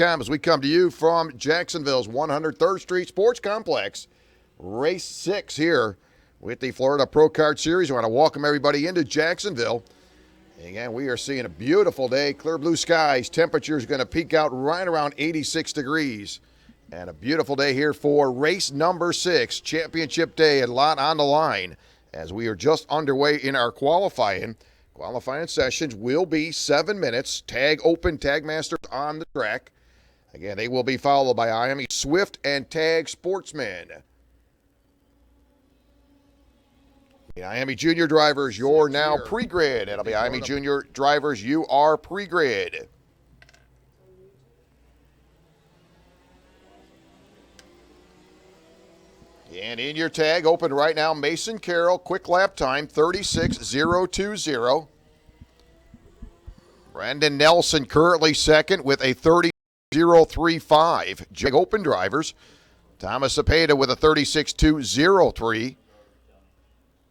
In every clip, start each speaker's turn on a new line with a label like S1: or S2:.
S1: As we come to you from Jacksonville's 103rd Street Sports Complex, race 6 here with the Florida Pro Kart Series. I want to welcome everybody into Jacksonville. Again, we are seeing a beautiful day, clear blue skies. Temperature is going to peak out right around 86 degrees. And a beautiful day here for race number 6, championship day, and a lot on the line as we are just underway in our qualifying. Qualifying sessions will be 7 minutes. Tag open, tag masters on the track. Again, they will be followed by Miami Swift and Tag Sportsman. The Miami Junior drivers, you're now pre-grid. It'll be Miami Junior drivers, you are pre-grid. And in your tag, open right now, Mason Carroll, quick lap time, 36.020. Brandon Nelson currently second with a 30.035. Jag open drivers. Thomas Cepeda with a 36.203.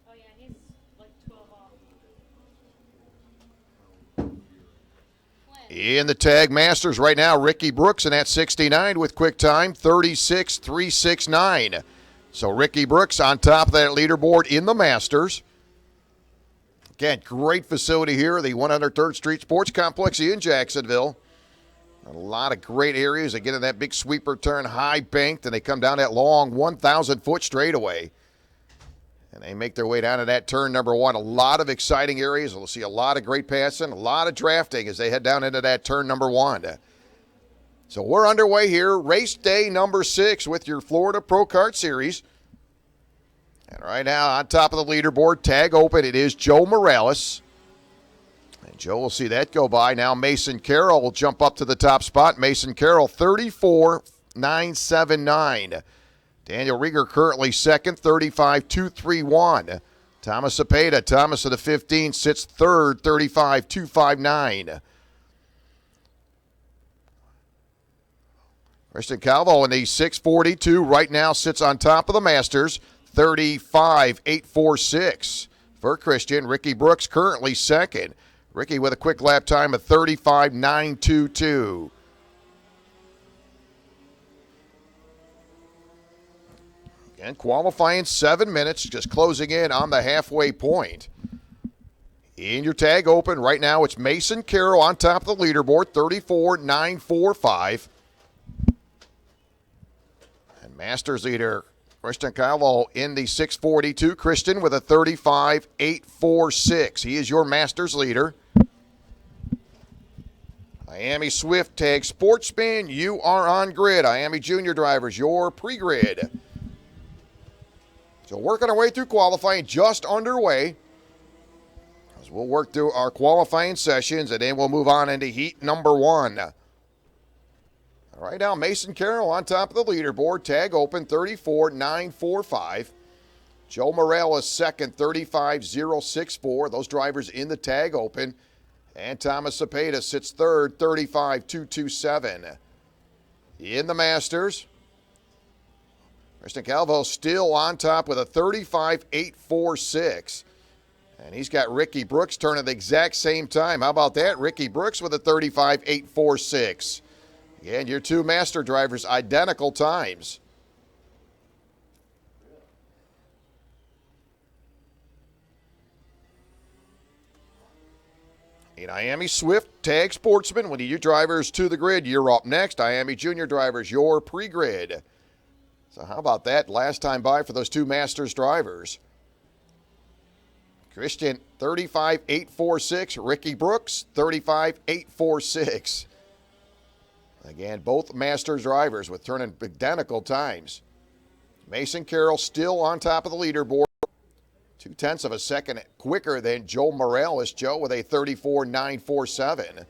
S2: Oh, yeah, he's like 12 off.
S1: In the tag masters right now, Ricky Brooks in at 69 with quick time, 36.369. So Ricky Brooks on top of that leaderboard in the masters. Again, great facility here, the 103rd Street Sports Complex in Jacksonville. A lot of great areas. They get in that big sweeper turn, high banked, and they come down that long 1,000-foot straightaway. And they make their way down to that turn number 1. A lot of exciting areas. We'll see a lot of great passing, a lot of drafting as they head down into that turn number 1. So we're underway here, race day number 6 with your Florida Pro Kart Series. And right now on top of the leaderboard, tag open, it is Joe Morales. And Joe will see that go by. Now Mason Carroll will jump up to the top spot. Mason Carroll, 34.979. Daniel Rieger currently second, 35.231. Thomas Cepeda, Thomas of the 15, sits third, 35.259. Christian Calvo in the 642 right now sits on top of the Masters, 35.846 for Christian. Ricky Brooks currently second. Ricky with a quick lap time of 35.922. Again, qualifying 7 minutes, just closing in on the halfway point. In your tag open right now, it's Mason Carroll on top of the leaderboard, 34.945. And Masters leader Christian Calvo in the 642. Christian with a 35.846. He is your Masters leader. Miami Swift Tag Sportsman, you are on grid. Miami Junior drivers, you're pre-grid. So working our way through qualifying, just underway. As we'll work through our qualifying sessions, and then we'll move on into heat number 1. Right now, Mason Carroll on top of the leaderboard. Tag open, 34.945. Joe Morales second, 35.064. Those drivers in the tag open. And Thomas Cepeda sits third, 35.227. In the Masters, Christian Calvo still on top with a 35.846. And he's got Ricky Brooks turning at the exact same time. How about that? Ricky Brooks with a 35.846. Again, your two master drivers, identical times. In Miami Swift Tag Sportsman, when your drivers to the grid, you're up next. Miami Junior drivers, you're pre-grid. So how about that last time by for those two Masters drivers? Christian, 35.846. Ricky Brooks, 35.846. Again, both Masters drivers with turning identical times. Mason Carroll still on top of the leaderboard. 0.2 of a second quicker than Joe Morales. Joe with a 34.947.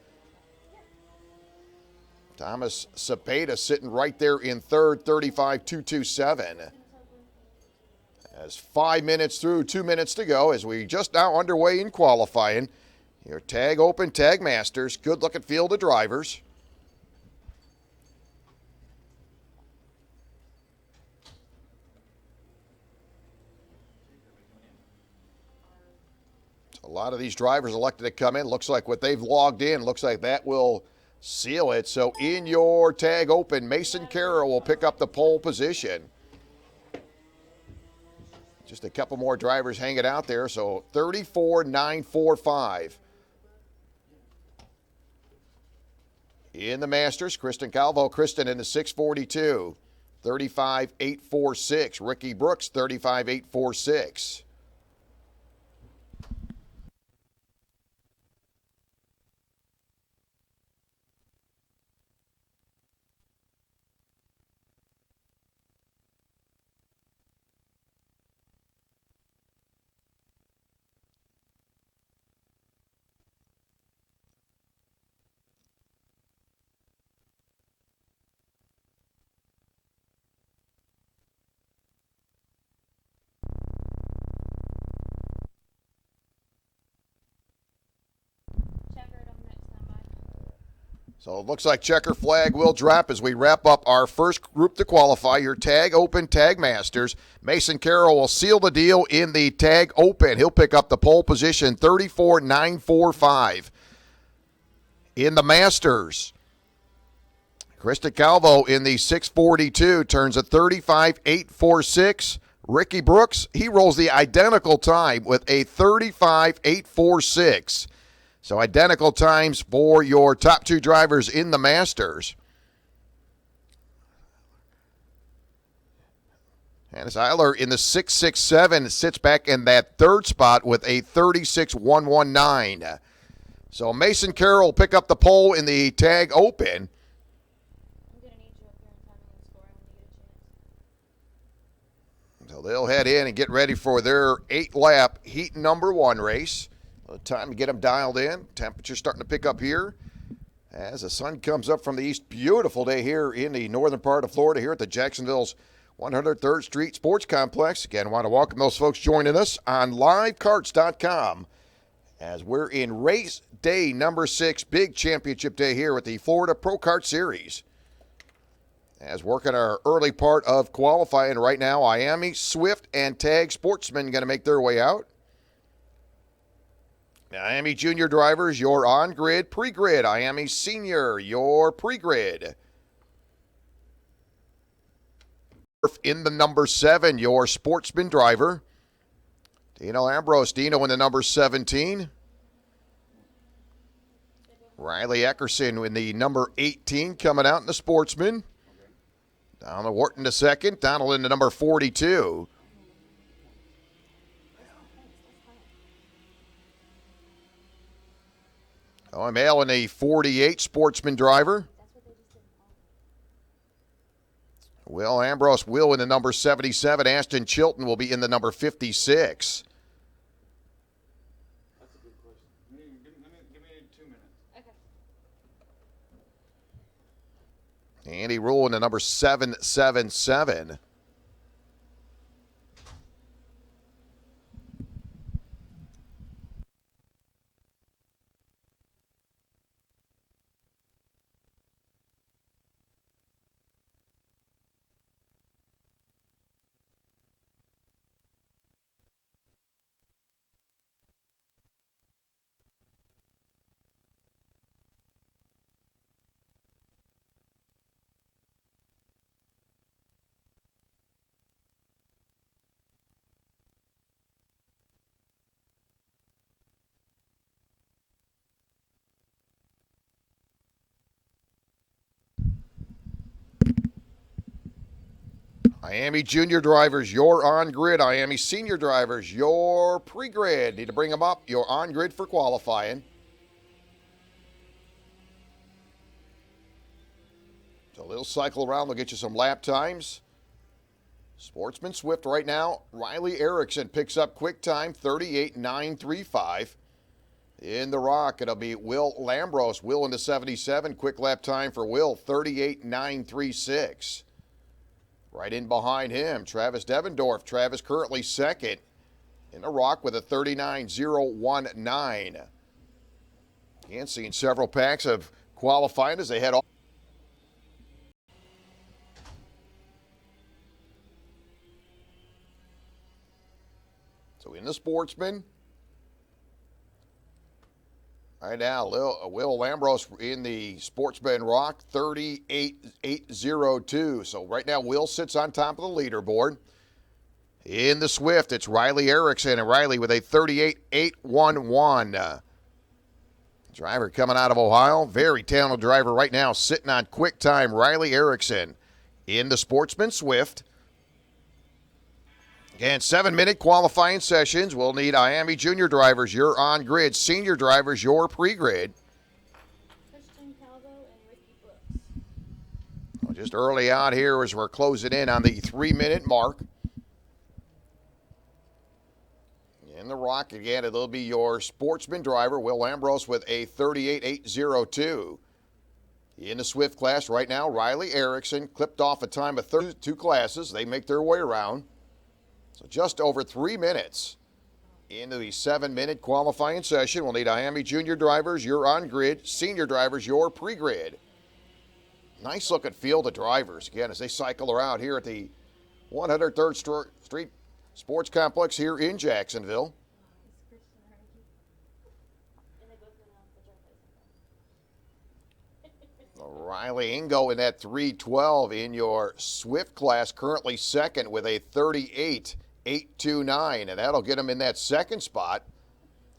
S1: Thomas Cepeda sitting right there in third, 35.227. As 5 minutes through, 2 minutes to go as we just now underway in qualifying. Your tag open, tag masters. Good looking field of drivers. A lot of these drivers elected to come in. Looks like what they've logged in, looks like that will seal it. So in your tag open, Mason Carroll will pick up the pole position. Just a couple more drivers hanging out there, so 34.945. In the Masters, Kristen Calvo. Kristen in the 642, 35.846. Ricky Brooks, 35.846.
S2: Checkered on next time by.
S1: So it looks like checker flag will drop as we wrap up our first group to qualify, your Tag Open Tag Masters. Mason Carroll will seal the deal in the Tag Open. He'll pick up the pole position, 34.945. In the Masters, Krista Calvo in the 642 turns a 35.846. Ricky Brooks, he rolls the identical time with a 35.846. So identical times for your top two drivers in the Masters. Hannes Eiler in the 667 sits back in that third spot with a 36.119. So Mason Carroll will pick up the pole in the Tag Open.
S2: I'm going to need you up here in time and score when you get a chance.
S1: So they'll head in and get ready for their 8-lap heat number 1 race. Time to get them dialed in. Temperature starting to pick up here as the sun comes up from the east. Beautiful day here in the northern part of Florida here at the Jacksonville's 103rd Street Sports Complex. Again, I want to welcome those folks joining us on livekarts.com as we're in race day number 6, big championship day here at the Florida Pro Kart Series. As working our early part of qualifying right now, Miami, Swift, and Tag Sportsman going to make their way out. Miami Junior drivers, your on-grid, pre-grid. Miami Senior, your pre-grid. In the number 7, your Sportsman driver. Dino Ambrose, Dino in the number 17. Riley Eckerson in the number 18 coming out in the Sportsman. Donald Wharton to second. Donald in the number 42. OML in a 48 Sportsman driver. Will Ambrose will in the number 77. Ashton Chilton will be in the number 56.
S3: That's a good question. Give me 2 minutes.
S2: Okay.
S1: Andy Rule in the number 777. Miami Junior drivers, you're on grid. Miami Senior drivers, you're pre-grid. Need to bring them up. You're on grid for qualifying. So they'll cycle around. They'll get you some lap times. Sportsman Swift right now. Riley Erickson picks up quick time, 38.935. In the Rock, it'll be Will Lambros. Will into 77. Quick lap time for Will, 38.936. Right in behind him, Travis Devendorf. Travis currently second in the Rock with a 39.019. Again, seeing several packs of qualifying as they head off. So in the Sportsman, Right now, Will Lambros in the Sportsman Rock, 38.802. So right now, Will sits on top of the leaderboard. In the Swift, it's Riley Erickson, and Riley with a 38.811. Driver coming out of Ohio, very talented driver right now, sitting on quick time. Riley Erickson in the Sportsman Swift. Again, 7-minute qualifying sessions. We'll need IAME junior drivers, you're on grid. Senior drivers, you're pre-grid.
S2: Christian Calvo and Ricky Brooks.
S1: Well, just early on here as we're closing in on the 3-minute mark. In the Rock, again, it'll be your Sportsman driver, Will Lambros, with a 38.802. In the Swift class right now, Riley Erickson clipped off a time of 32 classes. They make their way around. So just over 3 minutes into the 7-minute qualifying session. We'll need IAME junior drivers, you're on grid. Senior drivers, you're pre-grid. Nice looking field of drivers, again, as they cycle around here at the 103rd Street Sports Complex here in Jacksonville. Riley Ingo in that 312 in your Swift class, currently second with a 38.829, and that'll get him in that second spot.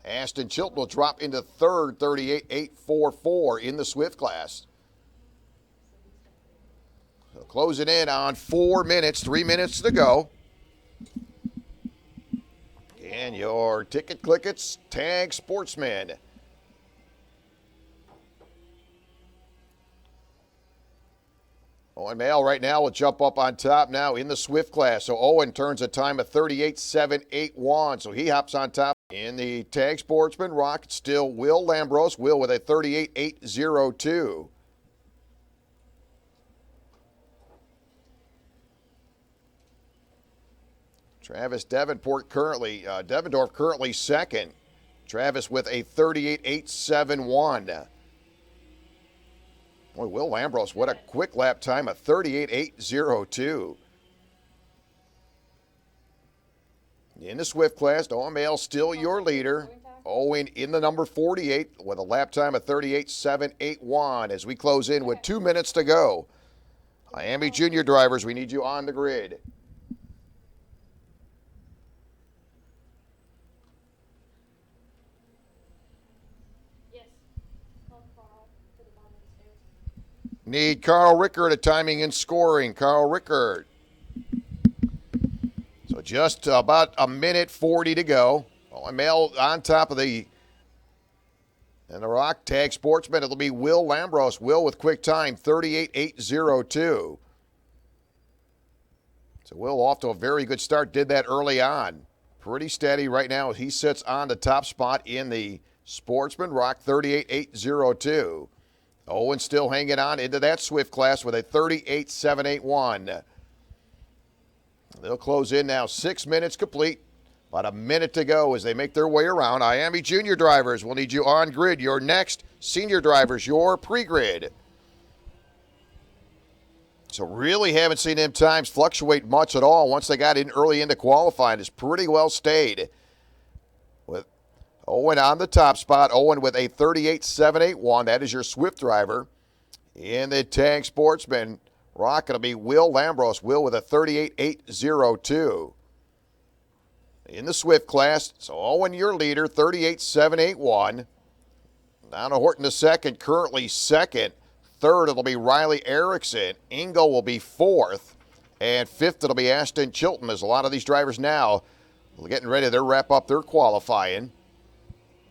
S1: Ashton Chilton will drop into third, 38.844 in the Swift class. So closing in on 4 minutes, 3 minutes to go. And your ticket clickets, tag Sportsman. Owen Mail right now will jump up on top now in the Swift class. So Owen turns a time of 38.781. So he hops on top. In the tag Sportsman Rock, it's still Will Lambros. Will with a 38.802. Travis Devendorf currently second. Travis with a 38.871. Boy, Will Lambros, what a quick lap time, a 38.802. In the Swift class, Owen Mail still your leader. Owen in the number 48 with a lap time of 38.781 as we close in with 2 minutes to go. IAME junior drivers, we need you on the grid. Need Carl Rickard at timing and scoring. Carl Rickard. So just about a minute 40 to go. Owen Mail on top of the Rock tag Sportsman. It'll be Will Lambros. Will with quick time, 38.802. So Will off to a very good start. Did that early on. Pretty steady right now. He sits on the top spot in the Sportsman Rock, 38.802. Owen still hanging on into that Swift class with a 38.781. They'll close in now. 6 minutes complete. About a minute to go as they make their way around. IAME junior drivers will need you on grid. Your next senior drivers, your pre-grid. So really haven't seen them times fluctuate much at all. Once they got in early into qualifying, it's pretty well stayed. With Owen on the top spot. Owen with a 38.781. That is your Swift driver. In the tag Sportsman Rock, it'll be Will Lambros. Will with a 38.802. In the Swift class, so Owen your leader, 38.781. Down to Horton the second, currently second. Third, it'll be Riley Erickson. Ingo will be fourth. And fifth, it'll be Ashton Chilton, as a lot of these drivers now getting ready to wrap up their qualifying.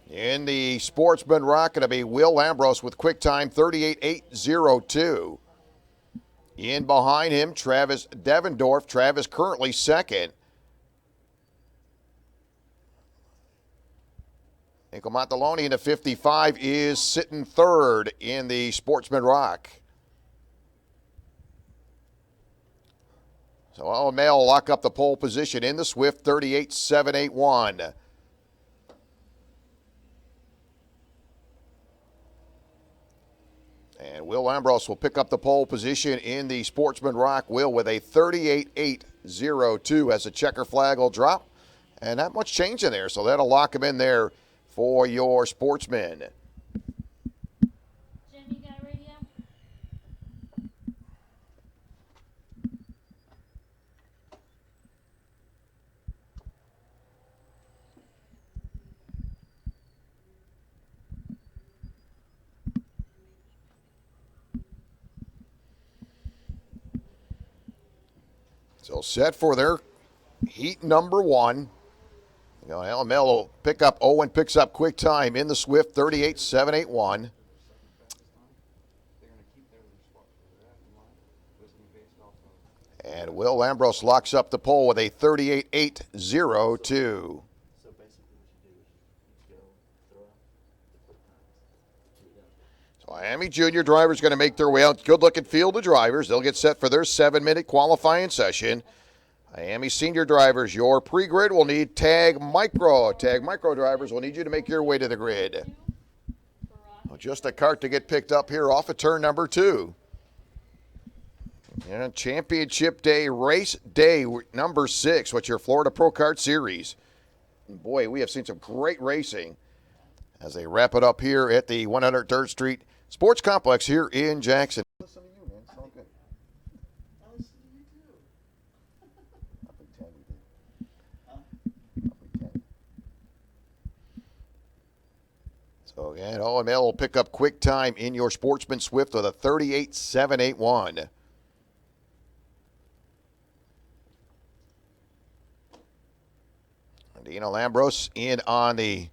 S1: In the Sportsman Rock, it'll be Will Lambros with quick time, 38.802. In behind him, Travis Devendorf. Travis currently second. Nico Montaloni in the 55 is sitting third in the Sportsman Rock. So Owen Mail will lock up the pole position in the Swift, 38.781. And Will Lambros will pick up the pole position in the Sportsman Rock. Will with a 38.802 as the checker flag will drop. And not much change in there, so that'll lock him in there for your Sportsman. So set for their heat number one. You know, LML will pick up, Owen picks up quick time in the Swift, 38.781. And Will Lambros locks up the pole with a 38.802. So Miami Junior drivers going to make their way out. Good-looking field of drivers. They'll get set for their 7-minute qualifying session. Miami Senior drivers, your pre-grid will need Tag Micro. Tag Micro drivers will need you to make your way to the grid. Well, just a Kart to get picked up here off of turn number 2. And Championship Day, race day number 6 with your Florida Pro Kart Series. And boy, we have seen some great racing as they wrap it up here at the 103rd Street Sports Complex here in Jackson. Listen to you, man. It's all good.
S3: I listen to you too.
S1: I'll pretend we did.
S3: Huh?
S1: I'll pretend. So again, OML will pick up quick time in your Sportsman Swift with a 38.781. Dino Lambros in on the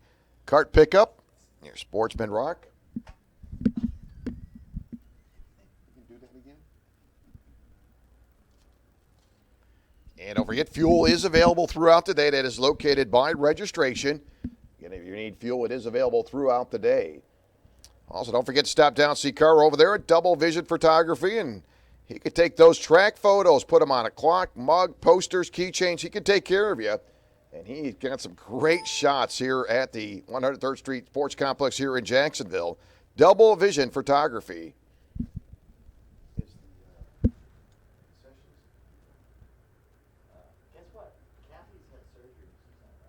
S1: Kart pickup. Your Sportsman Rock. And don't forget, fuel is available throughout the day. That is located by registration. Again, if you need fuel, it is available throughout the day. Also, don't forget to stop down and see Carl over there at Double Vision Photography, and he could take those track photos, put them on a clock, mug, posters, keychains. He can take care of you. And he's got some great shots here at the 103rd Street Sports Complex here in Jacksonville. Double Vision Photography.
S3: Guess what? Kathy's had surgery. She's not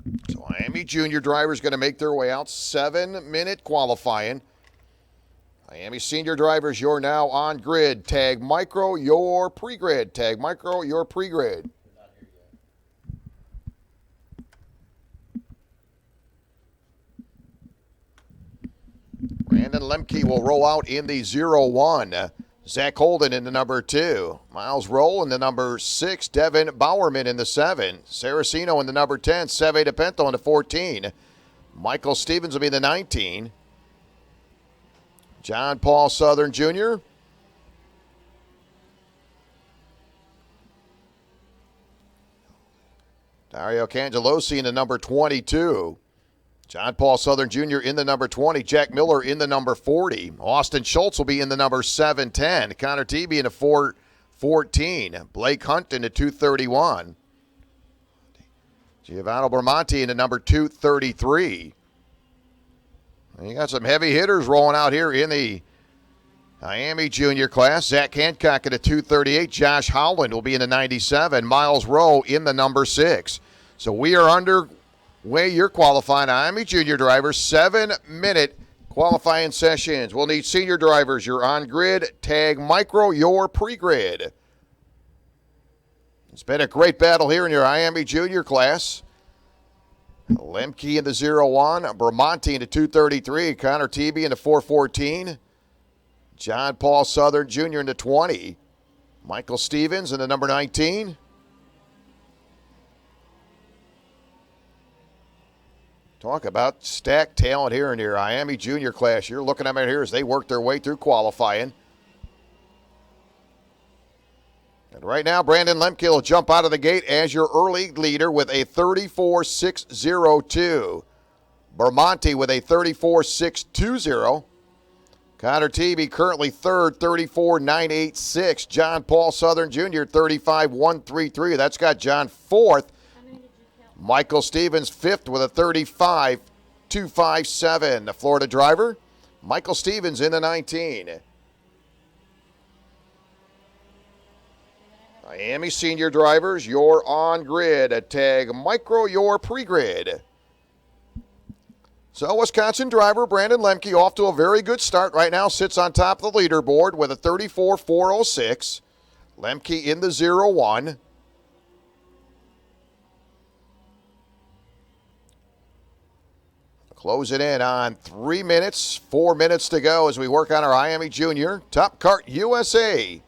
S3: around.
S1: So Miami Junior drivers going to make their way out. 7-minute qualifying. Miami Senior drivers, you're now on grid. Tag Micro, your pre-grid. Tag Micro, your pre-grid. Brandon Lemke will roll out in the 0-1. Zach Holden in the number 2. Miles Roll in the number 6. Devin Bowerman in the 7. Saraceno in the number 10. Seve DePento in the 14. Michael Stevens will be the 19. John Paul Southern Jr. Dario Cangelosi in the number 22. John Paul Southern Jr. in the number 20. Jack Miller in the number 40. Austin Schultz will be in the number 710. Connor Tebe in the 414. Blake Hunt in the 231. Giovanni Bramante in the number 233. You got some heavy hitters rolling out here in the Miami Junior class. Zach Hancock in the 238. Josh Howland will be in the 97. Miles Rowe in the number 6. So we are underway. You're qualifying Miami Junior drivers. 7-minute qualifying sessions. We'll need senior drivers. You're on grid. Tag Micro, your pre-grid. It's been a great battle here in your Miami Junior class. Lemke in the 0-1, Bramante in the 233, Connor Tebe in the 414, John Paul Southern Jr. in the 20, Michael Stevens in the number 19. Talk about stacked talent here in your Miami Junior class. You're looking at them here as they work their way through qualifying. And right now, Brandon Lemke will jump out of the gate as your early leader with a 34.602. Bramante with a 34.620. Connor Tebe currently third, 34.986. John Paul Southern Jr., 35.133. That's got John fourth. Michael Stevens fifth with a 35.257. The Florida driver, Michael Stevens in the 19. Miami Senior drivers, you're on grid. Tag Micro, your pre-grid. So Wisconsin driver Brandon Lemke off to a very good start right now. Sits on top of the leaderboard with a 34.406. Lemke in the 0-1. Closing in on 3 minutes, 4 minutes to go as we work on our Miami Junior Top Kart USA.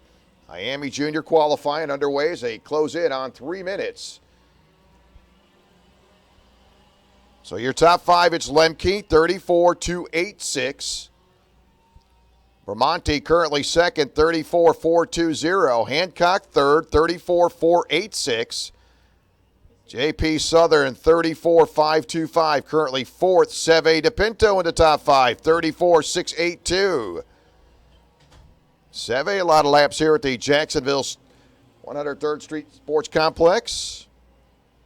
S1: Miami Junior qualifying underway as they close in on 3 minutes. So your top five, it's Lemke, 34.286. Vermonti currently second, 34.420. Hancock third, 34.486. JP Southern, 34.525. Currently fourth. Seve DePinto in the top five, 34.682. Seve, a lot of laps here at the Jacksonville 103rd Street Sports Complex.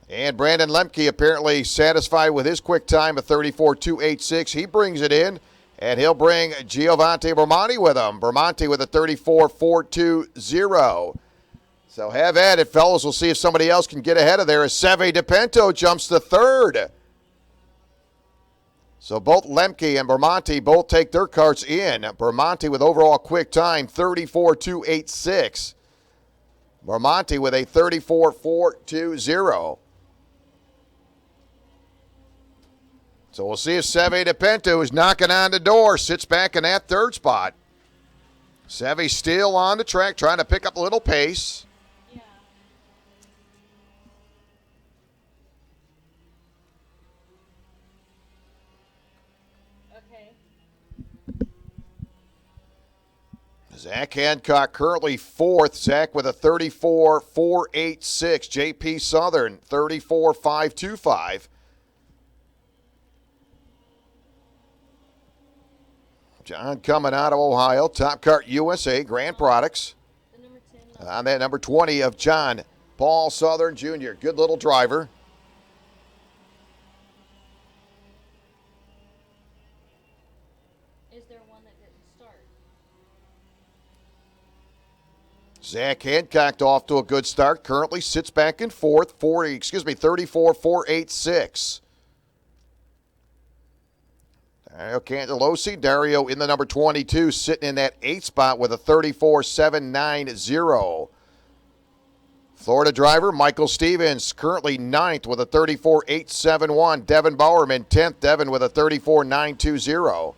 S1: And Brandon Lemke apparently satisfied with his quick time of 34.286. He brings it in, and he'll bring Giovanni Bermonti with him. Bermonti with a 34.420. So have at it, fellas. We'll see if somebody else can get ahead of there as Seve DePinto jumps to third. So both Lemke and Bermonti both take their karts in. Bermonti with overall quick time, 34.286. Bermonti with a 34.420. So we'll see if Seve DePinto is knocking on the door, sits back in that third spot. Seve still on the track, trying to pick up a little pace.
S2: Yeah. Okay.
S1: Zach Hancock currently fourth. Zach with a 34.486. JP Southern, 34.525. John coming out of Ohio, Top Kart USA, Grand Products.
S2: The number 10.
S1: On that number 20 of John Paul Southern Jr. Good little driver.
S2: Is there one that didn't start?
S1: Zach Hancock off to a good start. Currently sits back in fourth, 34.486. Dario Candelosi, Dario in the number 22, sitting in that 8th spot with a 34.790. Florida driver Michael Stevens, currently 9th with a 34.871. Devin Bowerman, 10th. Devin with a 34.920.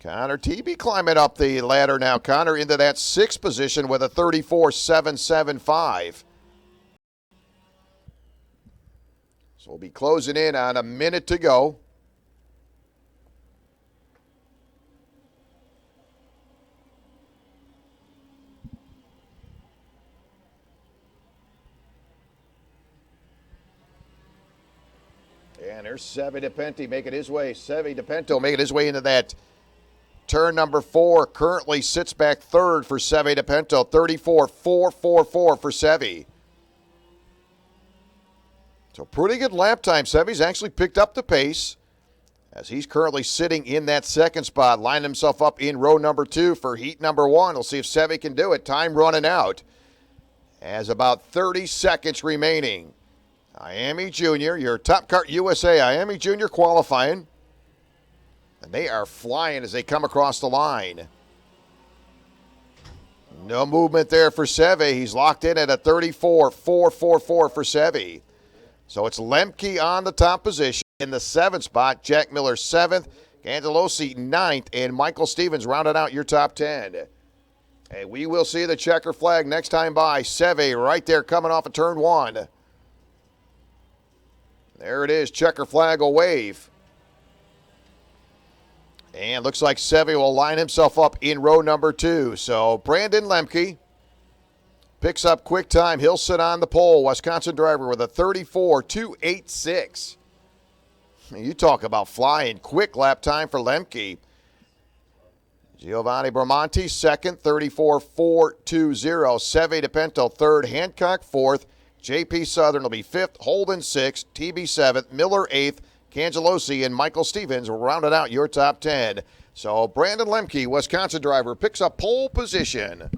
S1: Connor Tebe climbing up the ladder now. Connor into that 6th position with a 34.775. So we'll be closing in on a minute to go. And there's Seve DePinto making his way. Seve DePinto making his way into that turn number 4. Currently sits back third for Seve DePinto. 34.444 for Seve. So pretty good lap time. Seve's actually picked up the pace as he's currently sitting in that 2nd spot, lining himself up in row number 2 for heat number 1. We'll see if Seve can do it. Time running out as about 30 seconds remaining. Miami Junior, your Top Kart USA Miami Junior qualifying. And they are flying as they come across the line. No movement there for Seve. He's locked in at a 34.444 for Seve. So it's Lemke on the top position in the 7th spot. Jack Miller 7th, Candelosi 9th, and Michael Stevens rounded out your top 10. And we will see the checker flag next time by. Seve right there coming off of turn 1. There it is, checker flag will wave. And looks like Seve will line himself up in row number 2. So Brandon Lemke picks up quick time. He'll sit on the pole. Wisconsin driver with a 34.286. You talk about flying. Quick lap time for Lemke. Giovanni Bermonti, 2nd, 34.420. Seve DePinto, 3rd. Hancock, 4th. JP Southern will be 5th. Holden, 6th. TB, 7th. Miller, 8th. Cangelosi and Michael Stevens rounded out your top 10. So Brandon Lemke, Wisconsin driver, picks up pole position.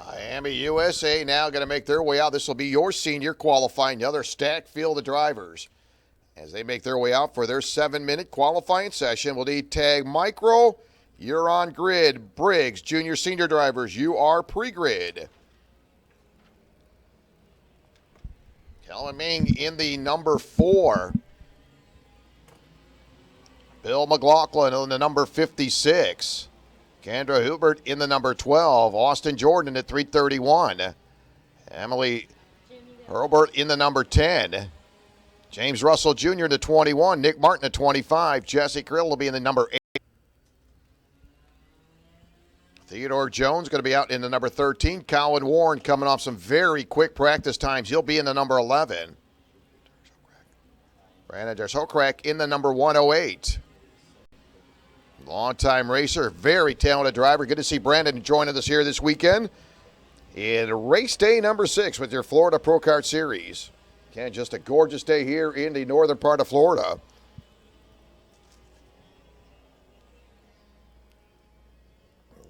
S1: Miami USA now going to make their way out. This will be your senior qualifying. Another stacked field of drivers as they make their way out for their 7-minute qualifying session. We'll need tag micro. You're on grid. Briggs, junior senior drivers, you are pre-grid. Kellen Ming in the number 4. Bill McLaughlin in the number 56. Kendra Hubert in the number 12. Austin Jordan at 331. Emily Hurlbert in the number 10. James Russell Jr. in the 21. Nick Martin at 25. Jesse Krill will be in the number 8. Theodore Jones going to be out in the number 13. Colin Warren coming off some very quick practice times. He'll be in the number 11. Brandon Dershokrak in the number 108. Long-time racer, very talented driver. Good to see Brandon joining us here this weekend in race day number 6 with your Florida Pro Kart Series. Again, just a gorgeous day here in the northern part of Florida.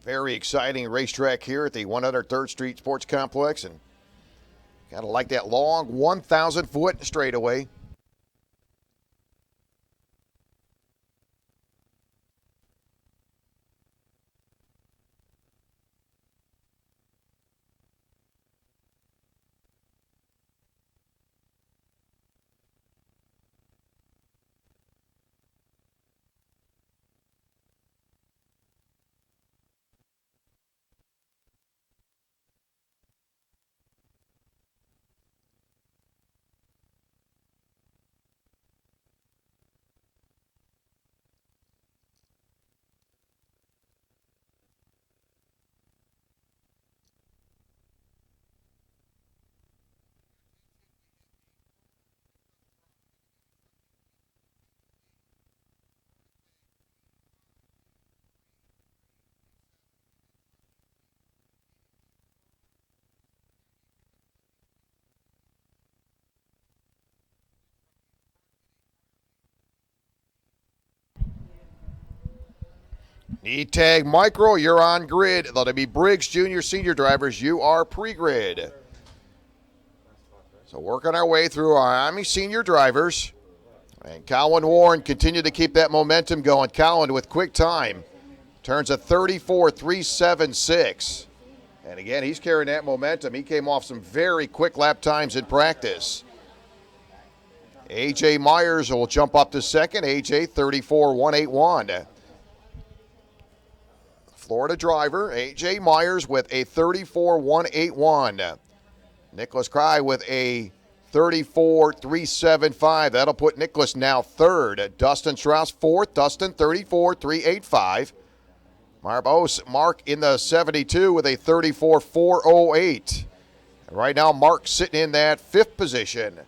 S1: Very exciting racetrack here at the 103rd Street Sports Complex, and gotta like that long 1,000-foot straightaway. Need tag micro, you're on grid. That'll be Briggs junior senior drivers, you are pre-grid. So working our way through our Miami senior drivers. And Colin Warren continued to keep that momentum going. Colin with quick time turns a 34.376. And again, he's carrying that momentum. He came off some very quick lap times in practice. A.J. Myers will jump up to second. A.J. 34.181. Florida driver A.J. Myers with a 34.181. Nicholas Cry with a 34.375. That'll put Nicholas now third. Dustin Strauss fourth. Dustin 34.385. Mark in the 72 with a 34.408. And right now, Mark sitting in that 5th position.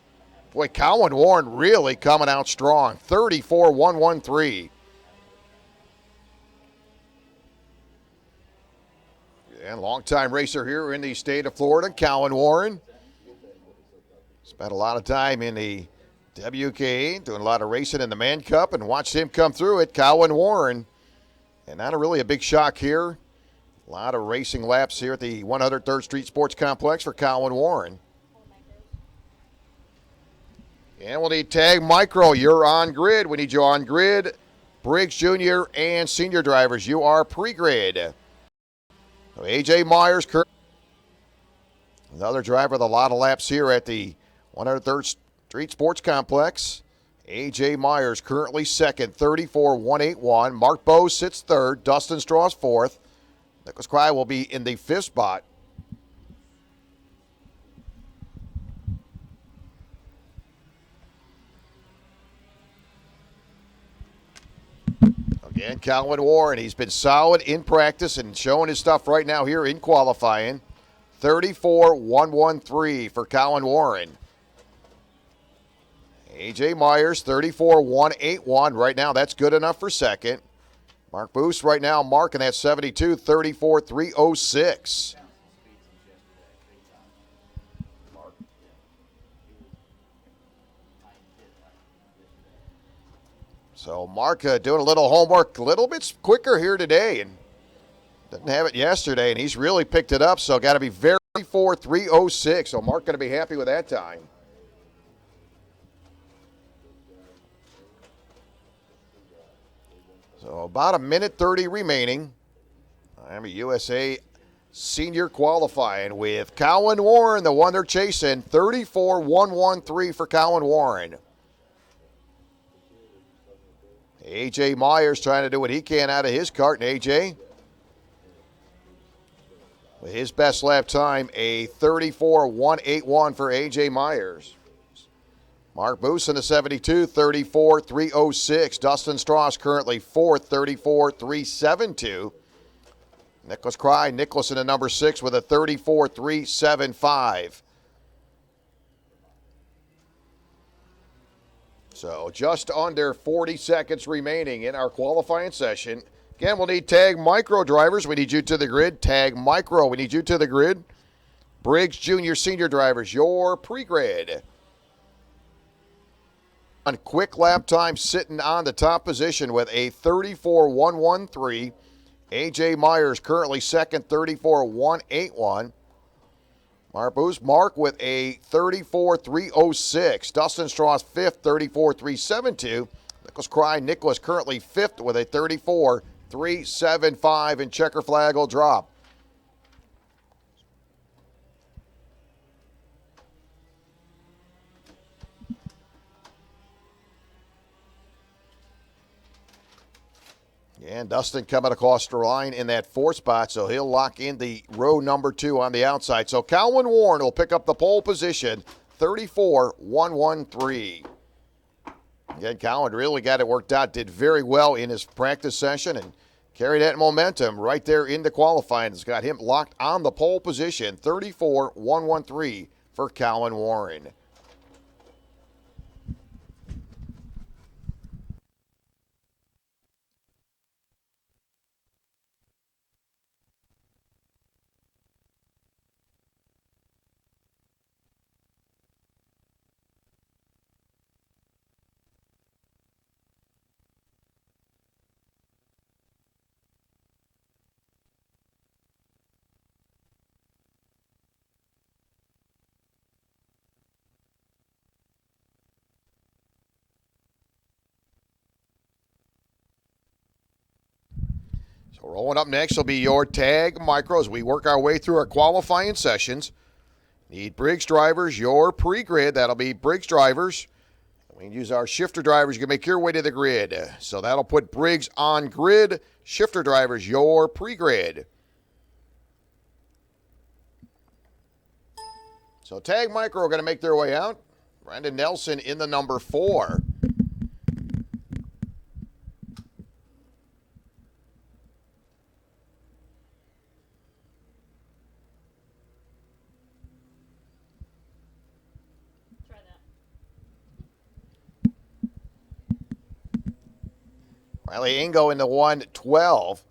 S1: Boy, Colin Warren really coming out strong. 34.113. And longtime racer here in the state of Florida, Colin Warren. Spent a lot of time in the WKA, doing a lot of racing in the Man Cup, and watched him come through it, Colin Warren. And not really a big shock here. A lot of racing laps here at the 103rd Street Sports Complex for Colin Warren. And we'll need tag micro. You're on grid. We need you on grid. Briggs junior and senior drivers, you are pre-grid. So A.J. Myers, another driver with a lot of laps here at the 103rd Street Sports Complex. A.J. Myers currently second, 34.181. Mark Bose sits third. Dustin Strauss fourth. Nicholas Cry will be in the 5th spot. Again, Colin Warren, he's been solid in practice and showing his stuff right now here in qualifying. 34.113 for Colin Warren. A.J. Myers, 34.181. Right now, that's good enough for second. Mark Boost right now marking that 72, 34.306. So Mark doing a little homework, a little bit quicker here today, and Didn't have it yesterday, and he's really picked it up, so got to be very 34.306. So Mark going to be happy with that time. So about a minute 30 remaining. Miami USA senior qualifying with Cowan Warren, the one they're chasing. 34.113 for Cowan Warren. A.J. Myers trying to do what he can out of his kart, and A.J. with his best lap time, a 34.181 for A.J. Myers. Mark Boos in the 72, 34.306. Dustin Strauss currently fourth, 34.372. Nicholas Cry, Nicholas in the number 6 with a 34.375. So just under 40 seconds remaining in our qualifying session. Again, we'll need tag micro drivers. We need you to the grid. Tag micro, we need you to the grid. Briggs Junior Senior drivers, your pre-grid. On quick lap time, sitting on the top position with a 34.113. A.J. Myers currently second, 34.181. Mark Mark with a 34.306. Dustin Strauss fifth, 34.372. Nicholas Cry, Nicholas currently fifth with a 34.375, and checker flag will drop. And Dustin coming across the line in that 4th spot, so he'll lock in the row number 2 on the outside. So Cowan Warren will pick up the pole position, 34.113. Again, Cowan really got it worked out, did very well in his practice session, and carried that momentum right there into qualifying. It's got him locked on the pole position, 34.113 for Cowan Warren. So rolling up next will be your tag micros. We work our way through our qualifying sessions. Need Briggs drivers, your pre-grid. That'll be Briggs drivers. We can use our shifter drivers. You can make your way to the grid. So that'll put Briggs on grid. Shifter drivers, your pre-grid. So tag micro are going to make their way out. Brandon Nelson in the number 4. Riley Ingo in the 112.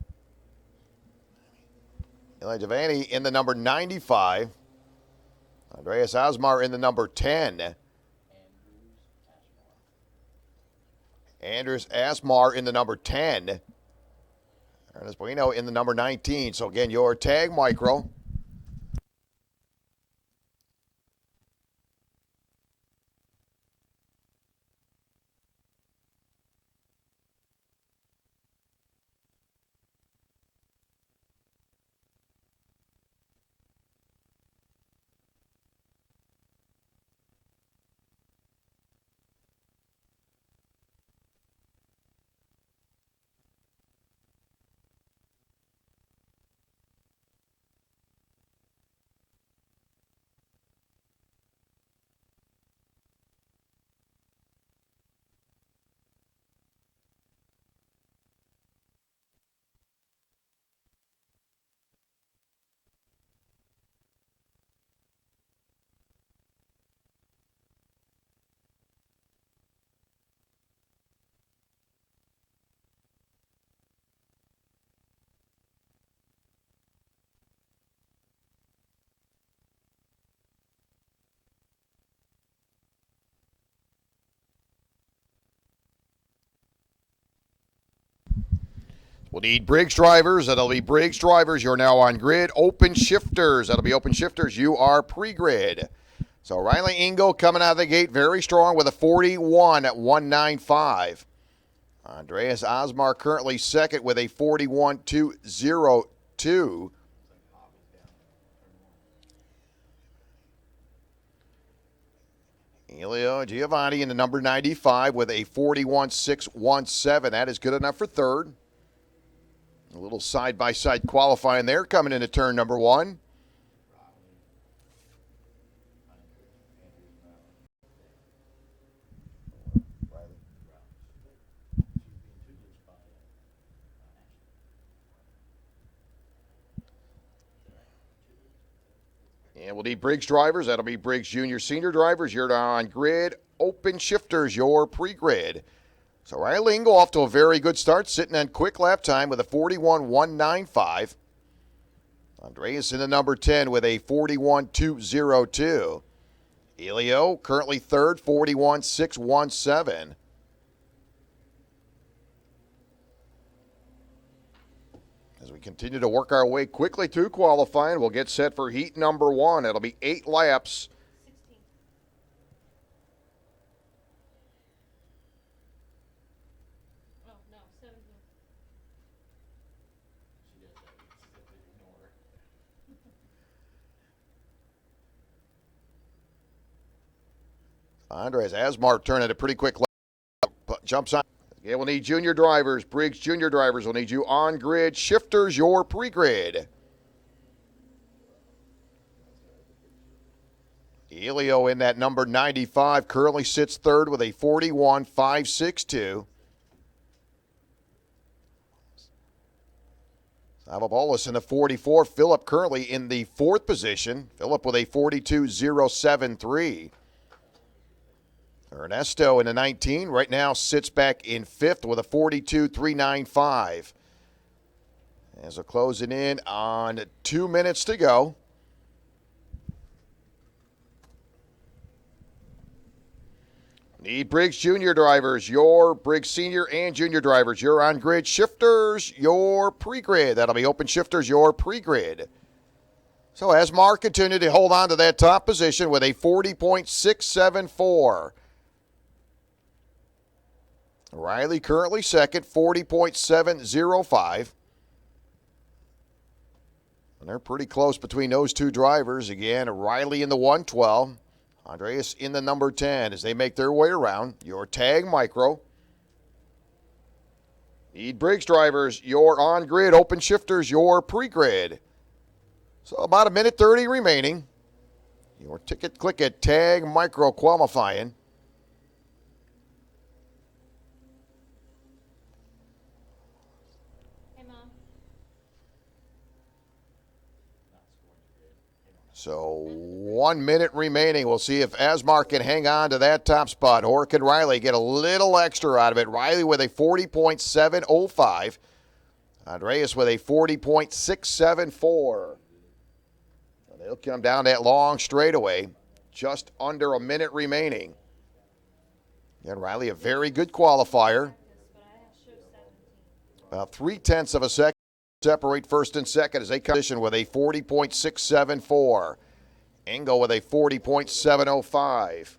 S1: Eli Giovanni in the number 95. Andreas Osmar in the number 10. Andrews Asmar in the number 10. Ernest Bueno in the number 19. So again, your tag micro. We'll need Briggs drivers. That'll be Briggs drivers. You're now on grid. Open shifters. That'll be open shifters. You are pre-grid. So Riley Engel coming out of the gate very strong with a 41 at 195. Andreas Osmar currently second with a 41.202. Elio Giovanni in the number 95 with a 41.617. That is good enough for third. A little side-by-side qualifying there coming into turn number one. And we'll need Briggs drivers. That'll be Briggs junior, senior drivers. You're on grid. Open shifters, your pre-grid. So Riley Engel off to a very good start, sitting on quick lap time with a 41.195. Andreas in the number 10 with a 41.202. Elio currently third, 41.617. As we continue to work our way quickly through qualifying, we'll get set for heat number one. It'll be 8 laps.
S2: 16. Oh, no, 17.
S1: Andres Asmar turning a pretty quick lap, jumps on. Yeah, we'll need junior drivers. Briggs junior drivers will need you on grid. Shifters, your pre-grid. Elio in that number 95 currently sits third with a 41.562. Savabolas in the 44. Phillip currently in the fourth position. Phillip with a 42.073. Ernesto in the 19 right now sits back in fifth with a 42.395. As we're closing in on 2 minutes to go. Need Briggs junior drivers, your Briggs senior and junior drivers. You're on grid. Shifters, your pre-grid. That'll be open shifters, your pre-grid. So Asmar continued to hold on to that top position with a 40.674. Riley currently second, 40.705. And they're pretty close between those two drivers. Again, Riley in the 112, Andreas in the number 10 as they make their way around. Your tag micro. Need Briggs drivers, your on-grid, open shifters, your pre-grid. So about a minute 30 remaining. Your ticket click at tag micro qualifying. So 1 minute remaining. We'll see if Asmar can hang on to that top spot, or can Riley get a little extra out of it. Riley with a 40.705. Andreas with a 40.674. They'll come down that long straightaway. Just under a minute remaining. And Riley, a very good qualifier. About 0.3 of a second. Separate first and second as they come in with a 40.674. Engel with a 40.705.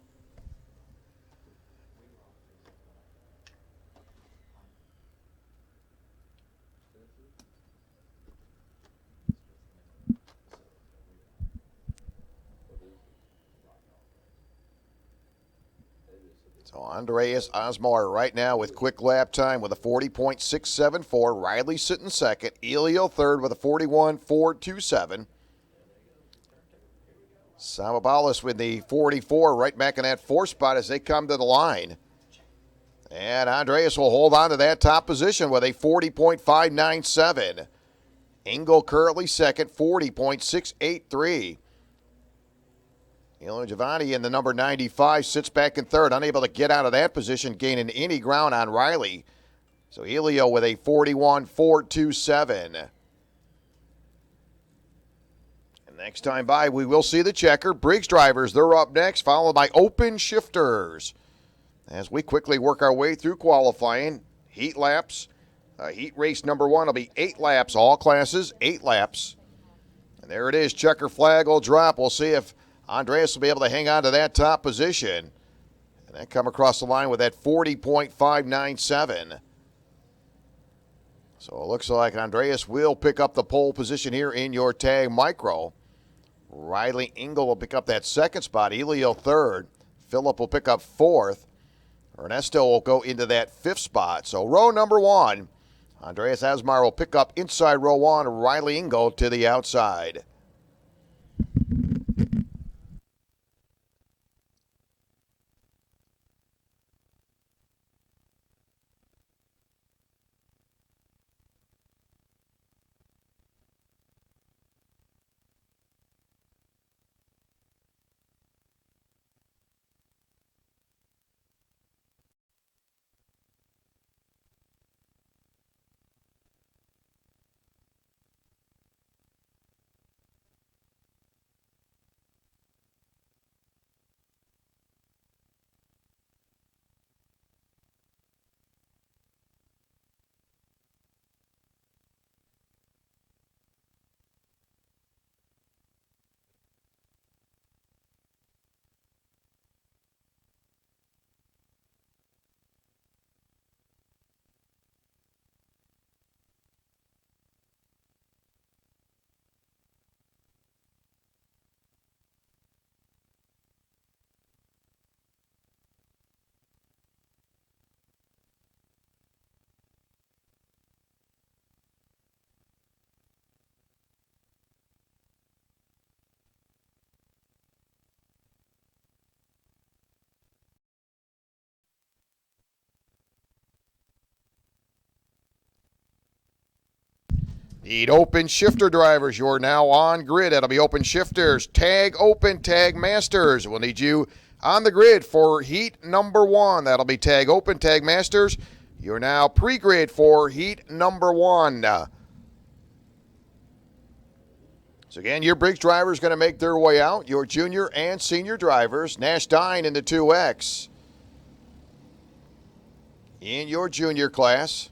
S1: So Andreas Osmar right now with quick lap time with a 40.674. Riley sitting second. Elio third with a 41.427. Samabalis with the 44 right back in that fourth spot as they come to the line. And Andreas will hold on to that top position with a 40.597. Engel currently second, 40.683. Elio Giovanni in the number 95 sits back in third, unable to get out of that position, gaining any ground on Riley. So Elio with a 41.427. And next time by, we will see the checker. Briggs drivers, they're up next, followed by open shifters. As we quickly work our way through qualifying, heat laps, Heat race number 1 will be 8 laps, all classes, 8 laps. And there it is, checker flag will drop. We'll see if Andreas will be able to hang on to that top position. And then come across the line with that 40.597. So it looks like Andreas will pick up the pole position here in your tag micro. Riley Engel will pick up that second spot. Elio third. Phillip will pick up fourth. Ernesto will go into that fifth spot. So row number 1, Andreas Asmar will pick up inside row 1. Riley Engel to the outside. Need open shifter drivers. You're now on grid. That'll be open shifters. Tag open, tag masters. We'll need you on the grid for heat number 1. That'll be tag open, tag masters. You're now pre-grid for heat number 1. So again, your Briggs driver is going to make their way out. Your junior and senior drivers. Nash Dine in the 2X. In your junior class.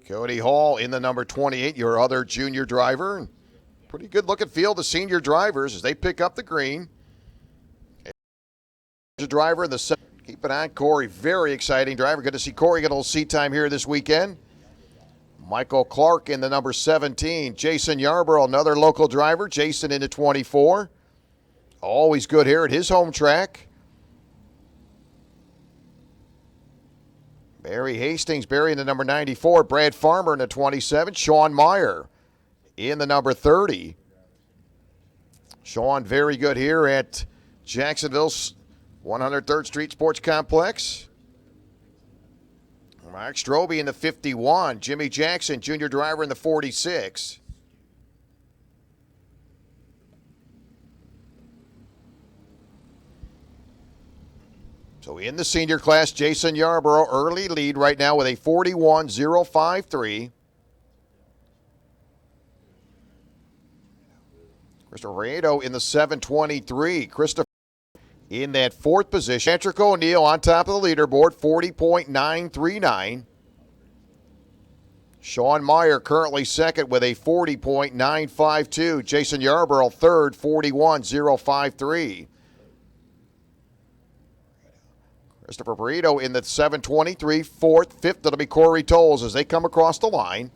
S1: Cody Hall in the number 28, your other junior driver. Pretty good looking field of senior drivers as they pick up the green. A driver in the keep an eye on Corey, very exciting driver. Good to see Corey get a little seat time here this weekend. Michael Clark in the number 17. Jason Yarborough, another local driver. Jason into 24. Always good here at his home track. Barry Hastings, Barry in the number 94. Brad Farmer in the 27. Sean Meyer in the number 30. Sean, very good here at Jacksonville's 103rd Street Sports Complex. Mark Strobe in the 51. Jimmy Jackson, junior driver, in the 46. So in the senior class, Jason Yarborough, early lead right now with a 41.053. Christopher Rado in the 723. Christopher in that fourth position. Patrick O'Neill on top of the leaderboard, 40.939. Sean Meyer currently second with a 40.952. Jason Yarborough third, 41.053. Christopher Burrito in the 723, fourth, fifth. That'll be Corey Tolles as they come across the line.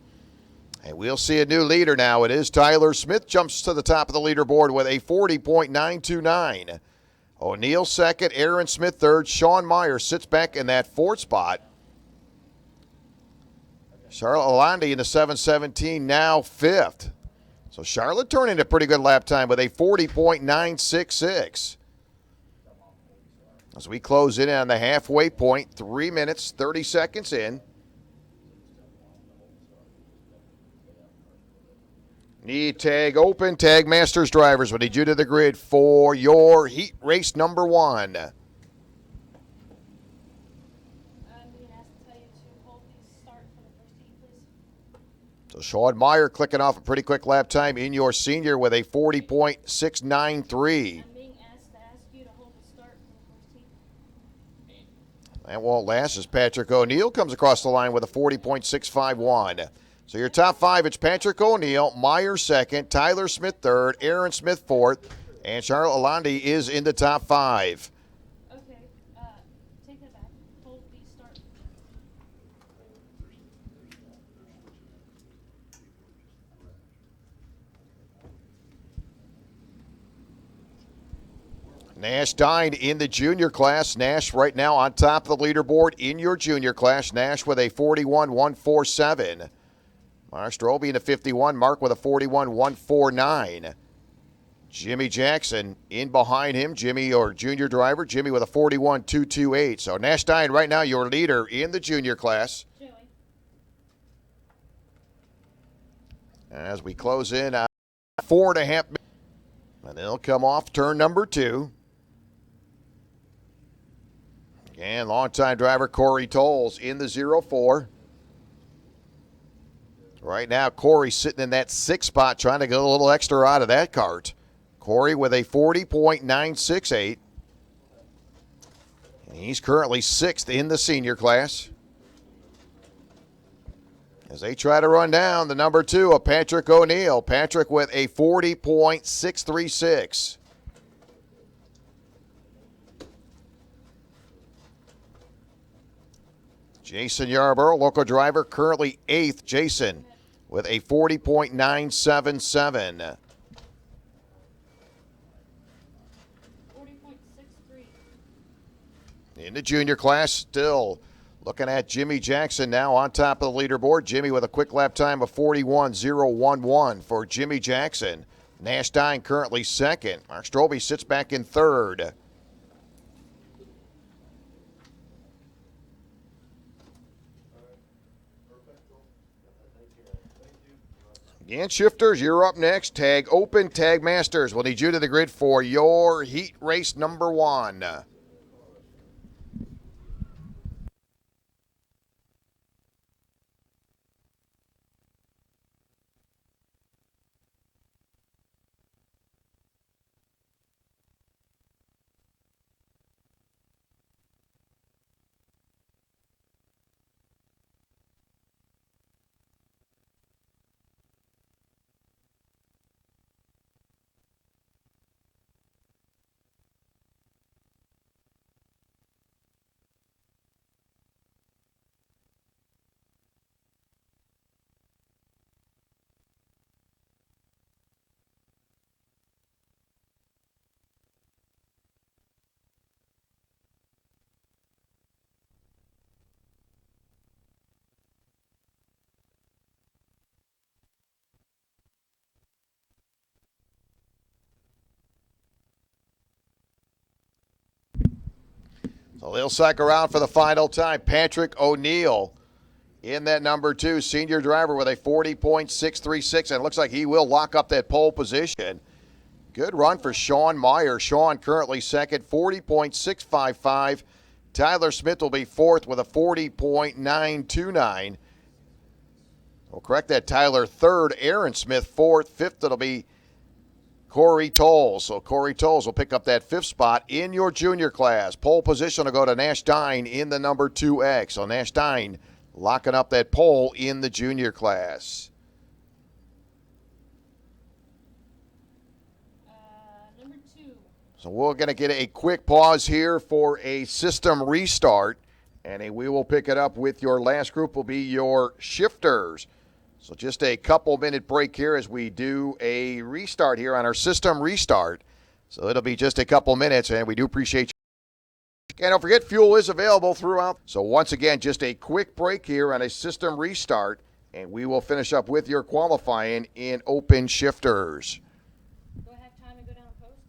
S1: And we'll see a new leader now. It is Tyler Smith, jumps to the top of the leaderboard with a 40.929. O'Neill second, Aaron Smith third. Sean Meyer sits back in that fourth spot. Charlotte Lalonde in the 717, now fifth. So Charlotte turning a pretty good lap time with a 40.966. As we close in on the halfway point, 3 minutes, 30 seconds in. Need tag open, tag masters drivers. We need you to the grid for your heat race number 1.
S2: I'm being asked to tell you to hold
S1: So Sean Meyer clicking off a pretty quick lap time in your senior with a 40.693.
S2: I'm being asked to ask you to hold the start for the first heat.
S1: That won't last as Patrick O'Neill comes across the line with a 40.651. So your top five, it's Patrick O'Neill, Meyer second, Tyler Smith third, Aaron Smith fourth, and Charlotte Lalonde is in the top five.
S2: Okay, take that back. Hold the start.
S1: Nash Dine in the junior class. Nash right now on top of the leaderboard in your junior class. Nash with a 41.147. Mark Strobel in a 51. Mark with a 41.149. Jimmy Jackson in behind him. Jimmy, or junior driver, Jimmy with a 41.228. So Nash Dine right now your leader in the junior class.
S2: Joey.
S1: As we close in 4.5 minutes. And they'll come off turn number 2. And longtime driver Corey Tolles in the 0-4. Right now, Corey sitting in that 6th spot trying to get a little extra out of that cart. Corey with a 40.968. And he's currently 6th in the senior class. As they try to run down the number 2 of Patrick O'Neill. Patrick with a 40.636. Jason Yarborough, local driver, currently 8th. Jason with a 40.977.
S2: 40.63.
S1: In the junior class, still looking at Jimmy Jackson now on top of the leaderboard. Jimmy with a quick lap time of 41.011 for Jimmy Jackson. Nash Dine currently 2nd. Mark Strobel sits back in 3rd. Again, shifters, you're up next. Tag open, tag masters. We'll need you to the grid for your heat race number 1. So they'll cycle around for the final time. Patrick O'Neill in that number 2, senior driver with a 40.636, and it looks like he will lock up that pole position. Good run for Sean Meyer. Sean currently 2nd, 40.655. Tyler Smith will be 4th with a 40.929. We'll correct that. Tyler 3rd, Aaron Smith 4th. 5th, it'll be Corey Tolles. So Corey Tolles will pick up that 5th spot in your junior class. Pole position will go to Nash Dine in the number 2X. So Nash Dine locking up that pole in the junior class.
S2: Number 2.
S1: So we're going to get a quick pause here for a system restart. And we will pick it up with your last group will be your shifters. So just a couple minute break here as we do a restart here on our system restart. So it'll be just a couple minutes, and we do appreciate you. And don't forget, fuel is available throughout. So once again, just a quick break here on a system restart, and we will finish up with your qualifying in open shifters.
S2: Do I have time to go down and post?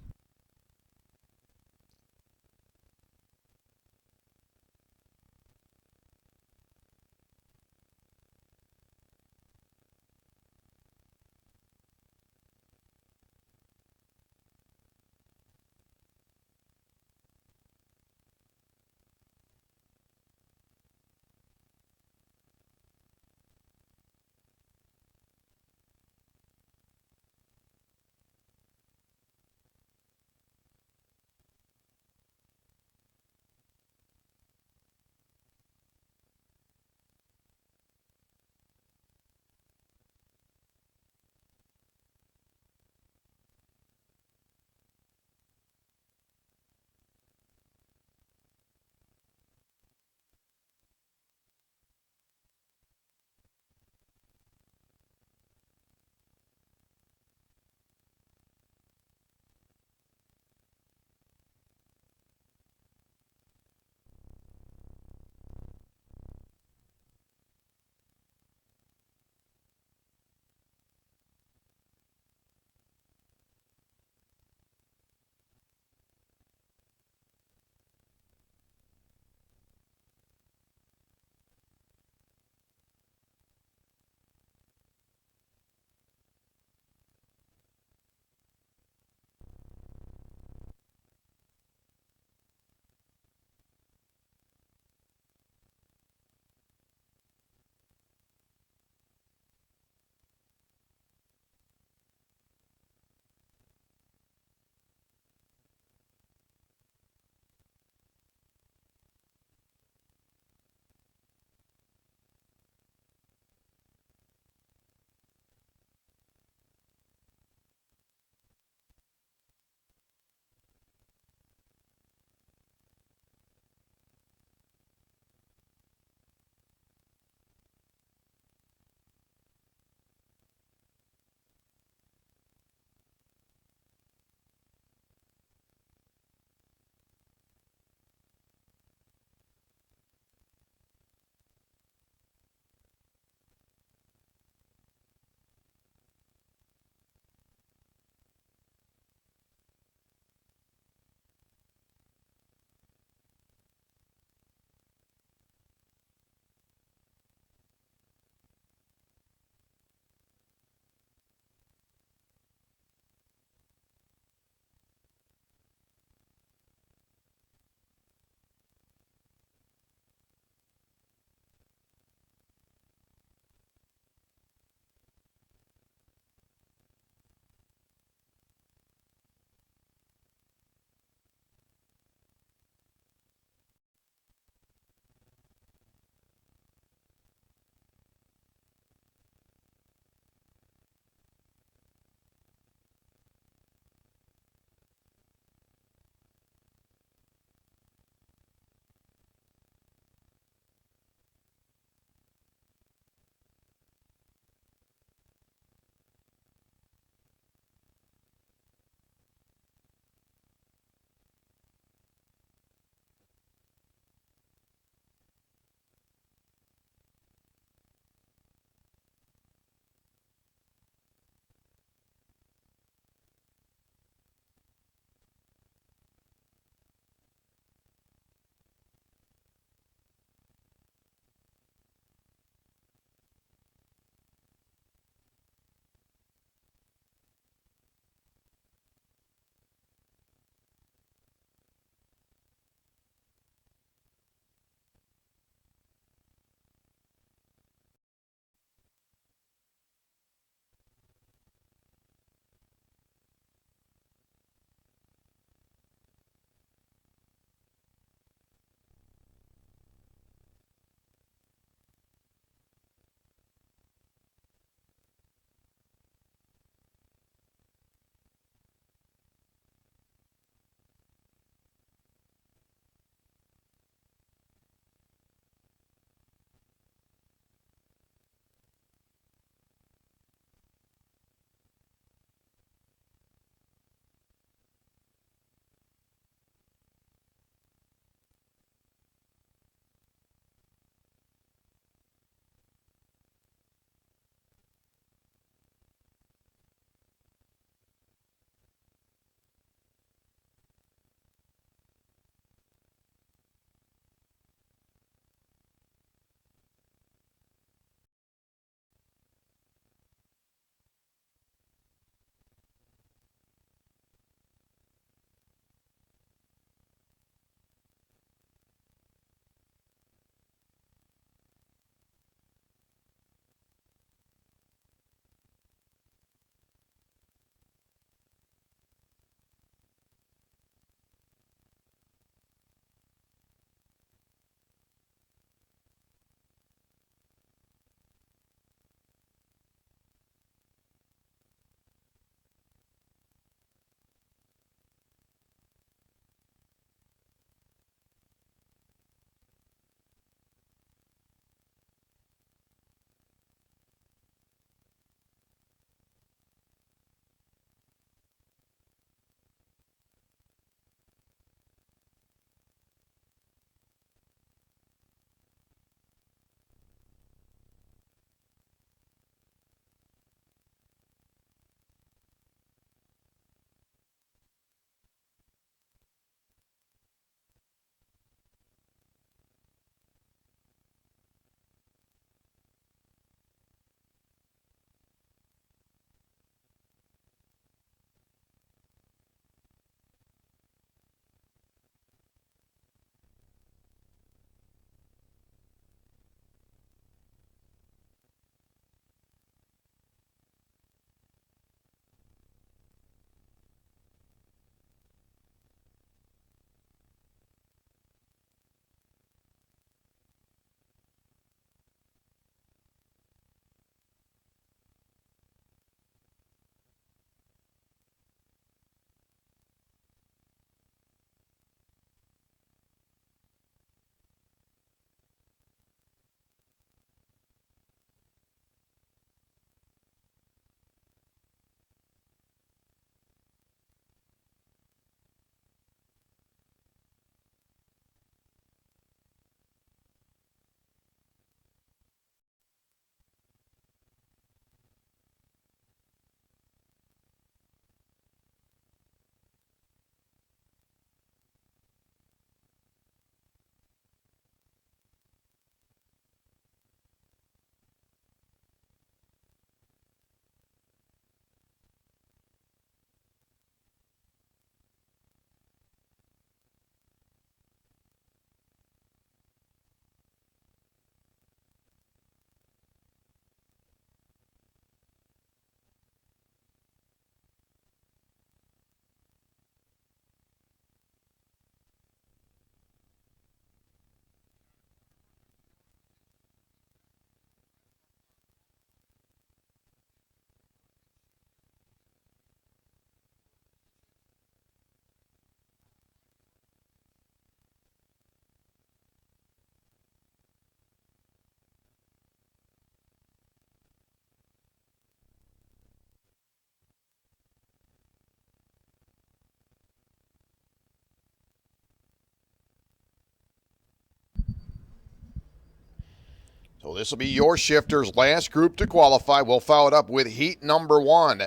S1: this will be your shifters' last group to qualify. We'll follow it up with heat number 1.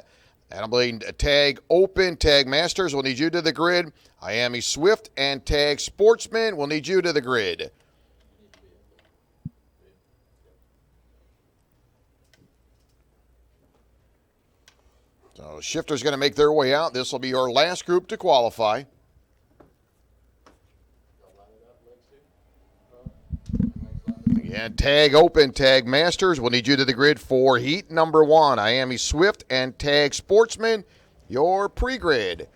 S1: That'll be tag open, tag masters. We'll need you to the grid. Miami Swift and tag Sportsman. We'll need you to the grid. So shifters going to make their way out. This will be your last group to qualify. Again, tag open, tag masters. We'll need you to the grid for heat number 1. Miami Swift and tag Sportsman, your pre-grid.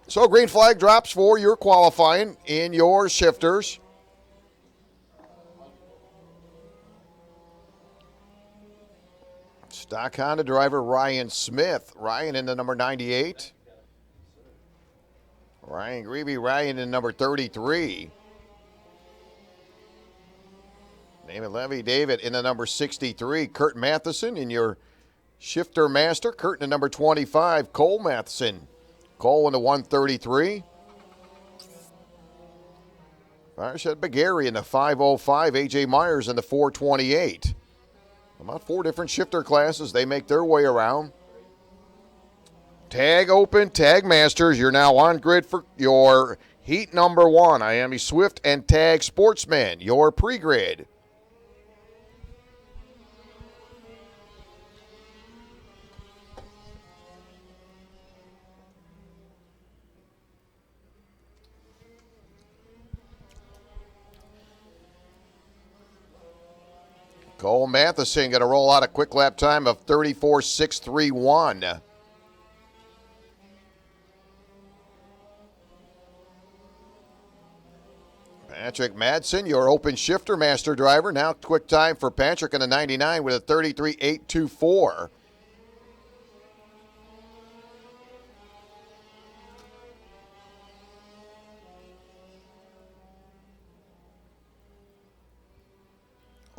S1: So green flag drops for your qualifying in your shifters. Stock Honda driver Ryan Smith. Ryan in the number 98. Ryan Greeby, Ryan in number 33. David Levy, David in the number 63. Kurt Matheson in your shifter master. Kurt in the number 25. Cole Matheson. Cole in the 133. Farshad Bagari in the 505. A.J. Myers in the 428. About 4 different shifter classes. They make their way around. Tag open, tag masters. You're now on grid for your heat number 1. Miami Swift and tag Sportsman, your pre-grid. Cole Matheson going to roll out a quick lap time of 34.631. Patrick Madsen, your open shifter master driver. Now quick time for Patrick in the 99 with a 33.824.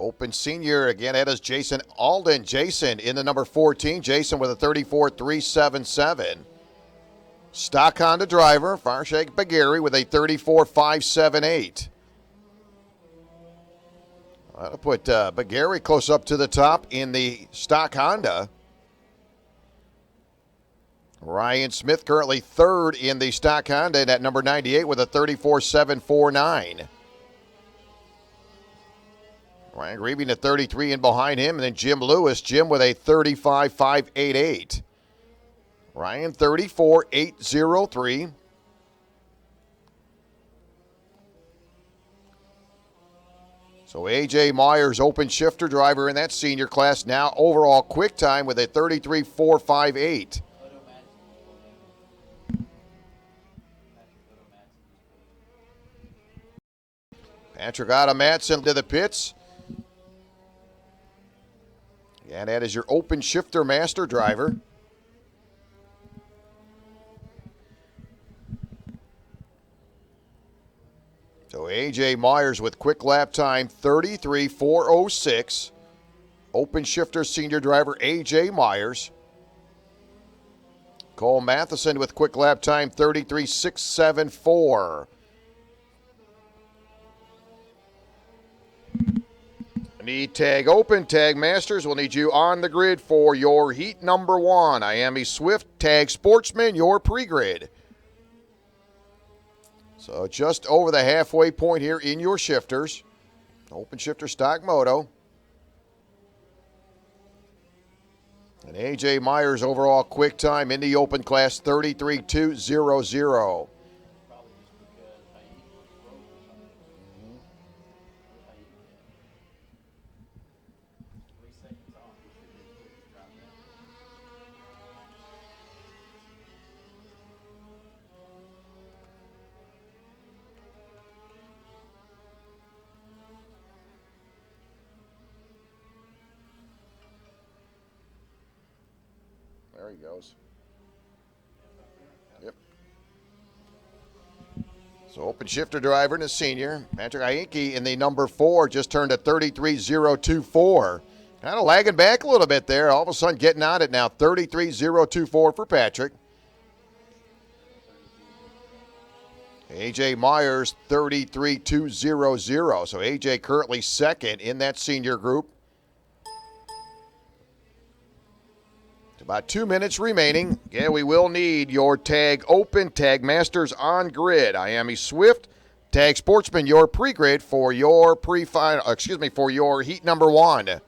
S1: Open senior, again, that is Jason Alden. Jason in the number 14. Jason with a 34.377. Stock Honda driver, Farshad Bagari with a 34.578. That'll put Bagari close up to the top in the stock Honda. Ryan Smith currently 3rd in the stock Honda at number 98 with a 34.749. Ryan Greeby at 33 in behind him, and then Jim Lewis. Jim with a 35.588. Ryan 34.803. So A.J. Myers, open shifter driver in that senior class, now overall quick time with a 33.458. Patrick Otto Madsen to the pits. And that is your open shifter master driver. So A.J. Myers with quick lap time 33.406. Open shifter senior driver A.J. Myers. Cole Matheson with quick lap time 33.674. Need tag open, tag masters. We'll need you on the grid for your heat number 1. Miami Swift, tag Sportsman, your pre-grid. So just over the halfway point here in your shifters. Open shifter stock moto. And A.J. Myers overall quick time in the open class 33.200. There he goes. Yep. So open shifter driver and a senior. Patrick Ianke in the number 4 just turned a 33.024. Kind of lagging back a little bit there. All of a sudden getting on it now. 33.024 for Patrick. AJ Myers 33,200. So AJ currently second in that senior group. About 2 minutes remaining. Yeah, we will need your tag open, tag masters on grid. Miami Swift, tag sportsman, your pre-grid for your for your heat number one. So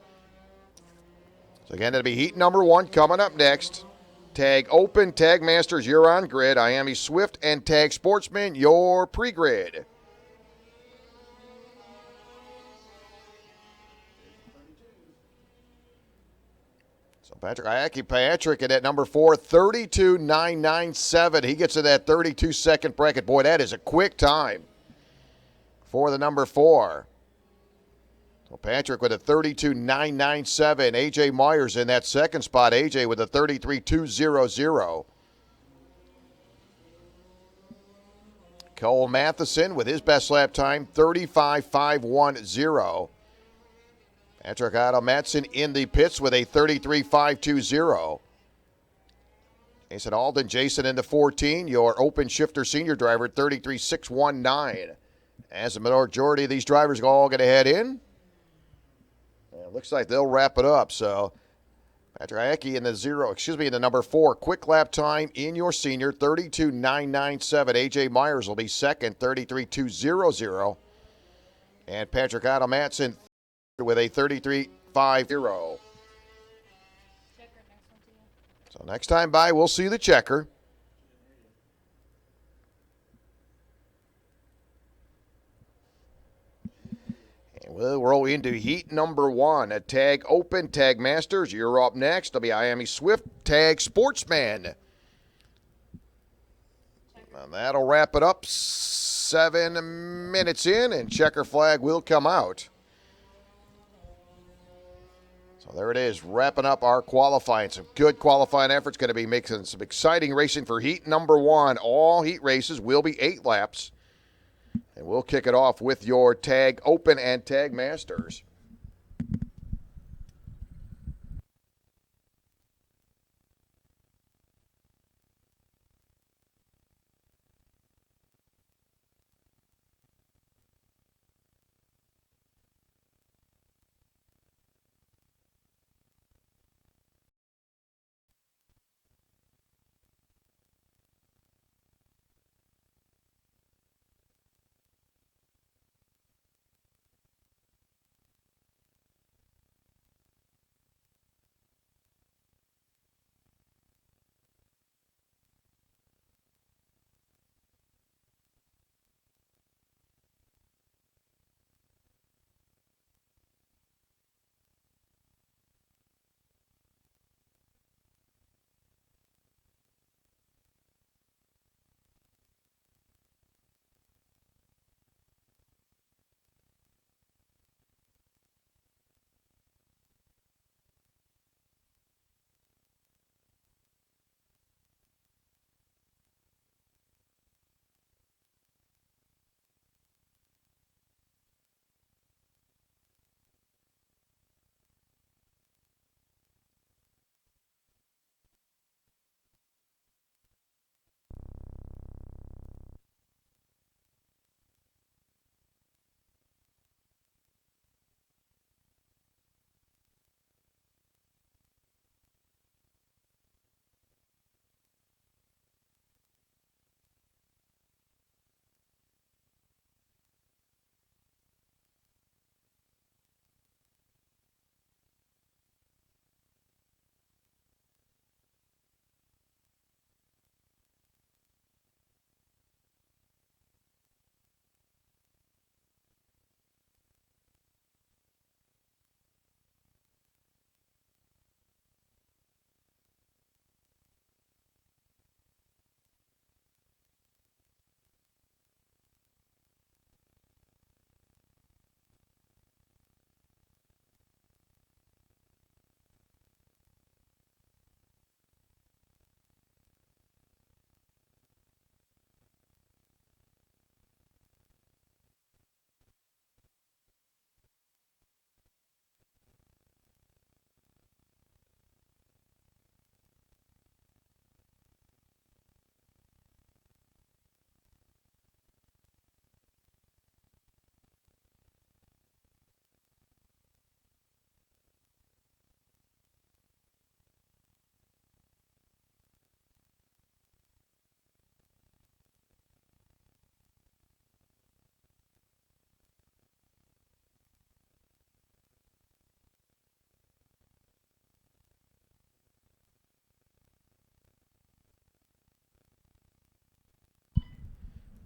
S1: again, it'll be heat number one coming up next. Tag open, tag masters, you're on grid. Miami Swift and tag sportsman, your pre-grid. So Patrick at number 4, 32.997. He gets to that 32-second bracket. Boy, that is a quick time for the number 4. So Patrick with a 32.997. AJ Myers in that second spot. AJ with a 33.200. Cole Matheson with his best lap time, 35.510. Patrick Matson in the pits with a 33.520. Jason Alden, Jason in the 14, your open shifter senior driver, 33.619. As the majority of these drivers are all going to head in, it looks like they'll wrap it up. So Patrick in the number 4, quick lap time in your senior, 32.997. AJ Myers will be second, 33.200. And Patrick Matson with a 33.50. So next time by, we'll see the checker. And we'll roll into heat number 1. A tag open, tag masters. You're up next. It'll be Miami Swift, tag sportsman. And that'll wrap it up. 7 minutes in, and checker flag will come out. So there it is, wrapping up our qualifying. Some good qualifying efforts. Going to be making some exciting racing for heat number 1. All heat races will be 8 laps. And we'll kick it off with your tag open and tag masters.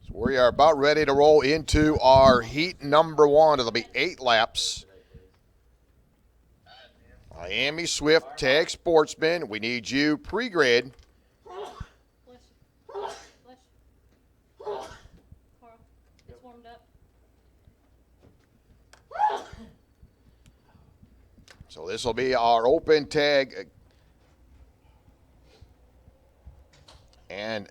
S1: So we are about ready to roll into our heat number 1. It'll be 8 laps. Miami Swift Tag Sportsman. We need you pre-grid.
S2: Bless you. Bless you. Carl, it's warmed up.
S1: So this will be our open tag. And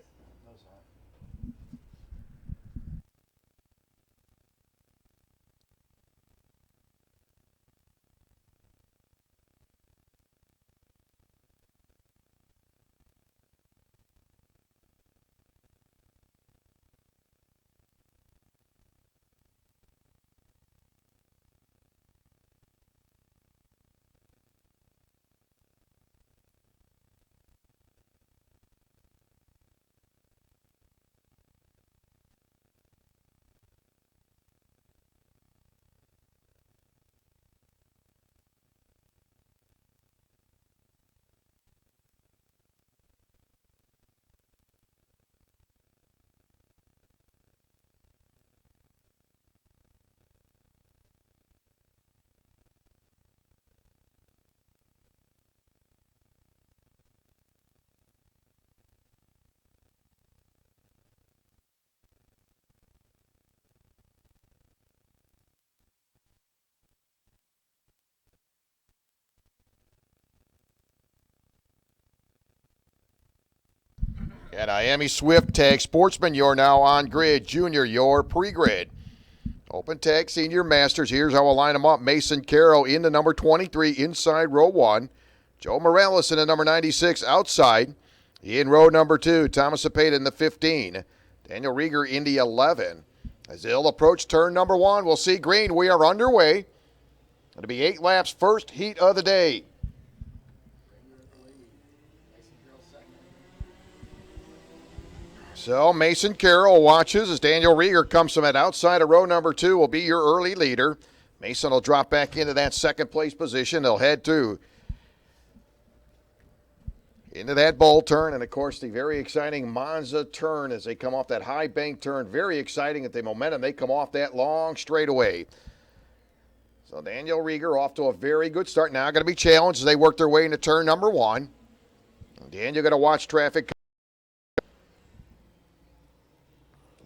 S1: Miami Swift Tag Sportsman, you're now on grid. Junior, your pre-grid. Open tag senior masters. Here's how we'll line them up. Mason Carroll into number 23 inside row 1. Joe Morales in the number 96 outside. In row number 2, Thomas Cepeda in the 15. Daniel Rieger in the 11. As they'll approach turn number 1, we'll see green. We are underway. It'll be 8 laps, first heat of the day. So Mason Carroll watches as Daniel Rieger comes from that outside of row number 2, will be your early leader. Mason will drop back into that second place position. They'll head into that bowl turn, and of course the very exciting Monza turn as they come off that high bank turn. Very exciting at the momentum. They come off that long straightaway. So Daniel Rieger off to a very good start. Now going to be challenged as they work their way into turn number 1. Daniel going to watch traffic.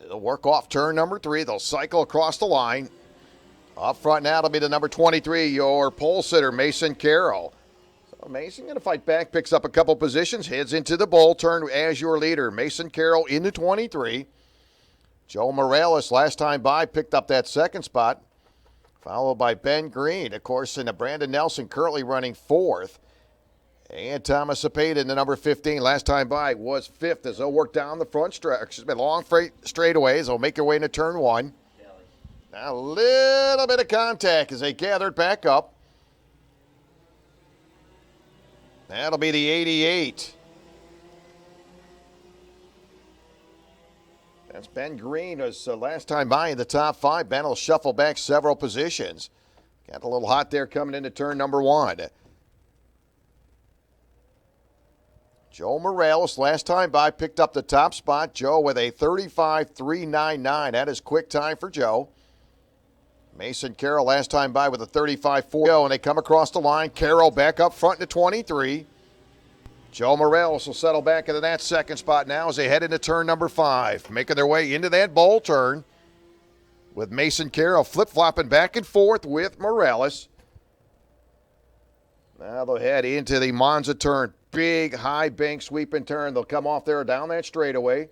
S1: They'll work off turn number 3. They'll cycle across the line. Up front now, it'll be the number 23, your pole sitter, Mason Carroll. So Mason going to fight back, picks up a couple positions, heads into the bowl turn as your leader. Mason Carroll into 23. Joe Morales, last time by, picked up that second spot, followed by Ben Green. Of course, and Brandon Nelson currently running 4th. And Thomas Cepeda in the number 15, last time by, was 5th as they'll work down the front stretch. It's been long straightaways. They'll make their way into turn 1. Now a little bit of contact as they gathered back up. That'll be the 88. That's Ben Green, was last time by in the top 5. Ben will shuffle back several positions. Got a little hot there coming into turn number 1. Joe Morales, last time by, picked up the top spot. Joe with a 35.399. That is quick time for Joe. Mason Carroll, last time by, with a 35.4. And they come across the line. Carroll back up front to 23. Joe Morales will settle back into that second spot now as they head into turn number 5. Making their way into that bowl turn with Mason Carroll flip-flopping back and forth with Morales. Now they'll head into the Monza turn. Big high bank sweeping turn. They'll come off there down that straightaway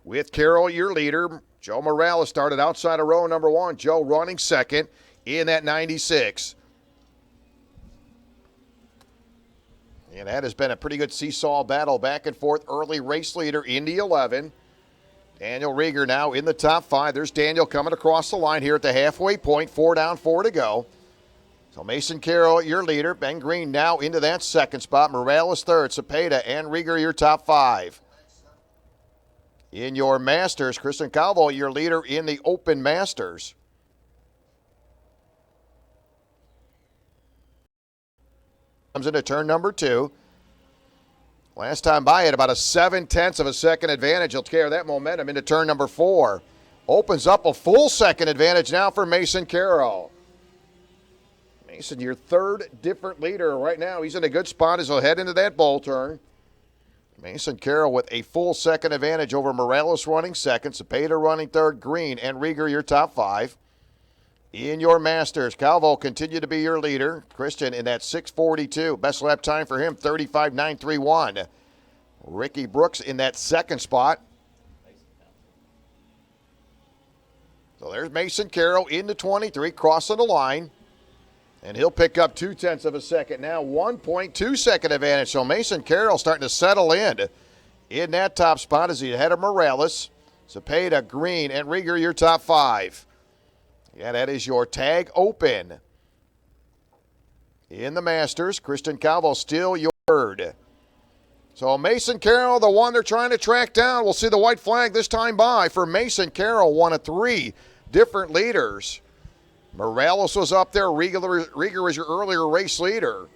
S1: with Carroll, your leader. Joe Morales started outside of row number 1. Joe running second in that 96. And that has been a pretty good seesaw battle back and forth. Early race leader in the 11. Daniel Rieger now in the top 5. There's Daniel coming across the line here at the halfway point. 4 down, 4 to go. So Mason Carroll, your leader. Ben Green now into that second spot. Morales third. Cepeda and Rieger, your top 5. In your Masters, Kristen Calvo, your leader in the Open Masters. Comes into turn number 2. Last time by, had about a 0.7 of a second advantage. He'll carry that momentum into turn number 4. Opens up a full second advantage now for Mason Carroll. Mason, your third different leader right now. He's in a good spot as he'll head into that bowl turn. Mason Carroll with a full second advantage over Morales running second, Cepeda running third, Green and Rieger your top five. In your Masters, Calvo continue to be your leader. Christian in that 6:42. Best lap time for him, 35.931. Ricky Brooks in that second spot. So there's Mason Carroll into 23, crossing the line. And he'll pick up 0.2 of a second now, 1.2 second advantage. So Mason Carroll starting to settle in that top spot as he ahead of Morales, Cepeda, Green, and Rieger, your top five. Yeah, that is your tag open. In the Masters, Christian Calvo still your third. So Mason Carroll, the one they're trying to track down. We'll see the white flag this time by for Mason Carroll, one of three different leaders. Morales was up there. Rieger was your earlier race leader.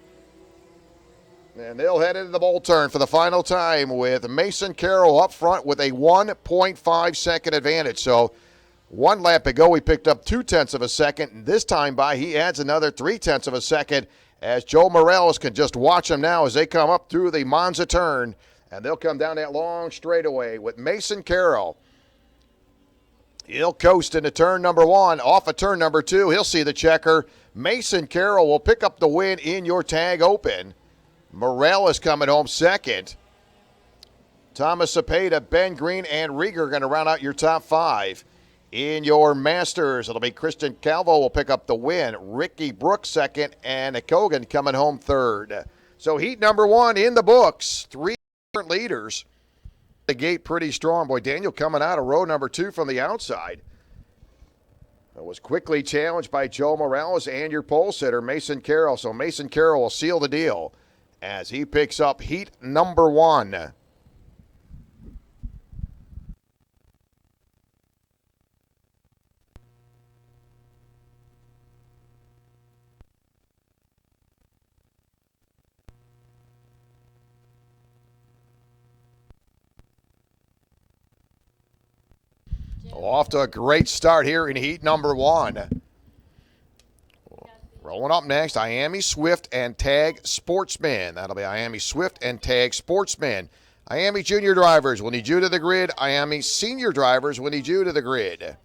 S1: And they'll head into the bowl turn for the final time with Mason Carroll up front with a 1.5 second advantage. So one lap ago, he picked up 0.2 of a second. And this time by, he adds another 0.3 of a second as Joe Morales can just watch them now as they come up through the Monza turn. And they'll come down that long straightaway with Mason Carroll. He'll coast into turn number one. Off of turn number two, he'll see the checker. Mason Carroll will pick up the win in your tag open. Morales coming home second. Thomas Cepeda, Ben Green, and Rieger going to round out your top five. In your Masters, it'll be Christian Calvo will pick up the win. Ricky Brooks second, and Kogan coming home third. So heat number one in the books. Three different leaders. The gate pretty strong. Boy, Daniel coming out of row number two from the outside. It was quickly challenged by Joe Morales and your pole sitter, Mason Carroll. So Mason Carroll will seal the deal as he picks up heat number one. Off to a great start here in heat number one. Rolling up next, Miami Swift and Tag Sportsman. That'll be Miami Swift and Tag Sportsman. Miami junior drivers will need you to the grid. Miami senior drivers will need you to the grid.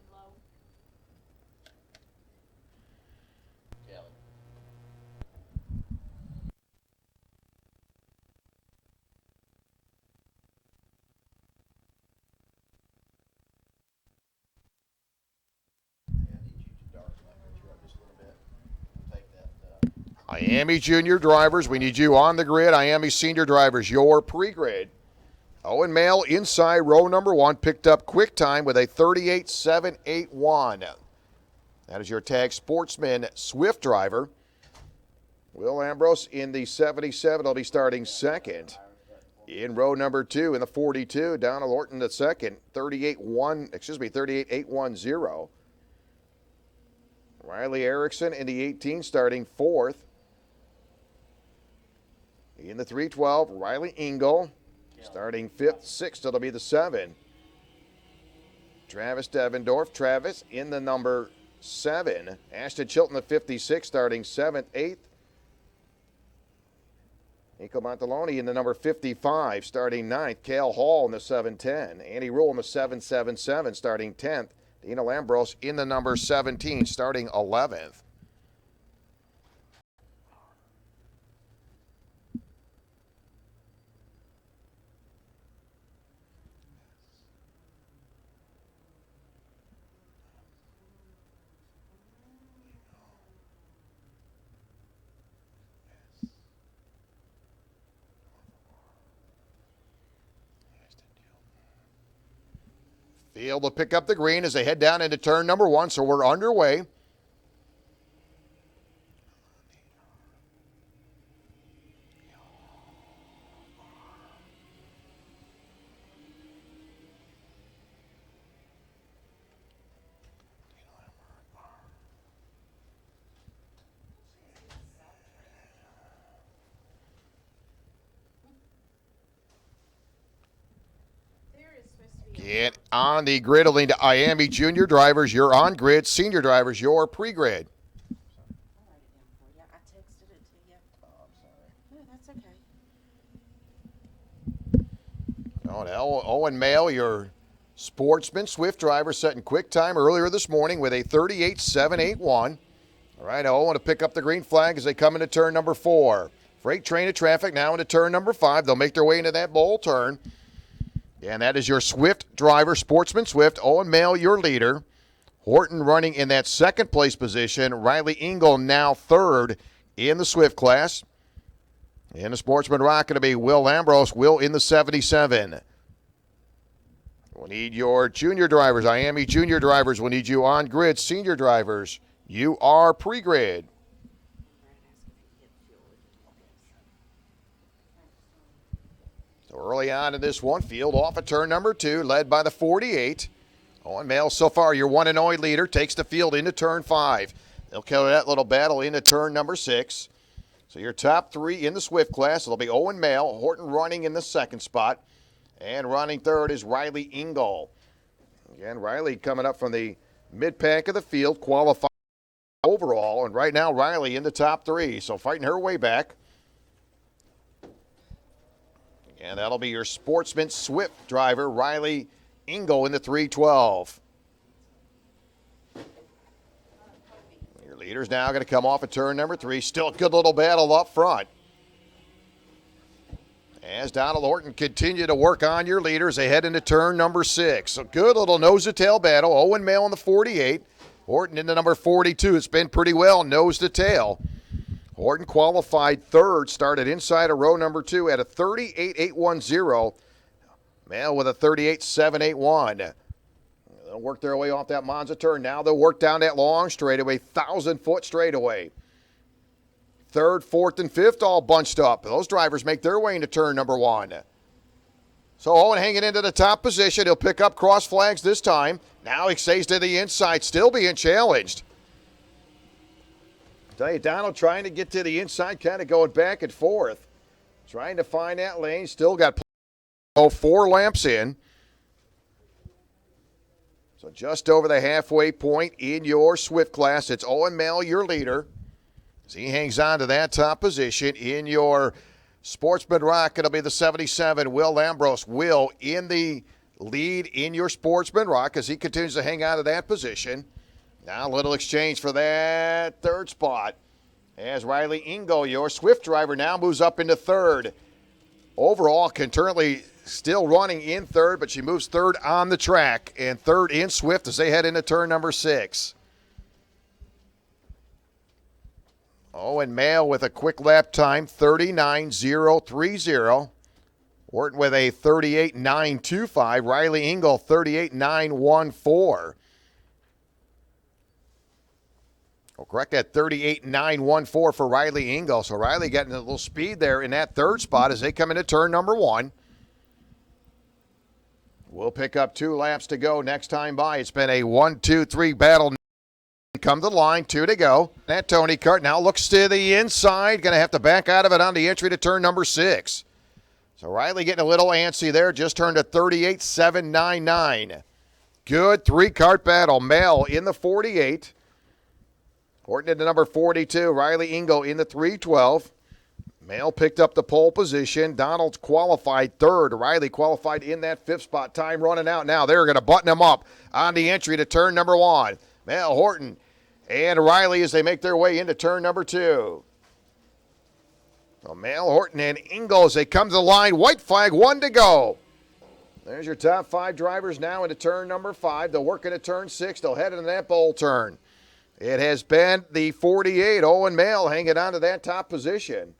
S1: Miami junior drivers, we need you on the grid. Miami senior drivers, your pre-grid. Owen Mail inside row number one, picked up quick time with a 38.781. That is your Tag Sportsman Swift driver. Will Ambrose in the 77 will be starting second. In row number two in the 42, Donald Orton the second, 38.810. Riley Erickson in the 18 starting fourth. In the 312, Riley Engel starting fifth. Sixth, it'll be the 7. Travis Devendorf. Travis in the number 7. Ashton Chilton, the 56, starting 7th. 8th. Nico Montaloni in the number 55, starting 9th. Cale Hall in the 710. Andy Rule in the 777, starting 10th. Dina Lambros in the number 17, starting 11th. Field will pick up the green as they head down into turn number one, so we're underway. Get on the grid. It'll lead to Miami junior drivers, you're on grid. Senior drivers, you're pre-grid.
S4: I'll write it down for you. I texted it to you.
S3: Oh, I'm sorry.
S4: No, that's okay.
S1: Oh, and Owen Mail, your Sportsman Swift driver, setting quick time earlier this morning with a 38.781. All right, Owen to pick up the green flag as they come into turn number 4. Freight train of traffic now into turn number 5. They'll make their way into that bowl turn. And that is your Swift driver, Sportsman Swift. Owen Mail, your leader. Horton running in that second place position. Riley Engel now third in the Swift class. In the Sportsman Rock, going to be Will Ambrose. Will in the 77. We'll need your junior drivers. Miami junior drivers. We'll need you on grid. Senior drivers, you are pre-grid. So early on in this one, field off at turn number 2, led by the 48. Owen Mail, so far your one and only leader, takes the field into turn 5. They'll carry that little battle into turn number 6. So your top 3 in the Swift class, it'll be Owen Mail, Horton running in the second spot, and running third is Riley Engel. Again, Riley coming up from the mid-pack of the field, qualified overall, and right now Riley in the top 3, so fighting her way back. And that'll be your Sportsman Swift driver, Riley Engel in the 312. Your leader's now going to come off at turn number 3. Still a good little battle up front. As Donald Horton continue to work on your leaders, they head into turn number 6. So good little nose-to-tail battle. Owen Mail in the 48. Horton into number 42. It's been pretty well nose-to-tail. Horton qualified third, started inside of row number 2 at a 38.810. Mail with a 38.781. They'll work their way off that Monza turn. Now they'll work down that long straightaway, 1,000-foot straightaway. Third, fourth, and fifth all bunched up. Those drivers make their way into turn number 1. So Owen hanging into the top position. He'll pick up cross flags this time. Now he stays to the inside, still being challenged. Tell you, Donald trying to get to the inside, kind of going back and forth. Trying to find that lane. Still got 4 laps in. So just over the halfway point in your Swift class. It's Owen Mail, your leader. As he hangs on to that top position in your Sportsman Rock, it'll be the 77, Will Ambrose. Will in the lead in your Sportsman Rock as he continues to hang on to that position. Now a little exchange for that third spot as Riley Engel, your Swift driver, now moves up into third. Overall, currently still running in third, but she moves third on the track and third in Swift as they head into turn number 6. Owen Mail with a quick lap time, 39.030. Horton with a 38.925. Riley Engel, 38.914. Well, correct that, 38.914 for Riley Engel. So Riley getting a little speed there in that third spot as they come into turn number 1. We'll pick up 2 laps to go next time by. It's been a 1-2-3 battle. Come to the line, 2 to go. That Tony Kart now looks to the inside. Going to have to back out of it on the entry to turn number 6. So Riley getting a little antsy there. Just turned a 38.799. Good 3-kart battle. Mel in the 48. Horton into number 42. Riley Engel in the 312. Male picked up the pole position. Donald's qualified third. Riley qualified in that 5th spot. Time running out now. They're going to button him up on the entry to turn number 1. Male, Horton, and Riley as they make their way into turn number 2. So Male, Horton, and Engel as they come to the line. White flag, 1 to go. There's your top 5 drivers now into turn number 5. They'll work into turn 6. They'll head into that bowl turn. It has been the 48, Owen Male, hanging on to that top position.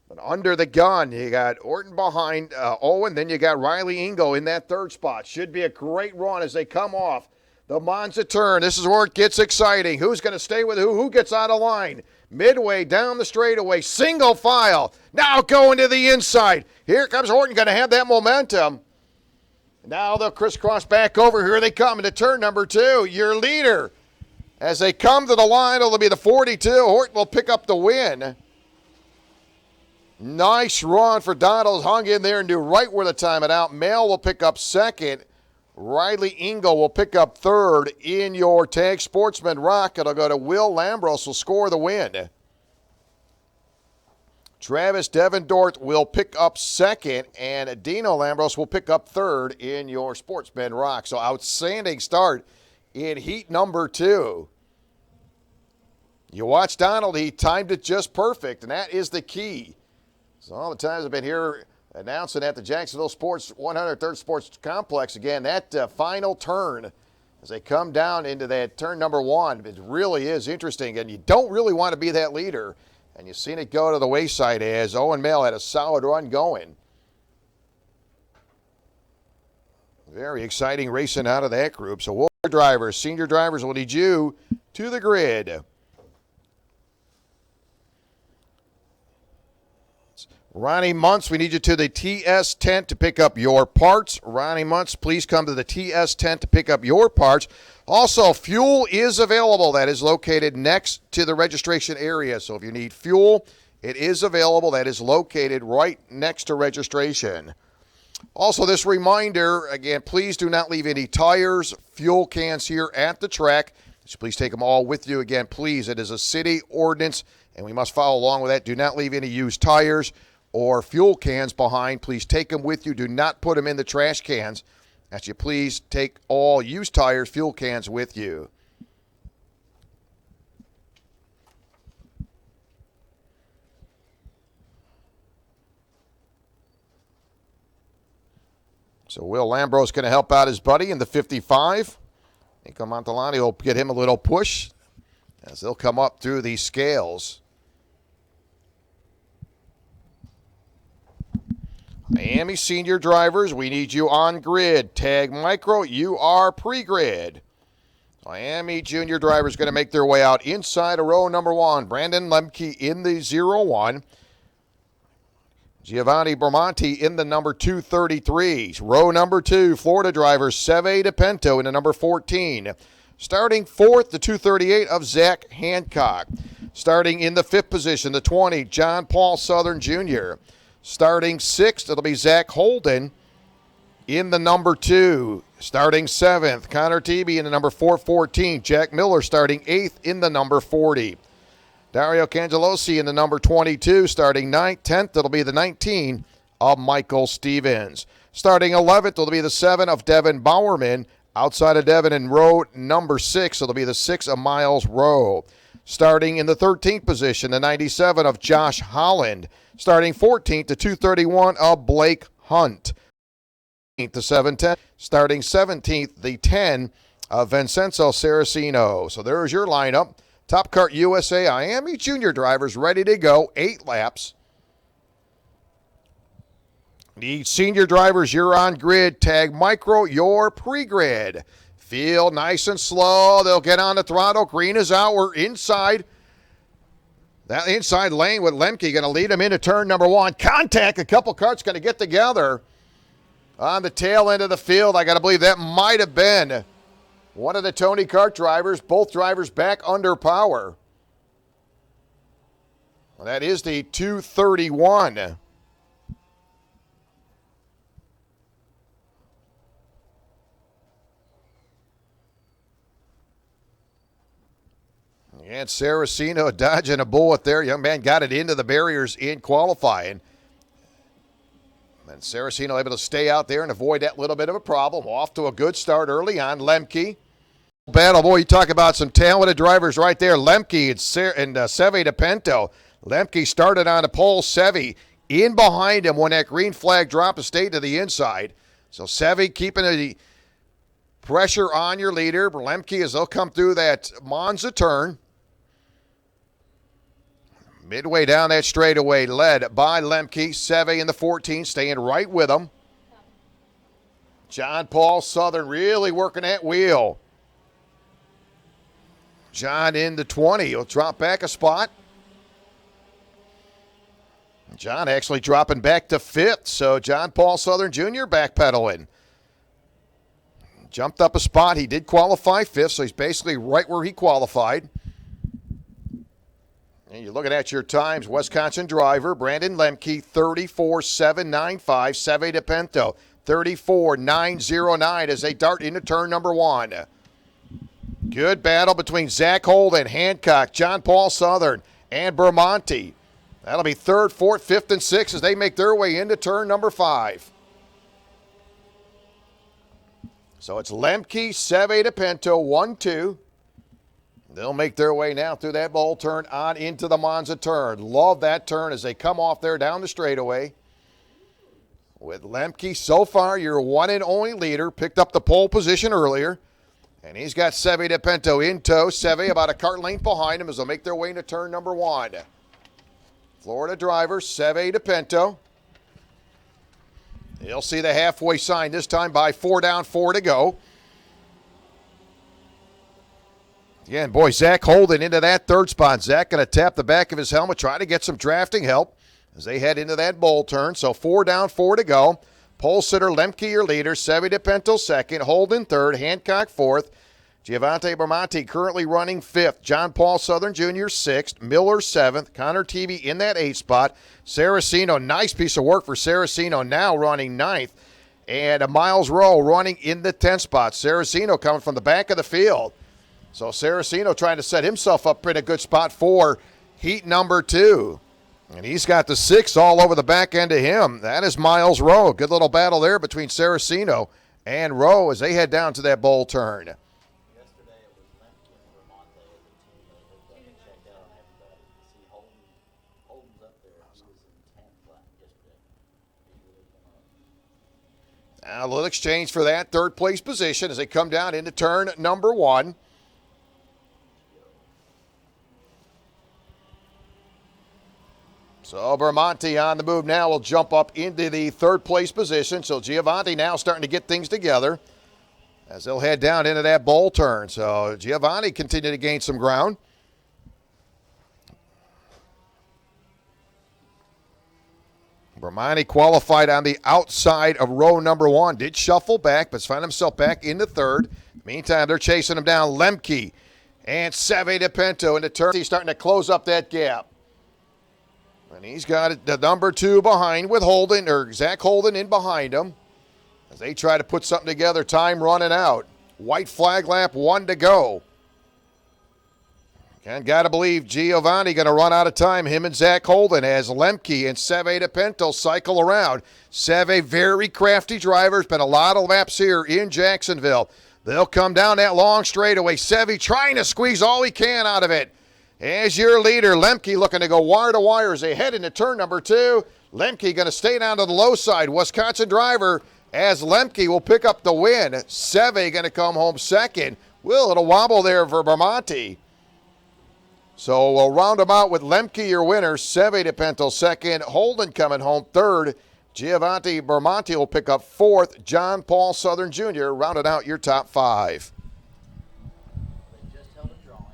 S1: But under the gun, you got Horton behind Owen. Then you got Riley Engel in that 3rd spot. Should be a great run as they come off the Monza turn. This is where it gets exciting. Who's going to stay with who? Who gets out of line? Midway down the straightaway, single file. Now going to the inside. Here comes Horton, going to have that momentum. Now they'll crisscross back over. Here they come into turn number 2. Your leader. As they come to the line, it'll be the 42. Horton will pick up the win. Nice run for Donald. Hung in there and knew right where to time it out. Male will pick up second. Riley Engel will pick up third in your tag. Sportsman Rock. It'll go to Will Lambros will score the win. Travis Devendorf will pick up second, and Dino Lambros will pick up third in your Sportsman Rock. So outstanding start in heat number 2. You watch Donald, he timed it just perfect, and that is the key. So all the times I've been here announcing at the Jacksonville Sports 103rd Sports Complex, again, that final turn as they come down into that turn number 1, it really is interesting, and you don't really want to be that leader. And you've seen it go to the wayside as Owen Male had a solid run going. Very exciting racing out of that group. So we'll drivers, senior drivers, will need you to the grid. Ronnie Muntz, we need you to the TS tent to pick up your parts. Ronnie Muntz, please come to the TS tent to pick up your parts. Also, fuel is available. That is located next to the registration area. So if you need fuel, it is available. That is located right next to registration. Also, this reminder, again, please do not leave any tires, fuel cans here at the track. So please take them all with you. Again, please, it is a city ordinance, and we must follow along with that. Do not leave any used tires or fuel cans behind. Please take them with you. Do not put them in the trash cans. Ask you please take all used tires, fuel cans with you. So Will Lambros going to help out his buddy in the 55. Nico Montalani will get him a little push as they'll come up through these scales. Miami senior drivers, we need you on grid. Tag Micro, you are pre-grid. Miami junior drivers going to make their way out inside of row number 1. Brandon Lemke in the 0-1. Giovanni Bramante in the number 233. Row number 2, Florida drivers, Seve DePinto in the number 14. Starting 4th, the 238 of Zach Hancock. Starting in the 5th position, the 20, John Paul Southern Jr. Starting 6th, it'll be Zach Holden in the number 2. Starting 7th, Connor Tebe in the number 414. Jack Miller starting 8th in the number 40. Dario Cangelosi in the number 22. Starting 9th, 10th, it'll be the 19 of Michael Stevens. Starting 11th, it'll be the 7 of Devin Bowerman. Outside of Devin in row number 6, it'll be the 6 of Miles Rowe. Starting in the 13th position, the 97 of Josh Holland. Starting 14th, the 231 of Blake Hunt. The 710. Starting 17th, the 10 of Vincenzo Saraceno. So there's your lineup. Top Kart USA Miami junior drivers ready to go. 8 laps. Need senior drivers, you're on grid. Tag Micro, you're pre-grid. Feel nice and slow. They'll get on the throttle. Green is out. We're inside. That inside lane with Lemke going to lead him into turn number 1. Contact. A couple karts going to get together on the tail end of the field. I got to believe that might have been one of the Tony Kart drivers. Both drivers back under power. Well, that is the 231. And Saraceno dodging a bullet there. Young man got it into the barriers in qualifying. And Saraceno able to stay out there and avoid that little bit of a problem. Off to a good start early on. Lemke. Battle, boy, you talk about some talented drivers right there. Lemke and Seve DePinto. Lemke started on the pole. Seve in behind him when that green flag dropped and stayed to the inside. So Seve keeping the pressure on your leader. Lemke as they'll come through that Monza turn. Midway down that straightaway, led by Lemke. Seve in the 14, staying right with him. John Paul Southern really working that wheel. John in the 20. He'll drop back a spot. John actually dropping back to 5th. So John Paul Southern Jr. backpedaling. Jumped up a spot. He did qualify 5th, so he's basically right where he qualified. And you're looking at your times. Wisconsin driver Brandon Lemke, 34.795. Seve DePinto, 34.909 as they dart into turn number 1. Good battle between Zach Holden, Hancock, John Paul Southern, and Bermonti. That'll be 3rd, 4th, 5th, and 6th as they make their way into turn number 5. So it's Lemke, Seve DePinto, 1-2. They'll make their way now through that bowl turn on into the Monza turn. Love that turn as they come off there down the straightaway. With Lemke, so far, your one and only leader. Picked up the pole position earlier. And he's got Seve DePinto in tow. Seve about a kart length behind him as they'll make their way into turn number 1. Florida driver, Seve DePinto. He'll see the halfway sign this time by 4 down, 4 to go. Again, boy, Zach Holden into that 3rd spot. Zach going to tap the back of his helmet, try to get some drafting help as they head into that bowl turn. So 4 down, 4 to go. Pole sitter Lemke, your leader. Seve DePinto 2nd. Holden 3rd. Hancock 4th. Giovante Bermonti currently running 5th. John Paul Southern Jr. 6th. Miller 7th. Connor Teavee in that 8th spot. Saraceno, nice piece of work for Saraceno, now running 9th. And Miles Rowe running in the 10th spot. Saraceno coming from the back of the field. So Saraceno trying to set himself up in a good spot for heat number 2. And he's got the 6 all over the back end of him. That is Miles Rowe. Good little battle there between Saraceno and Rowe as they head down to that bowl turn.
S5: Yesterday it was Lemke and Vermonte as a team that hooked up and checked out on everybody. See Holden's up there. He was in 10th lap yesterday. He really come up.
S1: Now a little exchange for that 3rd place position as they come down into turn number 1. So Bermonti on the move now will jump up into the 3rd place position. So Giovanni now starting to get things together as they'll head down into that bowl turn. So Giovanni continued to gain some ground. Bermonti qualified on the outside of row number 1. Did shuffle back, but found himself back into 3rd. Meantime, they're chasing him down. Lemke and Seve DePinto into turn. He's starting to close up that gap. And he's got the number 2 behind with Holden, or Zach Holden in behind him. As they try to put something together, time running out. White flag lap, 1 to go. And got to believe Giovanni going to run out of time, him and Zach Holden, as Lemke and Seve DePinto cycle around. Seve, very crafty driver. It's been a lot of laps here in Jacksonville. They'll come down that long straightaway. Seve trying to squeeze all he can out of it. As your leader, Lemke looking to go wire to wire as they head into turn number 2. Lemke going to stay down to the low side. Wisconsin driver as Lemke will pick up the win. Seve going to come home 2nd. Will, it'll wobble there for Bermonti. So we'll round them out with Lemke, your winner. Seve DePinto 2nd. Holden coming home 3rd. Giovanni Bermonti will pick up 4th. John Paul Southern Jr. rounded out your top 5.
S5: They just held a drawing.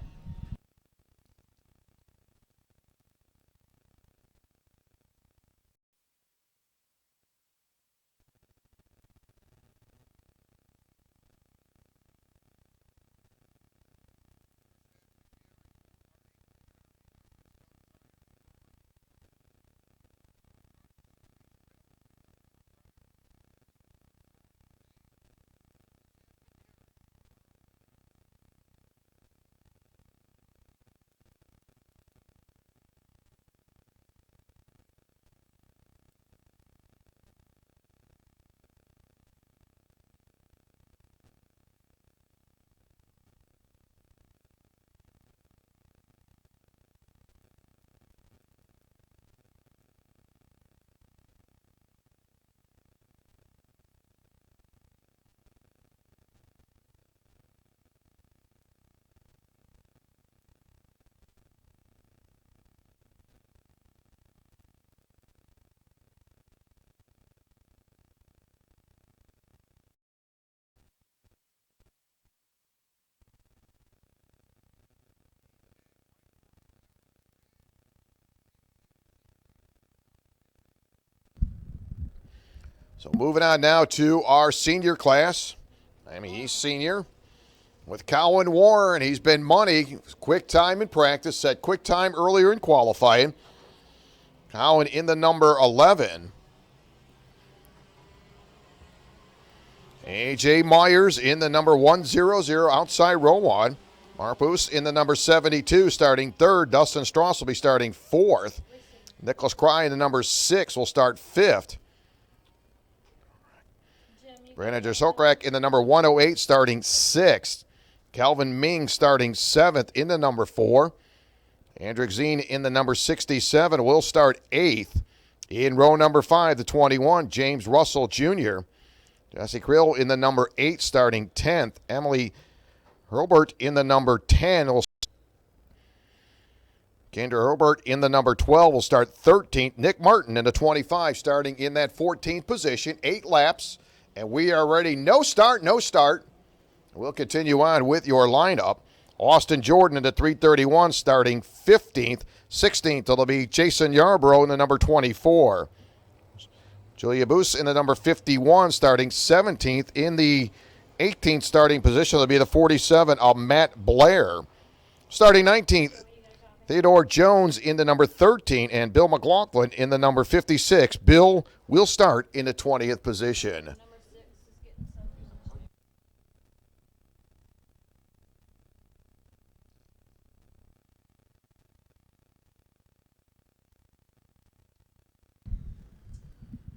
S1: So moving on now to our senior class. I mean, he's senior. with Cowan Warren. He's been money. Quick time in practice. Set quick time earlier in qualifying. Cowan in the number 11. A.J. Myers in the number 100 outside row 1. Marpus in the number 72 starting 3rd. Dustin Strauss will be starting 4th. Nicholas Cry in the number 6 will start 5th. Brandon Sokrak in the number 108 starting 6th. Calvin Ming starting 7th in the number 4. Andrick Zine in the number 67 will start 8th. In row number 5, the 21, James Russell Jr. Jesse Krill in the number 8 starting 10th. Emily Herbert in the number 10 will Kendra Herbert in the number 12 will start 13th. Nick Martin in the 25 starting in that 14th position. 8 laps, and we are ready. No start, no start. We'll continue on with your lineup. Austin Jordan in the 331 starting 15th. 16th, it'll be Jason Yarbrough in the number 24. Julia Boos in the number 51 starting 17th. In the 18th starting position, it'll be the 47 of Matt Blair. Starting 19th, Theodore Jones in the number 13 and Bill McLaughlin in the number 56. Bill will start in the 20th position.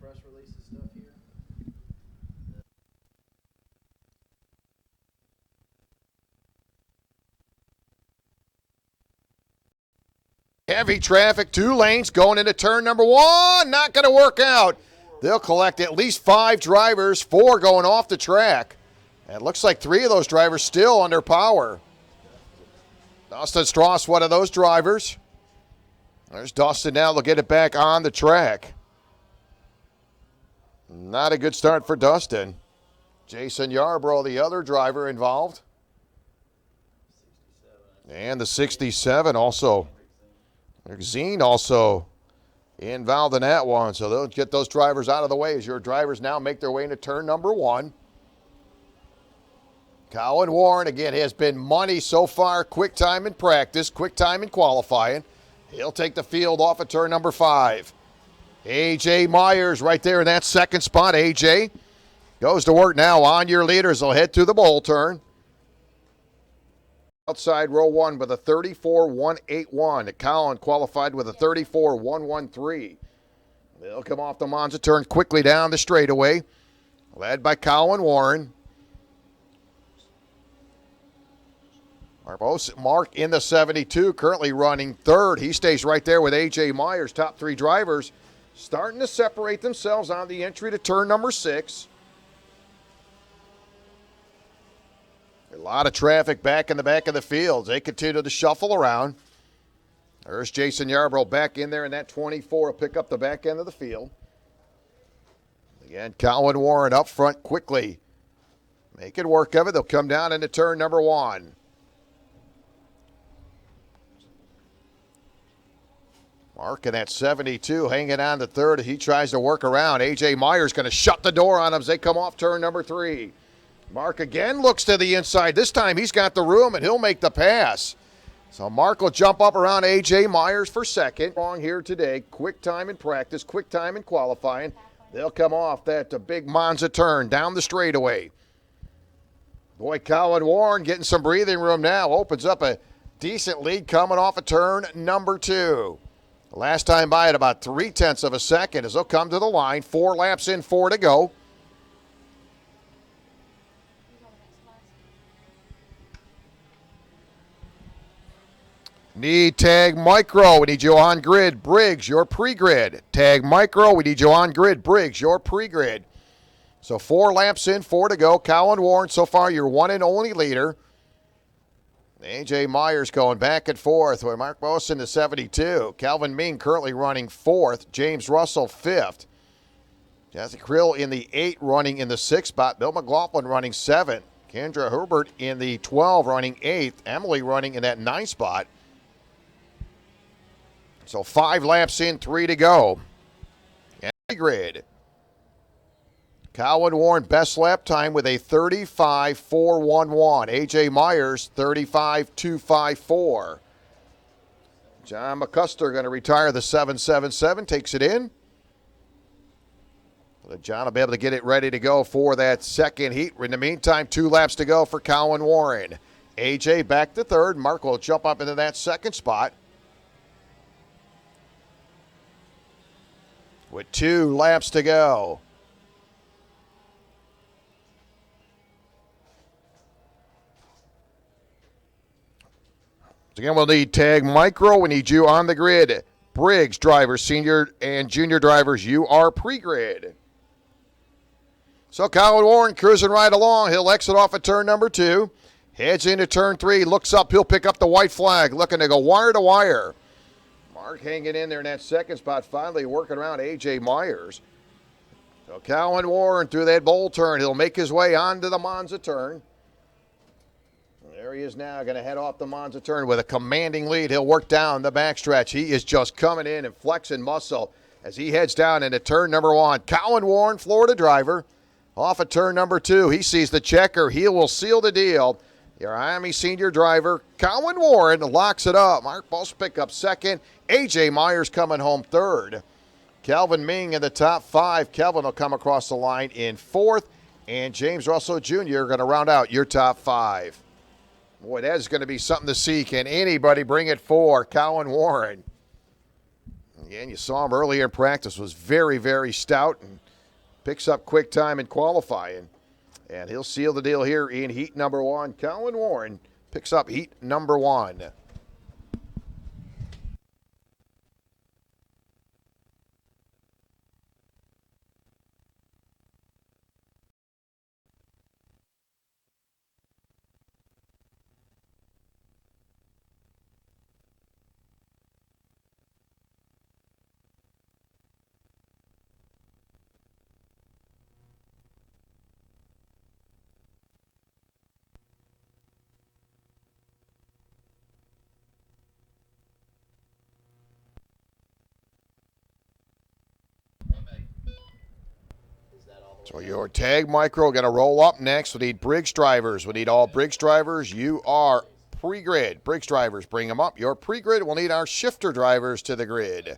S5: Press releases stuff here.
S1: Heavy traffic, 2 lanes going into turn number 1. Not going to work out. They'll collect at least 5 drivers, 4 going off the track. And it looks like 3 of those drivers still under power. Dustin Strauss, one of those drivers. There's Dustin now. They'll get it back on the track. Not a good start for Dustin. Jason Yarbrough, the other driver involved. And the 67 also. Zine also involved in that one. So they'll get those drivers out of the way as your drivers now make their way into turn number 1. Cowan Warren, again, has been money so far. Quick time in practice, quick time in qualifying. He'll take the field off at turn number 5. A.J. Myers right there in that second spot. A.J. goes to work now on your leaders. They'll head to the bowl turn. Outside row 1 with a 34.181. Cowan qualified with a 34.113. They'll come off the Monza turn quickly down the straightaway. Led by Cowan Warren. Mark in the 72, currently running 3rd. He stays right there with A.J. Myers. Top 3 drivers starting to separate themselves on the entry to turn number 6. A lot of traffic back in the back of the field. They continue to shuffle around. There's Jason Yarbrough back in there in that 24 will pick up the back end of the field. Again, Cowan Warren up front quickly. Making work of it. They'll come down into turn number 1. Mark in that 72 hanging on to 3rd. He tries to work around. A.J. Myers going to shut the door on him as they come off turn number 3. Mark again looks to the inside. This time he's got the room, and he'll make the pass. So Mark will jump up around A.J. Myers for 2nd. Wrong here today. Quick time in practice, quick time in qualifying. They'll come off that big Monza turn down the straightaway. Boy, Cowan Warren getting some breathing room now. Opens up a decent lead coming off of turn number 2. Last time by at about 0.3 of a second as they'll come to the line. 4 laps in, 4 to go. Need tag micro. We need you on grid. Briggs, your pre-grid. Tag micro. We need you on grid. Briggs, your pre-grid. So 4 laps in, 4 to go. Cowan Warren, so far your one and only leader. A.J. Myers going back and forth with Mark Boson to 72. Calvin Ming currently running 4th. James Russell 5th. Jesse Krill in the 8 running in the 6th spot. Bill McLaughlin running 7th. Kendra Herbert in the 12 running 8th. Emily running in that 9th spot. So 5 laps in, 3 to go. And grid. Colin Warren, best lap time with a 35.411. A.J. Myers, 35.254. John McCusker going to retire the 777, takes it in. John will be able to get it ready to go for that second heat. In the meantime, 2 laps to go for Colin Warren. A.J. back to third. Mark will jump up into that second spot. With 2 laps to go. So again, we'll need tag micro. We need you on the grid. Briggs drivers, senior and junior drivers, you are pre-grid. So Colin Warren cruising right along. He'll exit off at turn number 2. Heads into turn 3, looks up. He'll pick up the white flag, looking to go wire to wire. Mark hanging in there in that second spot, finally working around A.J. Myers. So Colin Warren through that bowl turn. He'll make his way onto the Monza turn. There he is now, going to head off the Monza turn with a commanding lead. He'll work down the backstretch. He is just coming in and flexing muscle as he heads down into turn number 1. Colin Warren, Florida driver, off of turn number 2. He sees the checker. He will seal the deal. Your Miami senior driver, Colin Warren, locks it up. Mark Boss pick up second. A.J. Myers coming home third. Kelvin Ming in the top 5. Kelvin will come across the line in 4th. And James Russell Jr. going to round out your top 5. Boy, that is going to be something to see. Can anybody bring it for Colin Warren? Again, you saw him earlier in practice. Was very, very stout and picks up quick time in qualifying. And he'll seal the deal here in heat number 1. Colin Warren picks up heat number 1. So your tag micro going to roll up next. We need Briggs drivers. We need all Briggs drivers. You are pre-grid. Briggs drivers, bring them up. Your pre-grid. We'll need our shifter drivers to the grid.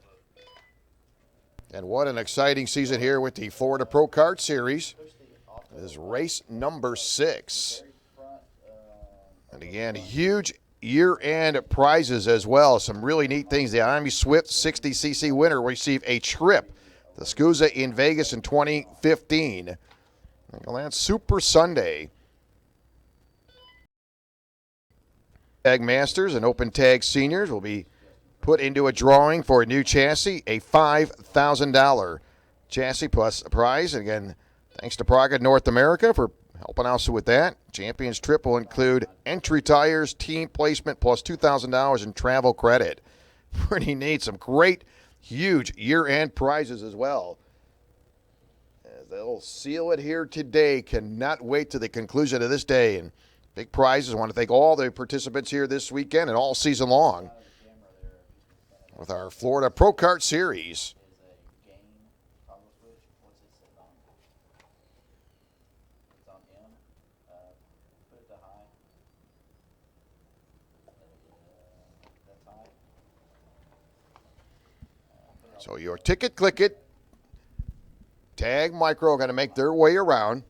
S1: And what an exciting season here with the Florida Pro Kart Series. This is race number 6. And again, huge year-end prizes as well. Some really neat things. The Miami Swift 60cc winner will receive a trip. The SCUSA in Vegas in 2015. Well, that's Super Sunday. Tag Masters and Open Tag Seniors will be put into a drawing for a new chassis, a $5,000 chassis plus a prize. And again, thanks to Praga North America for helping us with that. Champions Trip will include entry tires, team placement, plus $2,000 in travel credit. Pretty neat. Some great huge year-end prizes as well. As they'll seal it here today. Cannot wait to the conclusion of this day. And big prizes. I want to thank all the participants here this weekend and all season long with our Florida Pro Kart Series. So your ticket, click it. Tag micro going to make their way around.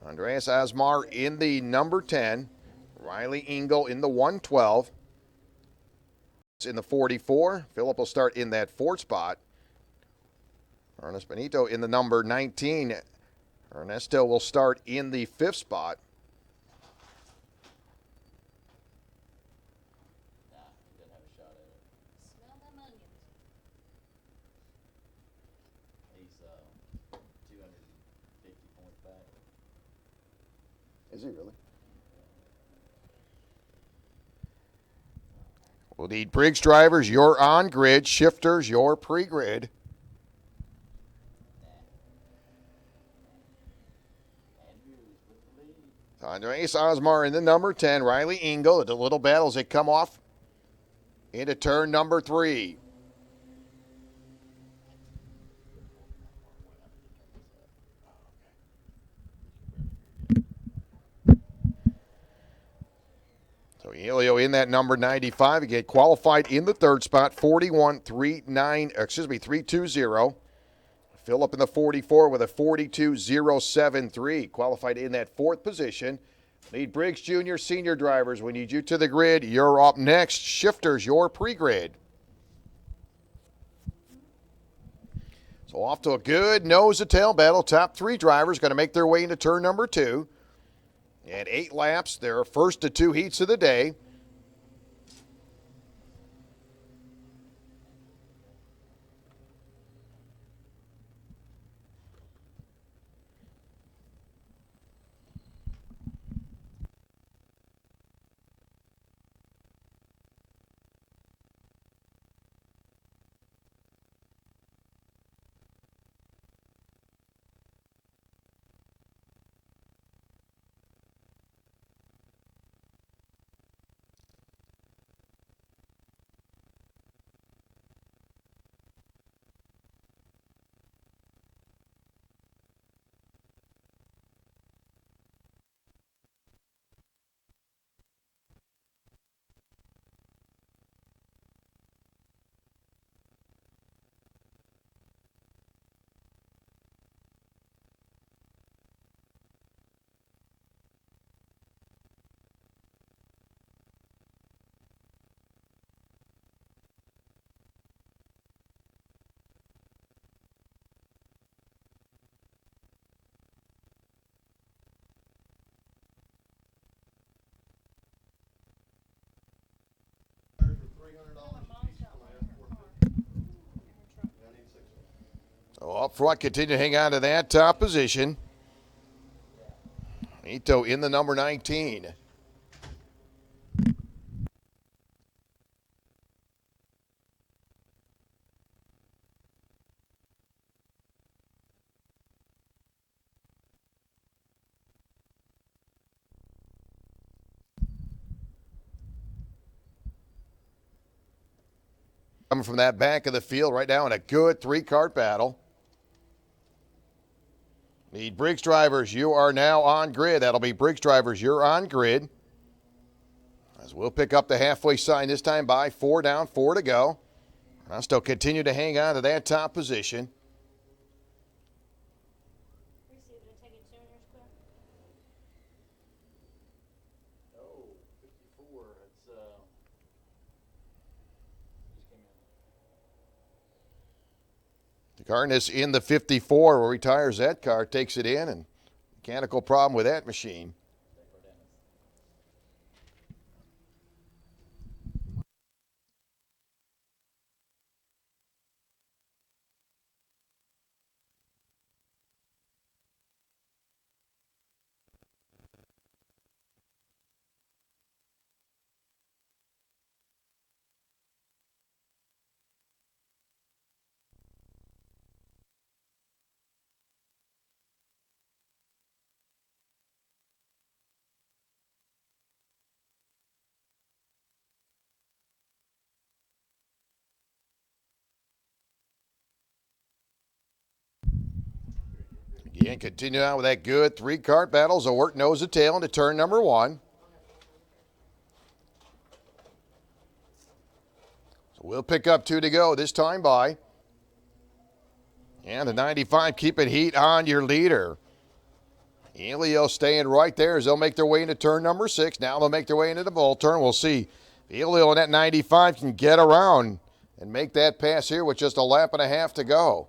S1: Andreas Asmar in the number 10. Riley Engel in the 112. It's in the 44. Phillip will start in that 4th spot. Ernest Benito in the number 19. Ernesto will start in the 5th spot.
S2: Smell them onions.
S5: He's 250 points back.
S1: Is he really? We'll need Briggs drivers. You're on grid. Shifters, you're pre-grid. Andreas Osmar in the number 10. Riley Engel at the little battles that come off into turn number 3. So Elio in that number 95 again, qualified in the third spot, 320. Philip in the 44 with a 42.073, qualified in that fourth position. Lead Briggs Jr. senior drivers, we need you to the grid. You're up next. Shifters, your pre-grid. So off to a good nose-to-tail battle. Top three drivers going to make their way into turn number 2. And 8 laps, their first to 2 heats of the day. So up front, continue to hang on to that top position. Ito in the number 19. Coming from that back of the field right now in a good 3-kart battle. Need Briggs drivers, you are now on grid. That'll be Briggs drivers, you're on grid. As we'll pick up the halfway sign this time by 4 down, 4 to go. I'll still continue to hang on to that top position.
S2: Receive it and take it soon, yours quick.
S5: Oh, 54. It's just came in.
S1: DeCarnes in the 54 where retires that car, takes it in, and mechanical problem with that machine. Again, continue on with that good 3-kart battle. So work nose to tail into turn number 1. So we'll pick up 2 to go this time by. And the 95 keeping heat on your leader. Elio staying right there as they'll make their way into turn number 6. Now they'll make their way into the bull turn. We'll see if Elio in that 95 can get around and make that pass here with just a lap and a half to go.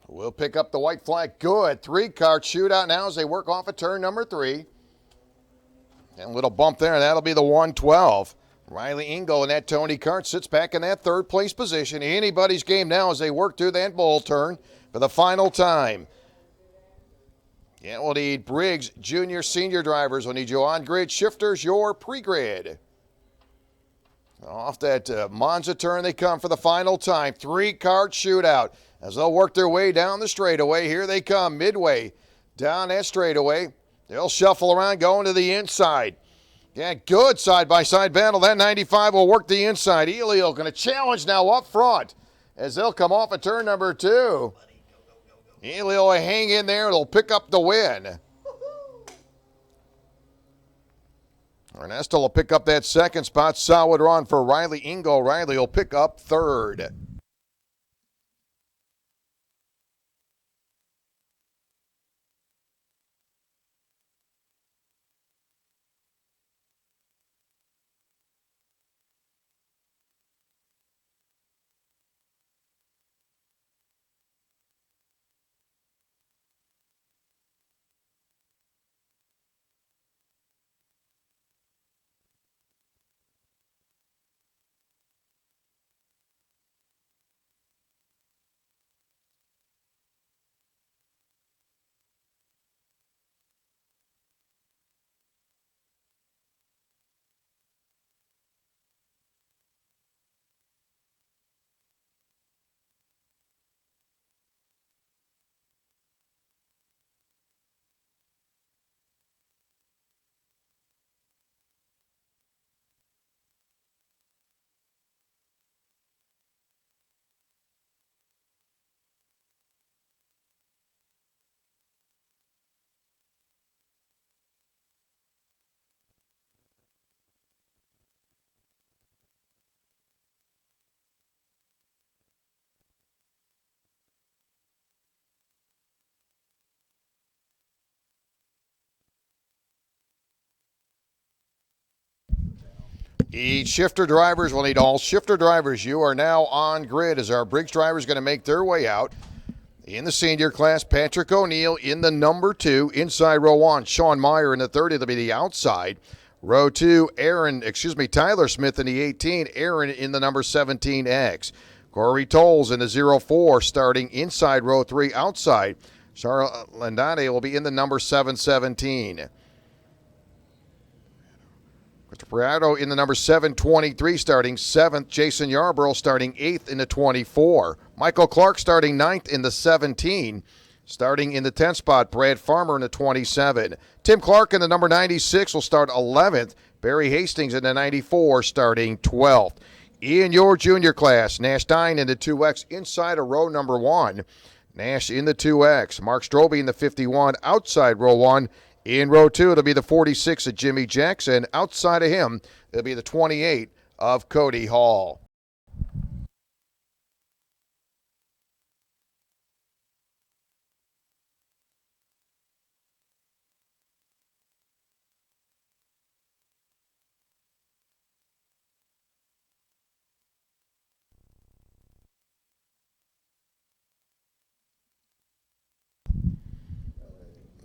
S1: We'll pick up the white flag. Good 3-kart shootout now as they work off of turn number 3. And a little bump there, and that'll be the 112. Riley Engel in that Tony Kart sits back in that 3rd place position. Anybody's game now as they work through that bull turn for the final time. Yeah, we'll need Briggs junior senior drivers. We'll need you on grid. Shifters, your pre-grid. Off that Monza turn they come for the final time. 3-kart shootout as they'll work their way down the straightaway. Here they come midway down that straightaway. They'll shuffle around going to the inside. Yeah, good side-by-side battle. That 95 will work the inside. Elio going to challenge now up front as they'll come off at turn number 2. Elio will hang in there. They'll pick up the win. Ernesto will pick up that second spot. Solid run for Riley Ingo. Riley will pick up third. Each shifter drivers will need all shifter drivers. You are now on grid as our Briggs drivers going to make their way out. In the senior class, Patrick O'Neill in the number 2. Inside row 1, Sean Meyer in the 30. That'll be the outside. Row 2, Tyler Smith in the 18. Aaron in the number 17X. Corey Tolles in the 04 starting inside row 3 outside. Charlotte Landane will be in the number 717. Prado in the number 723 starting 7th. Jason Yarborough starting 8th in the 24. Michael Clark starting 9th in the 17. Starting in the 10th spot, Brad Farmer in the 27. Tim Clark in the number 96 will start 11th. Barry Hastings in the 94 starting 12th. In your junior class, Nash Dine in the 2X inside of row number 1. Nash in the 2X. Mark Strobe in the 51 outside row 1. In row 2, it'll be the 46 of Jimmy Jackson. Outside of him, it'll be the 28 of Cody Hall.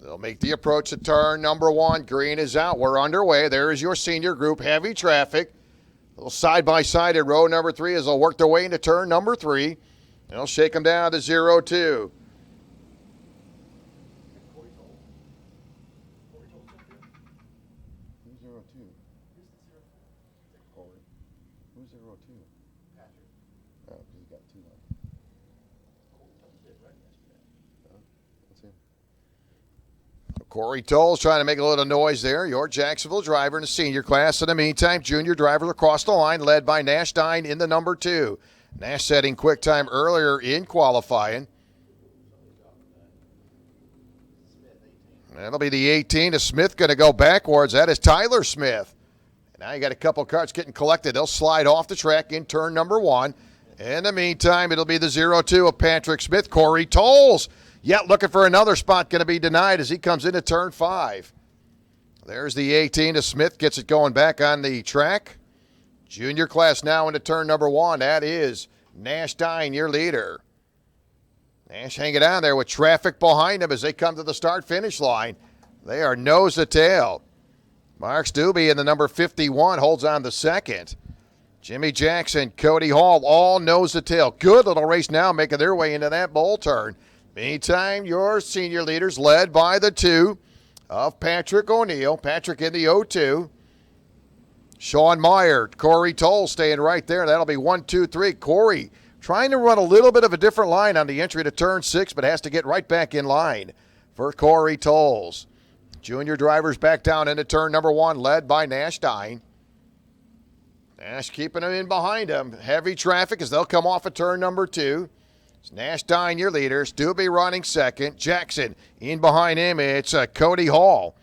S1: They'll make the approach to turn number 1. Green is out. We're underway. There is your senior group. Heavy traffic. A little side-by-side at row number 3 as they'll work their way into turn number 3. They'll shake them down to 0-2. Who's 0-2? Corey. Who's 0-2? Patrick. Oh, he's got 2 left. That's him. Corey Tolles trying to make a little noise there. Your Jacksonville driver in the senior class. In the meantime, junior drivers across the line led by Nash Dine in the number 2. Nash setting quick time earlier in qualifying. That'll be the 18 of Smith going to go backwards. That is Tyler Smith. And now you got a couple carts getting collected. They'll slide off the track in turn number 1. In the meantime, it'll be the 0-2 of Patrick Smith. Corey Tolles. Yet looking for another spot, going to be denied as he comes into turn 5. There's the 18 of Smith, gets it going back on the track. Junior class now into turn number 1. That is Nash Dine, your leader. Nash hanging on there with traffic behind him as they come to the start-finish line. They are nose to tail. Mark Stubbe in the number 51 holds on the second. Jimmy Jackson, Cody Hall, all nose to tail. Good little race now making their way into that bowl turn. Meantime, your senior leaders led by the 2 of Patrick O'Neill. Patrick in the 0-2. Sean Meyer, Corey Tolles staying right there. That'll be 1, 2, 3. Corey trying to run a little bit of a different line on the entry to turn 6, but has to get right back in line for Corey Tolles. Junior drivers back down into turn number 1, led by Nash Dine. Nash keeping him in behind him. Heavy traffic as they'll come off of turn number 2. It's Nash Dine, your leader. Stubbe running second. Jackson in behind him. It's Cody Hall.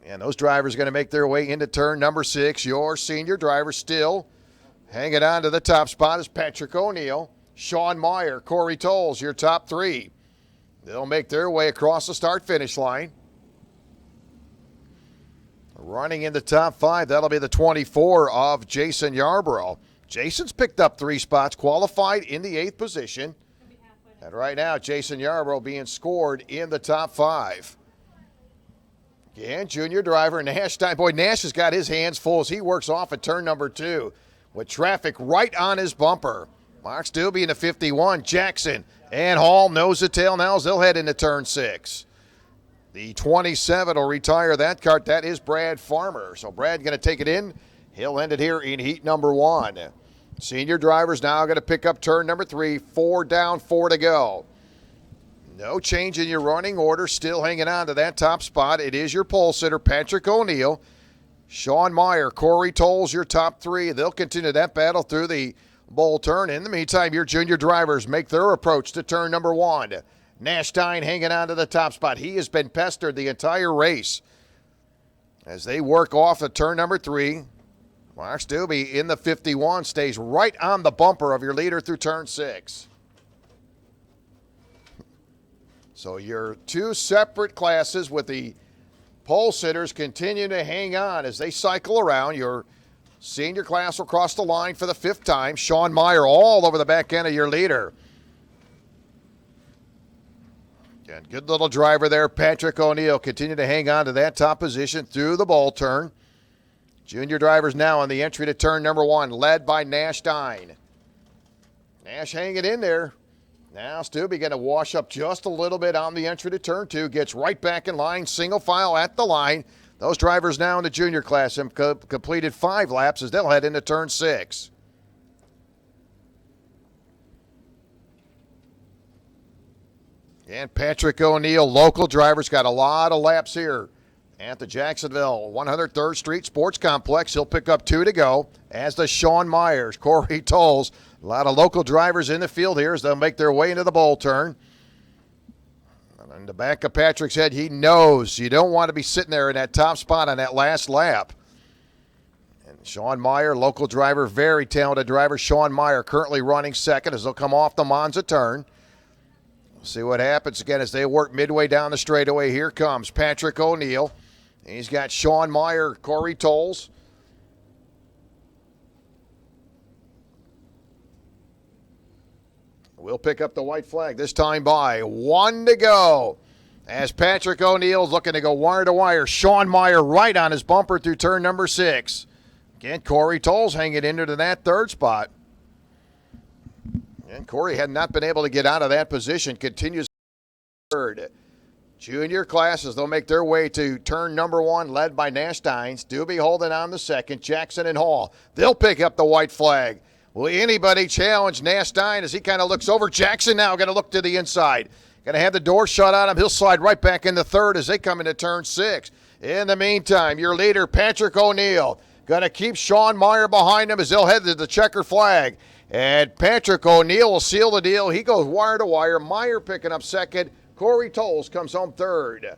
S1: And those drivers are going to make their way into turn number 6. Your senior driver still hanging on to the top spot is Patrick O'Neill. Sean Meyer, Corey Tolles, your top 3. They'll make their way across the start-finish line. Running in the top 5, that'll be the 24 of Jason Yarborough. Jason's picked up 3 spots, qualified in the 8th position. And right now, Jason Yarborough being scored in the top 5. Again, junior driver Nash Dine. Boy, Nash has got his hands full as he works off at turn number 2 with traffic right on his bumper. Mark Stubbe in the 51. Jackson and Hall nose to tail now as they'll head into turn 6. The 27 will retire that kart. That is Brad Farmer. So Brad going to take it in. He'll end it here in heat number 1. Senior drivers now going to pick up turn number 3. 4 down, 4 to go. No change in your running order. Still hanging on to that top spot. It is your pole sitter, Patrick O'Neill. Sean Meyer, Corey Tolles, your top 3. They'll continue that battle through the bowl turn. In the meantime, your junior drivers make their approach to turn number 1. Nash Dine hanging on to the top spot. He has been pestered the entire race. As they work off at turn number 3, Mark Stubbe in the 51 stays right on the bumper of your leader through turn 6. So your 2 separate classes with the pole sitters continue to hang on as they cycle around. Your senior class will cross the line for the 5th time. Sean Meyer all over the back end of your leader. And good little driver there, Patrick O'Neill, continue to hang on to that top position through the ball turn. Junior drivers now on the entry to turn number 1, led by Nash Dine. Nash hanging in there. Now Stubbe going to wash up just a little bit on the entry to turn 2, gets right back in line, single file at the line. Those drivers now in the junior class have completed 5 laps as they'll head into turn 6. And Patrick O'Neill, local drivers, got a lot of laps here at the Jacksonville 103rd Street Sports Complex. He'll pick up 2 to go, as does Sean Myers, Corey Tolles. A lot of local drivers in the field here as they'll make their way into the bowl turn. And in the back of Patrick's head, he knows you don't want to be sitting there in that top spot on that last lap. And Sean Meyer, local driver, very talented driver. Sean Meyer currently running second as they'll come off the Monza turn. We'll see what happens again as they work midway down the straightaway. Here comes Patrick O'Neill. He's got Sean Meyer, Corey Tolles. We'll pick up the white flag this time by 1 to go. As Patrick O'Neill's looking to go wire to wire. Sean Meyer right on his bumper through turn number 6. Again, Corey Tolles hanging into that 3rd spot. And Corey had not been able to get out of that position. Continues 3rd. Junior classes, they'll make their way to turn number 1, led by Nash Dine. Stubbe holding on the 2nd. Jackson and Hall. They'll pick up the white flag. Will anybody challenge Nash Dine as he kind of looks over? Jackson now going to look to the inside. Going to have the door shut on him. He'll slide right back into 3rd as they come into turn 6. In the meantime, your leader, Patrick O'Neill, going to keep Sean Meyer behind him as they'll head to the checker flag. And Patrick O'Neill will seal the deal. He goes wire to wire. Meyer picking up 2nd. Corey Tolles comes home 3rd.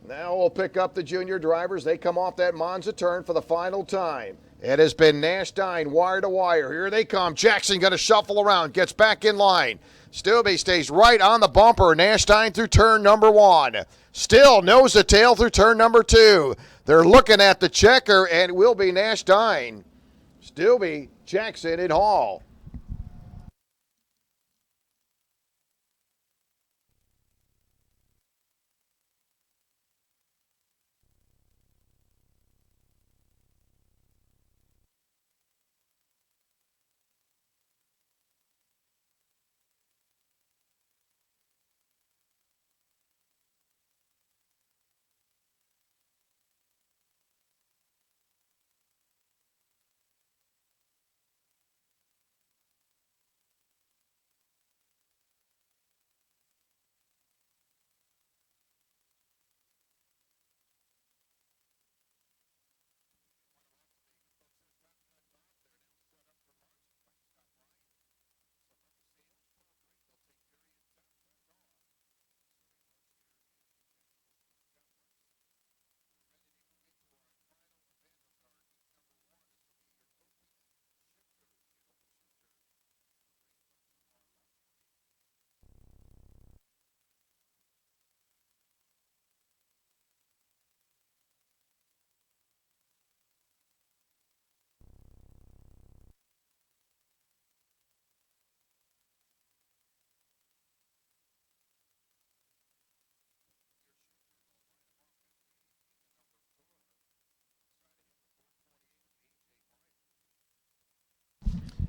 S1: Now we'll pick up the junior drivers. They come off that Monza turn for the final time. It has been Nash Dine wire to wire. Here they come. Jackson going to shuffle around, gets back in line. Stubbe stays right on the bumper. Nash Dine through turn number 1. Still nose to tail through turn number 2. They're looking at the checker, and it will be Nash Dine. Stubbe, Jackson, and Hall.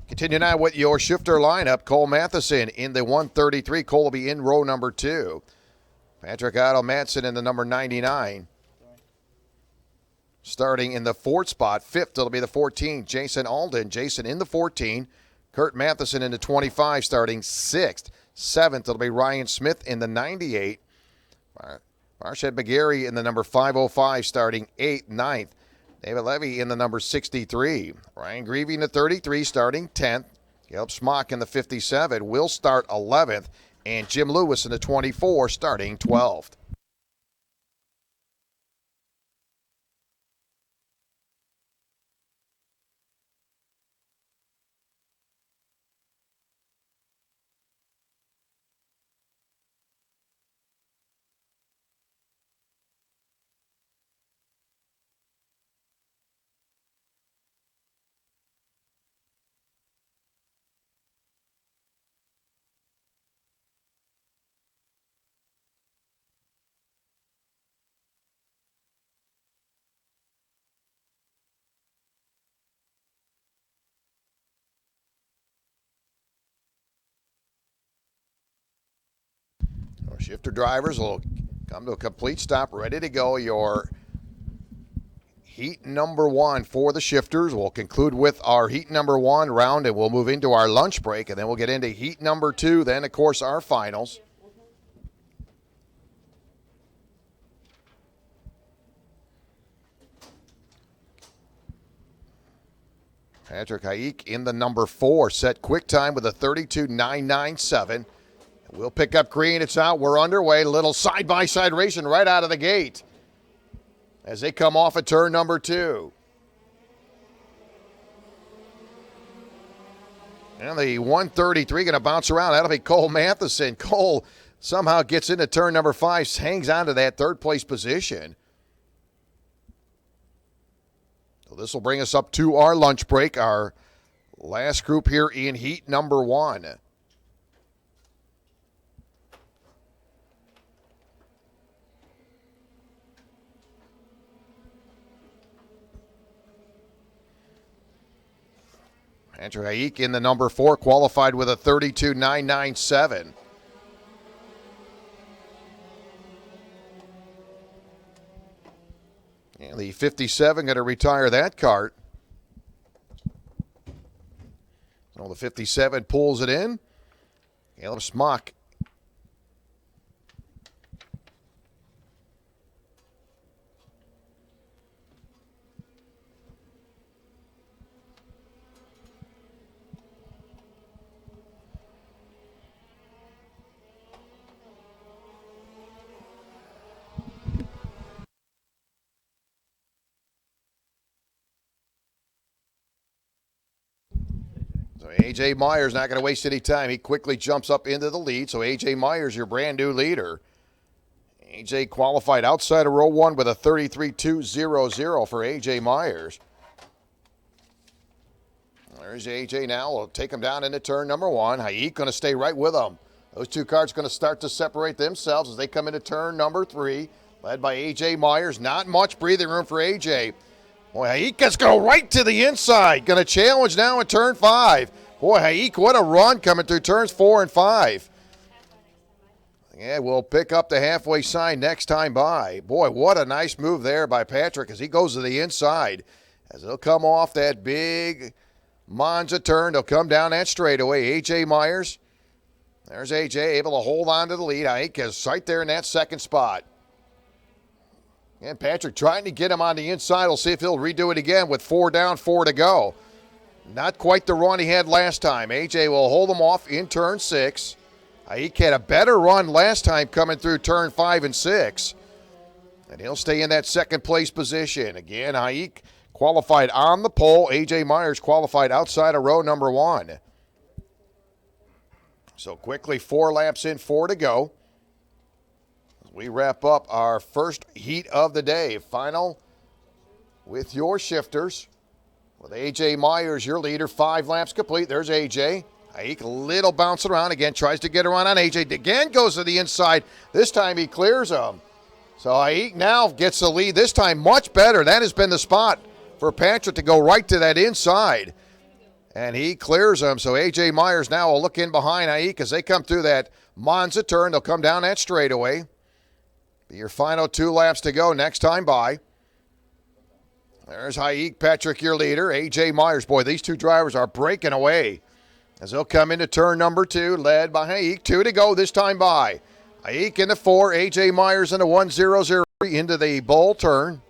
S1: Continue now with your shifter lineup. Cole Matheson in the 133. Cole will be in row number 2. Patrick Otto Madsen in the number 99. Starting in the 4th spot. 5th, it'll be the 14. Jason Alden. Jason in the 14. Kurt Matheson in the 25, starting 6th. 7th, it'll be Ryan Smith in the 98. Marshed McGarry in the number 505, starting 8th. 9th. David Levy in the number 63. Ryan Greavy in the 33, starting 10th. Caleb Smock in the 57 will start 11th. And Jim Lewis in the 24, starting 12th. Our shifter drivers will come to a complete stop, ready to go. Your heat number 1 for the shifters. We'll conclude with our heat number 1 round, and we'll move into our lunch break, and then we'll get into heat number 2, then, of course, our finals. Patrick Haik in the number 4, set quick time with a 32.997. We'll pick up green. It's out. We're underway. Little side-by-side racing right out of the gate as they come off at turn number 2. And the 133 going to bounce around. That'll be Cole Matheson. Cole somehow gets into turn number 5, hangs on to that third-place position. So this will bring us up to our lunch break, our last group here in heat number 1. Andrew Haik in the number 4, qualified with a 32.997. And the 57 going to retire that cart. So the 57 pulls it in. Caleb Smock. So A.J. Myers not going to waste any time. He quickly jumps up into the lead. So A.J. Myers, your brand new leader. A.J. qualified outside of row 1 with a 33.200 for A.J. Myers. There's A.J. now. We'll take him down into turn number 1. Haik going to stay right with him. Those two cars going to start to separate themselves as they come into turn number 3. Led by A.J. Myers. Not much breathing room for A.J. Boy, Haik is going right to the inside. Going to challenge now in turn 5. Boy, Haik, what a run coming through turns 4 and 5. Yeah, we'll pick up the halfway sign next time by. Boy, what a nice move there by Patrick as he goes to the inside. As they'll come off that big Monza turn, they'll come down that straightaway. A.J. Myers. There's A.J. able to hold on to the lead. Haik is right there in that second spot. And Patrick trying to get him on the inside. We'll see if he'll redo it again with 4 down, 4 to go. Not quite the run he had last time. A.J. will hold him off in turn 6. Haik had a better run last time coming through turn 5 and 6. And he'll stay in that second place position. Again, Haik qualified on the pole. A.J. Myers qualified outside of row number 1. So quickly 4 laps in, 4 to go. We wrap up our first heat of the day. Final with your shifters. With A.J. Myers, your leader, 5 laps complete. There's A.J. Haik, a little bouncing around again, tries to get around on A.J. Again goes to the inside. This time he clears him. So Haik now gets the lead. This time much better. That has been the spot for Patrick to go right to that inside. And he clears them. So A.J. Myers now will look in behind Haik as they come through that Monza turn. They'll come down that straightaway. Be your final 2 laps to go next time by. There's Haik, Patrick, your leader. A.J. Myers, boy, these two drivers are breaking away as they'll come into turn number 2, led by Haik. 2 to go this time by. Haik in the 4, A.J. Myers in the 1-0-0 into the bull turn.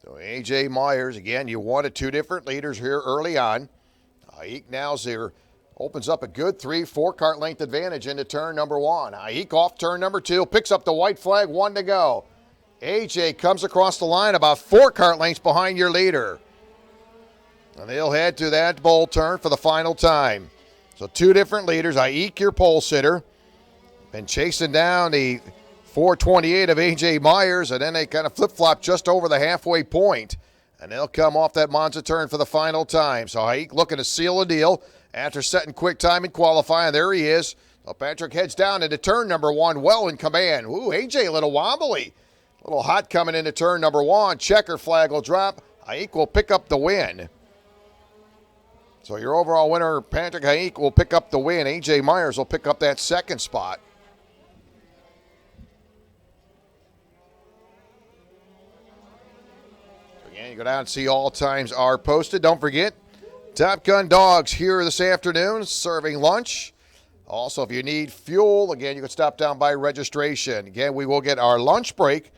S1: So A.J. Myers, again, you wanted 2 different leaders here early on. Haik now opens up a good 3-4 kart length advantage into turn number 1. Haik off turn number 2, picks up the white flag, 1 to go. AJ comes across the line about 4 kart lengths behind your leader. And they'll head to that bull turn for the final time. So 2 different leaders. Haik, your pole sitter, been chasing down the 428 of AJ Myers, and then they kind of flip-flop just over the halfway point. And they'll come off that Monza turn for the final time. So Haik looking to seal a deal after setting quick time in qualifying. There he is. So Patrick heads down into turn number 1, well in command. Ooh, AJ a little wobbly. A little hot coming into turn number 1. Checker flag will drop. Haik will pick up the win. So your overall winner, Patrick Haik, will pick up the win. AJ Myers will pick up that second spot. Again, you go down and see all times are posted. Don't forget, Top Gun Dogs here this afternoon serving lunch. Also, if you need fuel, again, you can stop down by registration. Again, we will get our lunch break,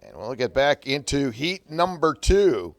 S1: and we'll get back into heat number 2.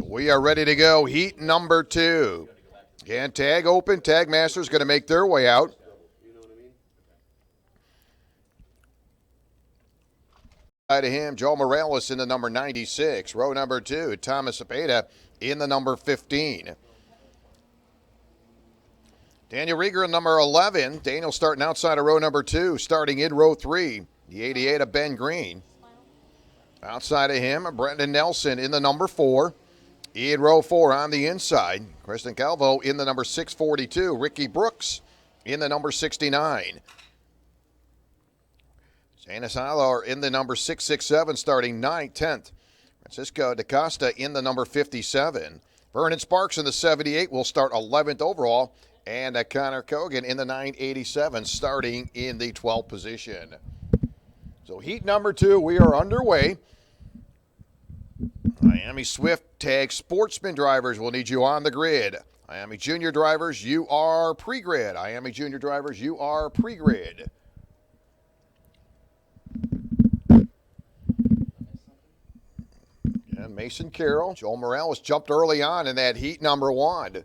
S1: We are ready to go. Heat number 2. Again, tag open. Tag masters going to make their way out. To him, Joe Morales in the number 96. Row number 2, Thomas Cepeda in the number 15. Daniel Rieger in number 11. Daniel starting outside of row number 2, starting in row 3. The 88 of Ben Green. Outside of him, Brendan Nelson in the number 4. In row 4 on the inside, Kristen Calvo in the number 642. Ricky Brooks in the number 69. Janice Eiler in the number 667, starting 9th, 10th. Francisco DaCosta in the number 57. Vernon Sparks in the 78 will start 11th overall. And Connor Kogan in the 987, starting in the 12th position. So heat number 2, we are underway. Miami Swift Tag Sportsman drivers will need you on the grid. Miami Junior drivers, you are pre-grid. Miami Junior drivers, you are pre-grid. And Mason Carroll, Joel Morales jumped early on in that heat number 1.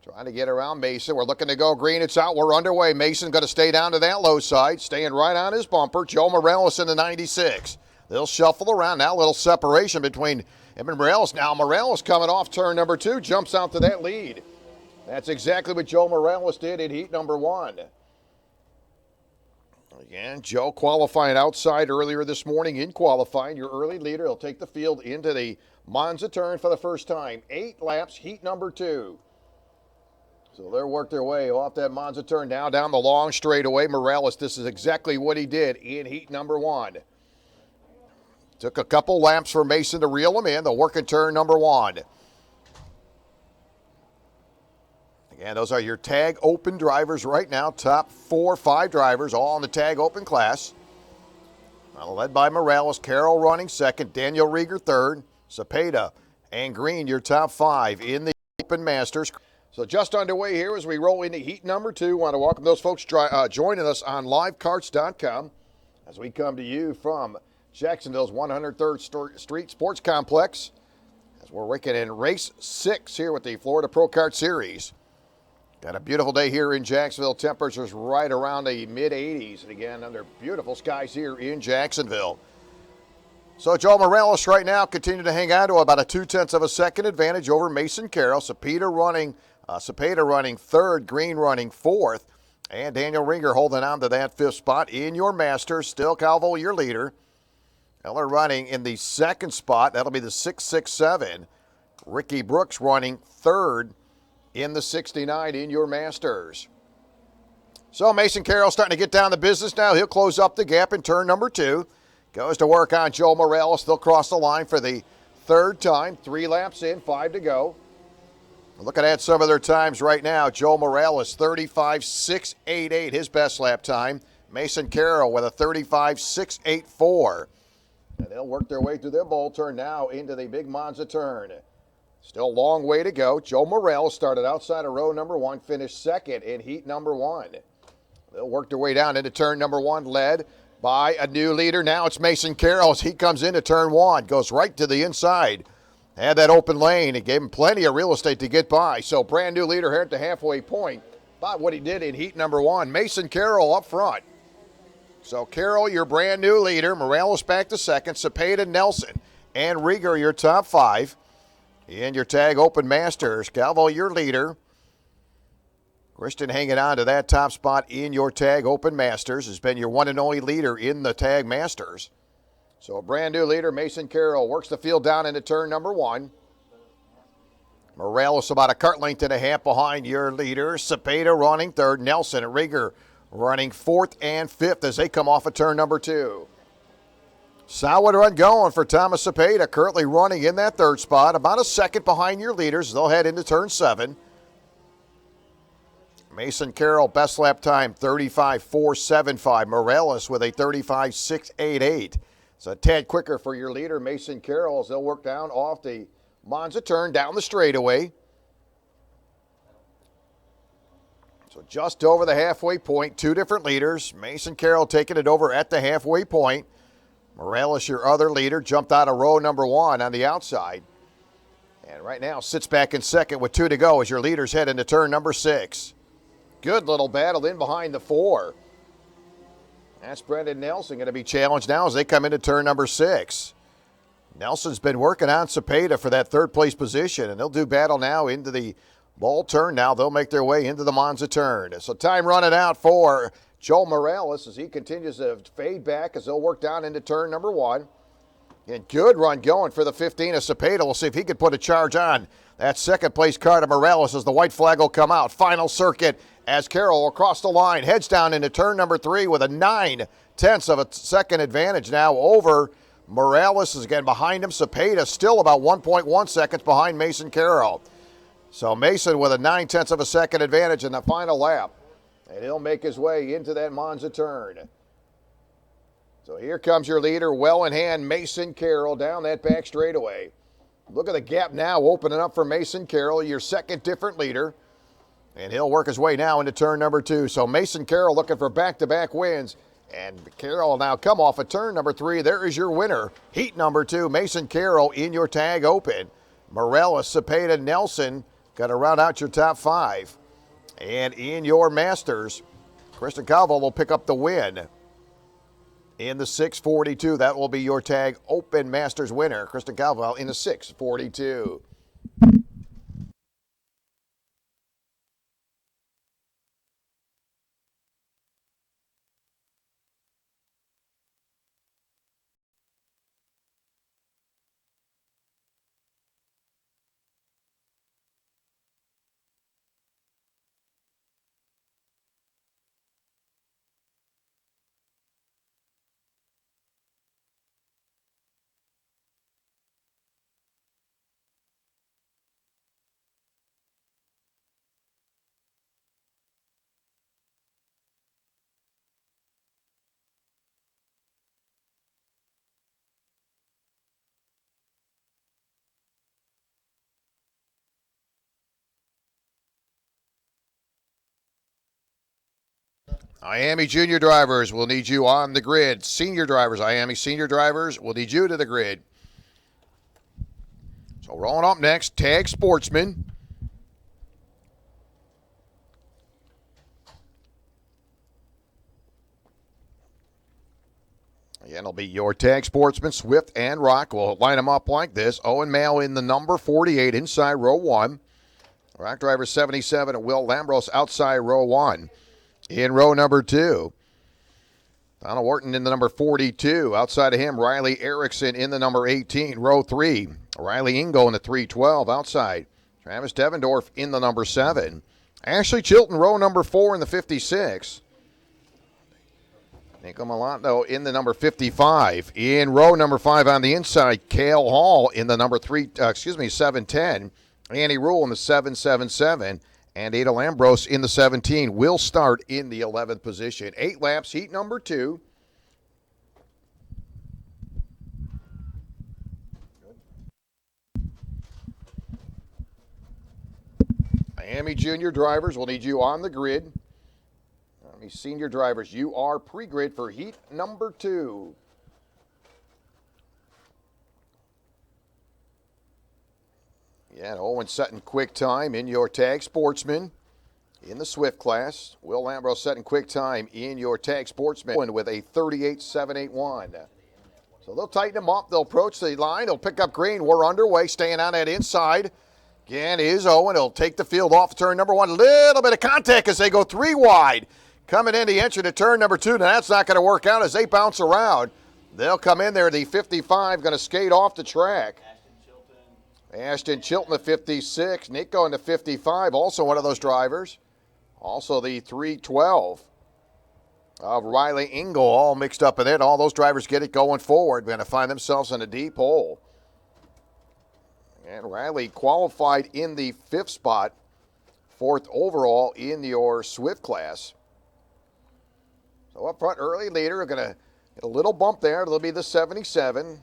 S1: Trying to get around Mason. We're looking to go green. It's out. We're underway. Mason going to stay down to that low side, staying right on his bumper. Joe Morales in the 96. They'll shuffle around. Now a little separation between him and Morales. Now Morales coming off turn number 2, jumps out to that lead. That's exactly what Joe Morales did in heat number 1. Again, Joe qualifying outside earlier this morning in qualifying. Your early leader. He'll take the field into the Monza turn for the first time. 8 laps, heat number 2. So they'll work their way off that Monza turn now down the long straightaway. Morales, this is exactly what he did in heat number 1. Took a couple laps for Mason to reel him in. They'll work in turn number 1. Again, those are your tag open drivers right now. Top 4 or 5 drivers, all in the tag open class. Led by Morales, Carroll running second, Daniel Rieger third, Cepeda and Green, your top 5 in the Open Masters. So just underway here as we roll into heat number 2. Want to welcome those folks joining us on livekarts.com as we come to you from Jacksonville's 103rd Street Sports Complex as we're working in race 6 here with the Florida Pro Kart Series. Got a beautiful day here in Jacksonville. Temperatures right around the mid-80s. And again, under beautiful skies here in Jacksonville. So Joe Morales right now continue to hang on to about a 0.2 of a second advantage over Mason Carroll. Cepeda running 3rd, Green running 4th. And Daniel Rieger holding on to that 5th spot in your Masters. Still Calvo, your leader. Eller running in the 2nd spot. That'll be the 667. Ricky Brooks running 3rd. In the 69 in your Masters. So Mason Carroll starting to get down to business now. He'll close up the gap in turn number 2. Goes to work on Joe Morales. They'll cross the line for the 3rd time. 3 laps in, 5 to go. Looking at some of their times right now. Joe Morales, 35.688, his best lap time. Mason Carroll with a 35.684. And they'll work their way through their bowl turn now into the big Monza turn. Still a long way to go. Joe Morales started outside of row number 1, finished 2nd in heat number 1. They'll work their way down into turn number 1, led by a new leader. Now it's Mason Carroll as he comes into turn 1, goes right to the inside. Had that open lane. It gave him plenty of real estate to get by. So brand new leader here at the halfway point. About what he did in heat number 1. Mason Carroll up front. So Carroll, your brand new leader. Morales back to 2nd. Cepeda, Nelson, and Rieger, your top 5. In your tag open Masters, Calvo, your leader. Christian hanging on to that top spot in your tag open Masters. Has been your one and only leader in the tag Masters. So a brand new leader, Mason Carroll, works the field down into turn number 1. Morales about a kart length and a half behind your leader. Cepeda running 3rd. Nelson and Rieger running 4th and 5th as they come off of turn number 2. Solid run going for Thomas Cepeda, currently running in that 3rd spot, about a second behind your leaders. They'll head into turn 7. Mason Carroll, best lap time, 35.475. Morales with a 35.688. It's a tad quicker for your leader, Mason Carroll, as they'll work down off the Monza turn down the straightaway. So just over the halfway point, 2 different leaders. Mason Carroll taking it over at the halfway point. Morales, your other leader, jumped out of row number 1 on the outside. And right now sits back in second with 2 to go as your leaders head into turn number 6. Good little battle in behind the 4. That's Brendan Nelson going to be challenged now as they come into turn number 6. Nelson's been working on Cepeda for that third place position, and they'll do battle now into the ball turn. Now they'll make their way into the Monza turn. So time running out for Joe Morales as he continues to fade back as they'll work down into turn number 1. And good run going for the 15 of Cepeda. We'll see if he can put a charge on that second place Kart of Morales as the white flag will come out. Final circuit as Carroll across the line heads down into turn number 3 with a 9/10 of a second advantage now over Morales. Is again behind him. Cepeda still about 1.1 seconds behind Mason Carroll. So Mason with a 9/10 of a second advantage in the final lap. And he'll make his way into that Monza turn. So here comes your leader, well in hand, Mason Carroll down that back straightaway. Look at the gap now opening up for Mason Carroll, your second different leader. And he'll work his way now into turn number 2. So Mason Carroll looking for back-to-back wins. And Carroll now come off of turn number 3. There is your winner. Heat number 2, Mason Carroll in your tag open. Morales, Cepeda, Nelson got to round out your top 5. And in your Masters, Kristen Calvo will pick up the win. In the 642, that will be your tag open Masters winner, Kristen Calvo in the 642. Miami junior drivers will need you on the grid. Senior drivers, Miami senior drivers will need you to the grid. So rolling up next, tag Sportsman. Again, it'll be your tag Sportsman, Swift and Rock. We'll line them up like this. Owen Mail in the number 48 inside row 1. Rock driver 77 and Will Lambros outside row 1. In row number 2, Donald Wharton in the number 42. Outside of him, Riley Erickson in the number 18. Row 3, Riley Ingo in the 312. Outside, Travis Devendorf in the number 7. Ashley Chilton, row number 4 in the 56. Nico Milano in the number 55. In row number 5 on the inside, Cale Hall in the number 710. Annie Rule in the 777. And Ada Lambros in the 17 will start in the 11th position. 8 laps, heat number 2. Miami junior drivers will need you on the grid. Miami senior drivers, you are pre-grid for heat number 2. Yeah, and Owen Sutton quick time in your tag Sportsman in the Swift class. Will Lambros setting quick time in your tag Sportsman with a 38.781. So they'll tighten them up. They'll approach the line. They'll pick up green. We're underway, staying on that inside. Again is Owen. He'll take the field off turn number 1. A little bit of contact as they go 3 wide. Coming in the entry to turn number 2. Now that's not going to work out as they bounce around. They'll come in there. The 55 going to skate off the track. Ashton Chilton, the 56. Nico in the 55, also one of those drivers. Also the 312 of Riley Ingle, all mixed up in it. All those drivers get it going forward. Going to find themselves in a deep hole. And Riley qualified in the 5th spot, 4th overall in your Swift class. So up front, early leader, going to get a little bump there. It'll be the 77.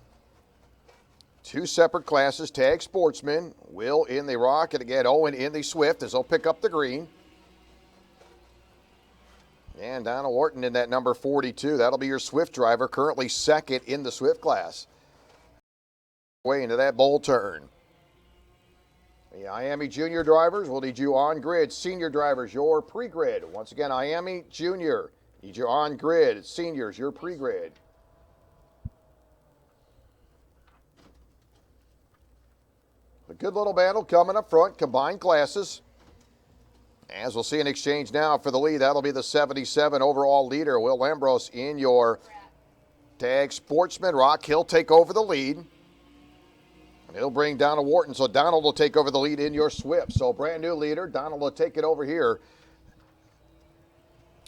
S1: 2 separate classes, tag Sportsman. Will in the Rock, and again, Owen in the Swift as they'll pick up the green. And Donald Wharton in that number 42. That'll be your Swift driver, currently 2nd in the Swift class. Way into that bowl turn. The Miami junior drivers will need you on grid. Senior drivers, your pre-grid. Once again, Miami junior, need you on grid. Seniors, your pre-grid. A good little battle coming up front, combined classes. As we'll see an exchange now for the lead, that'll be the 77 overall leader, Will Ambrose, in your tag Sportsman. Rock, he'll take over the lead. And he'll bring Donald Wharton, so Donald will take over the lead in your Swift. So brand new leader, Donald will take it over here.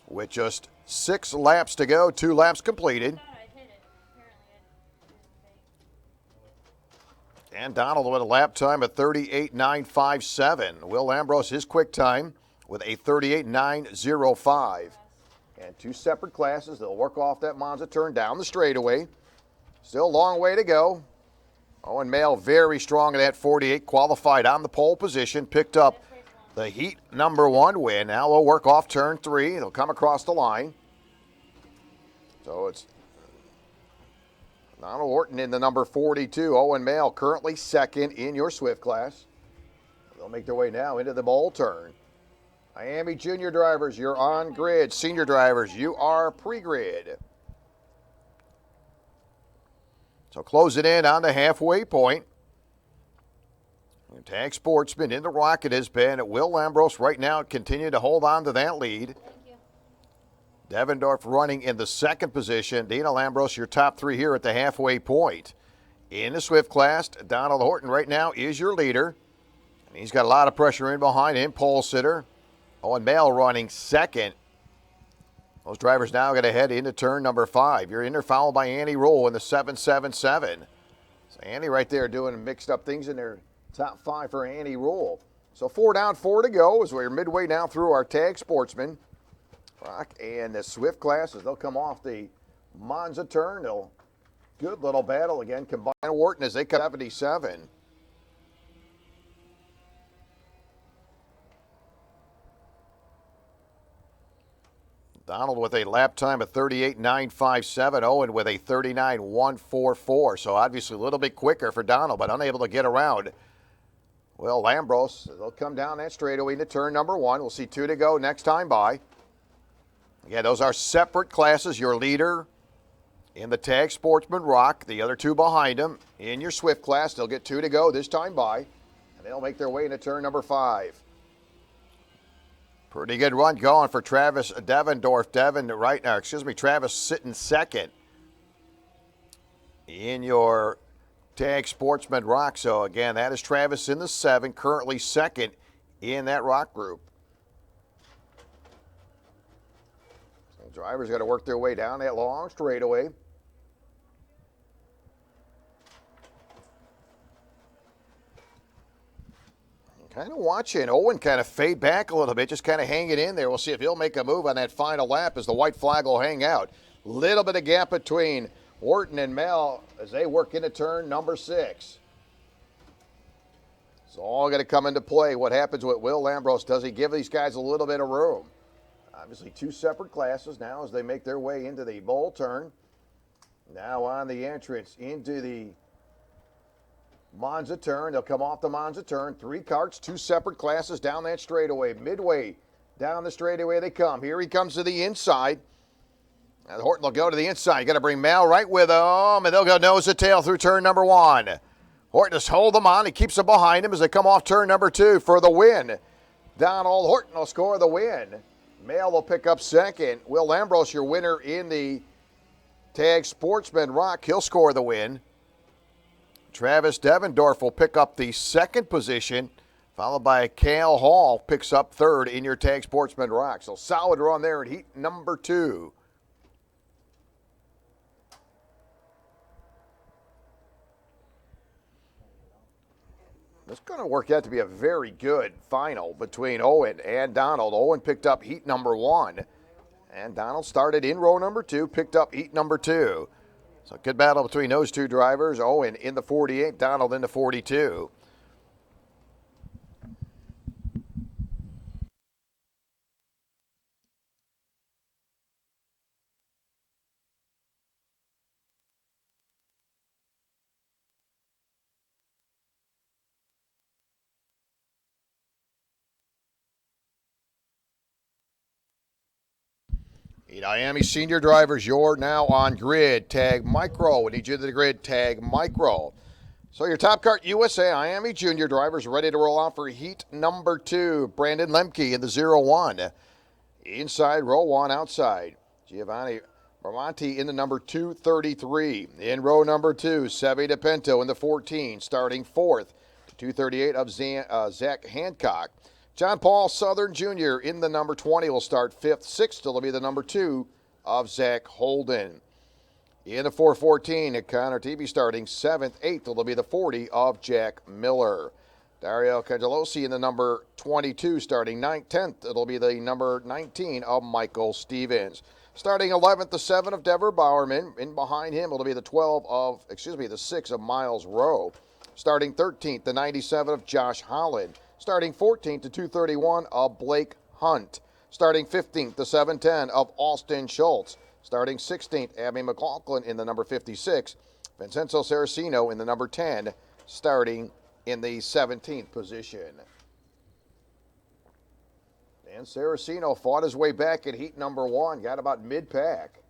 S1: With just 6 laps to go, 2 laps completed.
S2: I thought I hit it. Apparently I didn't.
S1: And Donald with a lap time of 38.957. Will Ambrose, his quick time with a 38.905. And 2 separate classes. They'll work off that Monza turn down the straightaway. Still a long way to go. Owen Mail very strong in that 48, qualified on the pole position, picked up the heat number 1 win. Now they'll work off turn 3. They'll come across the line. So it's Donald Wharton in the number 42. Owen Mail currently second in your Swift class. They'll make their way now into the bowl turn. Miami junior drivers, you're on grid. Senior drivers, you are pre-grid. So close it in on the halfway point. Tag Sportsman in the rocket has been Will Ambrose right now, continue to hold on to that lead.
S2: Thank you.
S1: Devendorf running in the second position. Dina Ambrose, your top 3 here at the halfway point. In the Swift class, Donald Horton right now is your leader. And he's got a lot of pressure in behind him, pole sitter. Owen Mail running second. Those drivers now going to head into turn number 5. You're in there followed by Annie Roll in the 777. So Annie right there doing mixed up things in their top 5 for Annie Roll. So 4 down, 4 to go as we're midway now through our tag Sportsman. Rock and the Swift classes, they'll come off the Monza turn. Good little battle again. Combined Wharton as they come 77. Donald with a lap time of 38.957. Owen with a 39.144. So obviously a little bit quicker for Donald, but unable to get around. Well, Ambrose, they'll come down that straightaway into turn number 1. We'll see 2 to go next time by. Again, those are separate classes. Your leader in the tag Sportsman Rock, the other 2 behind him. In your Swift class, they'll get 2 to go this time by. And they'll make their way into turn number 5. Pretty good run going for Travis Devendorf. Travis sitting second in your tag Sportsman Rock. So again, that is Travis in the 7, currently second in that rock group. So drivers got to work their way down that long straightaway. Kind of watching Owen kind of fade back a little bit, just kind of hanging in there. We'll see if he'll make a move on that final lap as the white flag will hang out. Little bit of gap between Wharton and Mel as they work into turn number 6. It's all going to come into play. What happens with Will Ambrose? Does he give these guys a little bit of room? Obviously 2 separate classes now as they make their way into the bowl turn. Now on the entrance into the Monza turn. They'll come off the Monza turn. 3 karts, 2 separate classes down that straightaway. Midway down the straightaway they come. Here he comes to the inside. And Horton will go to the inside. You got to bring Mal right with him, and they'll go nose to tail through turn number 1. Horton just hold them on. He keeps them behind him as they come off turn number 2 for the win. Donald Horton will score the win. Mal will pick up second. Will Ambrose, your winner in the tag Sportsman Rock. He'll score the win. Travis Devendorf will pick up the second position, followed by Cal Hall picks up third in your tag Sportsman Rock. So solid run there in heat number 2. It's going to work out to be a very good final between Owen and Donald. Owen picked up heat number 1, and Donald started in row number 2, picked up heat number 2. So good battle between those 2 drivers. Owen in the 48, Donald in the 42. Miami senior drivers, you're now on grid. Tag micro. We need you to the grid. Tag micro. So your Top Kart USA Miami junior drivers ready to roll out for heat number 2. Brandon Lemke in the 0-1. Inside, row 1, outside. Giovanni Bramante in the number 233. In row number 2, Sevi DePinto in the 14, starting 4th. 238 of Zach Hancock. John Paul Southern Jr. in the number 20 will start 5th. 6th will be the number 2 of Zach Holden. In the 414, Connor Tebe starting 7th. 8th will be the 40 of Jack Miller. Dario Cangelosi in the number 22 starting 9th. 10th, it'll be the number 19 of Michael Stevens. Starting 11th, the 7 of Dever Bowerman. In behind him, it'll be the 6 of Miles Rowe. Starting 13th, the 97 of Josh Holland. Starting 14th to 231 of Blake Hunt. Starting 15th, the 710 of Austin Schultz. Starting 16th, Abby McLaughlin in the number 56. Vincenzo Saraceno in the number 10, starting in the 17th position. And Saraceno fought his way back at heat number 1, got about mid-pack.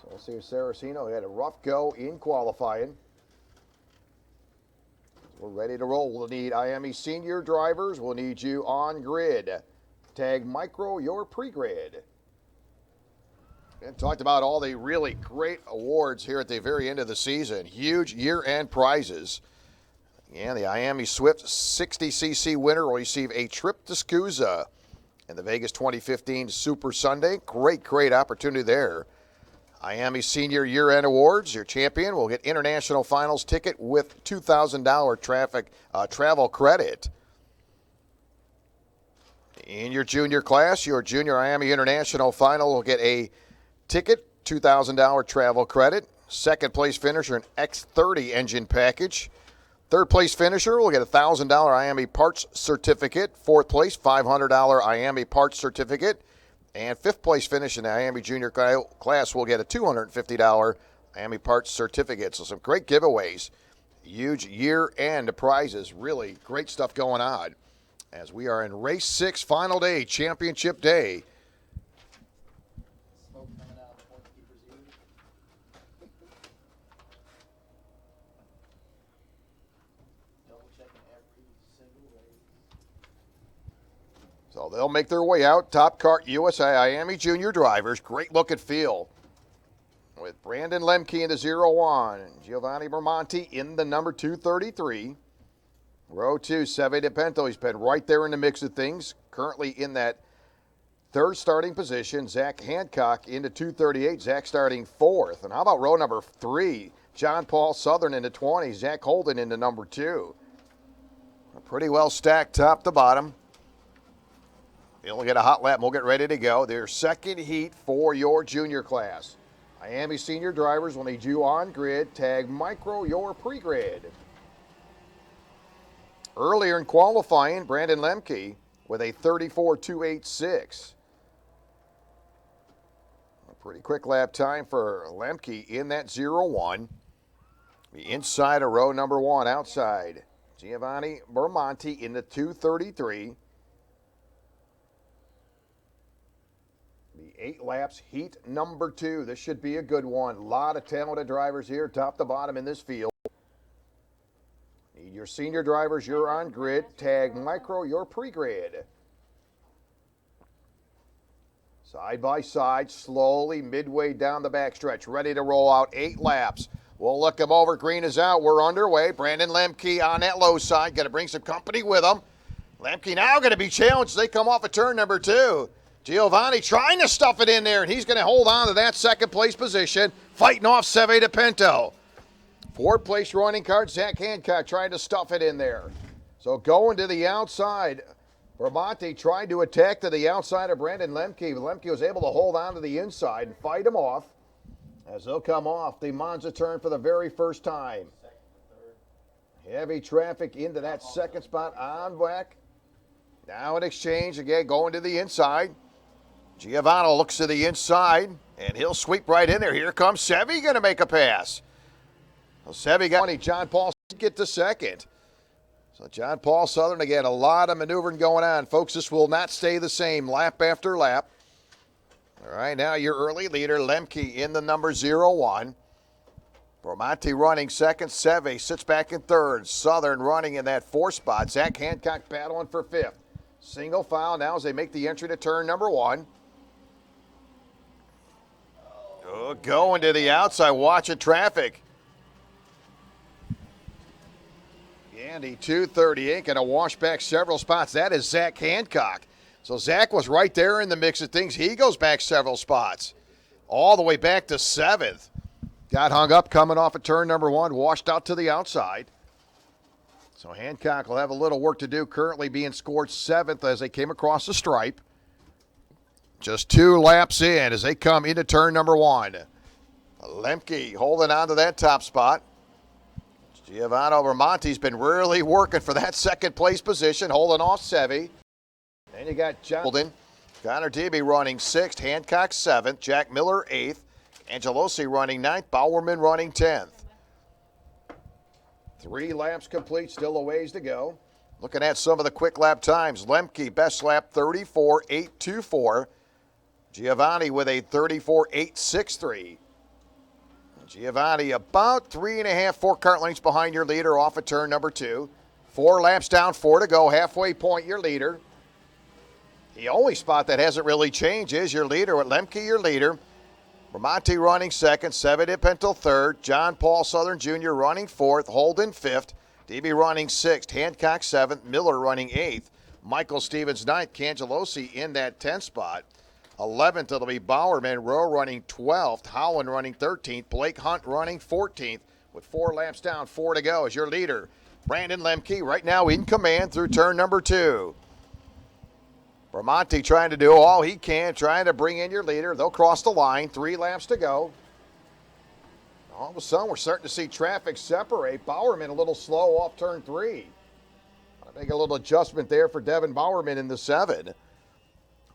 S1: So we'll see if Saraceno had a rough go in qualifying. We're ready to roll. We'll need Miami senior drivers. We'll need you on grid. Tag micro your pre-grid. And talked about all the really great awards here at the very end of the season. Huge year-end prizes. And the Miami Swift 60cc winner will receive a trip to SCUSA in the Vegas 2015 Super Sunday. Great opportunity there. Miami Senior Year-End Awards. Your champion will get international finals ticket with $2,000 travel credit. In your junior class, your Junior Miami International Final will get a ticket, $2,000 travel credit. Second place finisher, an X30 engine package. Third place finisher will get a $1,000 Miami parts certificate. Fourth place, $500 Miami parts certificate. And fifth place finish in the Miami Junior class will get a $250 Miami parts certificate. So some great giveaways. Huge year-end prizes. Really great stuff going on as we are in race 6, final day, championship day.
S5: Smoke coming out of the point keeper's ears. Double checking every single race.
S1: So they'll make their way out. Top Kart USA Miami Junior drivers. Great look and feel. With Brandon Lemke in the 0-1. Giovanni Bramante in the number 233. Row 2, Sevi DePinto. He's been right there in the mix of things. Currently in that third starting position. Zach Hancock into 238. Zach starting 4th. And how about row number 3? John Paul Southern into 20. Zach Holden into number 2. Pretty well stacked top to bottom. They'll get a hot lap and we'll get ready to go. Their second heat for your junior class. Miami senior drivers will need you on grid. Tag micro your pre-grid. Earlier in qualifying, Brandon Lemke with a 34.286. A pretty quick lap time for Lemke in that 0-1. The inside of row number 1, outside. Giovanni Bramante in the 233. The 8 laps, heat number 2. This should be a good one. A lot of talented drivers here, top to bottom in this field. Need your senior drivers, you're on grid. Tag micro your pre-grid. Side by side, slowly, midway down the backstretch. Ready to roll out 8 laps. We'll look him over. Green is out. We're underway. Brandon Lemke on that low side. Got to bring some company with him. Lemke now going to be challenged. They come off of turn number 2. Giovanni trying to stuff it in there, and he's going to hold on to that second place position, fighting off Sevi DePinto. Fourth place running card, Zach Hancock trying to stuff it in there. So going to the outside, Bramante tried to attack to the outside of Brandon Lemke. Lemke was able to hold on to the inside and fight him off as they'll come off the Monza turn for the very first time. Heavy traffic into that second spot on back. Now an exchange again going to the inside. Giovanni looks to the inside, and he'll sweep right in there. Here comes Sevi going to make a pass. Well, Sevi got money. John Paul get to second. So John Paul Southern, again, a lot of maneuvering going on. Folks, this will not stay the same lap after lap. All right, now your early leader, Lemke, in the number 0-1. Bramante running second. Seve sits back in third. Southern running in that 4 spot. Zach Hancock battling for 5th. Single file now as they make the entry to turn number 1. Oh, going to the outside, watching traffic. Andy 238 going to wash back several spots. That is Zach Hancock. So Zach was right there in the mix of things. He goes back several spots, all the way back to 7th. Got hung up coming off of turn number 1, washed out to the outside. So Hancock will have a little work to do, currently being scored 7th as they came across the stripe. Just 2 laps in as they come into turn number 1. Lemke holding on to that top spot. Giovanni Bermonti's been really working for that second place position, holding off Seve. Then you got John Holden. Connor Deeby running 6th, Hancock 7th, Jack Miller 8th, Angelosi running 9th, Bowerman running 10th. 3 laps complete, still a ways to go. Looking at some of the quick lap times. Lemke, best lap 34.824. Giovanni with a 34.863. Giovanni about 3.5, 4 kart lengths behind your leader off of turn number 2. 4 laps down, 4 to go. Halfway point, your leader. The only spot that hasn't really changed is your leader. With Lemke, your leader. Bramante running 2nd. Seve DePinto 3rd. John Paul Southern Jr. running 4th. Holden 5th. DB running 6th. Hancock 7th. Miller running 8th. Michael Stevens 9th. Cangelosi in that 10th spot. 11th, it'll be Bowerman. Rowe running 12th. Howland running 13th. Blake Hunt running 14th. With 4 laps down, 4 to go as your leader. Brandon Lemke right now in command through turn number 2. Bramante trying to do all he can, trying to bring in your leader. They'll cross the line. 3 laps to go. All of a sudden, we're starting to see traffic separate. Bowerman a little slow off turn 3. I'll make a little adjustment there for Devin Bowerman in the 7.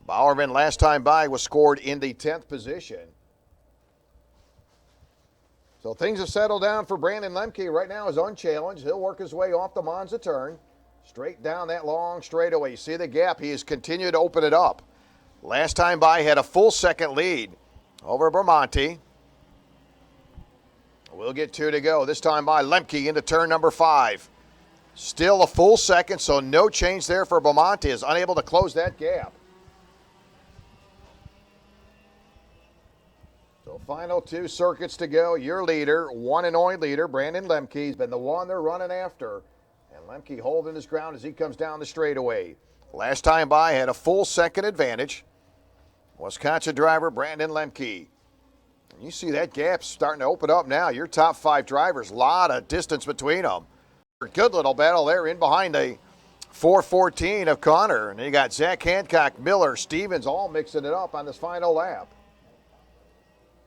S1: Bowerman last time by was scored in the 10th position. So things have settled down for Brandon Lemke. Right now is unchallenged. He'll work his way off the Monza turn. Straight down that long straightaway. You see the gap. He has continued to open it up. Last time by had a full second lead over Bramante. We'll get 2 to go. This time by Lemke into turn number 5. Still a full second, so no change there for Bramante. Is unable to close that gap. So final 2 circuits to go. Your leader, one and only leader, Brandon Lemke, has been the one they're running after. And Lemke holding his ground as he comes down the straightaway. Last time by had a full second advantage. Wisconsin driver Brandon Lemke. You see that gap starting to open up now. Your top 5 drivers, a lot of distance between them. Good little battle there in behind the 414 of Connor. And you got Zach Hancock, Miller, Stevens all mixing it up on this final lap.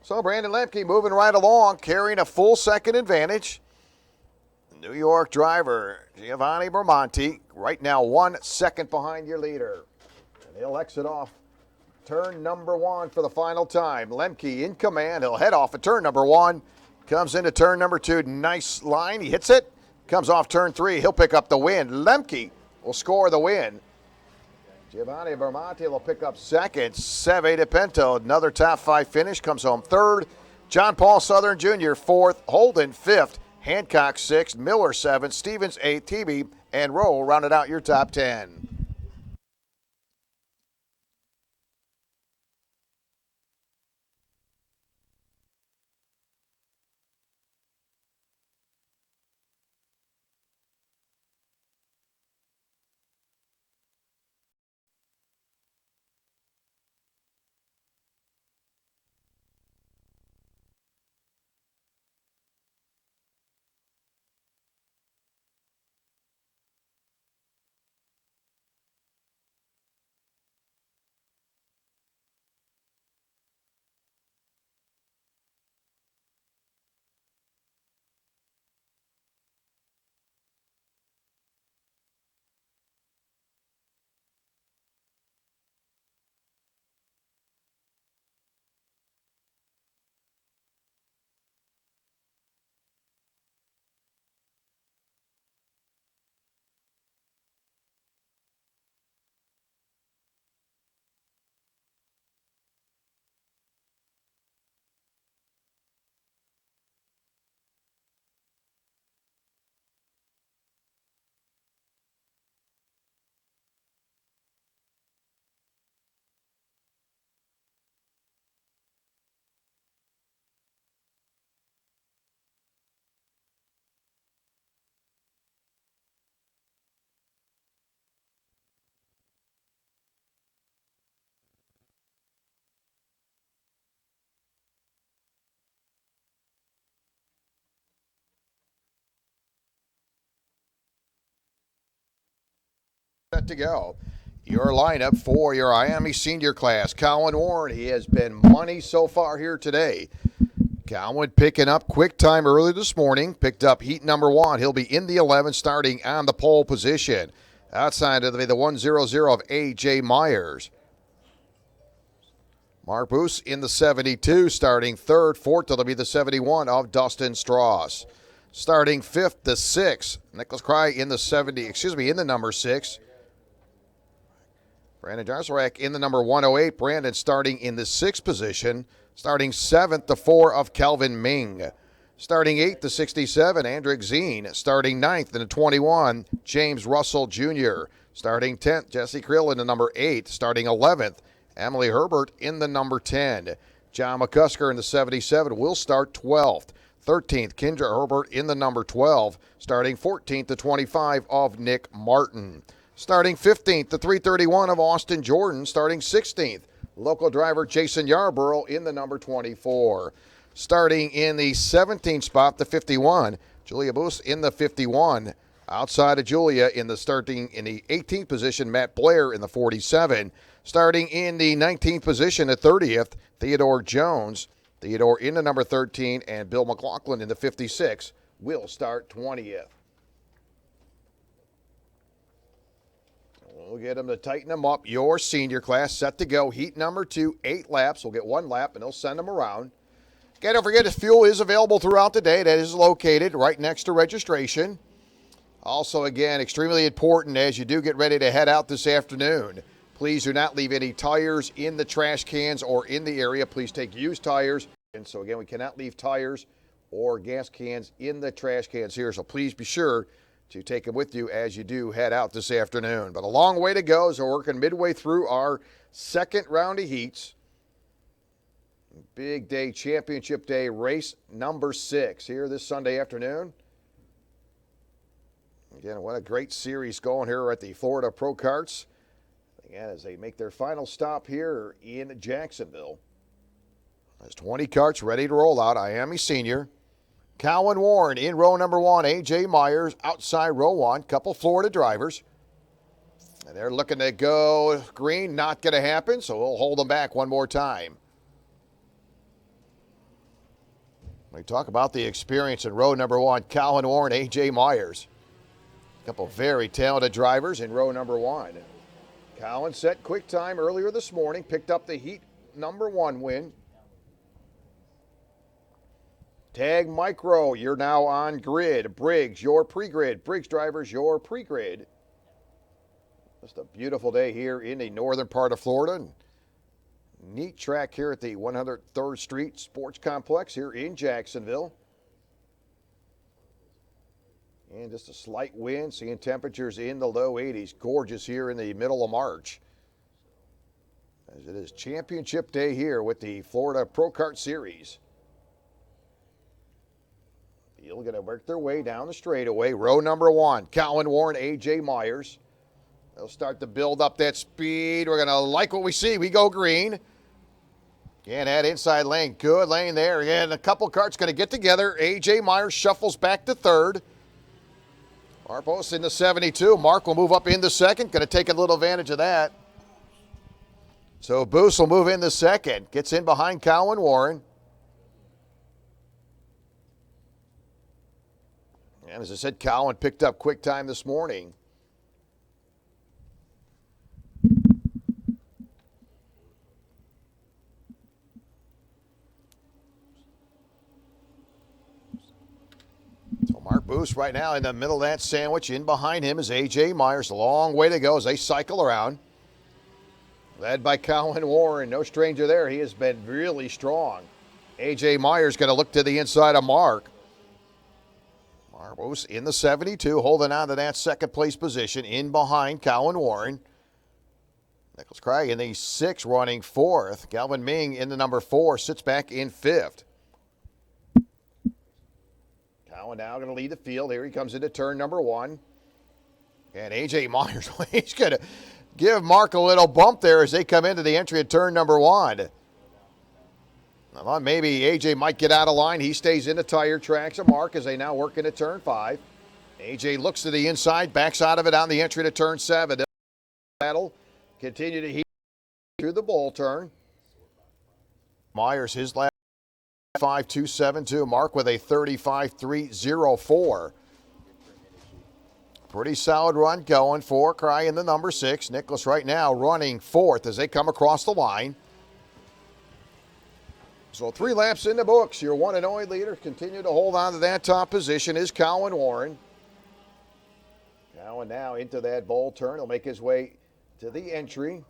S1: So Brandon Lemke moving right along, carrying a full second advantage. New York driver Giovanni Bramante right now 1 second behind your leader. And he'll exit off turn number 1 for the final time. Lemke in command. He'll head off at turn number 1. Comes into turn number 2. Nice line. He hits it. Comes off turn 3. He'll pick up the win. Lemke will score the win. Giovanni Bramante will pick up second. Seve DePinto, another top 5 finish, comes home third. John Paul Southern Jr., 4th. Holden, 5th. Hancock, 6th. Miller, 7th. Stevens, 8th. Teeby and Rowe rounded out your top 10. Set to go. Your lineup for your Miami senior class. Colin Warren, he has been money so far here today. Colin picking up quick time early this morning. Picked up heat number 1. He'll be in the 11 starting on the pole position. Outside of the 100 of A.J. Myers. Mark Boos in the 72 starting third. Fourth, it'll be the 71 of Dustin Strauss. Starting fifth, the 6. Nicholas Cry in the number 6. Brandon Jarzarak in the number 108. Brandon starting in the 6th position. Starting 7th, the 4 of Kelvin Ming. Starting 8th, the 67, Andrick Zine. Starting 9th, in the 21, James Russell Jr. Starting 10th, Jesse Krill in the number 8. Starting 11th, Emily Herbert in the number 10. John McCusker in the 77 will start 12th. 13th, Kendra Herbert in the number 12. Starting 14th, the 25 of Nick Martin. Starting 15th, the 331 of Austin Jordan. Starting 16th, local driver Jason Yarborough in the number 24. Starting in the 17th spot, the 51, Julia Boos in the 51. Outside of Julia in the 18th position, Matt Blair in the 47. Starting in the 19th position at 30th, Theodore Jones. Theodore in the number 13, and Bill McLaughlin in the 56 will start 20th. We'll get them to tighten them up. Your senior class set to go. Heat number 2, 8 laps. We'll get 1 lap, and they'll send them around. Okay, don't forget, if fuel is available throughout the day. That is located right next to registration. Also, again, extremely important as you do get ready to head out this afternoon. Please do not leave any tires in the trash cans or in the area. Please take used tires. And so, again, we cannot leave tires or gas cans in the trash cans here. So please be sure to take them with you as you do head out this afternoon. But a long way to go as we're working midway through our second round of heats. Big day, championship day, race number 6 here this Sunday afternoon. Again, what a great series going here at the Florida Pro Karts. Again, as they make their final stop here in Jacksonville. There's 20 karts ready to roll out. Miami Senior. Colin Warren in row number 1. A.J. Myers outside row 1. Couple Florida drivers. And they're looking to go green. Not going to happen, so we'll hold them back one more time. We talk about the experience in row number 1. Colin Warren, A.J. Myers. A couple very talented drivers in row number 1. Colin set quick time earlier this morning. Picked up the heat number 1 win. Tag Micro, you're now on grid. Briggs, your pre-grid. Briggs drivers, your pre-grid. Just a beautiful day here in the northern part of Florida. Neat track here at the 103rd Street Sports Complex here in Jacksonville. And just a slight wind, seeing temperatures in the low 80s. Gorgeous here in the middle of March. As it is championship day here with the Florida Pro Kart Series. You're going to work their way down the straightaway. Row number 1, Colin Warren, A.J. Myers. They'll start to build up that speed. We're going to like what we see. We go green. Again, that inside lane. Good lane there. Again, a couple karts going to get together. A.J. Myers shuffles back to third. Marpos in the 72. Mark will move up into second. Going to take a little advantage of that. So Boos will move into second. Gets in behind Colin Warren. And as I said, Colin picked up quick time this morning. So Mark Boos right now in the middle of that sandwich. In behind him is A.J. Myers. A long way to go as they cycle around. Led by Colin Warren. No stranger there. He has been really strong. A.J. Myers going to look to the inside of Mark. Marcos in the 72, holding on to that second place position in behind Colin Warren. Nicholas Craig in the 6, running 4th. Galvin Ming in the number 4, sits back in 5th. Colin now going to lead the field. Here he comes into turn number 1. And A.J. Myers, he's going to give Mark a little bump there as they come into the entry at turn number 1. I thought maybe A.J. might get out of line. He stays in the tire tracks of Mark as they now work into turn 5. A.J. looks to the inside, backs out of it on the entry to turn 7. battle. Continue to heat through the bull turn. Myers, his last 5.272. Mark with a 35.304. Pretty solid run going for Cry in the number 6. Nicholas right now running 4th as they come across the line. So 3 laps in the books. Your one and only leader continue to hold on to that top position is Colin Warren. Cowan now into that bowl turn. He'll make his way to the entry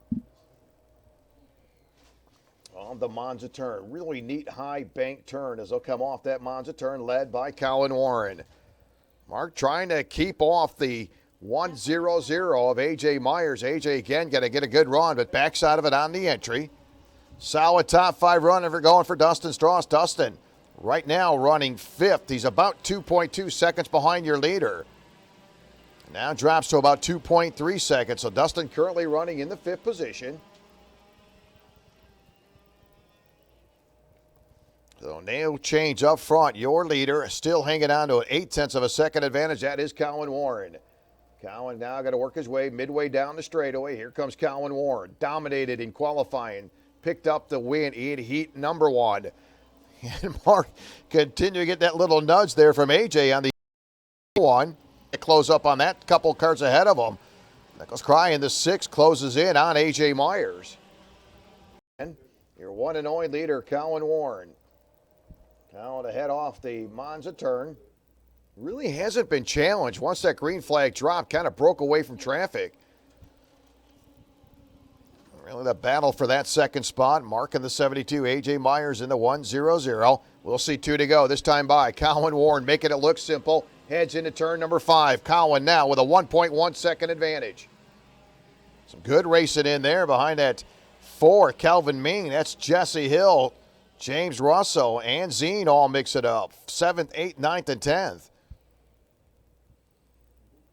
S1: on the Monza turn. Really neat high bank turn as they'll come off that Monza turn led by Colin Warren. Mark trying to keep off the 1-0-0 of A.J. Myers. A.J. again going to get a good run, but backside of it on the entry. Solid top 5 run if you're going for Dustin Strauss. Dustin right now running 5th. He's about 2.2 seconds behind your leader. Now drops to about 2.3 seconds. So Dustin currently running in the 5th position. So no change up front. Your leader still hanging on to an 0.8 of a second advantage. That is Colin Warren. Colin now got to work his way midway down the straightaway. Here comes Colin Warren. Dominated in qualifying. Picked up the win in heat number 1. And Mark continue to get that little nudge there from AJ on the one. Close up on that. Couple cars ahead of him. Nicholas Cry in the 6 closes in on AJ Myers. And your one and only leader, Colin Warren. Now to head off the Monza turn. Really hasn't been challenged. Once that green flag dropped, kind of broke away from traffic. Really the battle for that second spot. Mark in the 72, A.J. Myers in the 1-0-0. We'll see 2 to go. This time by Colin Warren making it look simple. Heads into turn number 5. Colin now with a 1.1 second advantage. Some good racing in there behind that 4. Calvin Ming. That's Jesse Hill. James Russo and Zine all mix it up. 7th, 8th, 9th, and 10th.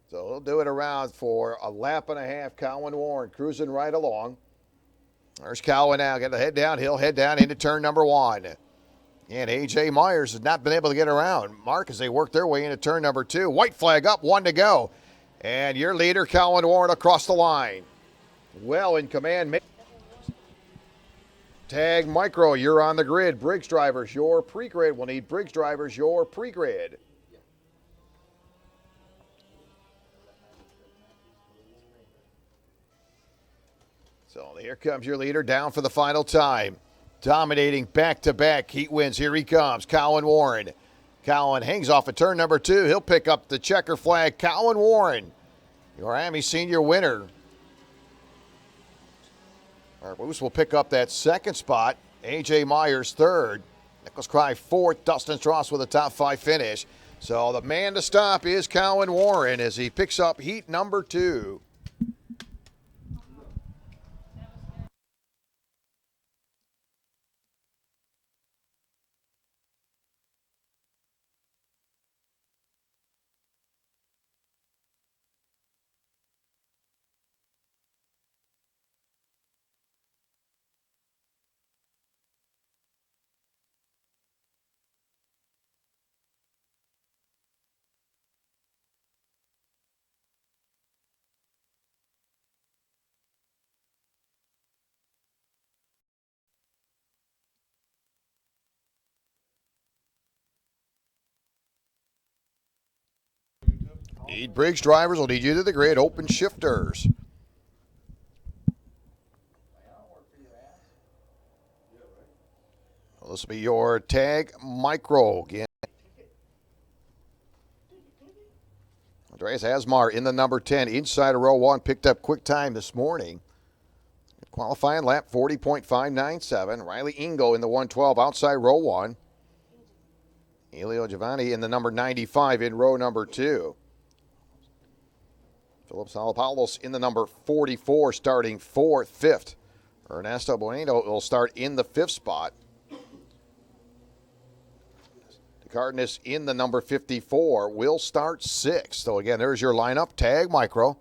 S1: So he'll do it around for a lap and a half. Colin Warren cruising right along. There's Colin now. Got to head downhill, head down into turn number 1. And A.J. Myers has not been able to get around Mark as they work their way into turn number 2. White flag up, 1 to go. And your leader, Colin Warren, across the line. Well in command. Tag Micro, you're on the grid. Briggs drivers, your pre-grid. We'll need Briggs drivers, your pre-grid. So here comes your leader down for the final time. Dominating back-to-back heat wins. Here he comes, Colin Warren. Colin hangs off at turn number 2. He'll pick up the checker flag. Colin Warren, your Army senior winner. Our Moose will pick up that second spot. A.J. Myers 3rd. Nicholas Cry 4th. Dustin Strauss with a top 5 finish. So the man to stop is Colin Warren as he picks up heat number 2. Need Briggs drivers. We'll need you to the grid. Open shifters. Well, this will be your Tag Micro again. Andreas Asmar in the number 10 inside of row 1. Picked up quick time this morning. Qualifying lap 40.597. Riley Ingo in the 112 outside row 1. Elio Giovanni in the number 95 in row number 2. Philip Salopoulos in the number 44, starting 5th. Ernesto Bueno will start in the 5th spot. DeCardenas in the number 54 will start 6th. So again, there's your lineup. Tag Micro.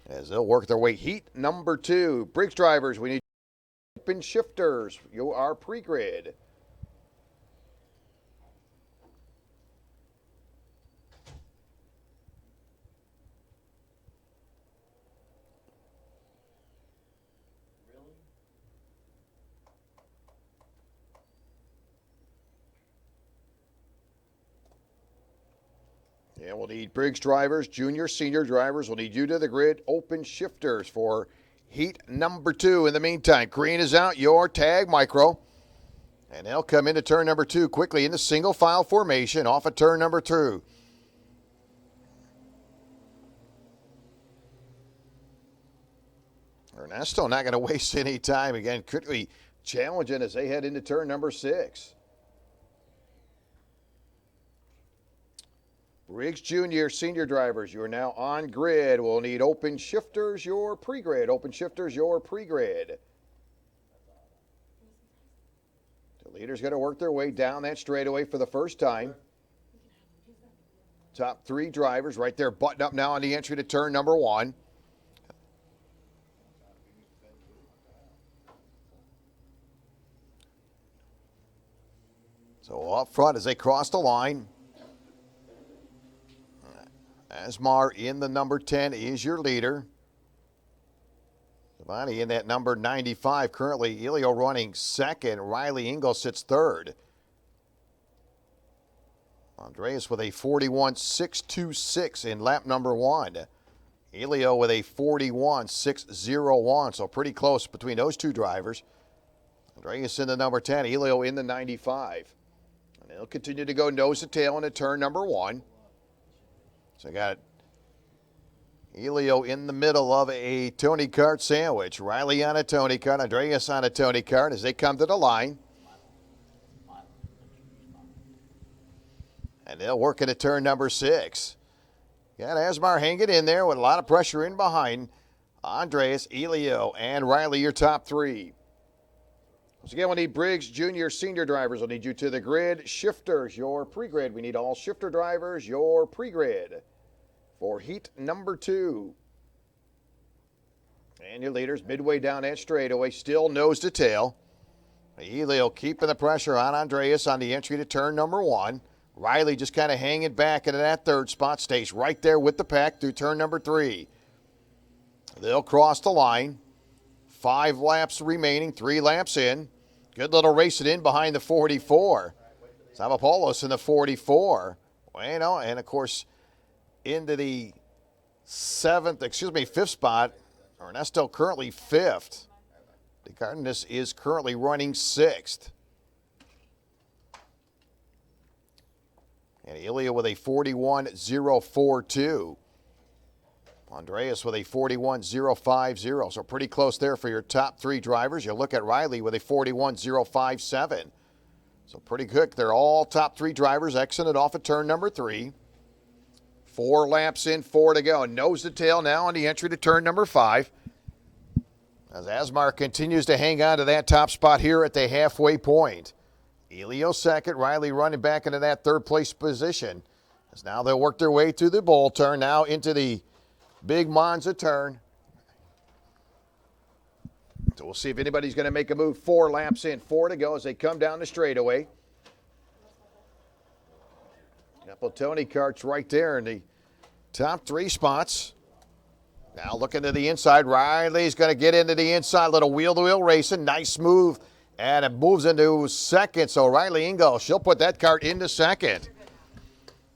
S1: As they'll work their way heat number 2. Briggs drivers, we need open shifters. You are pre-grid. Yeah, we'll need Briggs drivers, junior, senior drivers. We'll need you to the grid. Open shifters for heat number 2. In the meantime, green is out. Your tag micro. And they'll come into turn number 2 quickly into single file formation off of turn number 2. Ernesto not going to waste any time. Again, quickly challenging as they head into turn number 6. Briggs Junior, senior drivers, you are now on grid. We'll need open shifters, your pre-grid. Open shifters, your pre-grid. The leaders going to work their way down that straightaway for the first time. Top 3 drivers right there button up now on the entry to turn number 1. So up front as they cross the line. Asmar in the number 10 is your leader. Giovanni in that number 95. Currently, Elio running second. Riley Engel sits third. Andreas with a 41.626 in lap number 1. Elio with a 41.601. So pretty close between those two drivers. Andreas in the number 10. Elio in the 95. And they'll continue to go nose to tail into turn number 1. So I got Elio in the middle of a Tony Kart sandwich. Riley on a Tony Kart, Andreas on a Tony Kart as they come to the line. And they'll work into turn number 6. Got Asmar hanging in there with a lot of pressure in behind. Andreas, Elio, and Riley, your top 3. Once again, we'll need Briggs, junior, senior drivers. We'll need you to the grid. Shifters, your pre-grid. We need all shifter drivers, your pre-grid for heat number 2. And your leaders midway down that straightaway, still nose to tail. Elio keeping the pressure on Andreas on the entry to turn number 1. Riley just kind of hanging back into that 3rd spot, stays right there with the pack through turn number 3. They'll cross the line. 5 laps remaining, 3 laps in. Good little racing in behind the 44. Savopoulos in the 44. Bueno, and of course, into the 5th spot. Ernesto currently 5th. De Cardenas is currently running 6th. And Ilya with a 41.042. Andreas with a 41.050. So pretty close there for your top 3 drivers. You look at Riley with a 41.057. So pretty good. They're all top 3 drivers exited off of turn number 3. 4 laps in, 4 to go. Nose to tail now on the entry to turn number 5. As Asmar continues to hang on to that top spot here at the halfway point. Elio second, Riley running back into that 3rd place position. As now they'll work their way through the bowl turn, now into the big Monza turn. So we'll see if anybody's going to make a move. 4 laps in, 4 to go as they come down the straightaway. Couple Tony Karts right there in the top 3 spots. Now looking to the inside. Riley's going to get into the inside. Little wheel-to-wheel racing. Nice move. And it moves into second. So Riley Engel, she'll put that kart into second.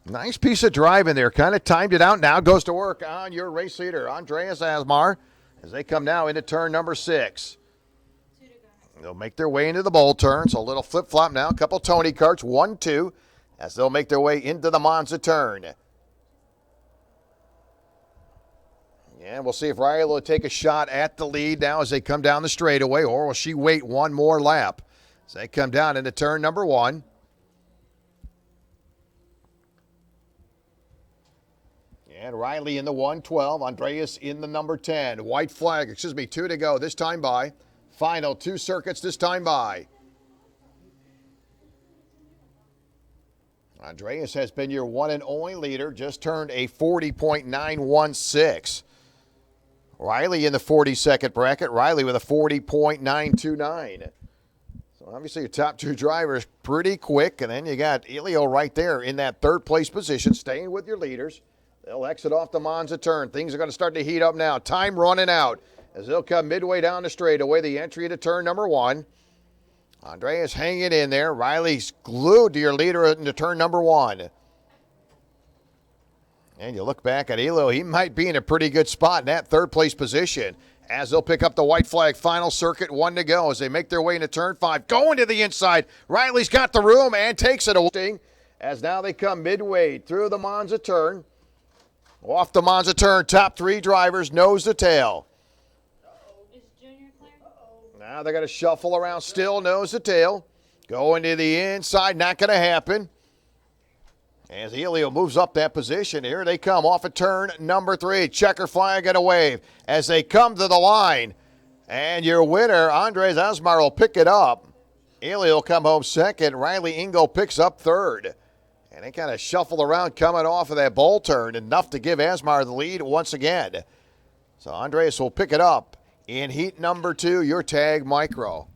S1: Nice piece of driving there. Kind of timed it out. Now goes to work on your race leader, Andreas Asmar, as they come now into turn number 6. They'll make their way into the bowl turn. So a little flip-flop now. A couple Tony Karts, 1, 2, as they'll make their way into the Monza turn. And we'll see if Riley will take a shot at the lead now as they come down the straightaway, or will she wait one more lap as they come down into turn number 1. And Riley in the 112, Andreas in the number 10. White flag, 2 to go this time by. Final 2 circuits this time by. Andreas has been your one and only leader, just turned a 40.916. Riley in the 42nd bracket. Riley with a 40.929. So obviously your top 2 drivers pretty quick. And then you got Elio right there in that 3rd place position, staying with your leaders. They'll exit off the Monza turn. Things are going to start to heat up now. Time running out as they'll come midway down the straightaway, the entry to turn number 1. Andreas hanging in there. Riley's glued to your leader into turn number 1. And you look back at Elo, he might be in a pretty good spot in that third place position as they'll pick up the white flag. Final circuit, 1 to go as they make their way into turn 5. Going to the inside. Riley's got the room and takes it away as now they come midway through the Monza turn. Off the Monza turn, top 3 drivers nose to tail.
S2: Is Junior clear?
S1: Now they're going to shuffle around still, nose to tail. Going to the inside, not going to happen. As Elio moves up that position, here they come off of turn number 3. Checker flag and a wave as they come to the line. And your winner, Andres Asmar, will pick it up. Elio will come home second. Riley Ingo picks up third. And they kind of shuffle around coming off of that bowl turn, enough to give Asmar the lead once again. So Andres will pick it up in heat number 2, your tag micro.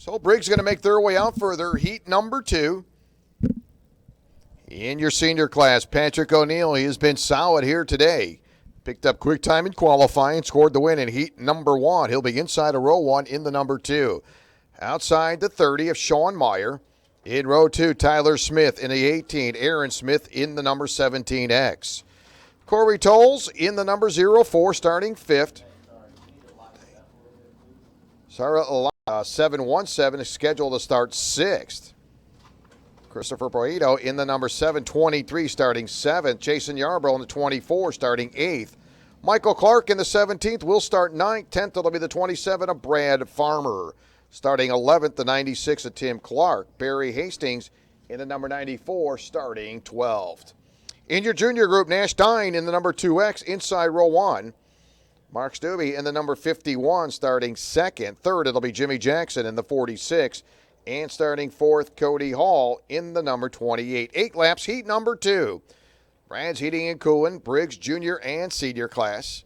S1: So Briggs going to make their way out further. Heat number 2. In your senior class, Patrick O'Neill, he has been solid here today. Picked up quick time in qualifying, scored the win in heat number 1. He'll be inside of row 1 in the number 2. Outside the 30 of Sean Meyer. In row 2, Tyler Smith in the 18. Aaron Smith in the number 17X. Corey Tolles in the number 04, starting 5th. Sarah 717 is scheduled to start 6th. Christopher Poito in the number 723 starting 7th. Jason Yarbrough in the 24 starting 8th. Michael Clark in the 17th will start 9th. 10th it'll be the 27 of Brad Farmer. Starting 11th, the 96 of Tim Clark. Barry Hastings in the number 94 starting 12th. In your junior group, Nash Dine in the number 2X inside row 1. Mark Stubbe in the number 51 starting 2nd. 3rd, it'll be Jimmy Jackson in the 46. And starting 4th, Cody Hall in the number 28. 8 laps, heat number 2. Brad's Heating and Cooling, Briggs Junior and Senior class.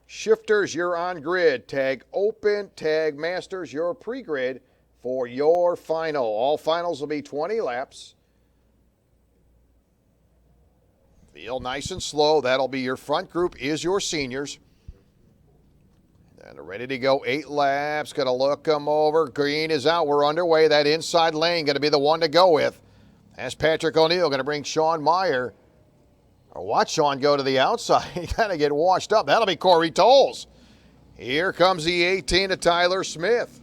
S1: Shifters, you're on grid. Tag open, tag masters, your pre-grid for your final. All finals will be 20 laps. Feel nice and slow. That'll be your front group is your seniors. And ready to go. 8 laps. Going to look them over. Green is out. We're underway. That inside lane going to be the one to go with. As Patrick O'Neill going to bring Sean Meyer. Or watch Sean go to the outside. He kind of get washed up. That'll be Corey Tolles. Here comes the 18 of Tyler Smith.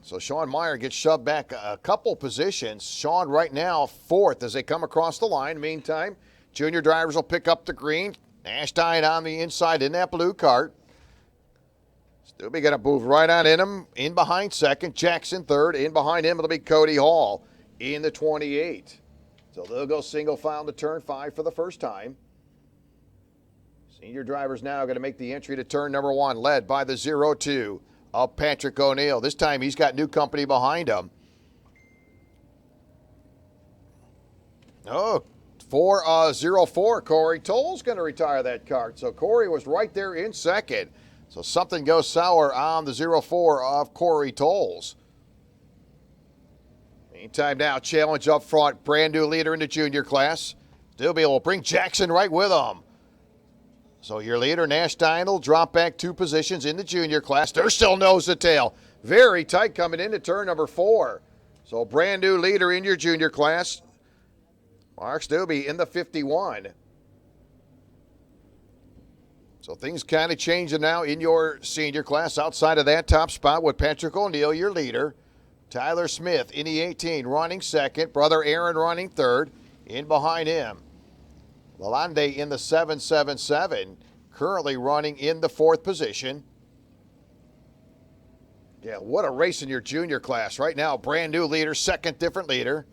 S1: So Sean Meyer gets shoved back a couple positions. Sean right now 4th as they come across the line. Meantime, junior drivers will pick up the green. Nash Dine on the inside in that blue cart. Stubbe going to move right on in him. In behind 2nd. Jackson 3rd. In behind him it'll be Cody Hall in the 28. So they'll go single file to turn 5 for the first time. Senior drivers now going to make the entry to turn number 1, led by the 0-2 of Patrick O'Neill. This time he's got new company behind him. Oh, 4-0-4. Corey Tolles going to retire that cart. So Corey was right there in 2nd. So something goes sour on the 0-4 of Corey Tolles. Meantime now, challenge up front. Brand new leader in the junior class. Stubbe will bring Jackson right with him. So your leader, Nash Dine, will drop back 2 positions in the junior class. They're still nose to tail. Very tight coming into turn number 4. So brand new leader in your junior class. Mark Stubbe in the 51. So things kind of changing now in your senior class. Outside of that top spot with Patrick O'Neill, your leader. Tyler Smith in the 18 running 2nd. Brother Aaron running 3rd. In behind him, Lalande in the 777, currently running in the 4th position. Yeah, what a race in your junior class. Right now, brand new leader, second different leader.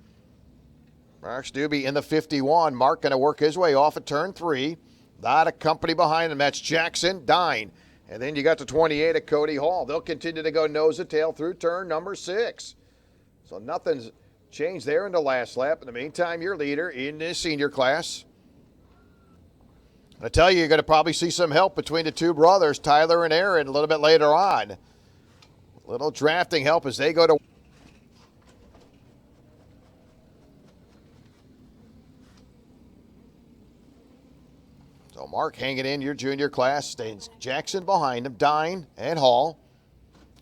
S1: Mark Stubbe in the 51. Mark going to work his way off at turn 3. Lot of company behind him. That's Jackson, Dine. And then you got the 28 at Cody Hall. They'll continue to go nose to tail through turn number 6. So nothing's changed there in the last lap. In the meantime, your leader in the senior class. I tell you, you're going to probably see some help between the two brothers, Tyler and Aaron, a little bit later on. Little drafting help as they go to. So Mark hanging in your junior class, stays Jackson behind him, Dine and Hall.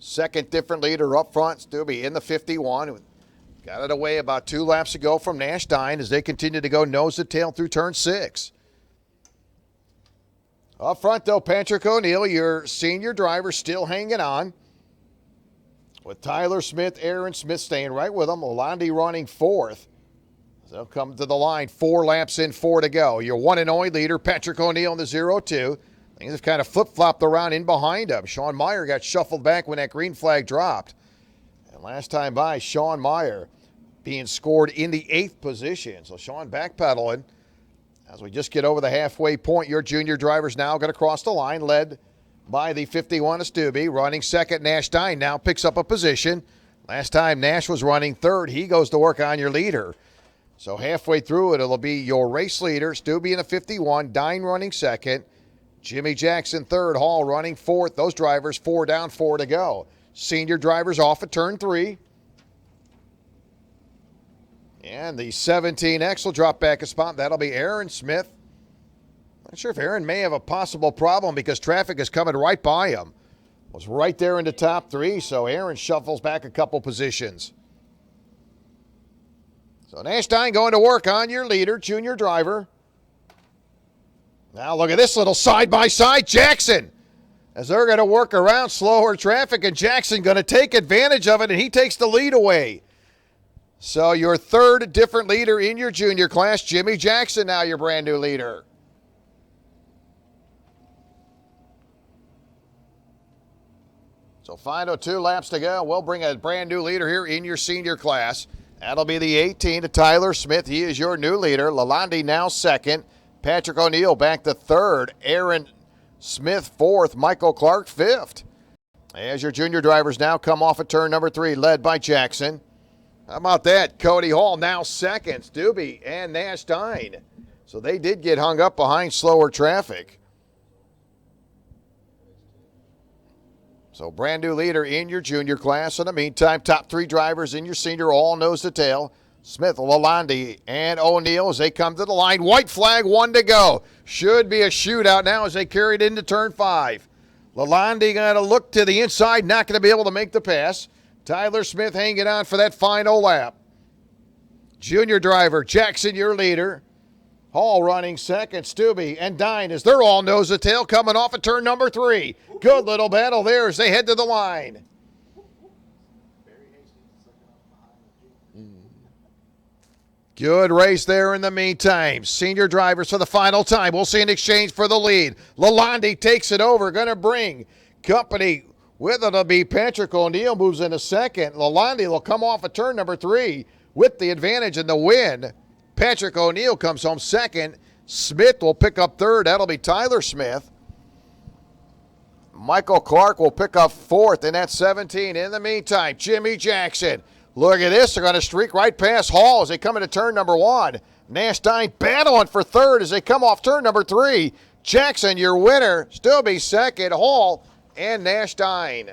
S1: Second different leader up front, Stubbe in the 51. Got it away about 2 laps ago from Nash Dine as they continue to go nose to tail through turn 6. Up front, though, Patrick O'Neill, your senior driver, still hanging on. With Tyler Smith, Aaron Smith staying right with him. Lalande running 4th. They'll come to the line, 4 laps in, 4 to go. Your one and only leader, Patrick O'Neill in the 0-2. Things have kind of flip-flopped around in behind him. Sean Meyer got shuffled back when that green flag dropped. And last time by, Sean Meyer being scored in the 8th position. So Sean backpedaling. As we just get over the halfway point, your junior driver's now going to cross the line, led by the 51 of Stubbe. Running second, Nash Dine now picks up a position. Last time Nash was running 3rd. He goes to work on your leader. So halfway through it, it'll be your race leader, Stubbe in the 51, Dine running 2nd, Jimmy Jackson 3rd, Hall running 4th. Those drivers 4 down, 4 to go. Senior drivers off at turn 3. And the 17X will drop back a spot. That'll be Aaron Smith. Not sure if Aaron may have a possible problem because traffic is coming right by him. Was right there in the top 3, so Aaron shuffles back a couple positions. So Nash Dine going to work on your leader, junior driver. Now look at this little side-by-side Jackson. As they're going to work around slower traffic, and Jackson going to take advantage of it, and he takes the lead away. So your 3rd different leader in your junior class, Jimmy Jackson, now your brand new leader. So final 2 laps to go. We'll bring a brand new leader here in your senior class. That'll be the 18 to Tyler Smith. He is your new leader. Lalande now 2nd. Patrick O'Neill back to 3rd. Aaron Smith 4th. Michael Clark 5th. As your junior drivers now come off at turn number 3, led by Jackson. How about that? Cody Hall now 2nd. Stubbe and Nash Dine. So they did get hung up behind slower traffic. So brand new leader in your junior class. In the meantime, top 3 drivers in your senior all nose to tail. Smith, Lalande, and O'Neill as they come to the line. White flag, 1 to go. Should be a shootout now as they carry it into turn 5. Lalande going to look to the inside, not going to be able to make the pass. Tyler Smith hanging on for that final lap. Junior driver, Jackson, your leader. Hall running 2nd, Stubbe and Dine as they're all nose to tail coming off at turn number 3. Good little battle there as they head to the line. Good race there in the meantime. Senior drivers for the final time. We'll see an exchange for the lead. Lalande takes it over, going to bring company with it. It'll be Patrick O'Neill moves into 2nd. Lalande will come off at turn number 3 with the advantage in the win. Patrick O'Neill comes home 2nd. Smith will pick up 3rd. That'll be Tyler Smith. Michael Clark will pick up 4th in that 17. In the meantime, Jimmy Jackson. Look at this. They're going to streak right past Hall as they come into turn number 1. Nash Dine battling for 3rd as they come off turn number 3. Jackson, your winner. Stubbe 2nd. Hall and Nash Dine.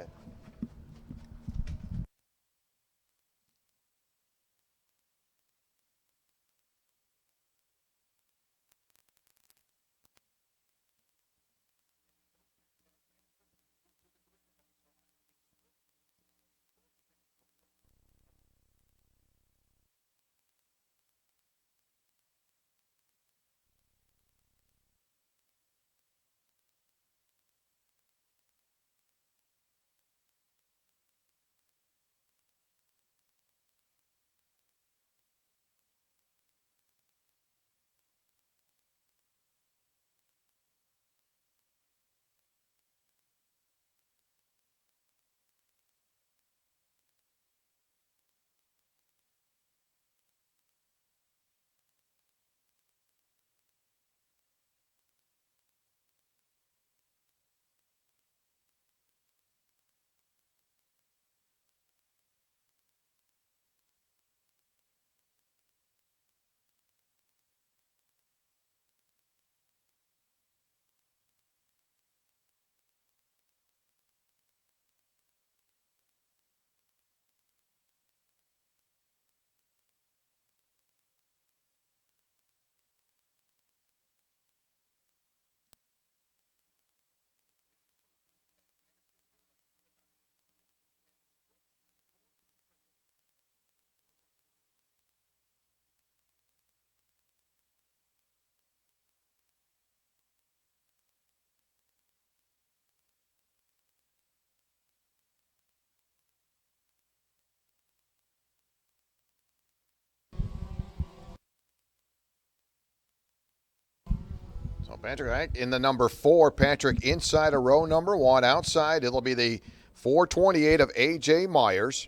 S1: Patrick Hayek in the number 4. Patrick inside of row number 1. Outside, it'll be the 428 of A.J. Myers.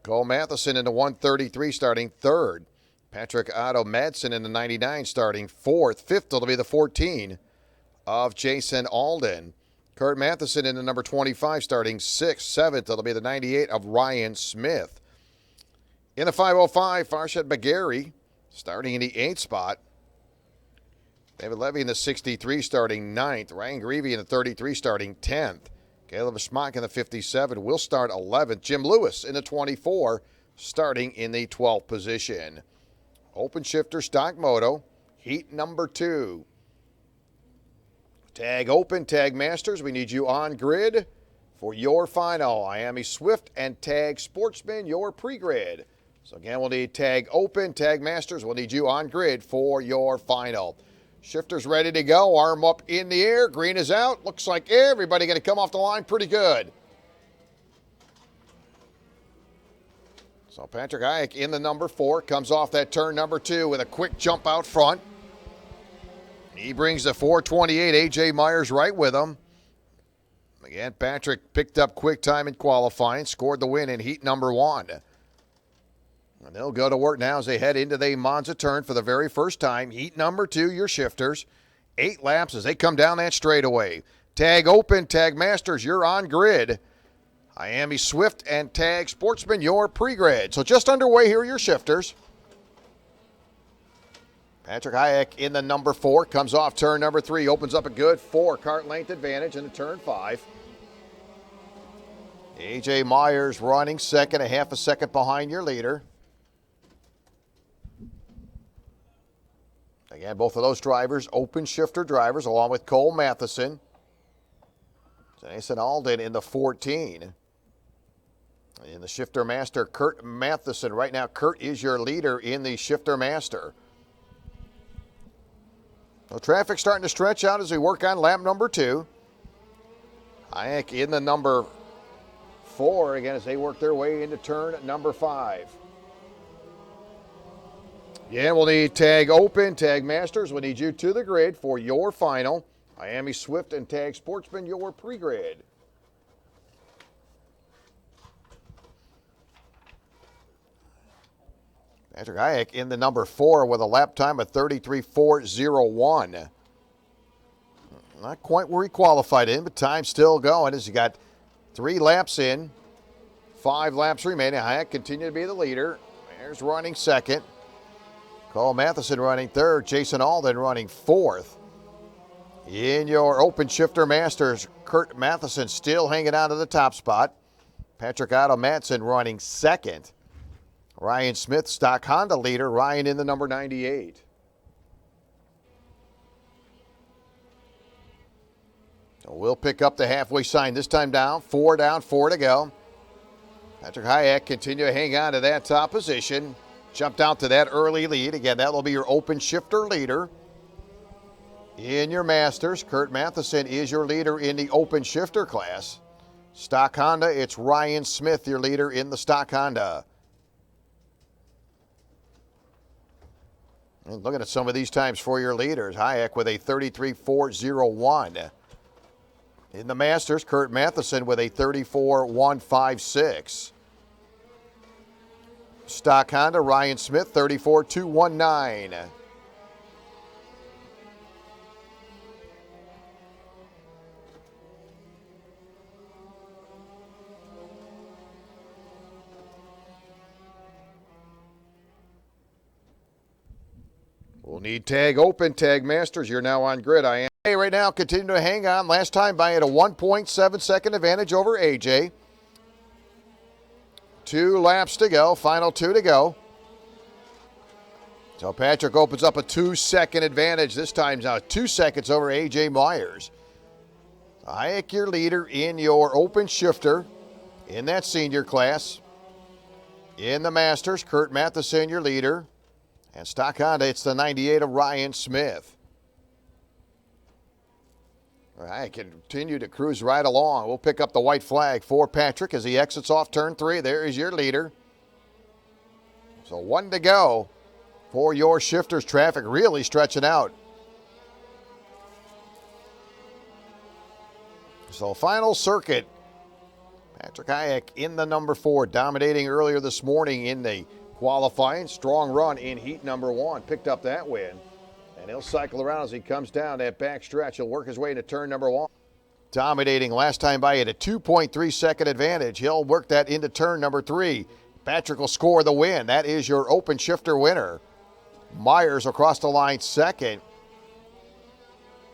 S1: Cole Matheson in the 133 starting 3rd. Patrick Otto Madsen in the 99 starting 4th. 5th, it'll be the 14 of Jason Alden. Kurt Matheson in the number 25 starting 6th. 7th, it'll be the 98 of Ryan Smith. In the 505, Farshad McGarry starting in the 8th spot. David Levy in the 63 starting 9th. Ryan Greavy in the 33 starting 10th. Caleb Schmock in the 57 will start 11th. Jim Lewis in the 24 starting in the 12th position. Open shifter stock moto, heat number 2. Tag open, tag masters, we need you on grid for your final. Miami Swift and tag Sportsman, your pre-grid. So again, we'll need tag open, tag masters, we'll need you on grid for your final. Shifters ready to go, arm up in the air, green is out. Looks like everybody going to come off the line pretty good. So Patrick Hayek in the number 4, comes off that turn number 2 with a quick jump out front. He brings the 428, A.J. Myers right with him. Again, Patrick picked up quick time in qualifying, scored the win in heat number 1. And they'll go to work now as they head into the Monza turn for the very first time. Heat number 2, your shifters. 8 laps as they come down that straightaway. Tag open, tag masters, you're on grid. Miami Swift and tag Sportsman, your pre-grid. So just underway here are your shifters. Patrick Hayek in the number 4, comes off turn number 3, opens up a good 4 kart length advantage into turn 5. A.J. Myers running second, a half a second behind your leader. Again, both of those drivers, open shifter drivers, along with Cole Matheson. Jason Alden in the 14. In the shifter master, Kurt Matheson. Right now, Kurt is your leader in the shifter master. Well, traffic starting to stretch out as we work on lap number 2. Hayek in the number 4, again, as they work their way into turn number 5. Yeah, we'll need tag open, tag masters. We'll need you to the grid for your final. Miami Swift and tag Sportsman, your pre-grid. Patrick Hayek in the number 4 with a lap time of 33.401. Not quite where he qualified in, but time's still going as he got 3 laps in, 5 laps remaining. Hayek continued to be the leader. There's running second. Cole Matheson running 3rd. Jason Alden running 4th. In your open shifter masters, Kurt Matheson still hanging out of the top spot. Patrick Otto Madsen running 2nd. Ryan Smith, stock Honda leader. Ryan in the number 98. So we'll pick up the halfway sign this time down. 4 down, 4 to go. Patrick Hayek continue to hang on to that top position. Jumped out to that early lead. Again, that will be your open shifter leader. In your masters, Kurt Matheson is your leader in the open shifter class. Stock Honda, it's Ryan Smith, your leader in the stock Honda. And looking at some of these times for your leaders, Hayek with a 33.401. In the masters, Kurt Matheson with a 34.156. Stock Honda, Ryan Smith, 34.219. We'll need tag open, tag masters. You're now on grid. I am. Hey, right now, continue to hang on. Last time by at a 1.7 second advantage over AJ. 2 laps to go, final 2 to go. So Patrick opens up a 2-second advantage. This time now 2 seconds over A.J. Myers. Hayek, your leader in your open shifter in that senior class. In the Masters, Kurt Matheson, your leader. And stock Honda, it's the 98 of Ryan Smith. All right, continue to cruise right along. We'll pick up the white flag for Patrick as he exits off turn 3. There is your leader. So 1 to go for your shifters. Traffic really stretching out. So final circuit. Patrick Hayek in the number 4, dominating earlier this morning in the qualifying. Strong run in heat number 1, picked up that win. And he'll cycle around as he comes down that back stretch. He'll work his way into turn number 1. Dominating last time by at a 2.3 second advantage. He'll work that into turn number 3. Patrick will score the win. That is your open shifter winner. Myers across the line second.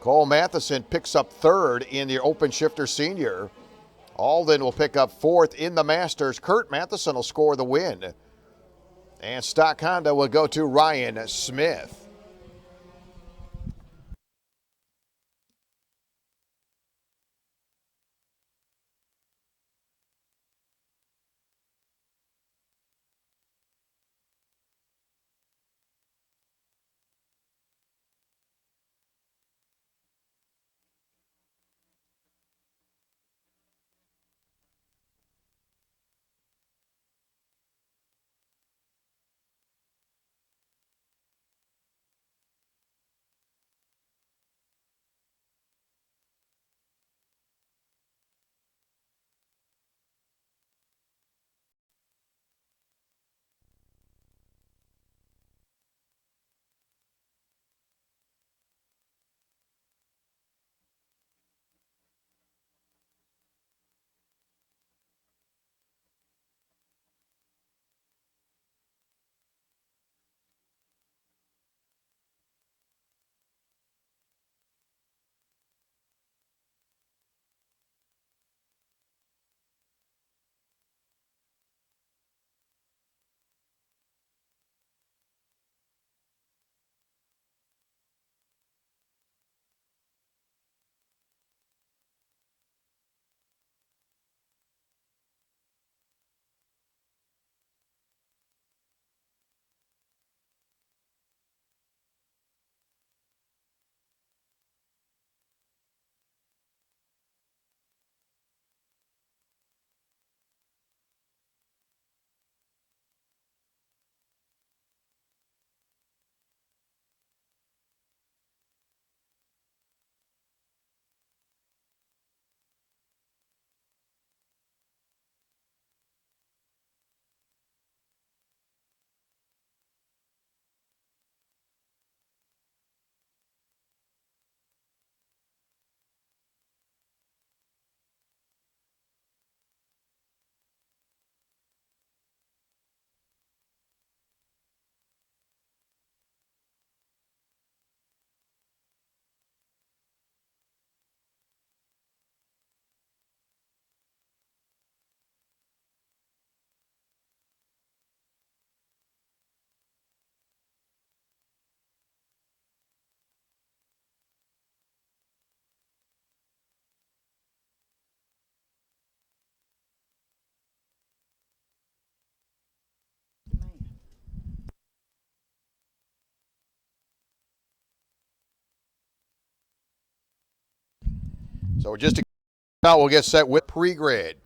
S1: Cole Matheson picks up third in the open shifter senior. Alden will pick up fourth in the Masters. Kurt Matheson will score the win. And stock Honda will go to Ryan Smith. So just to now, we'll get set with pre-grid.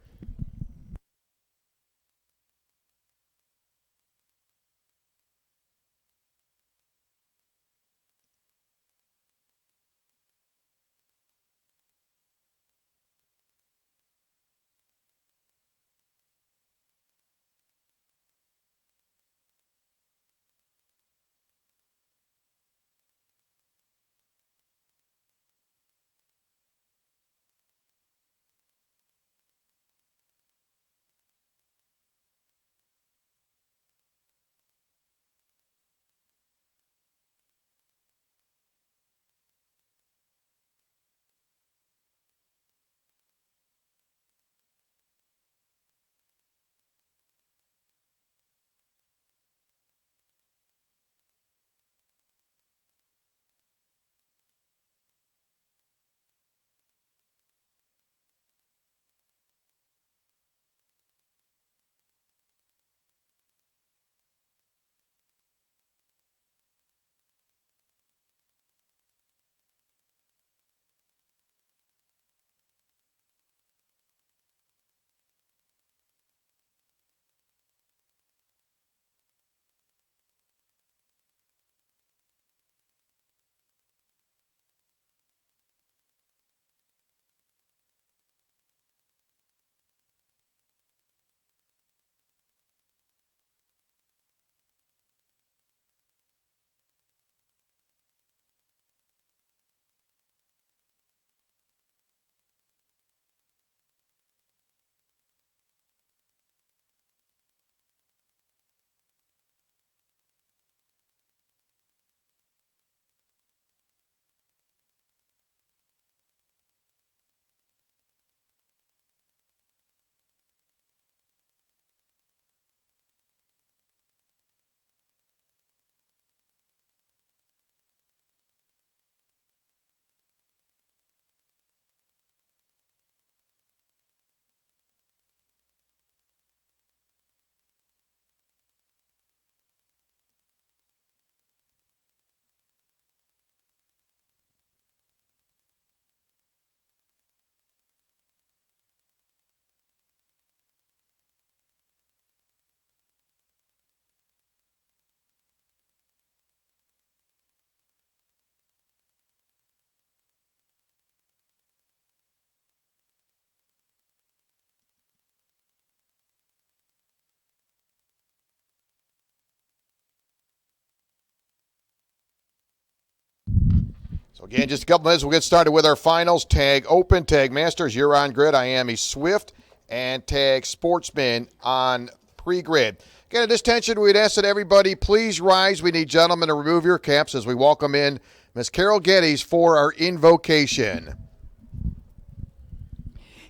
S1: So again, just a couple minutes, we'll get started with our finals. Tag Open, Tag Masters, you're on grid. Miami Swift, and Tag Sportsman on pre-grid. Again, at this tension, we'd ask that everybody please rise. We need gentlemen to remove your caps as we welcome in Miss Carol Geddes for our invocation.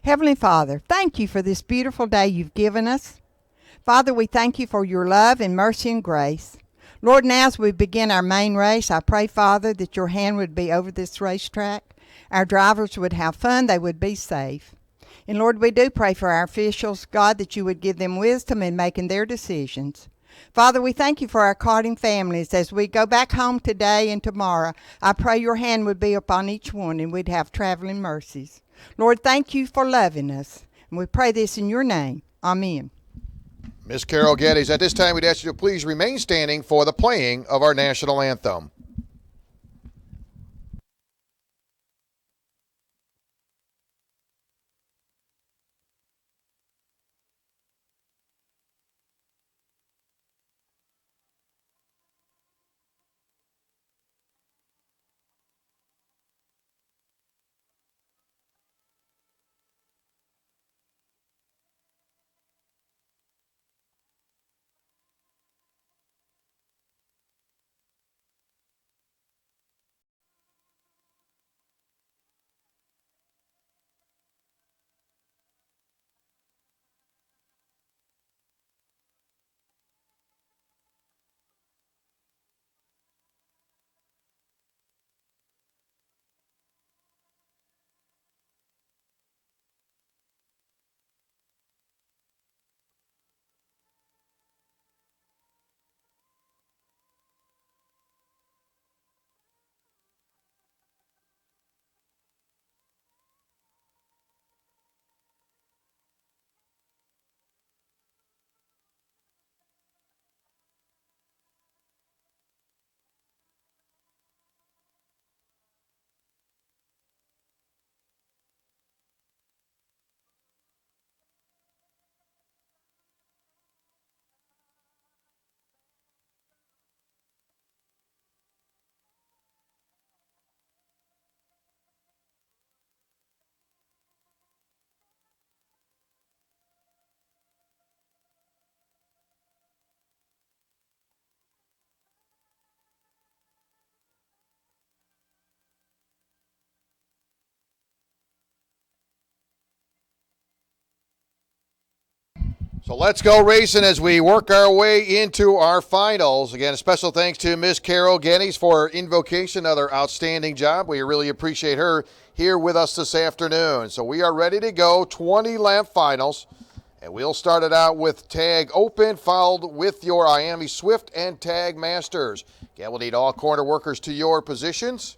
S6: Heavenly Father, thank you for this beautiful day you've given us. Father, we thank you for your love and mercy and grace. Lord, now as we begin our main race, I pray, Father, that your hand would be over this racetrack. Our drivers would have fun. They would be safe. And Lord, we do pray for our officials, God, that you would give them wisdom in making their decisions. Father, we thank you for our karting families. As we go back home today and tomorrow, I pray your hand would be upon each one and we'd have traveling mercies. Lord, thank you for loving us. And we pray this in your name. Amen.
S1: Miss Carol Geddes, at this time, we'd ask you to please remain standing for the playing of our national anthem. So let's go racing as we work our way into our finals. Again, a special thanks to Miss Carol Geddes for her invocation, another outstanding job. We really appreciate her here with us this afternoon. So we are ready to go, 20-lap finals. And we'll start it out with Tag Open, followed with your Miami Swift and Tag Masters. Again, we'll need all corner workers to your positions.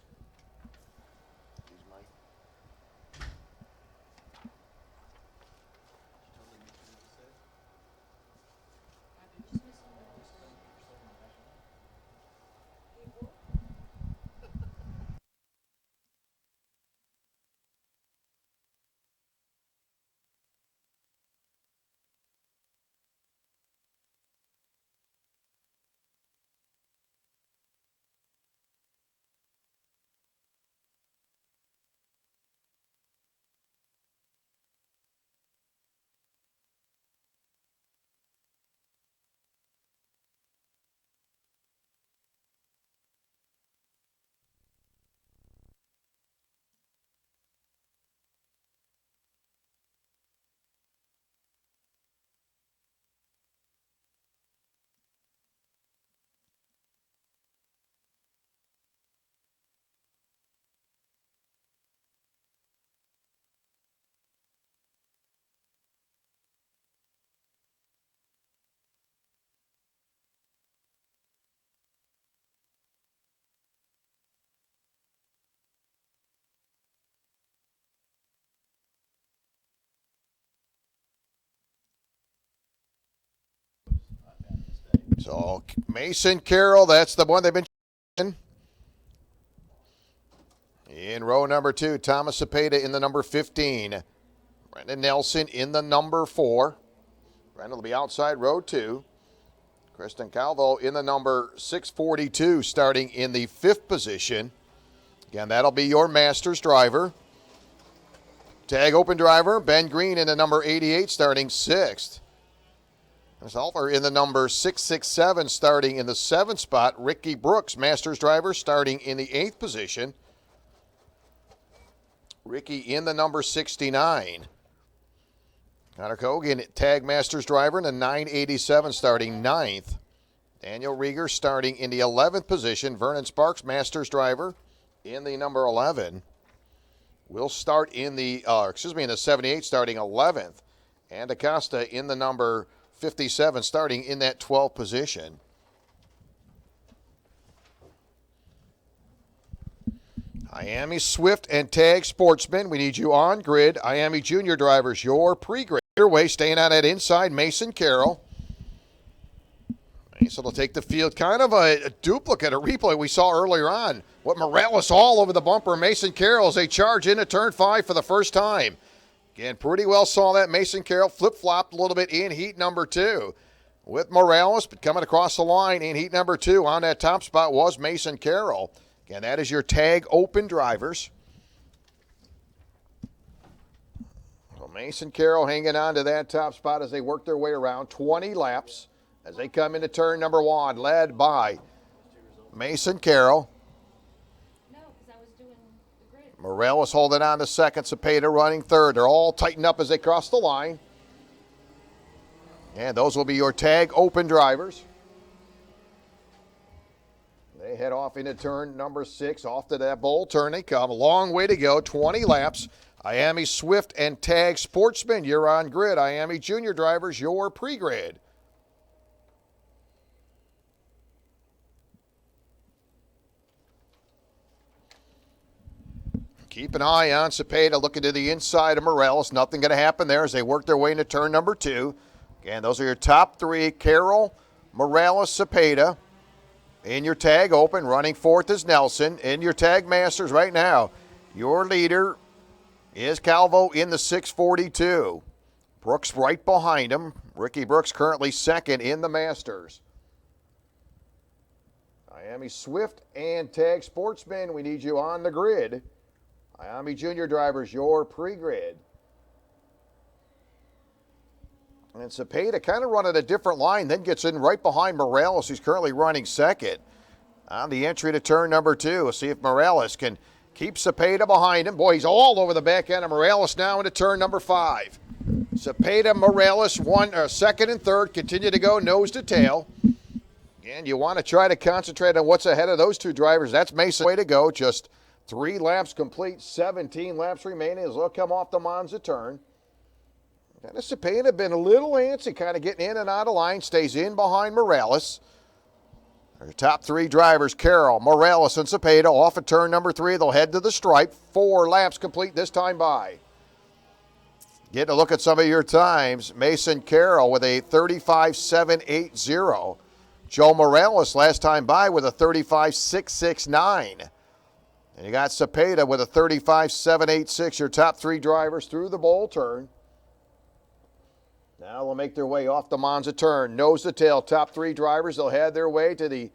S1: So Mason Carroll, that's the one they've been in row number 2. Thomas Cepeda in the number 15. Brendan Nelson in the number 4. Brendan will be outside row 2. Kristen Calvo in the number 642, starting in the 5th position. Again, that'll be your Masters driver. Tag open driver, Ben Green in the number 88, starting 6th. Or in the number 667, starting in the 7th spot. Ricky Brooks, Masters driver, starting in the 8th position. Ricky in the number 69. Connor Kogan, tag Masters driver in the 987, starting 9th. Daniel Rieger starting in the 11th position. Vernon Sparks, Masters driver, in the number 11. Will start in the, in the 78, starting 11th. And Acosta in the number 57, starting in that 12th position. Miami Swift and Tag Sportsman, we need you on grid. Miami Junior drivers, your pre-grid. Your way, staying on that inside, Mason Carroll. Mason will take the field. Kind of a duplicate, a replay we saw earlier on. What Morales all over the bumper. Mason Carroll as they charge into turn 5 for the first time. Again, pretty well saw that. Mason Carroll flip-flopped a little bit in heat number 2 with Morales, but coming across the line in heat number 2 on that top spot was Mason Carroll. Again, that is your tag open drivers. So Mason Carroll hanging on to that top spot as they work their way around 20 laps as they come into turn number 1, led by Mason Carroll.
S2: No, because I was doing the grid.
S1: Morales holding on to second, Cepeda running third. They're all tightened up as they cross the line. And those will be your tag open drivers. They head off into turn number 6. Off to that bowl turn they come. A long way to go, 20 laps. Miami Swift and Tag Sportsman, you're on grid. Miami Junior drivers, your pre-grid. Keep an eye on Cepeda looking to the inside of Morales. Nothing going to happen there as they work their way into turn number 2. Again, those are your top 3, Carroll, Morales, Cepeda. In your tag open, running 4th is Nelson. In your tag masters right now, your leader is Calvo in the 642. Brooks right behind him. Ricky Brooks currently 2nd in the masters. Miami Swift and Tag Sportsman, we need you on the grid. Miami Junior drivers, your pre-grid. And Cepeda kind of running a different line, then gets in right behind Morales, who's currently running 2nd. On the entry to turn number 2, we'll see if Morales can keep Cepeda behind him. Boy, he's all over the back end of Morales now into turn number 5. Cepeda, Morales, 2nd and 3rd, continue to go nose to tail. And you want to try to concentrate on what's ahead of those 2 drivers. That's Mason's way to go. Just 3 laps complete, 17 laps remaining as they'll come off the Monza turn. Kind of Cepeda been a little antsy, kind of getting in and out of line, stays in behind Morales. Our top 3 drivers, Carroll, Morales, and Cepeda, off at turn number 3. They'll head to the stripe. 4 laps complete this time by. Get a look at some of your times. Mason Carroll with a 35.780. Joe Morales last time by with a 35.669. And you got Cepeda with a 35.786. Your top 3 drivers through the bowl turn. Now they'll make their way off the Monza turn. Nose to tail, top 3 drivers. They'll head their way to the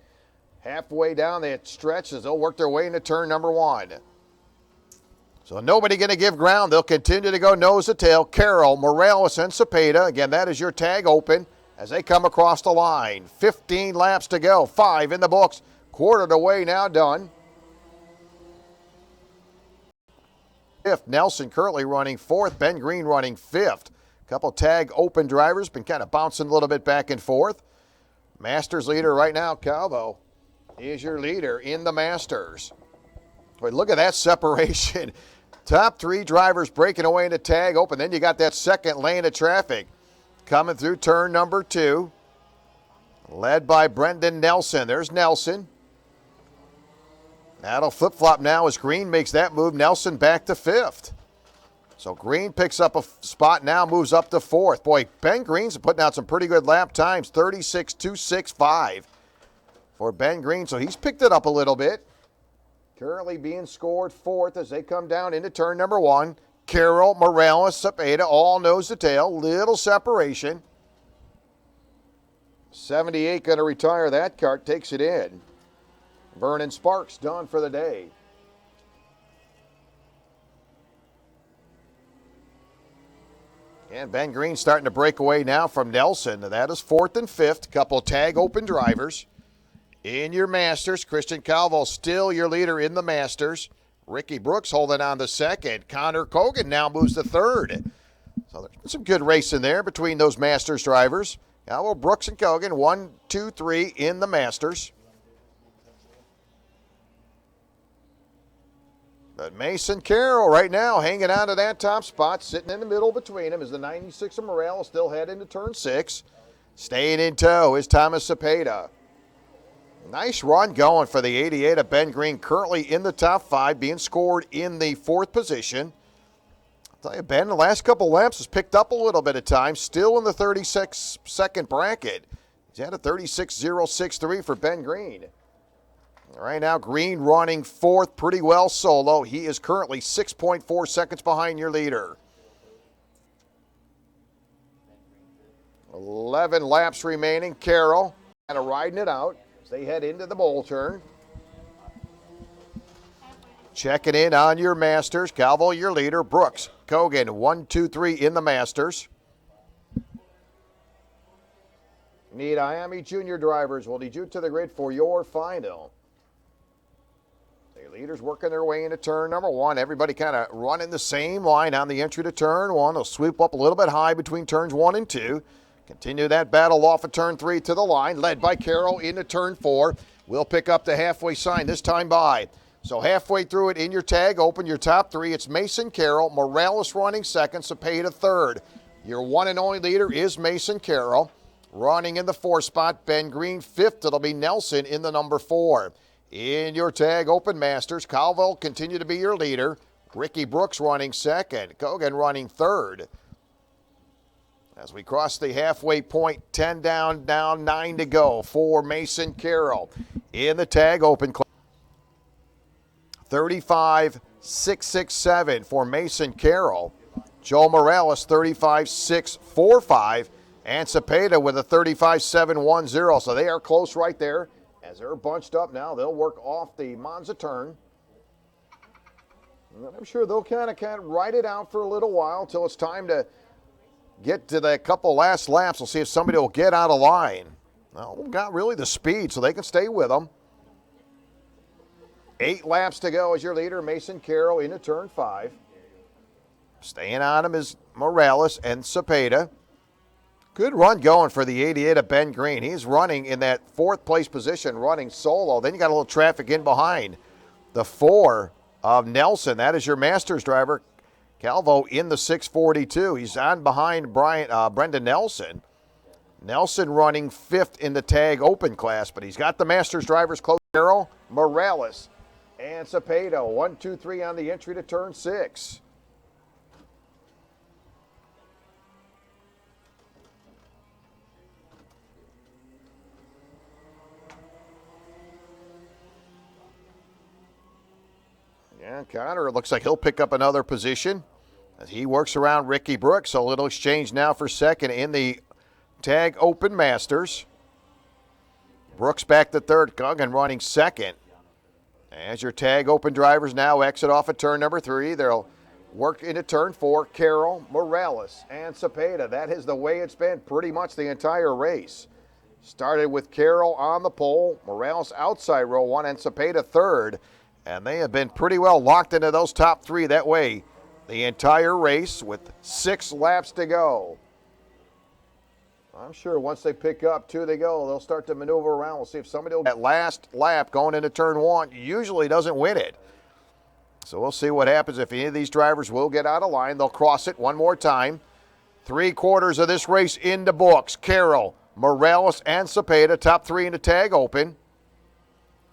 S1: halfway down that stretch as they'll work their way into turn number 1. So nobody going to give ground. They'll continue to go nose to tail. Carroll, Morales, and Cepeda. Again, that is your tag open as they come across the line. 15 laps to go. 5 in the books. Quarter of the way now done. 5th, Nelson currently running 4th. Ben Green running 5th. Couple tag open drivers, been kind of bouncing a little bit back and forth. Masters leader right now, Calvo, is your leader in the Masters. But look at that separation. Top 3 drivers breaking away into tag open. Then you got that second lane of traffic coming through turn number 2. Led by Brendan Nelson. There's Nelson. That'll flip-flop now as Green makes that move. Nelson back to 5th. So Green picks up a spot now, moves up to 4th. Boy, Ben Green's putting out some pretty good lap times, 36.265 for Ben Green. So he's picked it up a little bit. Currently being scored 4th as they come down into turn number 1. Carroll, Morales, Cepeda, all nose to tail. Little separation. 78 going to retire that Kart, takes it in. Vernon Sparks done for the day. And Ben Green starting to break away now from Nelson. That is 4th and 5th. Couple tag open drivers. In your Masters, Christian Calvo still your leader in the Masters. Ricky Brooks holding on to second. Connor Cogan now moves to third. So there's been some good racing there between those Masters drivers. Calvo, Brooks, and Cogan, 1, 2, 3 in the Masters. But Mason Carroll right now hanging on to that top spot, sitting in the middle between them, is the 96 of Morales, still heading into turn 6. Staying in tow is Thomas Cepeda. Nice run going for the 88 of Ben Green, currently in the top 5, being scored in the 4th position. I'll tell you, Ben, the last couple laps has picked up a little bit of time, still in the 36-second bracket. He's had a 36.063 for Ben Green. Right now, Green running 4th pretty well solo. He is currently 6.4 seconds behind your leader. 11 laps remaining. Carroll kind of riding it out as they head into the bowl turn. Checking in on your Masters. Calvo, your leader. Brooks, Cogan, 1, 2, 3 in the Masters. Need IAME junior drivers. We'll need you to the grid for your final. The leaders working their way into turn number 1. Everybody kind of running the same line on the entry to turn 1. They'll sweep up a little bit high between turns 1 and 2. Continue that battle off of turn 3 to the line, led by Carroll into turn 4. We'll pick up the halfway sign this time by. So halfway through it in your tag, open your top 3. It's Mason Carroll, Morales running second, Cepeda third. Your one and only leader is Mason Carroll. Running in the 4th spot, Ben Green 5th. It'll be Nelson in the number 4. In your tag open Masters, Calvo continue to be your leader. Ricky Brooks running 2nd. Cogan running 3rd. As we cross the halfway point, 10 down, 9 to go for Mason Carroll. In the tag open, 35.667 for Mason Carroll. Joe Morales, 35.645. And Cepeda with a 35.710. So they are close right there. As they're bunched up now, they'll work off the Monza turn. And I'm sure they'll kind of ride it out for a little while until it's time to get to the couple last laps. We'll see if somebody will get out of line. Well, got really the speed, so they can stay with them. 8 laps to go as your leader, Mason Carroll, into turn 5. Staying on him is Morales and Cepeda. Good run going for the 88 of Ben Green. He's running in that 4th place position, running solo. Then you got a little traffic in behind. The 4 of Nelson, that is your Masters driver. Calvo in the 642. He's on behind Brendan Nelson. Nelson running 5th in the tag open class, but he's got the Masters drivers close. Carroll, Morales, and Cepeda. 1, 2, 3 on the entry to turn 6. Yeah, Connor, it looks like he'll pick up another position as he works around Ricky Brooks. A little exchange now for second in the tag open Masters. Brooks back to 3rd, Cogan running 2nd. As your tag open drivers now exit off of turn number 3, they'll work into turn 4. Carroll, Morales, and Cepeda. That is the way it's been pretty much the entire race. Started with Carroll on the pole, Morales outside row 1, and Cepeda 3rd. And they have been pretty well locked into those top 3 that way the entire race with 6 laps to go. I'm sure once they pick up 2 to go, they'll start to maneuver around. We'll see if somebody will. That last lap going into turn 1 usually doesn't win it. So we'll see what happens if any of these drivers will get out of line. They'll cross it one more time. 3/4 of this race in the books. Carroll, Morales, and Cepeda, top 3 in the tag open.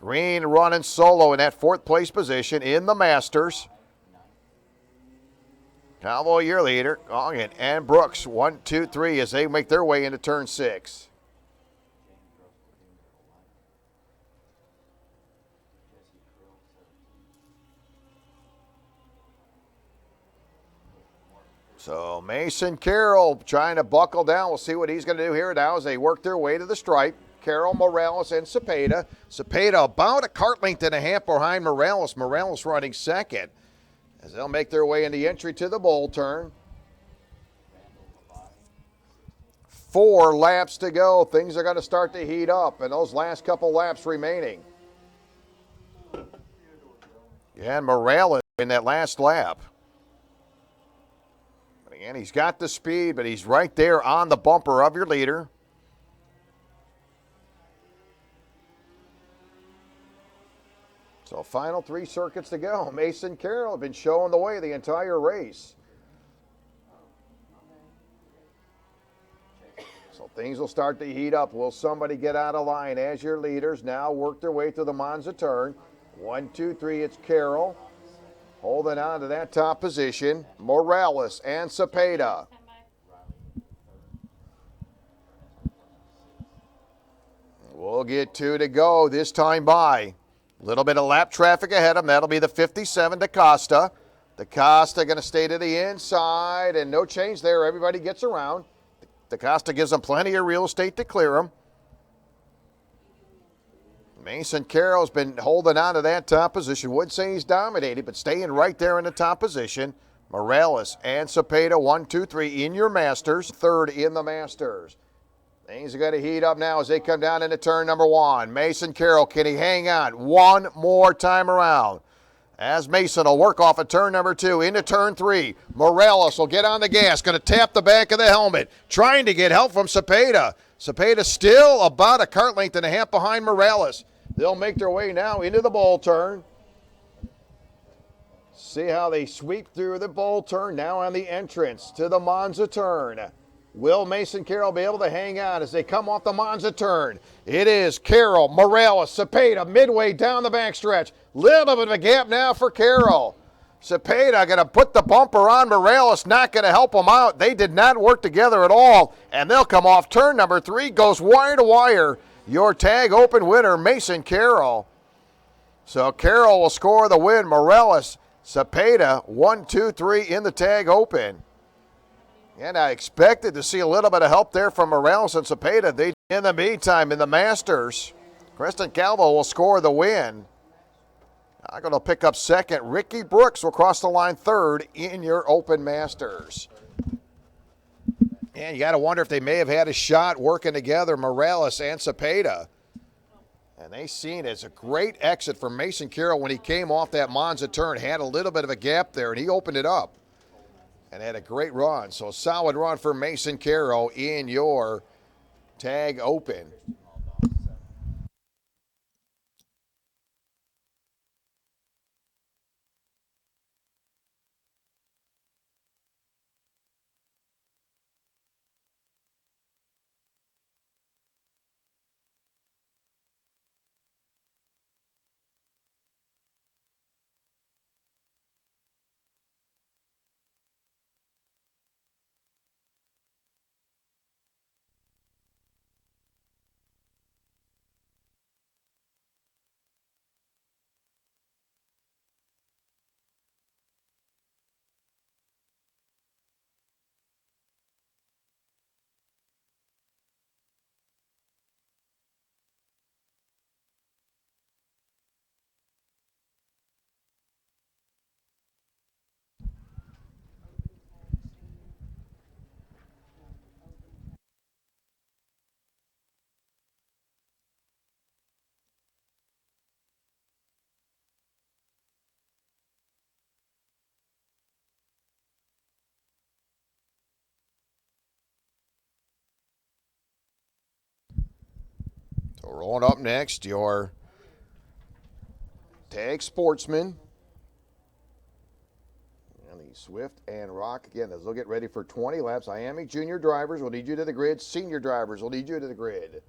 S1: Green running solo in that 4th place position in the Masters. Calvo, your leader. Cogan and Brooks, 1, 2, 3 as they make their way into turn 6. So Mason Carroll trying to buckle down. We'll see what he's going to do here now as they work their way to the stripe. Carroll, Morales, and Cepeda. Cepeda about a kart length and a half behind Morales. Morales running 2nd as they'll make their way in the entry to the bowl turn. 4 laps to go. Things are going to start to heat up, and those last couple laps remaining. And Morales in that last lap. And he's got the speed, but he's right there on the bumper of your leader. So final 3 circuits to go. Mason Carroll has been showing the way the entire race. So things will start to heat up. Will somebody get out of line as your leaders now work their way through the Monza turn? 1, 2, 3, it's Carroll. Holding on to that top position. Morales and Cepeda. We'll get 2 to go this time by. A little bit of lap traffic ahead of them. That'll be the 57 DaCosta. DaCosta going to stay to the inside, and no change there. Everybody gets around. DaCosta gives them plenty of real estate to clear them. Mason Carroll's been holding on to that top position. Would say he's dominated, but staying right there in the top position. Morales and Cepeda, 1, 2, 3 in your Masters. 3rd in the Masters. Things are going to heat up now as they come down into turn number 1. Mason Carroll, can he hang on one more time around? As Mason will work off of turn number 2 into turn 3. Morales will get on the gas, going to tap the back of the helmet, trying to get help from Cepeda. Cepeda still about a kart length and a half behind Morales. They'll make their way now into the bowl turn. See how they sweep through the bowl turn now on the entrance to the Monza turn. Will Mason Carroll be able to hang on as they come off the Monza turn? It is Carroll, Morales, Cepeda midway down the backstretch. Little bit of a gap now for Carroll. Cepeda going to put the bumper on Morales, not going to help him out. They did not work together at all, and they'll come off turn number 3, goes wire to wire. Your tag open winner, Mason Carroll. So Carroll will score the win. Morales, Cepeda, 1, 2, 3 in the tag open. And I expected to see a little bit of help there from Morales and Cepeda. In the meantime, in the Masters, Preston Calvo will score the win. I'm going to pick up 2nd. Ricky Brooks will cross the line 3rd in your Open Masters. And you got to wonder if they may have had a shot working together, Morales and Cepeda. And they seen it as a great exit from Mason Carroll when he came off that Monza turn. Had a little bit of a gap there, and he opened it up. And had a great run. So a solid run for Mason Carroll in your tag open. So rolling up next, your tag Sportsman. And the Swift and Rock, again, as they'll get ready for 20 laps. Miami junior drivers will need you to the grid. Senior drivers will need you to the grid.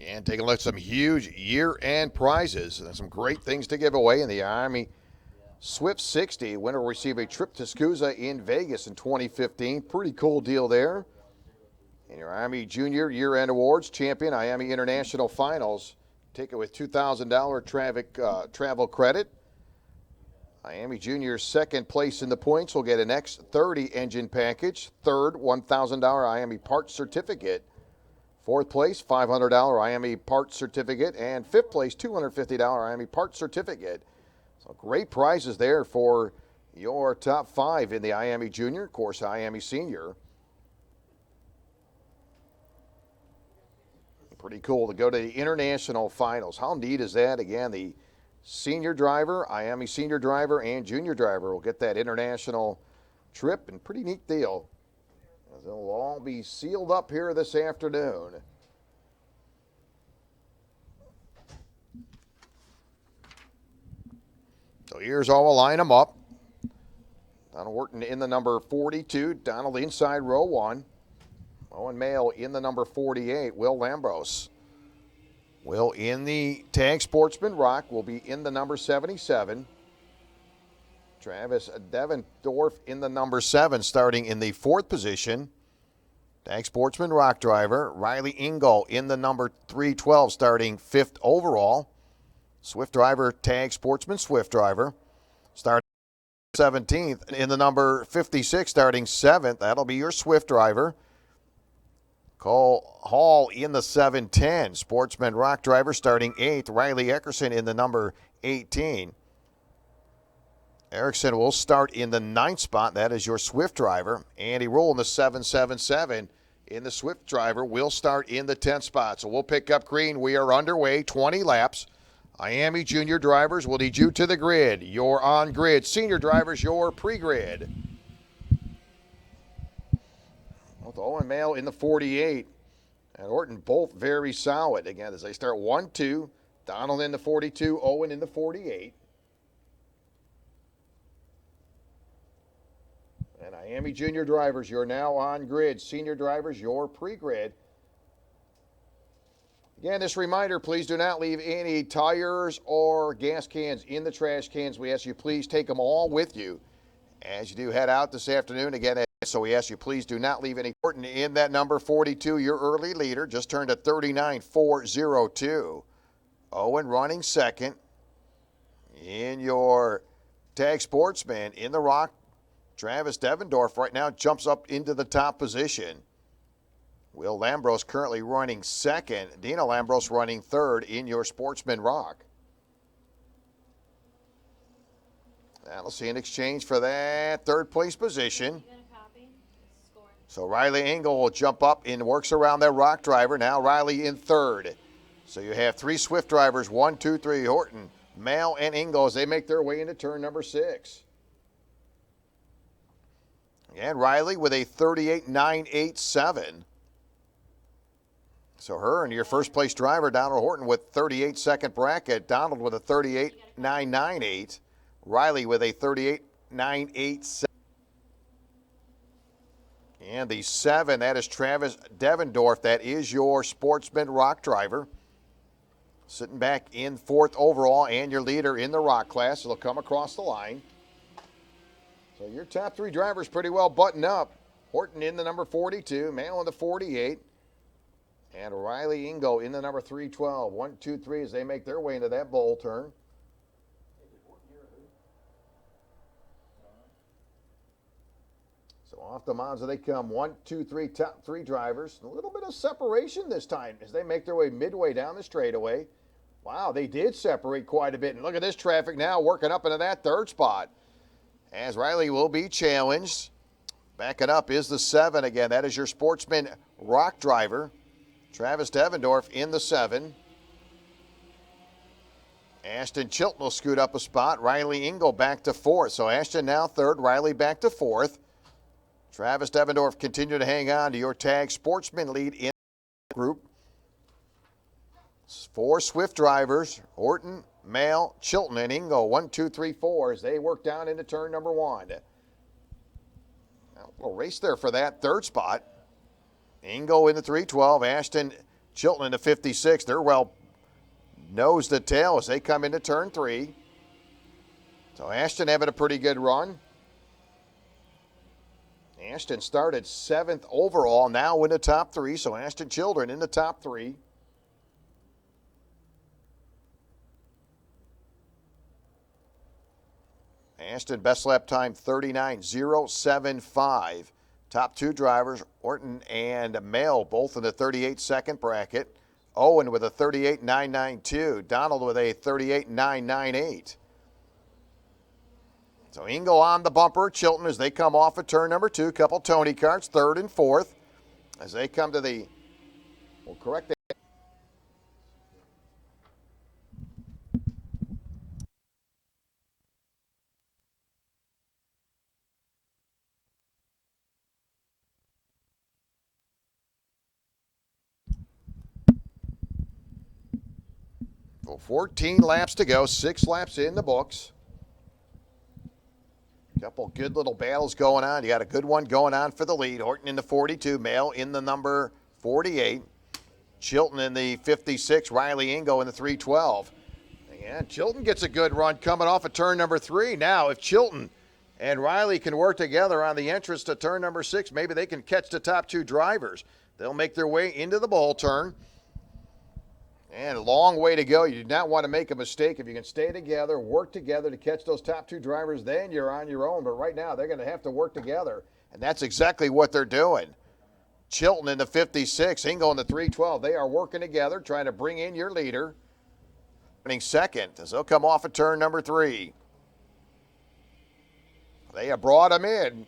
S1: And taking a look at some huge year-end prizes and some great things to give away in the Army Swift 60. Winner will receive a trip to SCUSA in Vegas in 2015. Pretty cool deal there. And your Army Junior Year-End Awards champion, Miami International Finals. Ticket with $2,000 travel credit. Miami Junior's second place in the points will get an X30 engine package. Third, $1,000 Miami parts certificate. Fourth place, $500 Miami parts certificate. And fifth place, $250 Miami parts certificate. So great prizes there for your top five in the Miami Junior, of course, Miami Senior. Pretty cool to go to the international finals. How neat is that? Again, the senior driver, Miami senior driver, and junior driver will get that international trip, and pretty neat deal. They'll all be sealed up here this afternoon. So here's all, we'll line them up. Donald Horton in the number 42. Donald inside row one. Owen Mayo in the number 48. Will Lambros. Will in the Tag Sportsman Rock will be in the number 77. Travis Devendorf in the number 7, starting in the 4th position. Tag Sportsman Rock driver. Riley Ingle in the number 312, starting 5th overall. Swift driver, Tag Sportsman Swift driver. Starting 17th in the number 56, starting 7th. That'll be your Swift driver. Cole Hall in the 710. Sportsman Rock driver starting 8th. Riley Eckerson in the number 18. Erickson will start in the 9th spot. That is your Swift driver. Andy Rule in the 777 in the Swift driver will start in the 10th spot. So we'll pick up green. We are underway. 20 laps. Miami Junior drivers will lead you to the grid. You're on grid. Senior drivers, you're pre-grid. With Owen Mayo in the 48 and Horton both very solid. Again, as they start 1-2, Donald in the 42, Owen in the 48. And Miami Junior drivers, you're now on grid. Senior drivers, you're pre-grid. Again, this reminder, please do not leave any tires or gas cans in the trash cans. We ask you please take them all with you as you do head out this afternoon. Again, so we ask you please do not leave any. Horton in that number 42, your early leader, just turned a 39.402. Owen running second. In your Tag Sportsman in the Rock, Travis Devendorf right now jumps up into the top position. Will Lambros currently running second. Dina Lambros running third in your Sportsman Rock. That'll see an exchange for that third place position. So Riley Engel will jump up and works around that Rock driver. Now Riley in third. So you have 3 Swift drivers, 1, 2, 3, Horton, Mal, and Engel as they make their way into turn number 6. And Riley with a 38.987. So her and your first place driver, Donald Horton, with 38-second bracket. Donald with a 38.998. Riley with a 38.987. And the 7, that is Travis Devendorf. That is your Sportsman Rock driver. Sitting back in 4th overall and your leader in the Rock class. It'll come across the line. So your top 3 drivers pretty well buttoned up. Horton in the number 42, Mayo in the 48, and Riley Ingo in the number 312. 1, 2, 3 as they make their way into that bowl turn. So off the Monza they come. 1, 2, 3, top 3 drivers. A little bit of separation this time as they make their way midway down the straightaway. Wow, they did separate quite a bit. And look at this traffic now working up into that 3rd spot. As Riley will be challenged. Backing up is the 7 again. That is your Sportsman Rock driver. Travis Devendorf in the 7. Ashton Chilton will scoot up a spot. Riley Ingle back to 4th. So Ashton now 3rd, Riley back to 4th. Travis Devendorf continue to hang on to your Tag Sportsman lead in the group. 4 Swift drivers, Horton, Mail, Chilton, and Ingo. 1, 2, 3, 4 as they work down into turn number 1. A little race there for that 3rd spot. Ingo in the 312, Ashton Chilton in the 56. They're well nose to tail as they come into turn 3. So Ashton having a pretty good run. Ashton started 7th overall, now in the top 3. So Ashton Children in the top 3. Ashton best lap time 39.075. Top 2 drivers, Orton and Mail, both in the 38-second bracket. Owen with a 38.992. Donald with a 38.998. So Engel on the bumper. Chilton as they come off of turn number 2. Couple Tony Karts, 3rd and 4th. As they come to the, we'll correct that. So 14 laps to go, 6 laps in the books. Couple good little battles going on. You got a good one going on for the lead. Horton in the 42, Mail in the number 48. Chilton in the 56, Riley Ingo in the 312. And Chilton gets a good run coming off of turn number 3. Now, if Chilton and Riley can work together on the entrance to turn number 6, maybe they can catch the top 2 drivers. They'll make their way into the ball turn. And a long way to go. You do not want to make a mistake. If you can stay together, work together to catch those top 2 drivers, then you're on your own. But right now, they're going to have to work together. And that's exactly what they're doing. Chilton in the 56, Ingo in the 312. They are working together, trying to bring in your leader. Running second as they'll come off of turn number 3. They have brought him in.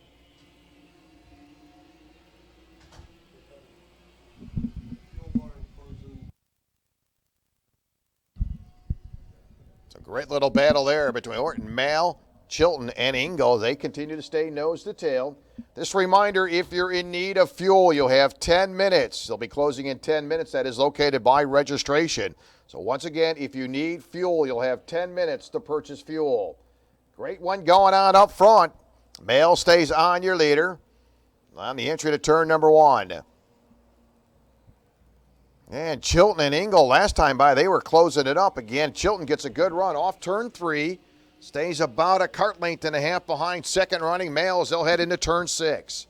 S1: Great little battle there between Orton, Mal, Chilton, and Ingo. They continue to stay nose to tail. This reminder, if you're in need of fuel, you'll have 10 minutes. They'll be closing in 10 minutes. That is located by registration. So once again, if you need fuel, you'll have 10 minutes to purchase fuel. Great one going on up front. Mal stays on your leader on the entry to turn number 1. And Chilton and Ingle, last time by, they were closing it up. Again, Chilton gets a good run off turn 3. Stays about a kart length and a half behind second running Mail as they'll head into turn 6.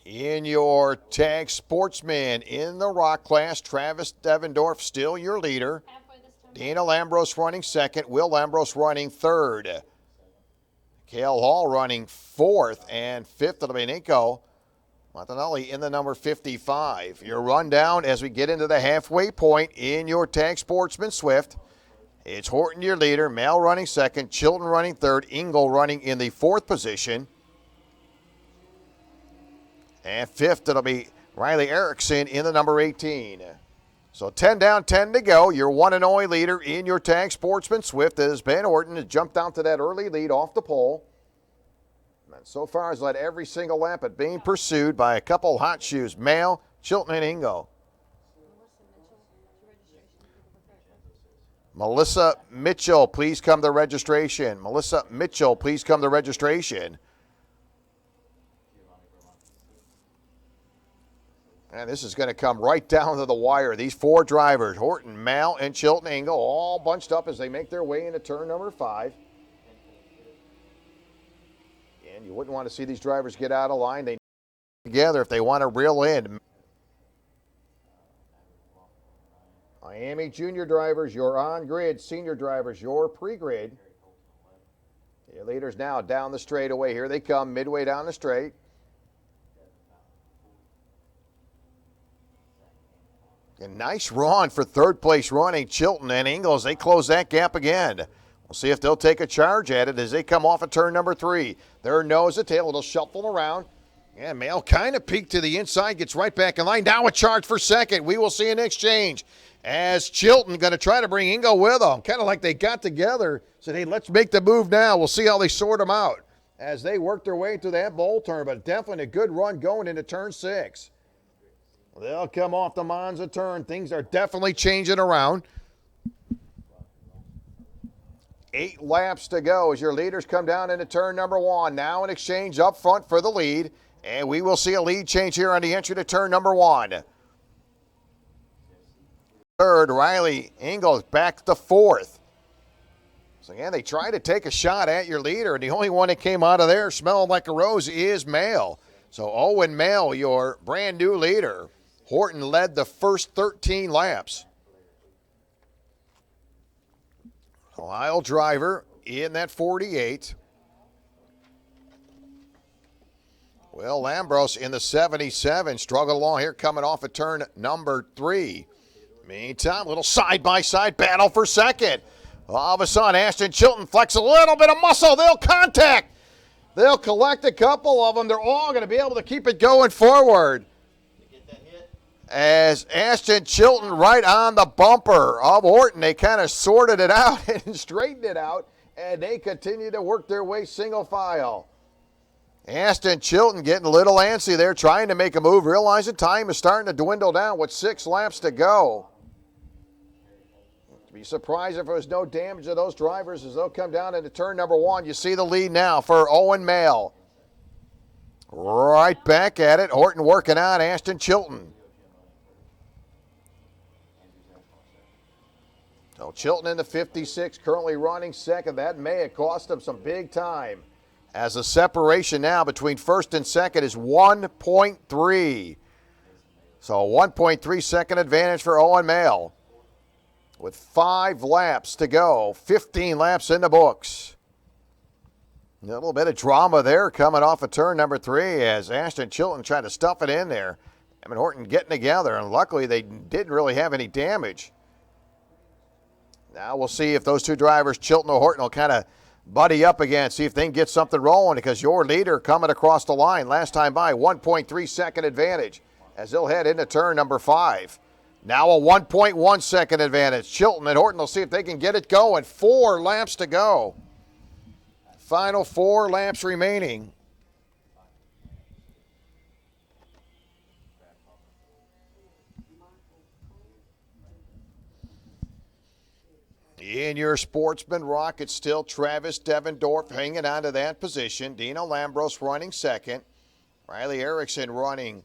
S1: In your tag Sportsman in the rock class, Travis Devendorf still your leader. Dana Lambros running second. Will Lambros running third. Cale Hall running 4th. And 5th, it'll be Nico Montanelli in the number 55. Your rundown as we get into the halfway point in your tag Sportsman Swift. It's Horton your leader, Mal running second, Chilton running third, Ingle running in the 4th position. And 5th, it'll be Riley Erickson in the number 18. So 10 down, 10 to go. Your one and only leader in your tag Sportsman Swift is Ben Horton, has jumped down to that early lead off the pole. And so far has led every single lap, but being pursued by a couple hot shoes, Mal, Chilton, and Ingo. Melissa Mitchell, please come to registration. Melissa Mitchell, please come to registration. And this is going to come right down to the wire. These 4 drivers, Horton, Mal, and Chilton Ingle, all bunched up as they make their way into turn number 5. And you wouldn't want to see these drivers get out of line. They need together if they want to reel in. Miami junior drivers, you're on grid. Senior drivers, you're pre-grid. Your leaders now down the straightaway. Here they come, midway down the straight. A nice run for 3rd place running Chilton and Ingles. They close that gap again. We'll see if they'll take a charge at it as they come off of turn number 3. Their nose to tail, it'll shuffle around. And Mail kind of peeked to the inside, gets right back in line. Now a charge for second. We will see an exchange as Chilton going to try to bring Ingo with them. Kind of like they got together, said, hey, let's make the move now. We'll see how they sort them out as they work their way through that bowl turn. But definitely a good run going into turn 6. They'll come off the Monza turn. Things are definitely changing around. 8 laps to go as your leaders come down into turn number 1. Now an exchange up front for the lead And we will see a lead change here on the entry to turn number 1. Third, Riley Ingalls back to 4th. So again, they try to take a shot at your leader, and the only one that came out of there smelling like a rose is Mail. So Owen Mail, your brand new leader. Horton led the first 13 laps. Lyle Driver in that 48. Will Lambros in the 77. Struggled along here coming off of turn number 3. Meantime, little side-by-side battle for second. All of a sudden, Ashton Chilton flex a little bit of muscle. They'll contact. They'll collect a couple of them. They're all going to be able to keep it going forward. As Ashton Chilton right on the bumper of Horton. They kind of sorted it out and straightened it out, and they continue to work their way single file. Ashton Chilton getting a little antsy there, trying to make a move, realizing time is starting to dwindle down with 6 laps to go. Be surprised if there was no damage to those drivers as they'll come down into turn number 1. You see the lead now for Owen Mail. Right back at it. Horton working on Ashton Chilton. So Chilton in the 56, currently running second. That may have cost him some big time, as the separation now between first and second is 1.3. So a 1.3 second advantage for Owen Mail. With 5 laps to go, 15 laps in the books. A little bit of drama there coming off of turn number 3 as Ashton Chilton tried to stuff it in there. Em and Horton getting together, and luckily they didn't really have any damage. Now we'll see if those two drivers, Chilton or Horton, will kind of buddy up again, see if they can get something rolling, because your leader coming across the line last time by, 1.3 second advantage as they'll head into turn number 5. Now a 1.1 second advantage. Chilton and Horton will see if they can get it going. 4 laps to go. Final 4 laps remaining. In your Sportsman rocket, still Travis Devendorf hanging on to that position. Dino Lambros running second. Riley Erickson running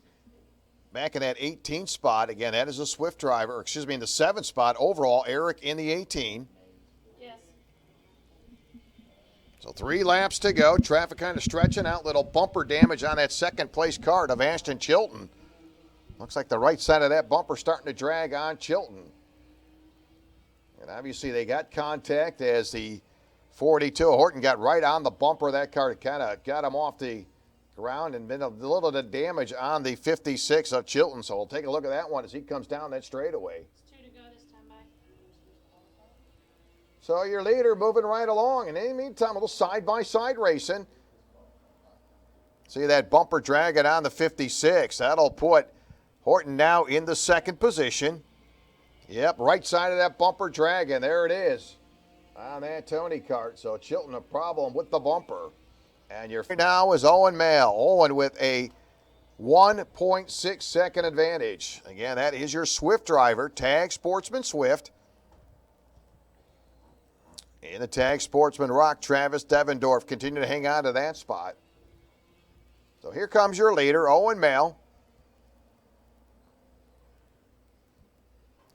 S1: back in that 18 spot. Again, that is a Swift driver, in the 7th spot. Overall, Eric in the 18.
S2: Yes.
S1: So 3 laps to go. Traffic kind of stretching out. Little bumper damage on that second place Kart of Ashton Chilton. Looks like the right side of that bumper starting to drag on Chilton. And obviously they got contact as the 42 Horton got right on the bumper of that car. It kind of got him off the ground and been a little bit of damage on the 56 of Chilton. So we'll take a look at that one as he comes down that straightaway.
S2: It's 2 to go this time, bye.
S1: So your leader moving right along. And in the meantime, a little side-by-side racing. See that bumper dragging on the 56. That'll put Horton now in the 2nd position. Yep, right side of that bumper dragging. There it is on that Tony Kart. So Chilton a problem with the bumper. And your now is Owen Mail. Owen with a 1.6 second advantage. Again, that is your Swift driver, Tag Sportsman Swift. In the Tag Sportsman Rock, Travis Devendorf continuing to hang on to that spot. So here comes your leader, Owen Mail.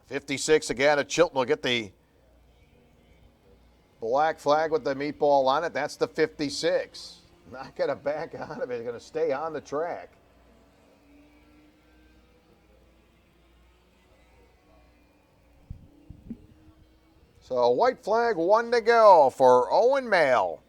S1: 56 again, a Chilton will get the black flag with the meatball on it. That's the 56. Not going to back out of it. It's going to stay on the track. So white flag, 1 to go for Owen Mail.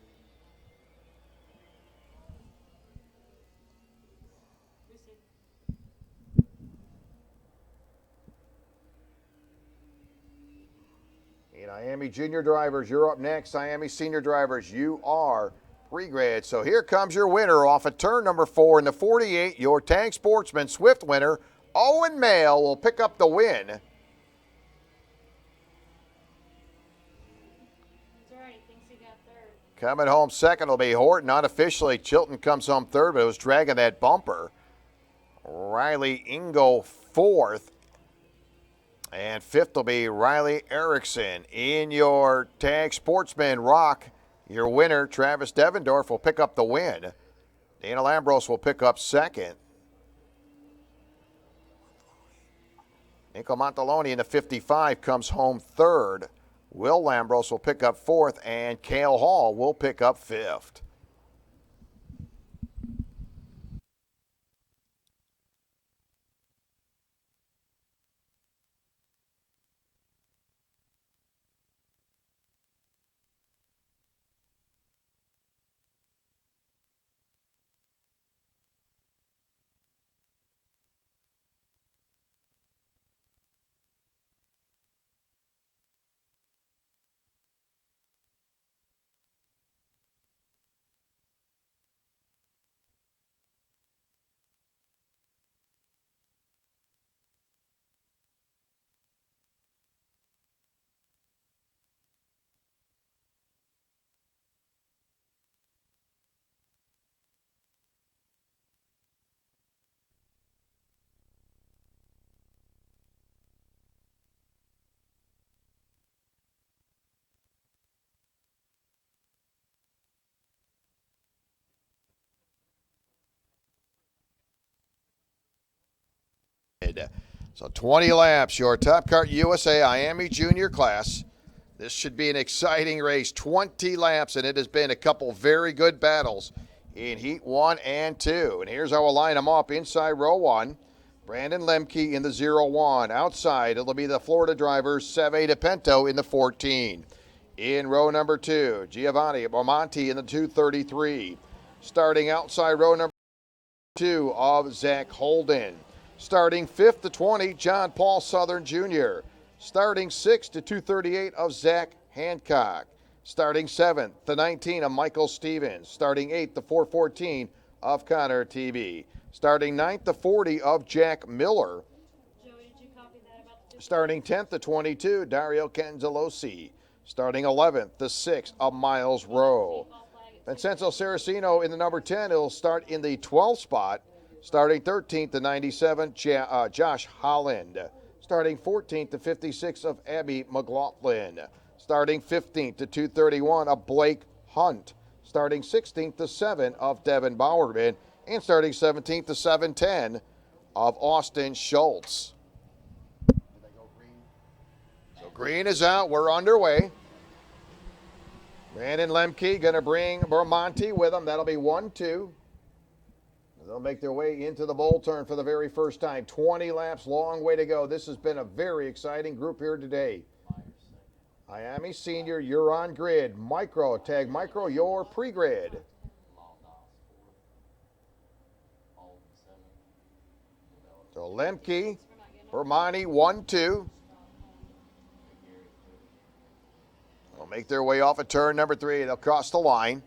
S1: Miami junior drivers, you're up next. Miami senior drivers, you are pre-grade. So here comes your winner off of turn number 4 in the 48. Your Tag Sportsman Swift winner, Owen Mail, will pick up the win.
S2: That's all right. Thinks he got 3rd.
S1: Coming home second will be Horton. Unofficially, Chilton comes home 3rd, but it was dragging that bumper. Riley Ingo 4th. And 5th will be Riley Erickson. In your Tag Sportsman Rock, your winner, Travis Devendorf, will pick up the win. Dana Lambros will pick up second. Nico Montaloni in the 55 comes home third. Will Lambros will pick up fourth, and Cale Hall will pick up fifth. So 20 laps, your Top Kart USA Miami Junior class. This should be an exciting race. 20 laps, and it has been a couple very good battles in Heat 1 and 2. And here's how we'll line them up. Inside row 1, Brandon Lemke in the 0-1. Outside, it'll be the Florida drivers, Seve DePinto in the 14. In row number 2, Giovanni Bormonti in the 233. Starting outside row number 2 of Zach Holden. Starting 5th to 20, John Paul Southern Jr. Starting 6th to 238 of Zach Hancock. Starting 7th to 19 of Michael Stevens. Starting 8th to 414 of Connor TB. Starting 9th to 40 of Jack Miller.
S2: Joey, did you copy that about the
S1: Starting 10th to 22, Dario Cangelosi. Starting 11th to 6th of Miles Rowe. Vincenzo Saraceno in the number 10. He'll start in the 12th spot. Starting 13th to 97, Josh Holland. Starting 14th to 56 of Abby McLaughlin. Starting 15th to 231 of Blake Hunt. Starting 16th to 7 of Devin Bowerman. And starting 17th to 710 of Austin Schultz. So green is out. We're underway. Brandon Lemke going to bring Bermonti with him. That'll be 1-2. They'll make their way into the bowl turn for the very first time. 20 laps, long way to go. This has been a very exciting group here today. Miami Senior, you're on grid. Micro, tag Micro, your pre-grid. So Lemke, Bermani, 1-2. They'll make their way off of turn number 3. They'll cross the line.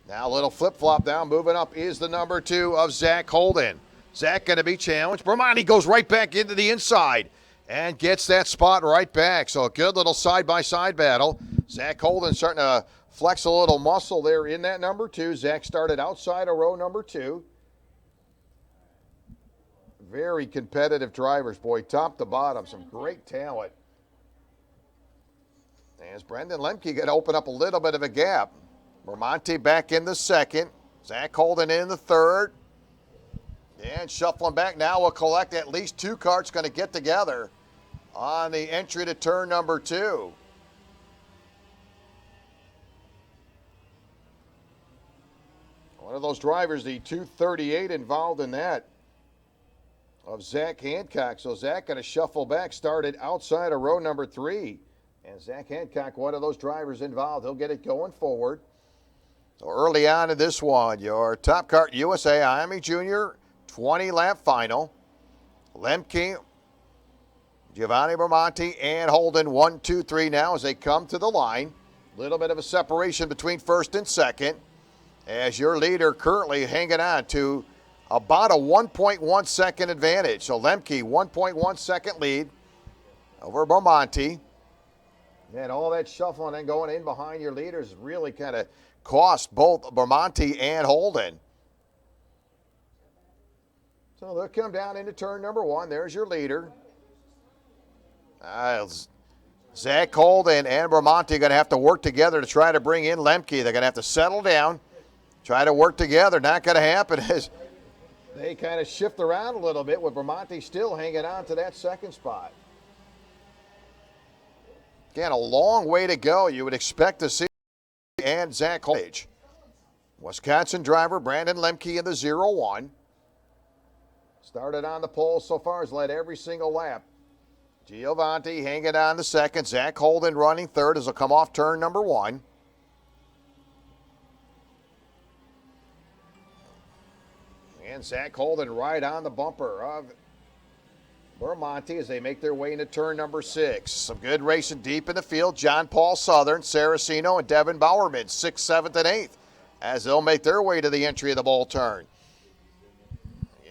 S1: Now a little flip-flop down. Moving up is the number 2 of Zach Holden. Zach going to be challenged. Bermani goes right back into the inside and gets that spot right back. So a good little side-by-side battle. Zach Holden starting to flex a little muscle there in that number 2. Zach started outside of row number 2. Very competitive drivers, boy, top to bottom. Some great talent. As Brendan Lemke going to open up a little bit of a gap. Bermonti back in the second. Zach Holden in the third. And shuffling back now will collect at least 2 carts going to get together on the entry to turn number 2. One of those drivers, the 238 involved in that of Zach Hancock. So Zach going to shuffle back, started outside of row number 3. And Zach Hancock, one of those drivers involved. He'll get it going forward. So early on in this one, your Top Kart USA Miami Junior 20-lap final. Lemke, Giovanni Bermonti, and Holden 1, 2, 3 now as they come to the line. Little bit of a separation between first and second as your leader currently hanging on to about a 1.1 second advantage. So Lemke, 1.1 second lead over Bermonti. And all that shuffling and going in behind your leaders really kind of cost both Bermonti and Holden. So they'll come down into turn number 1. There's your leader. Zach Holden and Bermonti are going to have to work together to try to bring in Lemke. They're going to have to settle down try to work together. Not going to happen as they kind of shift around a little bit with Bramante still hanging on to that second spot. Again, a long way to go. You would expect to see and Zach Holden. Wisconsin driver Brandon Lemke in the 0-1. Started on the pole so far, has led every single lap. Giovanni hanging on the second. Zach Holden running third as he'll come off turn number 1. And Zach Holden right on the bumper of Bramante as they make their way into turn number 6. Some good racing deep in the field. John Paul Southern, Saraceno, and Devin Bowerman, 6th, 7th, and 8th as they'll make their way to the entry of the bowl turn.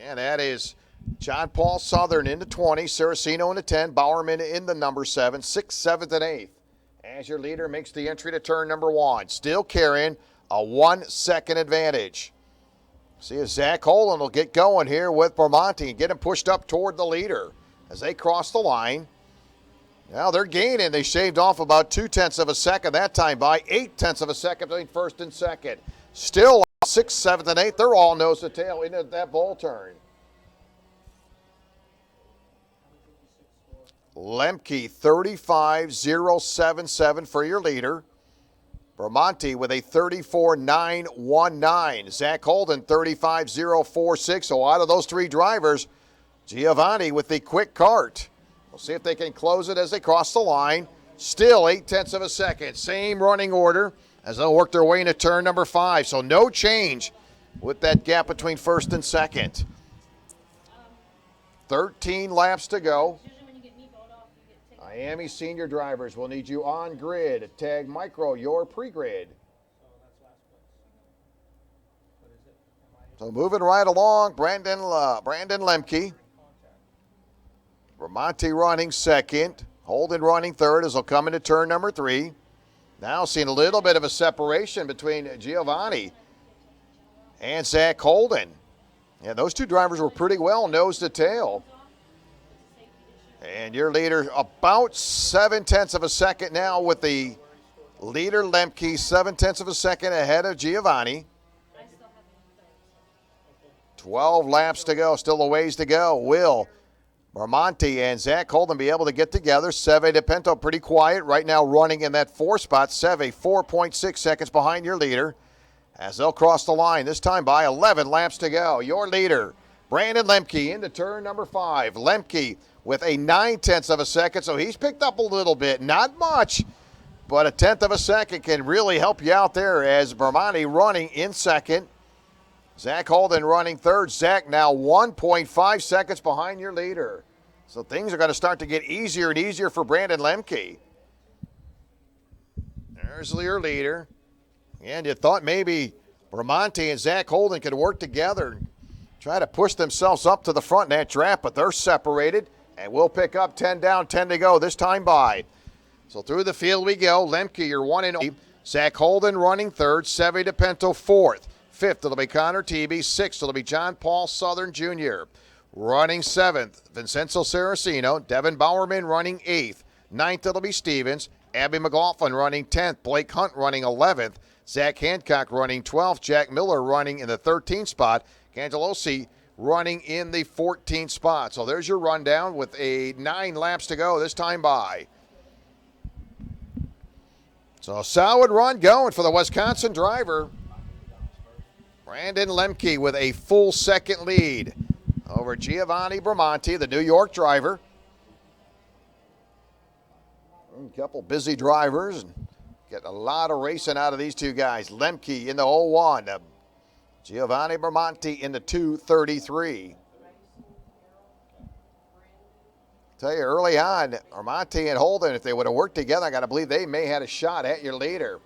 S1: And that is John Paul Southern into 20, Saraceno into 10, Bowerman in the number 7, 6th, 7th, and 8th. As your leader makes the entry to turn number 1, still carrying a 1-second advantage. See if Zach Holden will get going here with Bramante and get him pushed up toward the leader as they cross the line. Now they're gaining. They shaved off about 0.2 of a second that time by 0.8 of a second between first and second. Still 6th, 7th, and 8th. They're all nose to tail into that bowl turn. Lemke 35.077 for your leader. Bramante with a 34.919. Zach Holden 35.046. So out of those three drivers, Giovanni with the quick Kart. We'll see if they can close it as they cross the line. Still 0.8 of a second. Same running order as they'll work their way into turn number 5. So no change with that gap between first and second. 13 laps to go. Miami senior drivers will need you on grid. Tag Micro your pre-grid. So moving right along, Brandon Lemke. Bramante running second. Holden running third as they'll come into turn number 3. Now seeing a little bit of a separation between Giovanni and Zach Holden. Yeah, those two drivers were pretty well nose to tail. And your leader about 0.7 of a second now with the leader Lemke, 0.7 of a second ahead of Giovanni. 12 laps to go, still a ways to go. Will Bramante and Zach Holden be able to get together? Seve De Pinto pretty quiet right now running in that 4 spot. Seve 4.6 seconds behind your leader as they'll cross the line, this time by 11 laps to go. Your leader, Brandon Lemke, into turn number 5. Lemke with a 0.9 of a second, so he's picked up a little bit. Not much, but 1/10 of a second can really help you out there as Bramante running in second. Zach Holden running third. Zach now 1.5 seconds behind your leader. So things are going to start to get easier and easier for Brandon Lemke. There's your leader. And you thought maybe Bramante and Zach Holden could work together and try to push themselves up to the front in that draft, but they're separated. And we'll pick up 10 down, 10 to go this time by. So through the field we go. Lemke, you're 1-0. Zach Holden running third. Seve De Pinto fourth. 5th, it'll be Connor Teebe. 6th, it'll be John Paul Southern Jr. Running 7th, Vincenzo Saraceno. Devin Bowerman running 8th. 9th, it'll be Stevens. Abby McLaughlin running 10th. Blake Hunt running 11th. Zach Hancock running 12th. Jack Miller running in the 13th spot. Cangelosi running in the 14th spot. So there's your rundown with 9 laps to go this time by. So a solid run going for the Wisconsin driver. Brandon Lemke with a full second lead over Giovanni Bramante, the New York driver. A couple busy drivers and getting a lot of racing out of these two guys. Lemke in the 01. Giovanni Bramante in the 2:33. Tell you early on, Bramante and Holden, if they would have worked together, I got to believe they may have had a shot at your leader.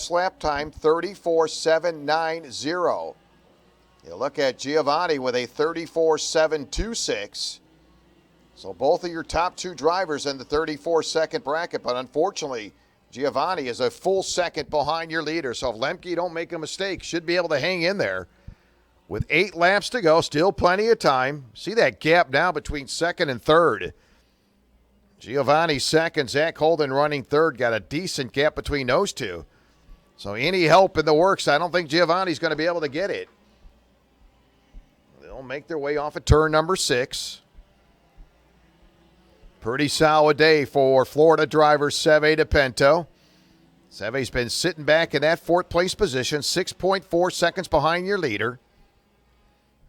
S1: Lap time 34.790. You look at Giovanni with a 34.726. So both of your top 2 drivers in the 34-second bracket, but unfortunately, Giovanni is a full second behind your leader. So if Lemke don't make a mistake, should be able to hang in there. With 8 laps to go, still plenty of time. See that gap now between second and third. Giovanni second, Zach Holden running third. Got a decent gap between those two. So any help in the works, I don't think Giovanni's going to be able to get it. They'll make their way off of turn number 6. Pretty solid day for Florida driver Seve DePinto. Seve's been sitting back in that 4th place position, 6.4 seconds behind your leader.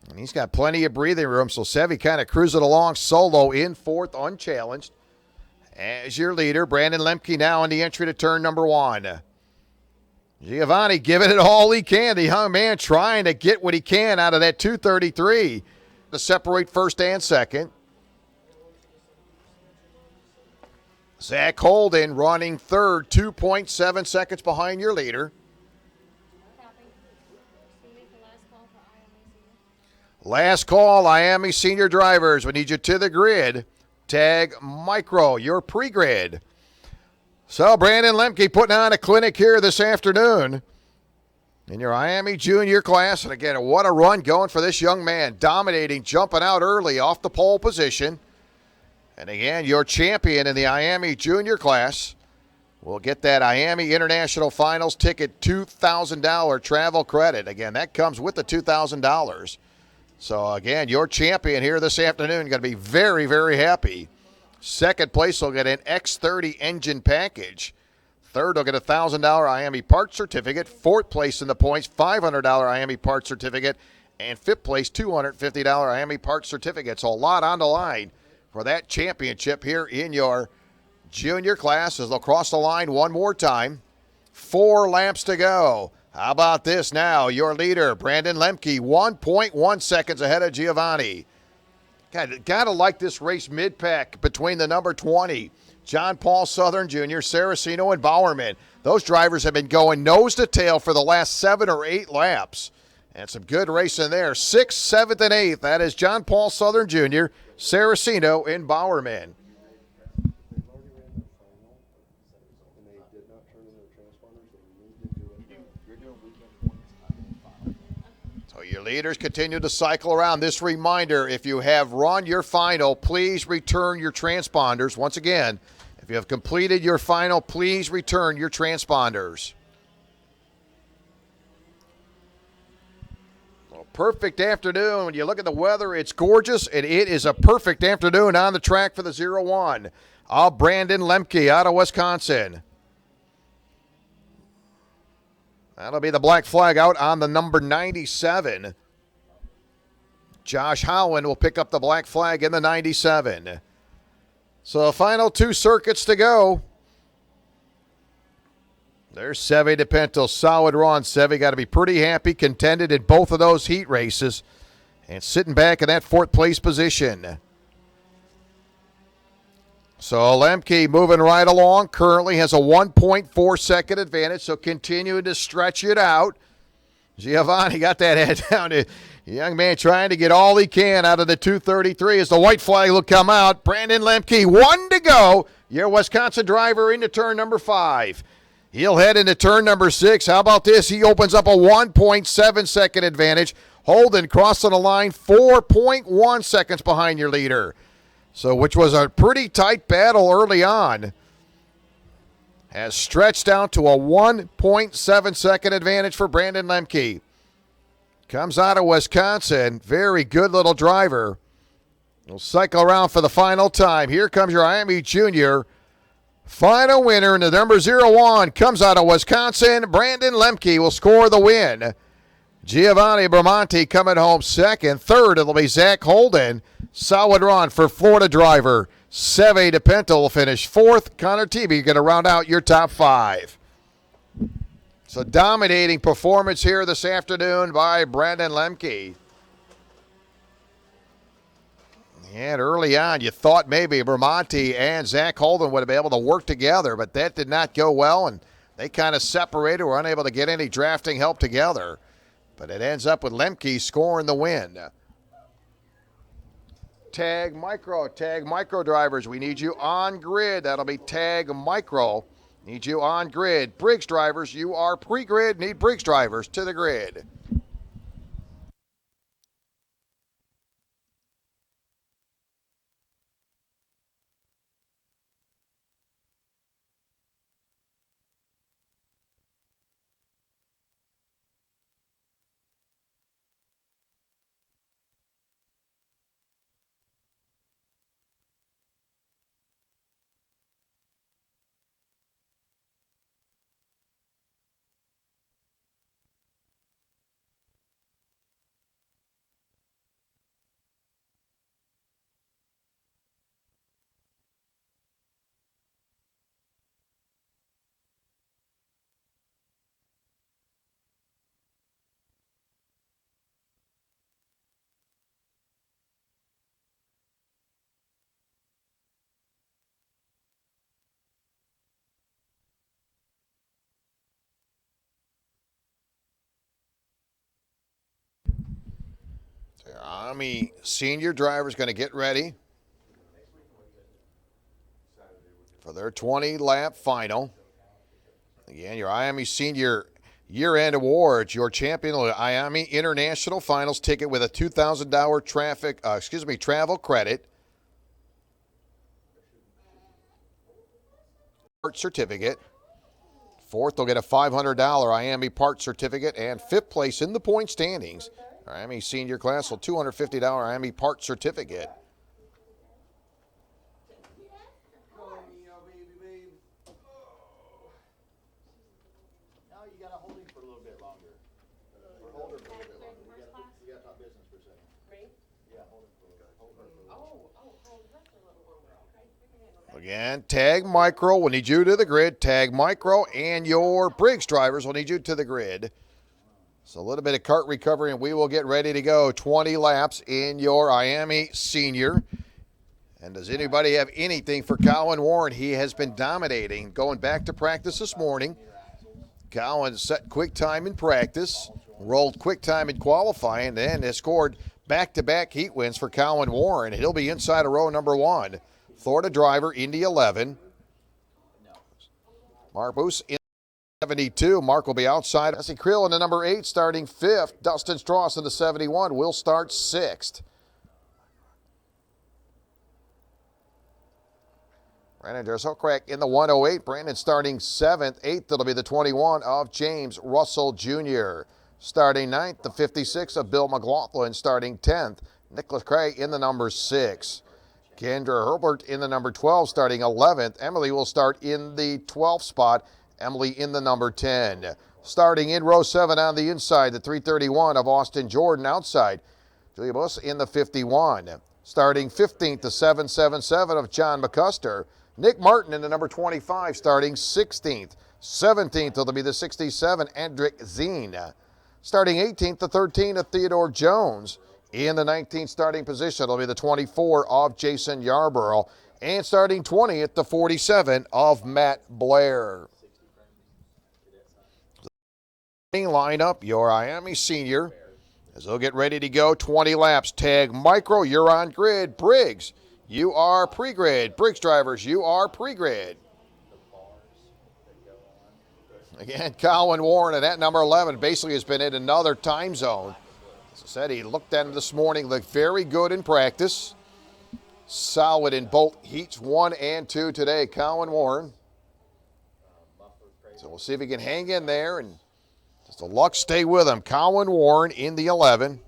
S1: And he's got plenty of breathing room, so Seve kind of cruising along solo in 4th, unchallenged. As your leader, Brandon Lemke now on the entry to turn number 1. Giovanni giving it all he can. The young man trying to get what he can out of that 233 to separate 1st and 2nd. Zach Holden running 3rd, 2.7 seconds behind your leader.
S2: Copy. Can you make the last call for IMAC?
S1: Last call, Miami senior drivers. We need you to the grid. Tag Micro, your pre-grid. So Brandon Lemke putting on a clinic here this afternoon in your Miami junior class. And again, what a run going for this young man. Dominating, jumping out early off the pole position. And again, your champion in the Miami junior class will get that Miami International Finals ticket, $2,000 travel credit. Again, that comes with the $2,000. So again, your champion here this afternoon going to be very, very happy. 2nd place will get an X30 engine package. 3rd will get a $1,000 Miami parts certificate. 4th place in the points, $500 Miami parts certificate. And 5th place, $250 Miami parts certificate. So a lot on the line for that championship here in your junior class as they'll cross the line one more time. 4 laps to go. How about this now? Your leader, Brandon Lemke, 1.1 seconds ahead of Giovanni. Gotta like this race mid-pack between the number 20, John Paul Southern Jr., Saraceno, and Bowerman. Those drivers have been going nose to tail for the last 7 or 8 laps. And some good racing there. 6th, 7th, and 8th. That is John Paul Southern Jr., Saraceno, and Bowerman. So your leaders continue to cycle around. This reminder, if you have run your final, please return your transponders. Once again, if you have completed your final, please return your transponders. Perfect afternoon. When you look at the weather, it's gorgeous, and it is a perfect afternoon on the track for the 0-1 of Brandon Lemke out of Wisconsin. That'll be the black flag out on the number 97. Josh Howland will pick up the black flag in the 97. So final 2 circuits to go. There's Seve DePinto, solid run. Seve got to be pretty happy, contended in both of those heat races, and sitting back in that 4th place position. So Lemke moving right along, currently has a 1.4 second advantage, so continuing to stretch it out. Giovanni got that head down. The young man trying to get all he can out of the 233 as the white flag will come out. Brandon Lemke, 1 to go. Your Wisconsin driver into turn number 5. He'll head into turn number 6. How about this? He opens up a 1.7 second advantage. Holden crossing the line 4.1 seconds behind your leader. So, which was a pretty tight battle early on, has stretched down to a 1.7 second advantage for Brandon Lemke. Comes out of Wisconsin. Very good little driver. We'll cycle around for the final time. Here comes your Miami Junior. Final winner in the number 0-1 comes out of Wisconsin. Brandon Lemke will score the win. Giovanni Bramante coming home 2nd. 3rd, it'll be Zach Holden. Solid run for Florida driver Seve DePinto will finish 4th. Connor Tebe going to round out your top 5. So dominating performance here this afternoon by Brandon Lemke. And early on, you thought maybe Bramante and Zach Holden would have been able to work together, but that did not go well, and they kind of separated, were unable to get any drafting help together. But it ends up with Lemke scoring the win. Tag Micro drivers, we need you on grid. That'll be Tag Micro. Need you on grid. Briggs drivers, you are pre-grid. Need Briggs drivers to the grid. Army senior drivers going to get ready for their 20-lap final. Again, your Miami Senior Year-End Awards, your champion of the Miami International Finals ticket with a $2,000 travel credit, Kart certificate. Fourth, they'll get a $500 Miami Parts certificate, and fifth place in the point standings, Miami Senior Class, will $250 Miami Parts certificate.
S5: No, you gotta hold him for a little bit longer. Hold her for a little bit longer. We gotta talk business for a second.
S4: Me?
S5: Yeah, hold her for a little bit. Hold her for a little bit.
S4: Hold her for a little longer, okay? We can handle that.
S1: Again, Tag Micro will need you to the grid. Tag Micro and your Briggs drivers will need you to the grid. So a little bit of kart recovery, and we will get ready to go. 20 laps in your Miami Senior. And does anybody have anything for Colin Warren? He has been dominating. Going back to practice this morning, Colin set quick time in practice, rolled quick time in qualifying, and then has scored back-to-back heat wins for Colin Warren. He'll be inside of row number 1. Florida driver, Indy 11. Mark Boos in 72. Mark will be outside. Jesse Krill in the number 8, starting 5th. Dustin Strauss in the 71 will start 6th. Brandon Dresselcrack in the 108. Brandon starting 7th. 8th, it'll be the 21 of James Russell Jr. Starting 9th, the 56 of Bill McLaughlin. Starting 10th, Nicholas Cray in the number 6. Kendra Herbert in the number 12, starting 11th. Emily will start in the 12th spot. Emily in the number 10. Starting in row 7 on the inside, the 331 of Austin Jordan outside. Julia Buss in the 51. Starting 15th, the 777 of John McCuster. Nick Martin in the number 25, starting 16th. 17th, it'll be the 67, Andrick Zine. Starting 18th, the 13 of Theodore Jones. In the 19th starting position, it'll be the 24 of Jason Yarborough. And starting 20th, the 47 of Matt Blair. Line up your Miami Senior as they'll get ready to go. 20 laps. Tag Micro, you're on grid. Briggs, you are pre-grid. Briggs drivers, you are pre-grid. Again, Colin Warren at that number 11 basically has been in another time zone. As I said, he looked at him this morning, looked very good in practice. Solid in both heats 1 and 2 today, Colin Warren. So we'll see if he can hang in there and just the luck stay with him. Colin Warren in the 11.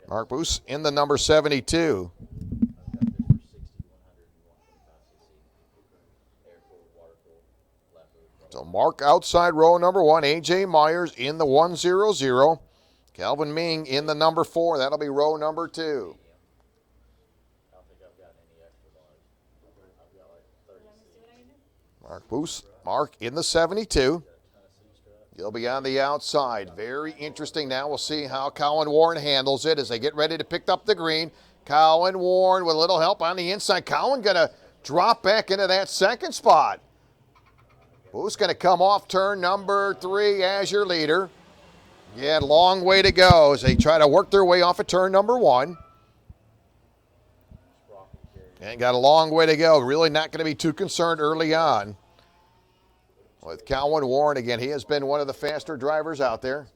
S1: Mark Boos in the number 72. So Mark outside row number 1. A.J. Myers in the 100. Calvin Ming in the number 4. That'll be row number 2. Mark Boos. Mark in the 72. He'll be on the outside. Very interesting. Now we'll see how Colin Warren handles it as they get ready to pick up the green. Colin Warren with a little help on the inside. Colin going to drop back into that second spot. Who's going to come off turn number 3 as your leader? Yeah, long way to go as they try to work their way off of turn number 1. And got a long way to go. Really not going to be too concerned early on. With Colin Warren, again, he has been one of the faster drivers out there.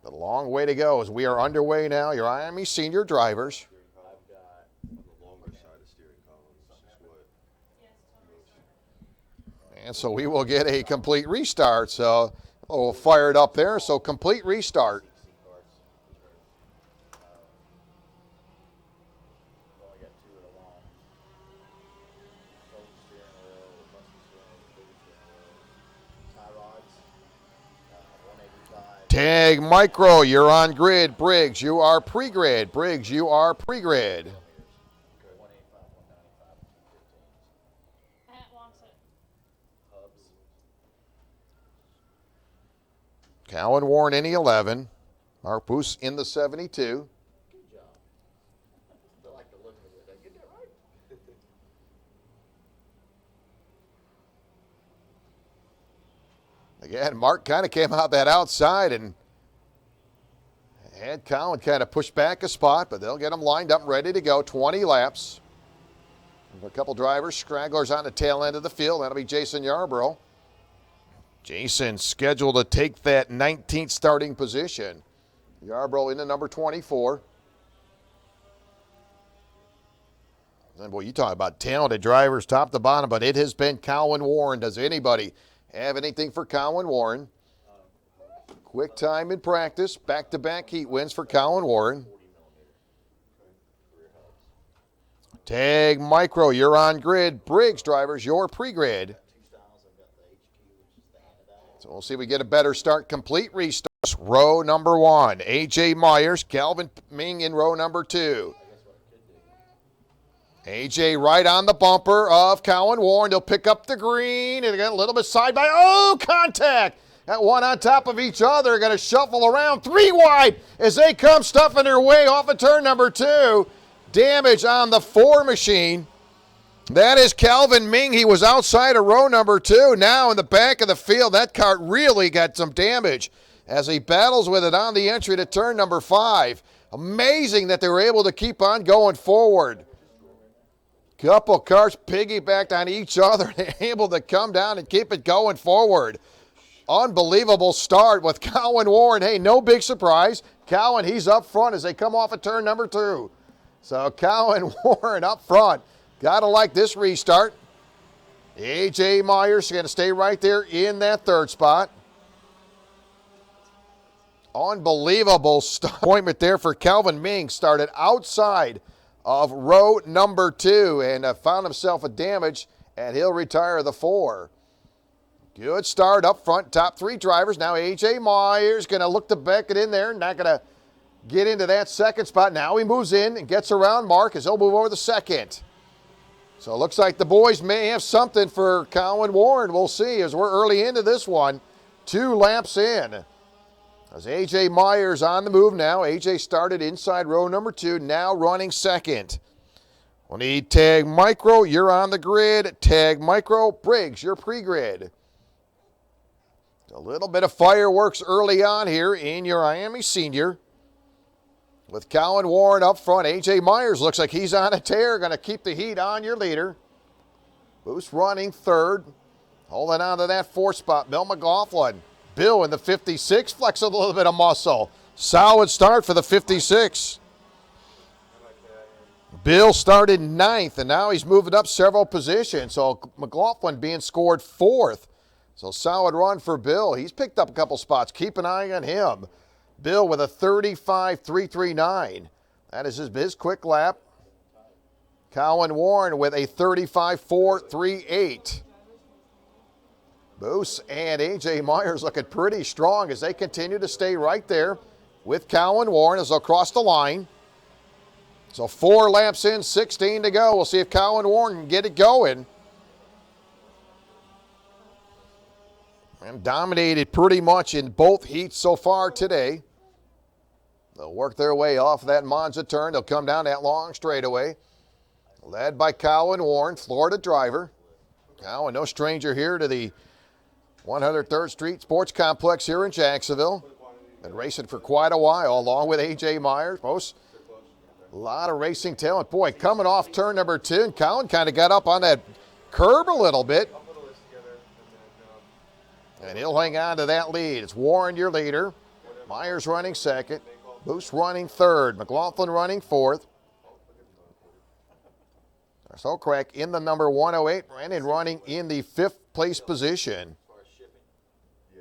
S1: A long way to go as we are underway now. Your Miami Senior drivers. And so we will get a complete restart. So we'll fire it up there. So complete restart. Tag Micro, you're on grid. Briggs, you are pre-grid. Briggs, you are pre-grid.
S2: Pat wants it.
S1: Colin Warren in the 11. Mark Boos in the 72. Again, Mark kind of came out that outside and Had Cowan kind of pushed back a spot, but they'll get them lined up, ready to go. 20 laps. A couple drivers, stragglers on the tail end of the field. That'll be Jason Yarborough. Jason scheduled to take that 19th starting position. Yarborough into number 24. And boy, you talk about talented drivers top to bottom, but it has been Cowan Warren. Does anybody have anything for Cowan Warren? Quick time in practice. Back-to-back heat wins for Cowan Warren. Tag Micro, you're on grid. Briggs drivers, your pre-grid. So we'll see if we get a better start. Complete restart. Row number 1, A.J. Myers, Calvin Ming in row number 2. A.J. right on the bumper of Cowan Warren. They'll pick up the green, and they got a little bit side by. Oh, contact! That one on top of each other. Going to shuffle around 3 wide as they come stuffing their way off of turn number 2. Damage on the 4 machine. That is Calvin Ming. He was outside of row number 2. Now in the back of the field, that Kart really got some damage as he battles with it on the entry to turn number 5. Amazing that they were able to keep on going forward. Couple cars piggybacked on each other. They're able to come down and keep it going forward. Unbelievable start with Cowan Warren. Hey, no big surprise. Cowan, he's up front as they come off of turn number 2. So Cowan Warren up front. Gotta like this restart. A.J. Myers going to stay right there in that 3rd spot. Unbelievable appointment there for Calvin Ming. Started outside of row number 2 and found himself a damage, and he'll retire the 4. Good start up front, top 3 drivers. Now A.J. Myers going to look to back it in there. Not going to get into that 2nd spot. Now he moves in and gets around Mark as he'll move over the 2nd. So it looks like the boys may have something for Cowan Warren. We'll see as we're early into this one. 2 laps in. As A.J. Myers on the move now. A.J. started inside row number 2, now running 2nd. We'll need Tag Micro, you're on the grid. Tag Micro, Briggs, your pre-grid. A little bit of fireworks early on here in your Miami Senior. With Cowan Warren up front, A.J. Myers looks like he's on a tear. Going to keep the heat on your leader. Boost running 3rd. Holding on to that 4th spot, Bill McLaughlin. Bill in the 56, flex a little bit of muscle. Solid start for the 56. Bill started 9th, and now he's moving up several positions. So McLaughlin being scored 4th. So solid run for Bill. He's picked up a couple spots. Keep an eye on him. Bill with a 35.339. That is his quick lap. Cowan Warren with a 35.438. Boos and A.J. Myers looking pretty strong as they continue to stay right there with Cowan Warren as they'll cross the line. So 4 laps in, 16 to go. We'll see if Cowan Warren can get it going. And dominated pretty much in both heats so far today. They'll work their way off that Monza turn. They'll come down that long straightaway. Led by Cowan Warren, Florida driver. Cowan, no stranger here to the 103rd Street Sports Complex here in Jacksonville. Been racing for quite a while, along with A.J. Myers. A lot of racing talent. Boy, coming off turn number 2, and Cowan kind of got up on that curb a little bit. And he'll hang on to that lead. It's Warren, your leader. Myers running 2nd. Boost running 3rd. McLaughlin running 4th. So Crack in the number 108 and running in the 5th place position.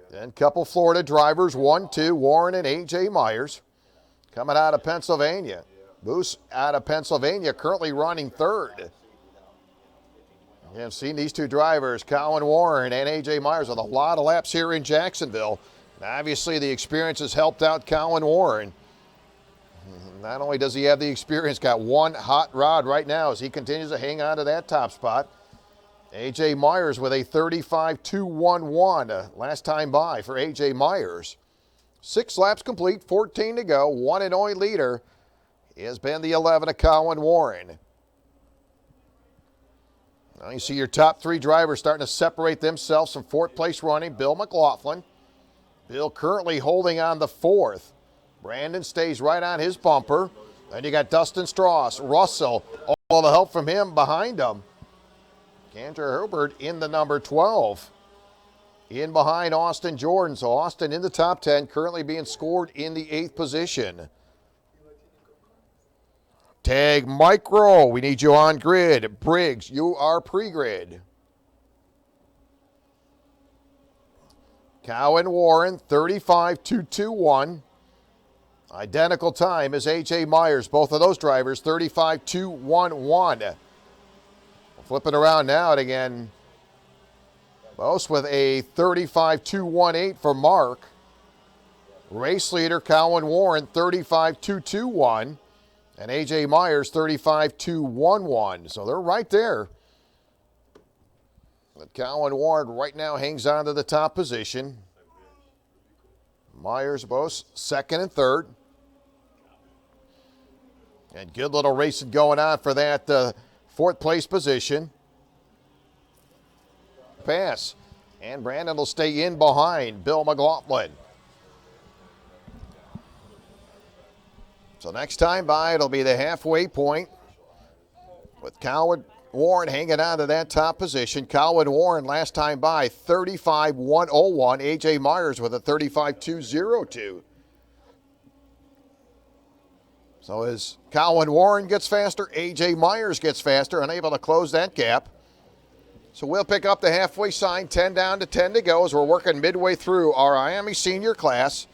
S1: Then couple Florida drivers, 1, 2, Warren and A.J. Myers. Coming out of Pennsylvania. Boost out of Pennsylvania, currently running 3rd. I've seen these 2 drivers, Cowan Warren and A.J. Myers, with a lot of laps here in Jacksonville. And obviously, the experience has helped out Cowan Warren. Not only does he have the experience, got 1 hot rod right now as he continues to hang on to that top spot. A.J. Myers with a 35.211 last time by for A.J. Myers. 6 laps complete, 14 to go. One and only leader has been the 11 of Cowan Warren. Now you see your top 3 drivers starting to separate themselves from 4th place running. Bill McLaughlin. Bill currently holding on the 4th. Brandon stays right on his bumper. Then you got Dustin Strauss, Russell, all the help from him behind him. Kendra Herbert in the number 12. In behind Austin Jordan. So Austin in the top 10, currently being scored in the 8th position. Tag Micro, we need you on grid. Briggs, you are pre-grid. Cowan Warren, 35.221. Identical time as A.J. Myers. Both of those drivers, 35.211. Flip it around now, and again, both with a 35.218 for Mark. Race leader, Cowan Warren, 35.221. And A.J. Myers, 35.211. So they're right there. But Cowan Warren right now hangs on to the top position. Myers both second and third. And good little racing going on for that fourth place position. Pass. And Brandon will stay in behind Bill McLaughlin. So next time by, it'll be the halfway point with Cowan Warren hanging on to that top position. Cowan Warren last time by 35.101. A.J. Myers with a 35.202. So as Cowan Warren gets faster, A.J. Myers gets faster, unable to close that gap. So we'll pick up the halfway sign, 10 down to 10 to go as we're working midway through our Miami senior class.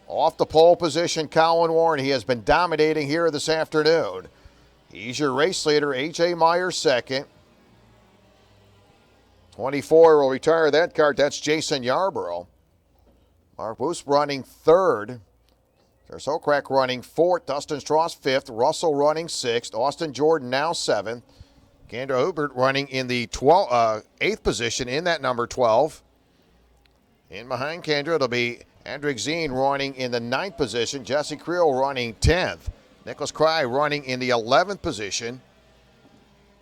S1: Off the pole position, Cowan Warren. He has been dominating here this afternoon. He's your race leader, A.J. Myers second. 24 will retire that cart. That's Jason Yarborough. Mark Booth running third. There's Okrak running fourth. Dustin Strauss fifth. Russell running sixth. Austin Jordan now seventh. Kendra Hubert running in the 8th position in that number 12. In behind Kendra, it'll be Andrick Zine running in the 9th position. Jesse Creel running 10th. Nicholas Cry running in the 11th position.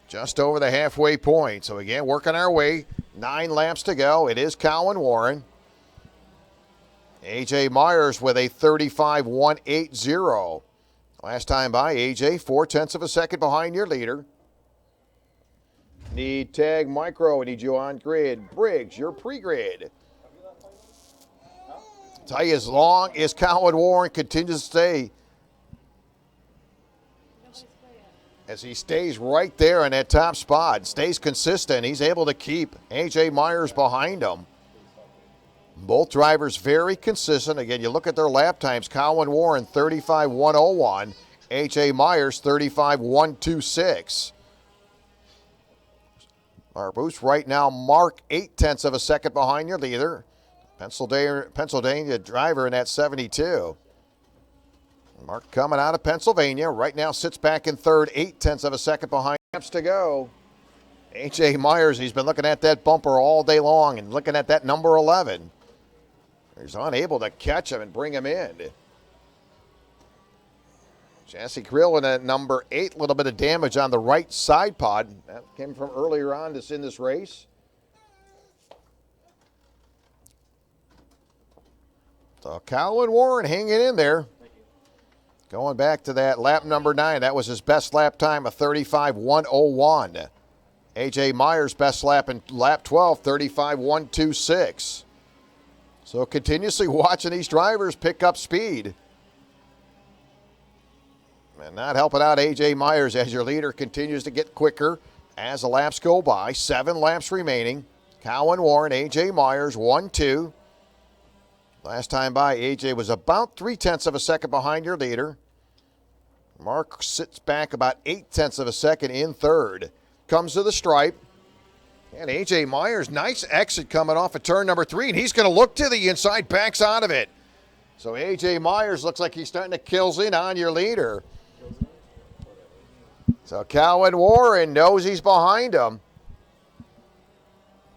S1: Just over the halfway point. So again, working our way. 9 laps to go. It is Cowan Warren. A.J. Myers with a 35.180. Last time by, A.J. 0.4 of a second behind your leader. Need tag Micro. We need you on grid. Briggs, you're pre-grid. Tell you, as long as Cowan Warren continues to stay, as he stays right there in that top spot, stays consistent, he's able to keep A.J. Myers behind him. Both drivers very consistent. Again, you look at their lap times. Cowan Warren, 35.101. A.J. Myers, 35.126. Our boost right now, Mark, 0.8 of a second behind your leader. Pennsylvania driver in that 72. Mark coming out of Pennsylvania. Right now sits back in third, 0.8 of a second behind. Laps to go. A.J. Myers, he's been looking at that bumper all day long and looking at that number 11. He's unable to catch him and bring him in. Jesse Creel in at number 8. A little bit of damage on the right side pod. That came from earlier on in this race. So Cowan Warren hanging in there. Going back to that lap number 9. That was his best lap time, a 35.101. A.J. Myers' best lap in lap 12, 35.126. So continuously watching these drivers pick up speed. And not helping out A.J. Myers as your leader continues to get quicker as the laps go by. 7 laps remaining. Cowan Warren, A.J. Myers, 1-2. Last time by, A.J. was about 0.3 of a second behind your leader. Mark sits back about 0.8 of a second in third. Comes to the stripe. And A.J. Myers, nice exit coming off of turn number 3, and he's going to look to the inside, backs out of it. So A.J. Myers looks like he's starting to kill in on your leader. So Cowan Warren knows he's behind him.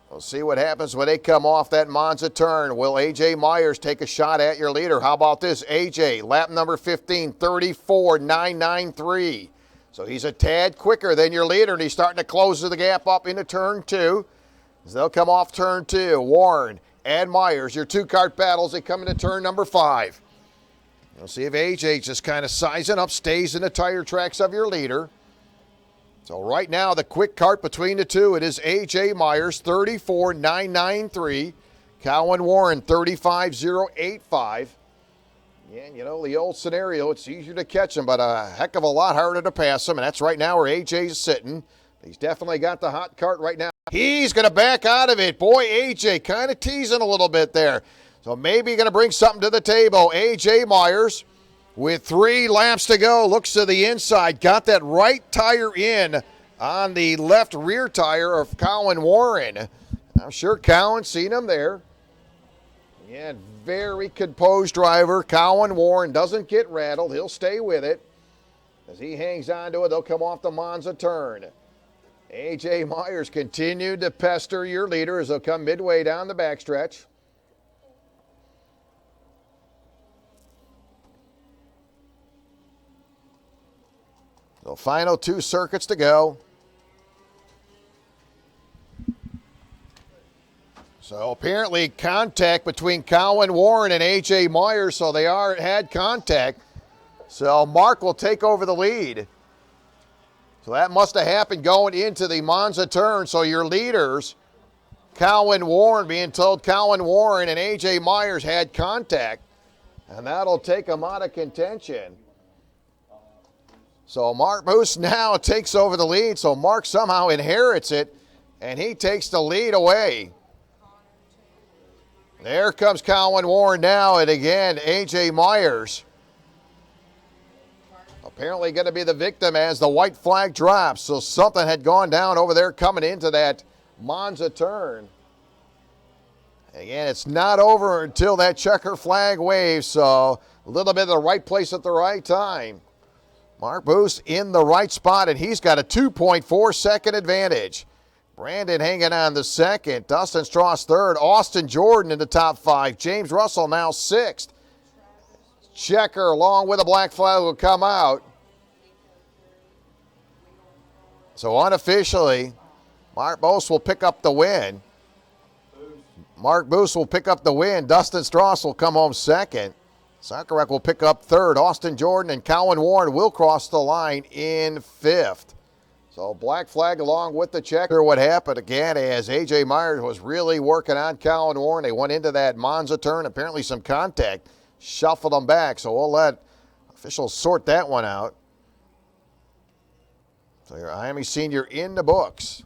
S1: We'll see what happens when they come off that Monza turn. Will A.J. Myers take a shot at your leader? How about this? A.J., lap number 15, 34.993. So he's a tad quicker than your leader, and he's starting to close the gap up into turn 2. As they'll come off turn 2. Warren and Myers, your 2-kart battles. They come into turn number 5. We'll see if AJ just kind of sizing up, stays in the tire tracks of your leader. So right now, the quick cart between the two, it is AJ Myers, 34.993. Cowan Warren, 35.085. And, you know, the old scenario, it's easier to catch him, but a heck of a lot harder to pass him. And that's right now where AJ's sitting. He's definitely got the hot cart right now. He's going to back out of it. Boy, AJ kind of teasing a little bit there. So maybe going to bring something to the table. AJ Myers with 3 laps to go. Looks to the inside. Got that right tire in on the left rear tire of Cowan Warren. I'm sure Cowan's seen him there. Yeah, very composed driver. Cowan Warren doesn't get rattled. He'll stay with it. As he hangs on to it, they'll come off the Monza turn. AJ Myers continued to pester your leader as they'll come midway down the backstretch. So final 2 circuits to go. So apparently contact between Cowan Warren and AJ Myers, so they had contact. So Mark will take over the lead. So that must have happened going into the Monza turn. So your leaders, Cowan Warren, being told Cowan Warren and AJ Myers had contact, and that'll take them out of contention. So Mark Moose now takes over the lead. So Mark somehow inherits it, and he takes the lead away. There comes Cowan Warren now, and again, AJ Myers apparently going to be the victim as the white flag drops. So something had gone down over there coming into that Monza turn. Again, it's not over until that checker flag waves, so a little bit of the right place at the right time. Mark Booth in the right spot, and he's got a 2.4 second advantage. Brandon hanging on the second. Dustin Strauss third. Austin Jordan in the top 5. James Russell now 6th. Checker along with a black flag will come out. So unofficially, Mark Booth will pick up the win. Mark Booth will pick up the win. Dustin Strauss will come home second. Sakarek will pick up third. Austin Jordan and Cowan Warren will cross the line in 5th. So black flag along with the checker. What happened again as AJ Myers was really working on Cowan Warren. They went into that Monza turn. Apparently some contact. Shuffled them back. So we'll let officials sort that one out. So your Miami Senior in the books.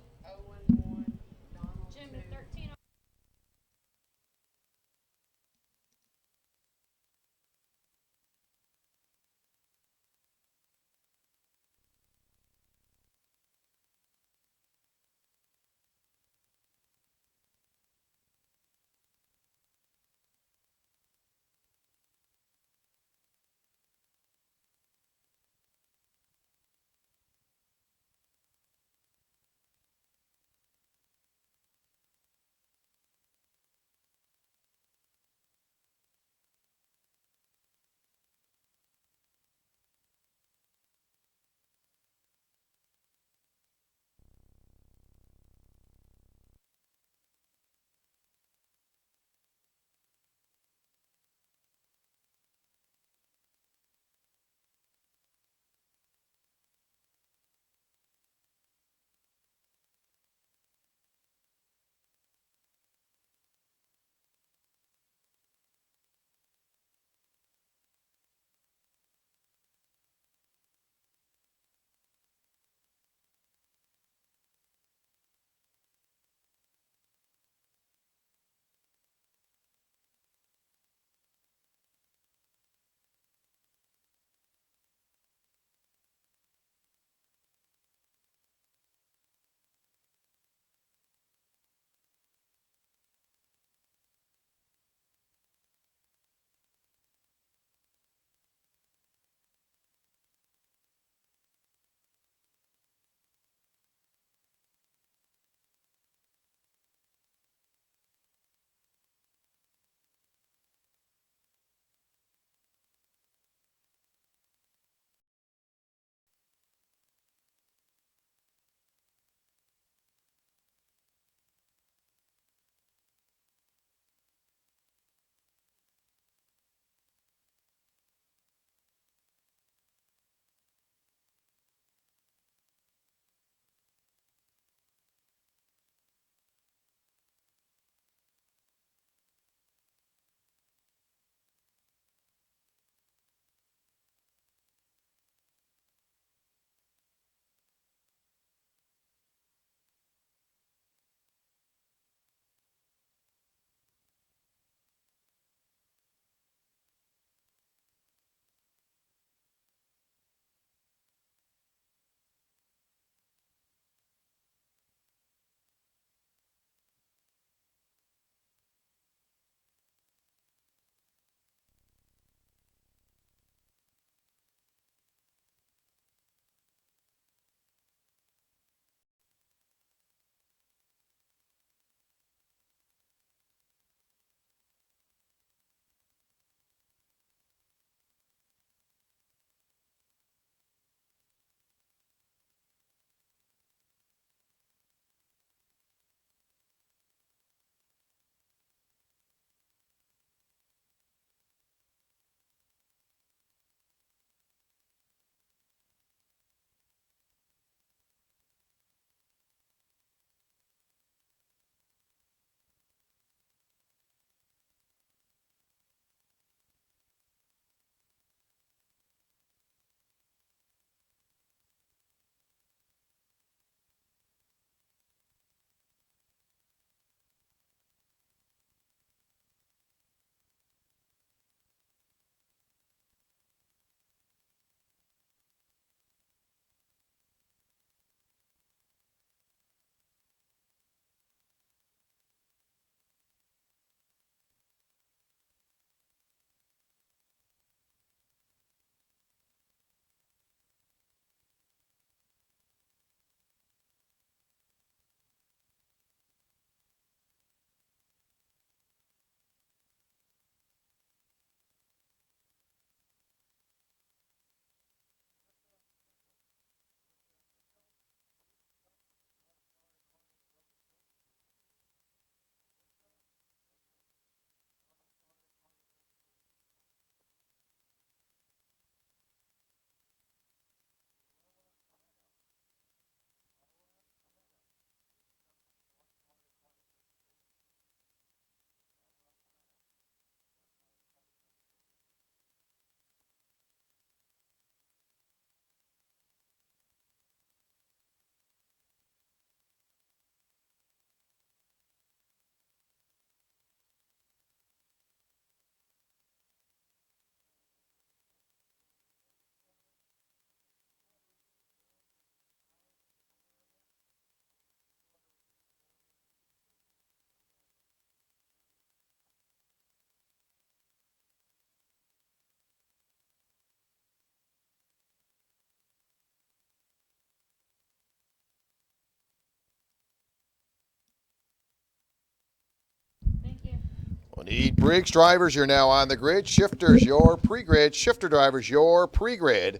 S1: Lead Briggs drivers, you're now on the grid. Shifters, your pre-grid. Shifter drivers, your pre-grid.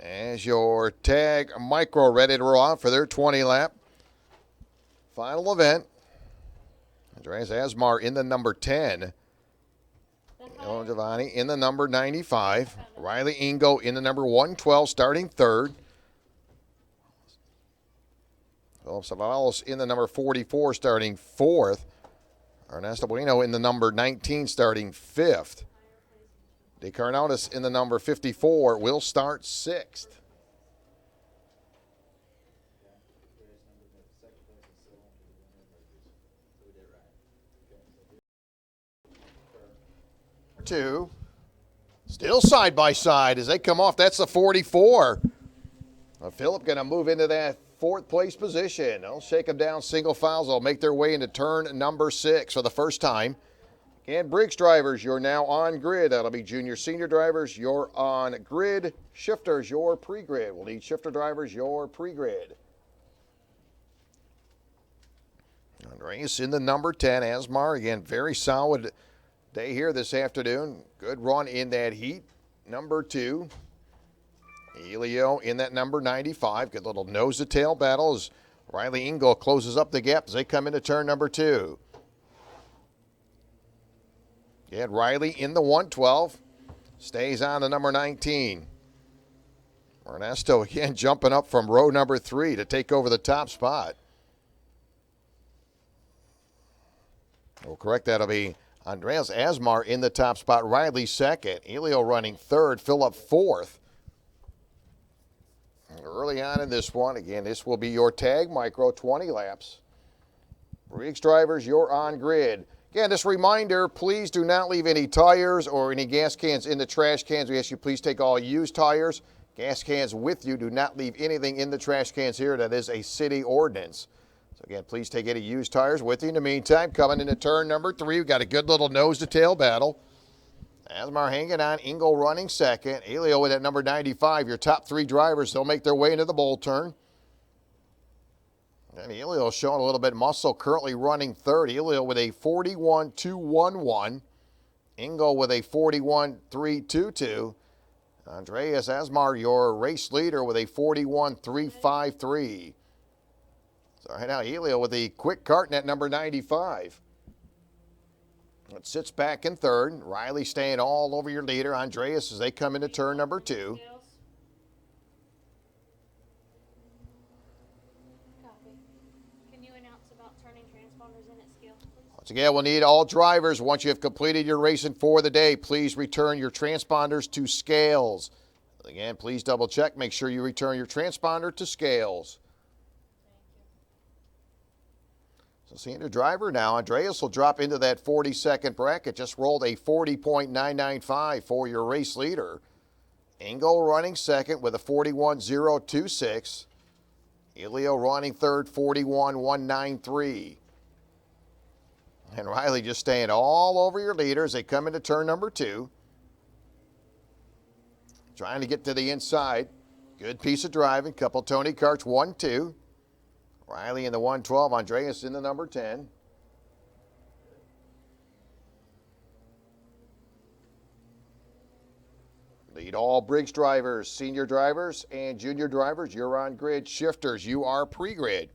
S1: As your tag micro ready to roll out for their 20 lap final event. Andreas Asmar in the number 10. Ellen Giovanni in the number 95. Riley Ingo in the number 112, starting third. Philip Savalos in the number 44, starting fourth. Ernesto Bueno in the number 19, starting fifth. De Carnautis in the number 54 will start sixth. Two. Still side by side as they come off. That's the 44. Philip going to move into that fourth place position. They'll shake them down single files. They'll make their way into turn number 6 for the first time. And Briggs drivers, you're now on grid. That'll be junior, senior drivers. You're on grid. Shifters, your pre-grid. We'll need shifter drivers, your pre-grid. Andreas in the number 10. Asmar, again, very solid day here this afternoon. Good run in that heat. Number 2. Elio in that number 95. Good little nose-to-tail battle as Riley Ingle closes up the gap as they come into turn number 2. Again, Riley in the 112. Stays on the number 19. Ernesto again jumping up from row number 3 to take over the top spot. We'll correct that'll be Andreas Asmar in the top spot. Riley second. Elio running third. Philip fourth. Early on in this one, again, this will be your tag micro, 20 laps. Briggs drivers, you're on grid. Again, this reminder, please do not leave any tires or any gas cans in the trash cans. We ask you please take all used tires, gas cans with you. Do not leave anything in the trash cans here. That is a city ordinance. So again, please take any used tires with you. In the meantime, coming into turn number 3, we've got a good little nose-to-tail battle. Asmar hanging on, Ingle running second. Elio with at number 95. Your top 3 drivers, they'll make their way into the bowl turn. And Elio showing a little bit of muscle, currently running third. Elio with a 41.211. Ingle with a 41.322. Andreas Asmar, your race leader, with a 41.353. So right now, Elio with a quick Kart at number 95. It sits back in third. Riley staying all over your leader, Andreas, as they come into turn number 2.
S2: Copy. Can you announce about turning transponders in at scale, please?
S1: Once again, we'll need all drivers. Once you have completed your racing for the day, please return your transponders to scales. Again, please double check. Make sure you return your transponder to scales. So seeing the driver now, Andreas will drop into that 42nd bracket. Just rolled a 40.995 for your race leader. Engel running second with a 41.026. Elio running third, 41.193. And Riley just staying all over your leader as they come into turn number 2. Trying to get to the inside. Good piece of driving. Couple Tony Karts, 1-2. Riley in the 112, Andreas in the number 10. Lead all Briggs drivers, senior drivers, and junior drivers. You're on grid. Shifters, you are pre-grid.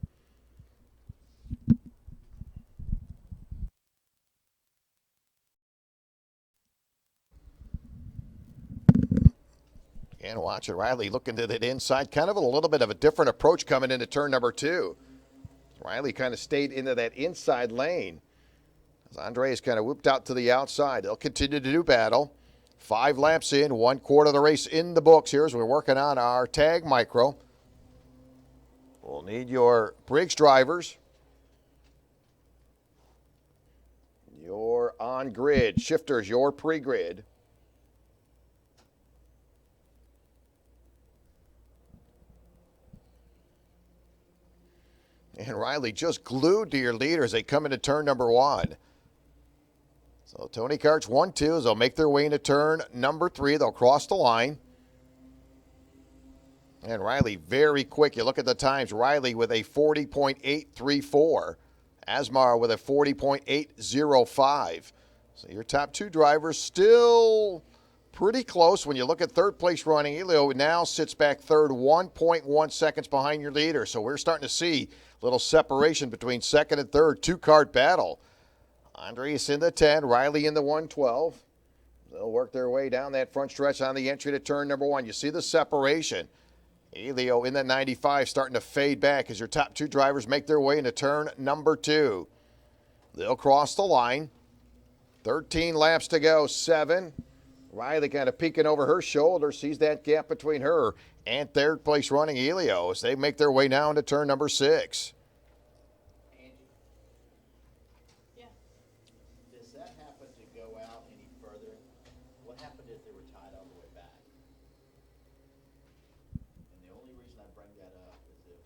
S1: And watch it, Riley looking to that inside. Kind of a little bit of a different approach coming into turn number 2. Riley kind of stayed into that inside lane as Andreas kind of whooped out to the outside. They'll continue to do battle. 5 laps in, 1/4 of the race in the books here as we're working on our tag micro. We'll need your Briggs drivers. Your on grid. Shifters, your pre-grid. And Riley just glued to your leader as they come into turn number 1. So Tony Karts 1-2 as they'll make their way into turn number 3. They'll cross the line. And Riley very quick. You look at the times. Riley with a 40.834. Asmar with a 40.805. So your top two drivers still pretty close. When you look at third place running, Elio now sits back third, 1.1 seconds behind your leader. So we're starting to see a little separation between second and third, two-cart battle. Andreas in the 10, Riley in the 112. They'll work their way down that front stretch on the entry to turn number one. You see the separation. Elio in the 95 starting to fade back as your top two drivers make their way into turn number two. They'll cross the line. 13 laps to go, 7. Riley kind of peeking over her shoulder, sees that gap between her and third place running Elio as they make their way now into turn number 6.
S2: Yeah.
S5: Does that happen to go out any further? What happened if they were tied all the way back? And the only reason I bring that up is if,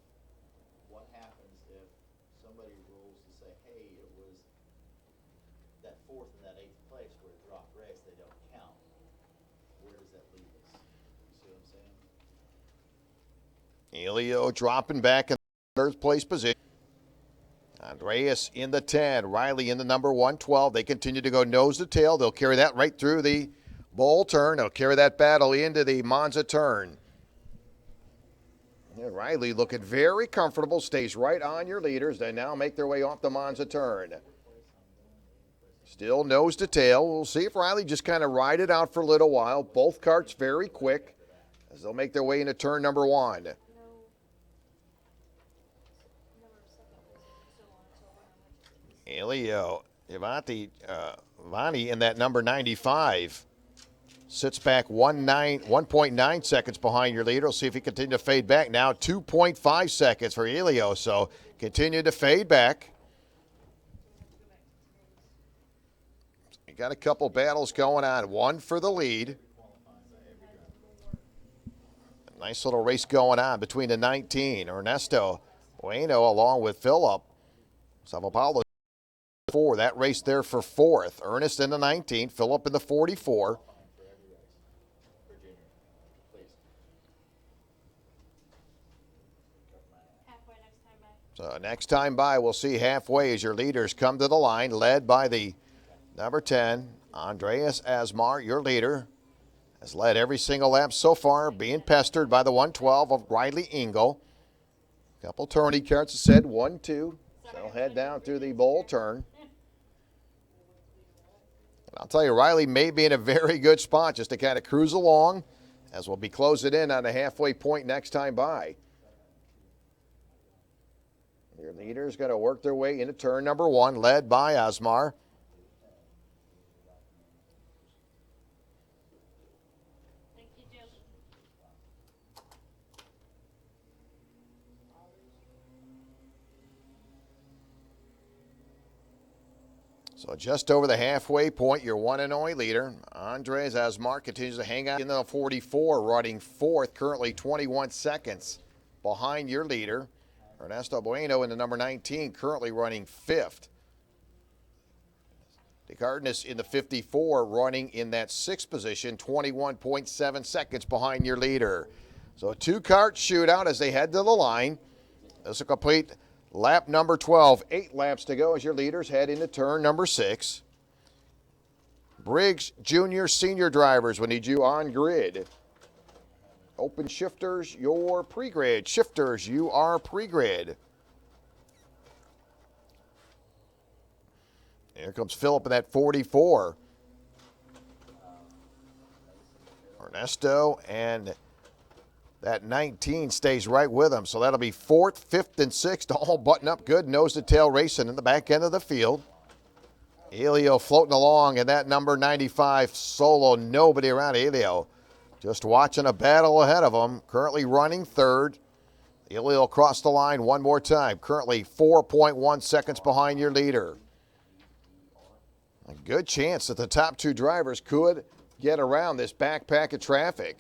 S5: what happens if somebody rules to say, hey, it was that 4th and that 8th place where it dropped race, they don't count. Where does that leave us? You see what I'm saying?
S1: Elio dropping back in third place position. Andreas in the 10, Riley in the number 112. They continue to go nose to tail. They'll carry that right through the bowl turn. They'll carry that battle into the Monza turn. And Riley looking very comfortable, stays right on your leaders. They now make their way off the Monza turn. Still nose to tail. We'll see if Riley just kind of ride it out for a little while. Both carts very quick as they'll make their way into turn number 1. Elio Vani in that number 95 sits back 1.9 seconds behind your leader. We'll see if he continues to fade back. Now 2.5 seconds for Elio, so continue to fade back. You got a couple battles going on. One for the lead. A nice little race going on between the 19, Ernesto Bueno along with Philip Savapalo. That race there for 4th. Ernest in the 19, Philip in the 44.
S2: Halfway next time by.
S1: So next time by, we'll see halfway as your leaders come to the line, led by the number 10, Andreas Asmar, your leader, has led every single lap so far, being pestered by the 112 of Riley Engel. Couple tourney carts said 1-2. So they'll head down through the bowl turn. And I'll tell you, Riley may be in a very good spot just to kind of cruise along as we'll be closing in on the halfway point next time by. Your leaders going to work their way into turn number 1, led by Asmar.
S2: Thank you, Jill.
S1: So just over the halfway point, your one and only leader, Andres Asmar, continues to hang out in the 44, running 4th, currently 21 seconds behind your leader. Ernesto Bueno in the number 19, currently running 5th. DeCardenas in the 54, running in that 6th position, 21.7 seconds behind your leader. So a two-cart shootout as they head to the line. This will complete lap number 12. 8 laps to go as your leaders head into turn number 6. Briggs Junior Senior drivers, we need you on grid. Open shifters, your pre-grid. Shifters, you are pre-grid. Here comes Philip in that 44. Ernesto and that 19 stays right with him. So that'll be 4th, 5th, and 6th, all button up good, nose to tail racing in the back end of the field. Elio floating along in that number 95 solo, nobody around Elio. Just watching a battle ahead of him, currently running 3rd. Elio across the line one more time, currently 4.1 seconds behind your leader. A good chance that the top 2 drivers could get around this backpack of traffic.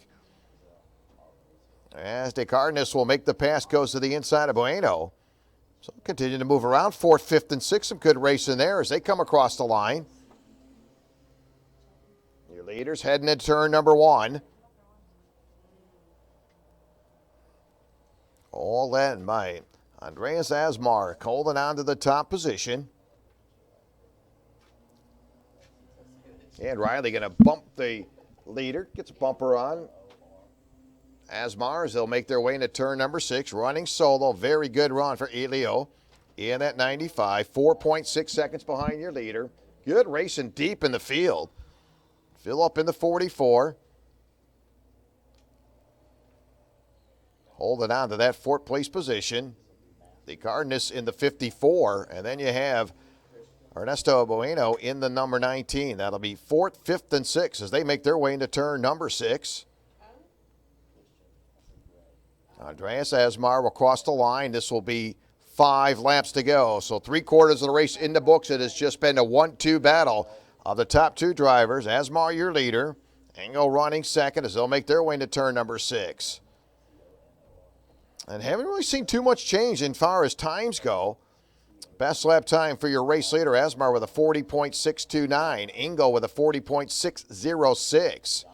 S1: As DeCardenas will make the pass, goes to the inside of Bueno. So continue to move around, 4th, 5th, and 6th. Some good racing there as they come across the line. Your leaders heading into turn number 1. All led by Andreas Asmark holding on to the top position. And Riley going to bump the leader. Gets a bumper on. Asmar as they'll make their way into turn number 6. Running solo. Very good run for Elio in at 95. 4.6 seconds behind your leader. Good racing deep in the field. Phillip in the 44. Holding on to that 4th place position. The Cardenas in the 54. And then you have Ernesto Bueno in the number 19. That'll be 4th, 5th, and 6th as they make their way into turn number 6. Andreas Asmar will cross the line. This will be 5 laps to go. So 3/4 of the race in the books. It has just been a 1-2 battle of the top 2 drivers. Asmar, your leader. Engel running second as they'll make their way into turn number 6. And haven't really seen too much change as far as times go. Best lap time for your race leader, Asmar, with a 40.629. Engel with a 40.606.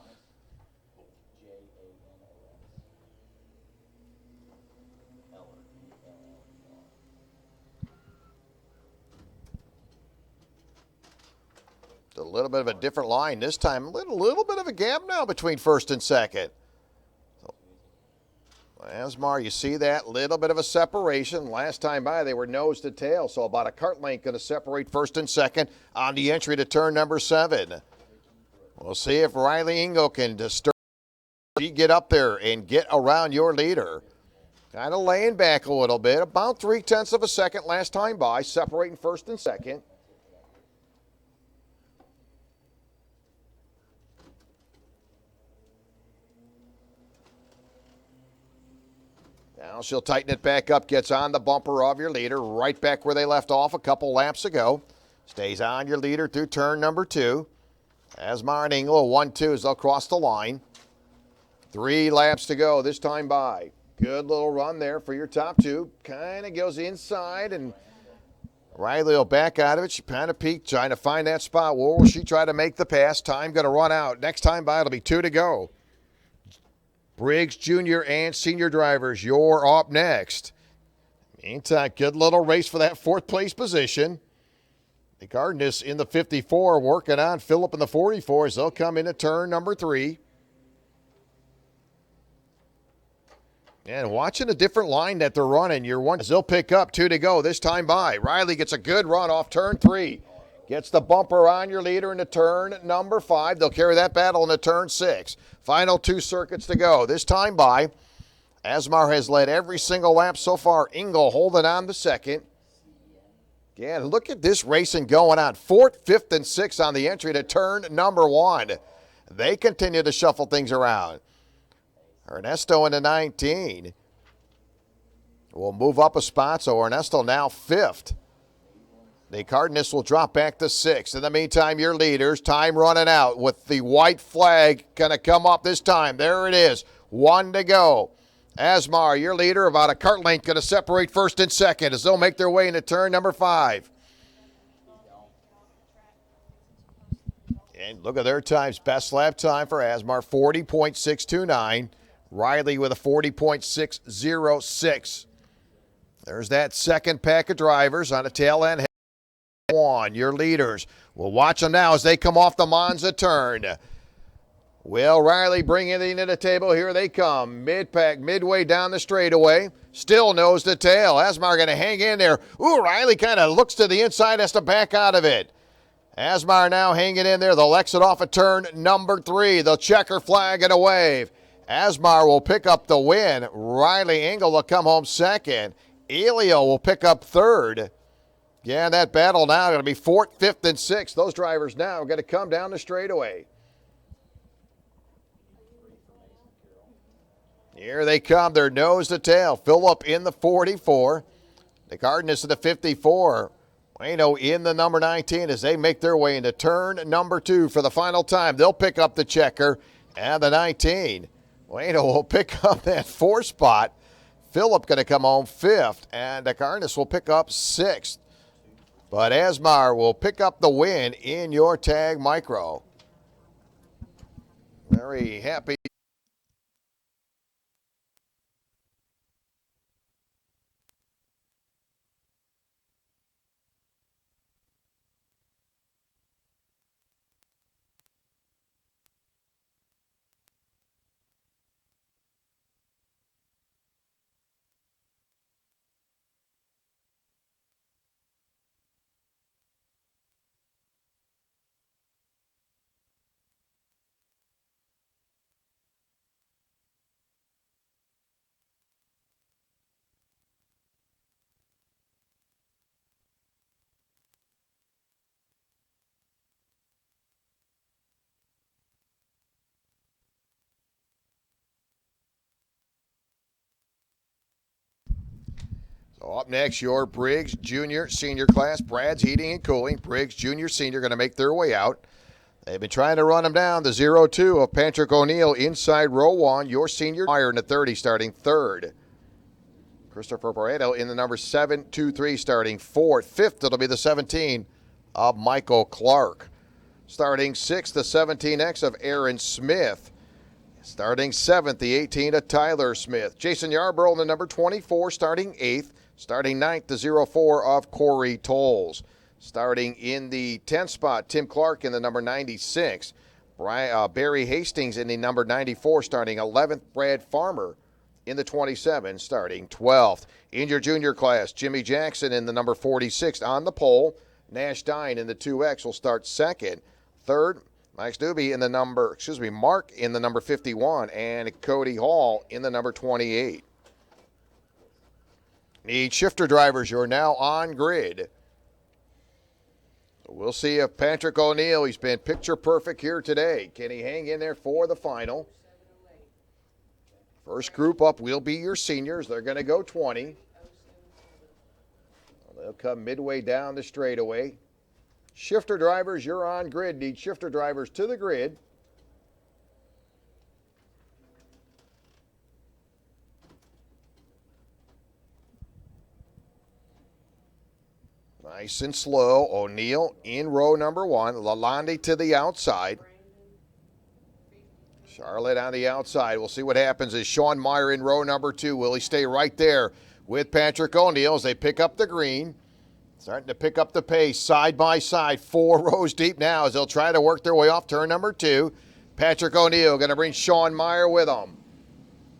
S1: A little bit of a different line this time. A little bit of a gap now between first and second. So, Asmar, you see that? Little bit of a separation. Last time by, they were nose to tail, so about a kart length going to separate first and second on the entry to turn number 7. We'll see if Riley Engel can disturb. Get up there and get around your leader. Kind of laying back a little bit. About 0.3 of a second last time by, separating first and second. Now she'll tighten it back up, gets on the bumper of your leader, right back where they left off a couple laps ago. Stays on your leader through turn number 2. Asmar and Engel, 1-2 as they'll cross the line. 3 laps to go this time by. Good little run there for your top 2. Kind of goes inside, and Riley will back out of it. She kind of peeked, trying to find that spot. Where will she try to make the pass? Time going to run out. Next time by, it'll be 2 to go. Briggs Jr. and senior drivers, you're up next. Meantime, good little race for that 4th place position. The Cardenas in the 54 working on Phillip in the 44 as they'll come into turn number 3. And watching a different line that they're running, you're one as they'll pick up 2 to go this time by. Riley gets a good run off turn 3. Gets the bumper on your leader into turn number 5. They'll carry that battle into turn 6. Final 2 circuits to go. This time by, Asmar has led every single lap so far. Engel holding on to second. Again, look at this racing going on. 4th, 5th, and 6th on the entry to turn number 1. They continue to shuffle things around. Ernesto into 19. Will move up a spot, so Ernesto now 5th. The Cardenas will drop back to 6th. In the meantime, your leaders, time running out with the white flag going to come up this time. There it is, 1 to go. Asmar, your leader, about a kart length, going to separate first and second as they'll make their way into turn number 5. And look at their times. Best lap time for Asmar, 40.629. Riley with a 40.606. There's that second pack of drivers on the tail end. 1, your leaders. We'll watch them now as they come off the Monza turn. Will Riley bring anything to the table? Here they come. Mid-pack, midway down the straightaway. Still nose to tail. Asmar going to hang in there. Ooh, Riley kind of looks to the inside, has to back out of it. Asmar now hanging in there. They'll exit off at turn number 3. They'll checker flag and a wave. Asmar will pick up the win. Riley Engel will come home second. Elio will pick up 3rd. Yeah, that battle now going to be 4th, 5th, and 6th. Those drivers now are going to come down the straightaway. Here they come. They're nose to tail. Phillip in the 44. The Cardenas in the 54. Bueno in the number 19 as they make their way into turn number 2 for the final time. They'll pick up the checker and the 19. Bueno will pick up that 4 spot. Phillip going to come home 5th, and the Cardenas will pick up 6th. But Asmar will pick up the win in your tag micro. Very happy. Up next, your Briggs Junior Senior class. Brad's Heating and Cooling. Briggs Junior Senior going to make their way out. They've been trying to run them down. The 0-2 of Patrick O'Neill inside row one. Your senior Meyer in the 30 starting third. Christopher Pareto in the number 7-2-3 starting fourth. Fifth, it'll be the 17 of Michael Clark. Starting sixth, the 17X of Aaron Smith. Starting seventh, the 18 of Tyler Smith. Jason Yarborough in the number 24 starting eighth. Starting ninth, the 04 of Corey Tolles. Starting in the 10th spot, Tim Clark in the number 96. Barry Hastings in the number 94, starting 11th. Brad Farmer in the 27, starting 12th. In your junior class, Jimmy Jackson in the number 46 on the pole. Nash Dine in the 2X will start second. Third, Max Doobie in the Mark in the number 51, and Cody Hall in the number 28. Need shifter drivers. You're now on grid. We'll see if Patrick O'Neill, he's been picture perfect here today. Can he hang in there for the final? First group up will be your seniors. They're going to go 20. They'll come midway down the straightaway. Shifter drivers, you're on grid. Need shifter drivers to the grid. Nice and slow. O'Neill in row number one. Lalonde to the outside. Charlotte on the outside. We'll see what happens as Sean Meyer in row number two. Will he stay right there with Patrick O'Neill as they pick up the green? Starting to pick up the pace side by side. 4 rows deep now as they'll try to work their way off turn number 2. Patrick O'Neill going to bring Sean Meyer with him.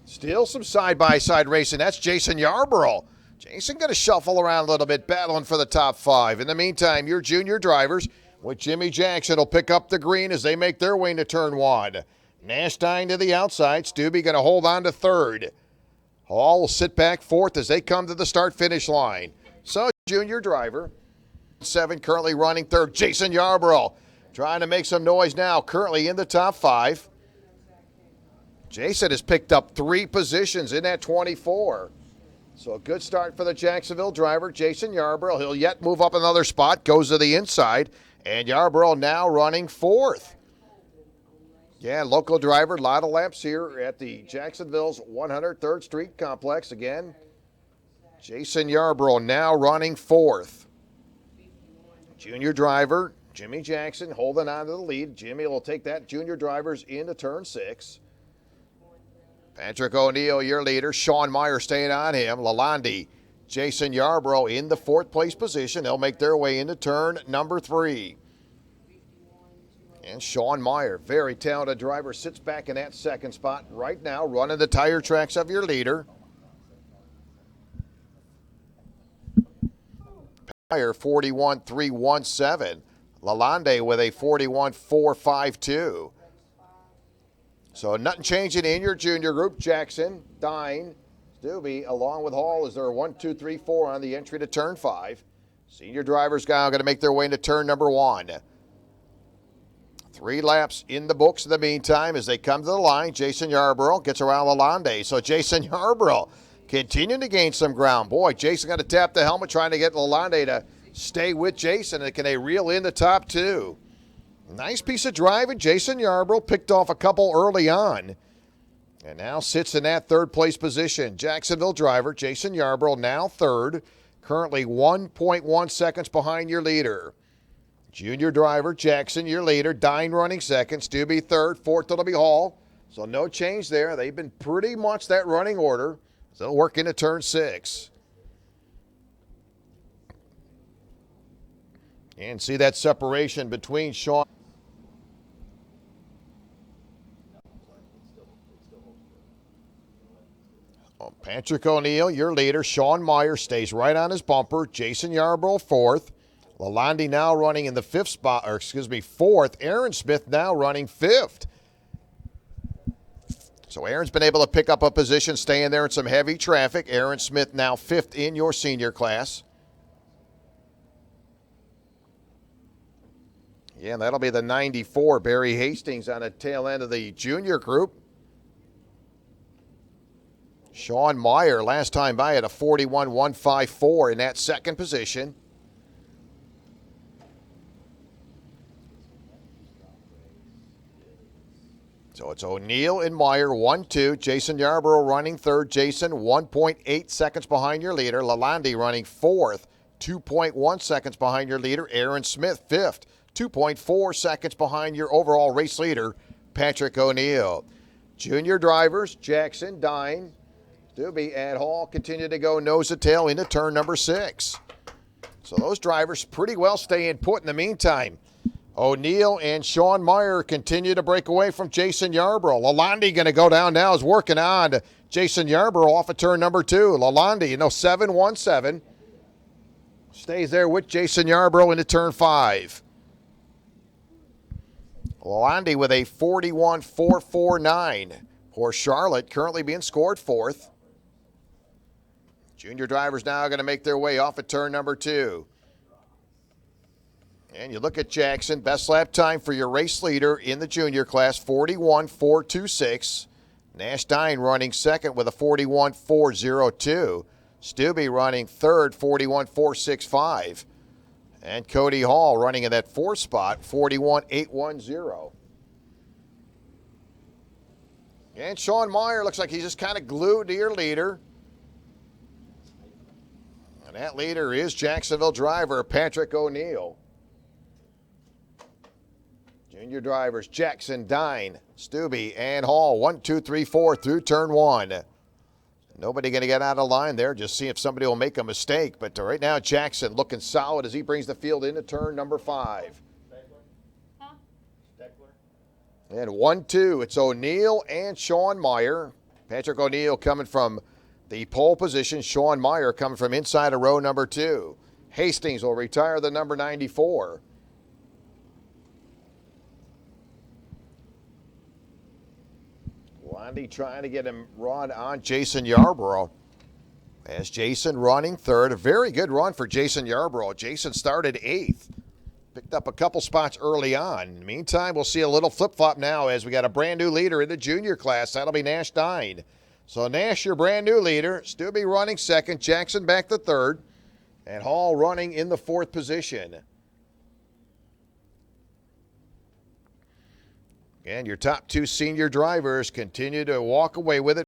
S1: Still some side-by-side racing. That's Jason Yarborough. Jason going to shuffle around a little bit, battling for the top 5. In the meantime, your junior drivers with Jimmy Jackson will pick up the green as they make their way into turn 1. Nash Dine to the outside. Stubbe going to hold on to third. Hall will sit back fourth as they come to the start-finish line. So, junior driver, 7 currently running third. Jason Yarborough trying to make some noise now, currently in the top 5. Jason has picked up 3 positions in that 24. So a good start for the Jacksonville driver, Jason Yarborough. He'll yet move up another spot, goes to the inside, and Yarborough now running 4th. Yeah, local driver, a lot of laps here at the Jacksonville's 103rd Street Complex. Again, Jason Yarborough now running 4th. Junior driver, Jimmy Jackson, holding on to the lead. Jimmy will take that junior drivers into turn 6. Patrick O'Neill, your leader. Sean Meyer staying on him. Lalonde, Jason Yarborough in the 4th place position. They'll make their way into turn number 3. And Sean Meyer, very talented driver, sits back in that 2nd spot right now, running the tire tracks of your leader. Meyer 41.317. Lalonde with a 41.452. So nothing changing in your junior group. Jackson, Dine, Stubbe, along with Hall, is there 1, 2, 3, 4 on the entry to turn 5. Senior drivers now going to make their way into turn number 1. 3 laps in the books in the meantime as they come to the line. Jason Yarborough gets around Lalonde. So Jason Yarborough continuing to gain some ground. Boy, Jason got to tap the helmet trying to get Lalonde to stay with Jason. And can they reel in the top 2? Nice piece of driving. Jason Yarborough picked off a couple early on and now sits in that 3rd place position. Jacksonville driver Jason Yarborough now 3rd, currently 1.1 seconds behind your leader. Junior driver Jackson, your leader. Dine running 2nd, Stubbe 3rd, 4th it'll be Hall. So no change there. They've been pretty much that running order. So they'll work into turn 6. And see that separation between Sean. Patrick O'Neill, your leader. Sean Meyer stays right on his bumper. Jason Yarborough 4th. Lalonde now running in the 5th spot, 4th. Aaron Smith now running 5th. So Aaron's been able to pick up a position, staying there in some heavy traffic. Aaron Smith now 5th in your senior class. Yeah, that'll be the 94, Barry Hastings on the tail end of the junior group. Sean Meyer, last time by, at a 41.154 in that second position. So it's O'Neill and Meyer, 1-2. Jason Yarborough running third. Jason, 1.8 seconds behind your leader. Lalonde running fourth, 2.1 seconds behind your leader. Aaron Smith, fifth, 2.4 seconds behind your overall race leader, Patrick O'Neill. Junior drivers, Jackson, Dine, Stubbe, and Hall continue to go nose to tail into turn number 6. So those drivers pretty well staying put in the meantime. O'Neill and Sean Meyer continue to break away from Jason Yarborough. Lalonde going to go down now, is working on Jason Yarborough off of turn number 2. Lalonde, 7-1-7. Stays there with Jason Yarborough into turn 5. Lalonde with a 41.449. Poor Charlotte currently being scored fourth. Junior drivers now going to make their way off of turn number 2. And you look at Jackson, best lap time for your race leader in the junior class, 41.426. Nash Dine running second with a 41.402. Stubbe running third, 41.465. And Cody Hall running in that fourth spot, 41.810. And Sean Meyer looks like he's just kind of glued to your leader. And that leader is Jacksonville driver Patrick O'Neill. Junior drivers Jackson, Dine, Stubbe, and Hall. 1, 2, 3, 4 through turn 1. Nobody going to get out of line there. Just see if somebody will make a mistake. But right now, Jackson looking solid as he brings the field into turn number 5.
S2: Huh?
S1: And 1-2. It's O'Neill and Sean Meyer. Patrick O'Neill coming from the pole position. Sean Meyer coming from inside of row number 2. Hastings will retire the number 94. Landy trying to get him run on Jason Yarborough. As Jason running third. A very good run for Jason Yarborough. Jason started 8th. Picked up a couple spots early on. In the meantime, we'll see a little flip-flop now as we got a brand new leader in the junior class. That'll be Nash Dine. So Nash, your brand new leader. Stubbe running second. Jackson back to third. And Hall running in the 4th position. And your top 2 senior drivers continue to walk away with it.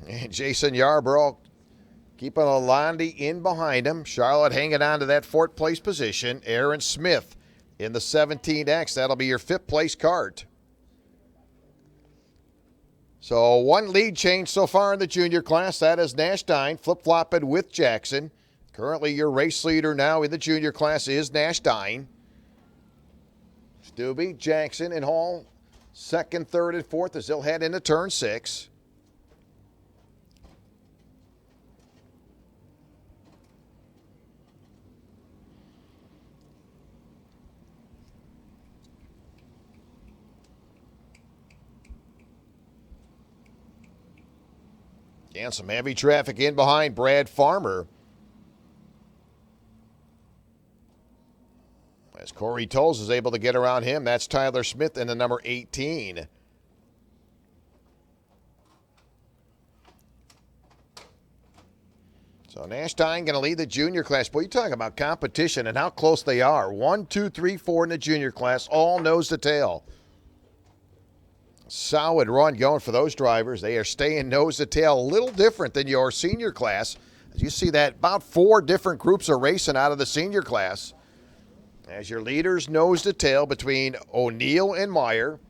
S1: And Jason Yarborough keeping Lalonde in behind him. Charlotte hanging on to that 4th place position. Aaron Smith in the 17X. That'll be your 5th place Kart. So 1 lead change so far in the junior class. That is Nash Dine flip-flopping with Jackson. Currently your race leader now in the junior class is Nash Dine. Stubbe, Jackson, and Hall, 2nd, 3rd, and 4th as they'll head into turn 6. And some heavy traffic in behind Brad Farmer. As Corey Tolles is able to get around him, that's Tyler Smith in the number 18. So Nash Dine going to lead the junior class. Boy, you talking about competition and how close they are. 1, 2, 3, 4 in the junior class, all nose to tail. Solid run going for those drivers. They are staying nose to tail, a little different than your senior class. As you see that about 4 different groups are racing out of the senior class. As your leaders nose to tail between O'Neill and Meyer.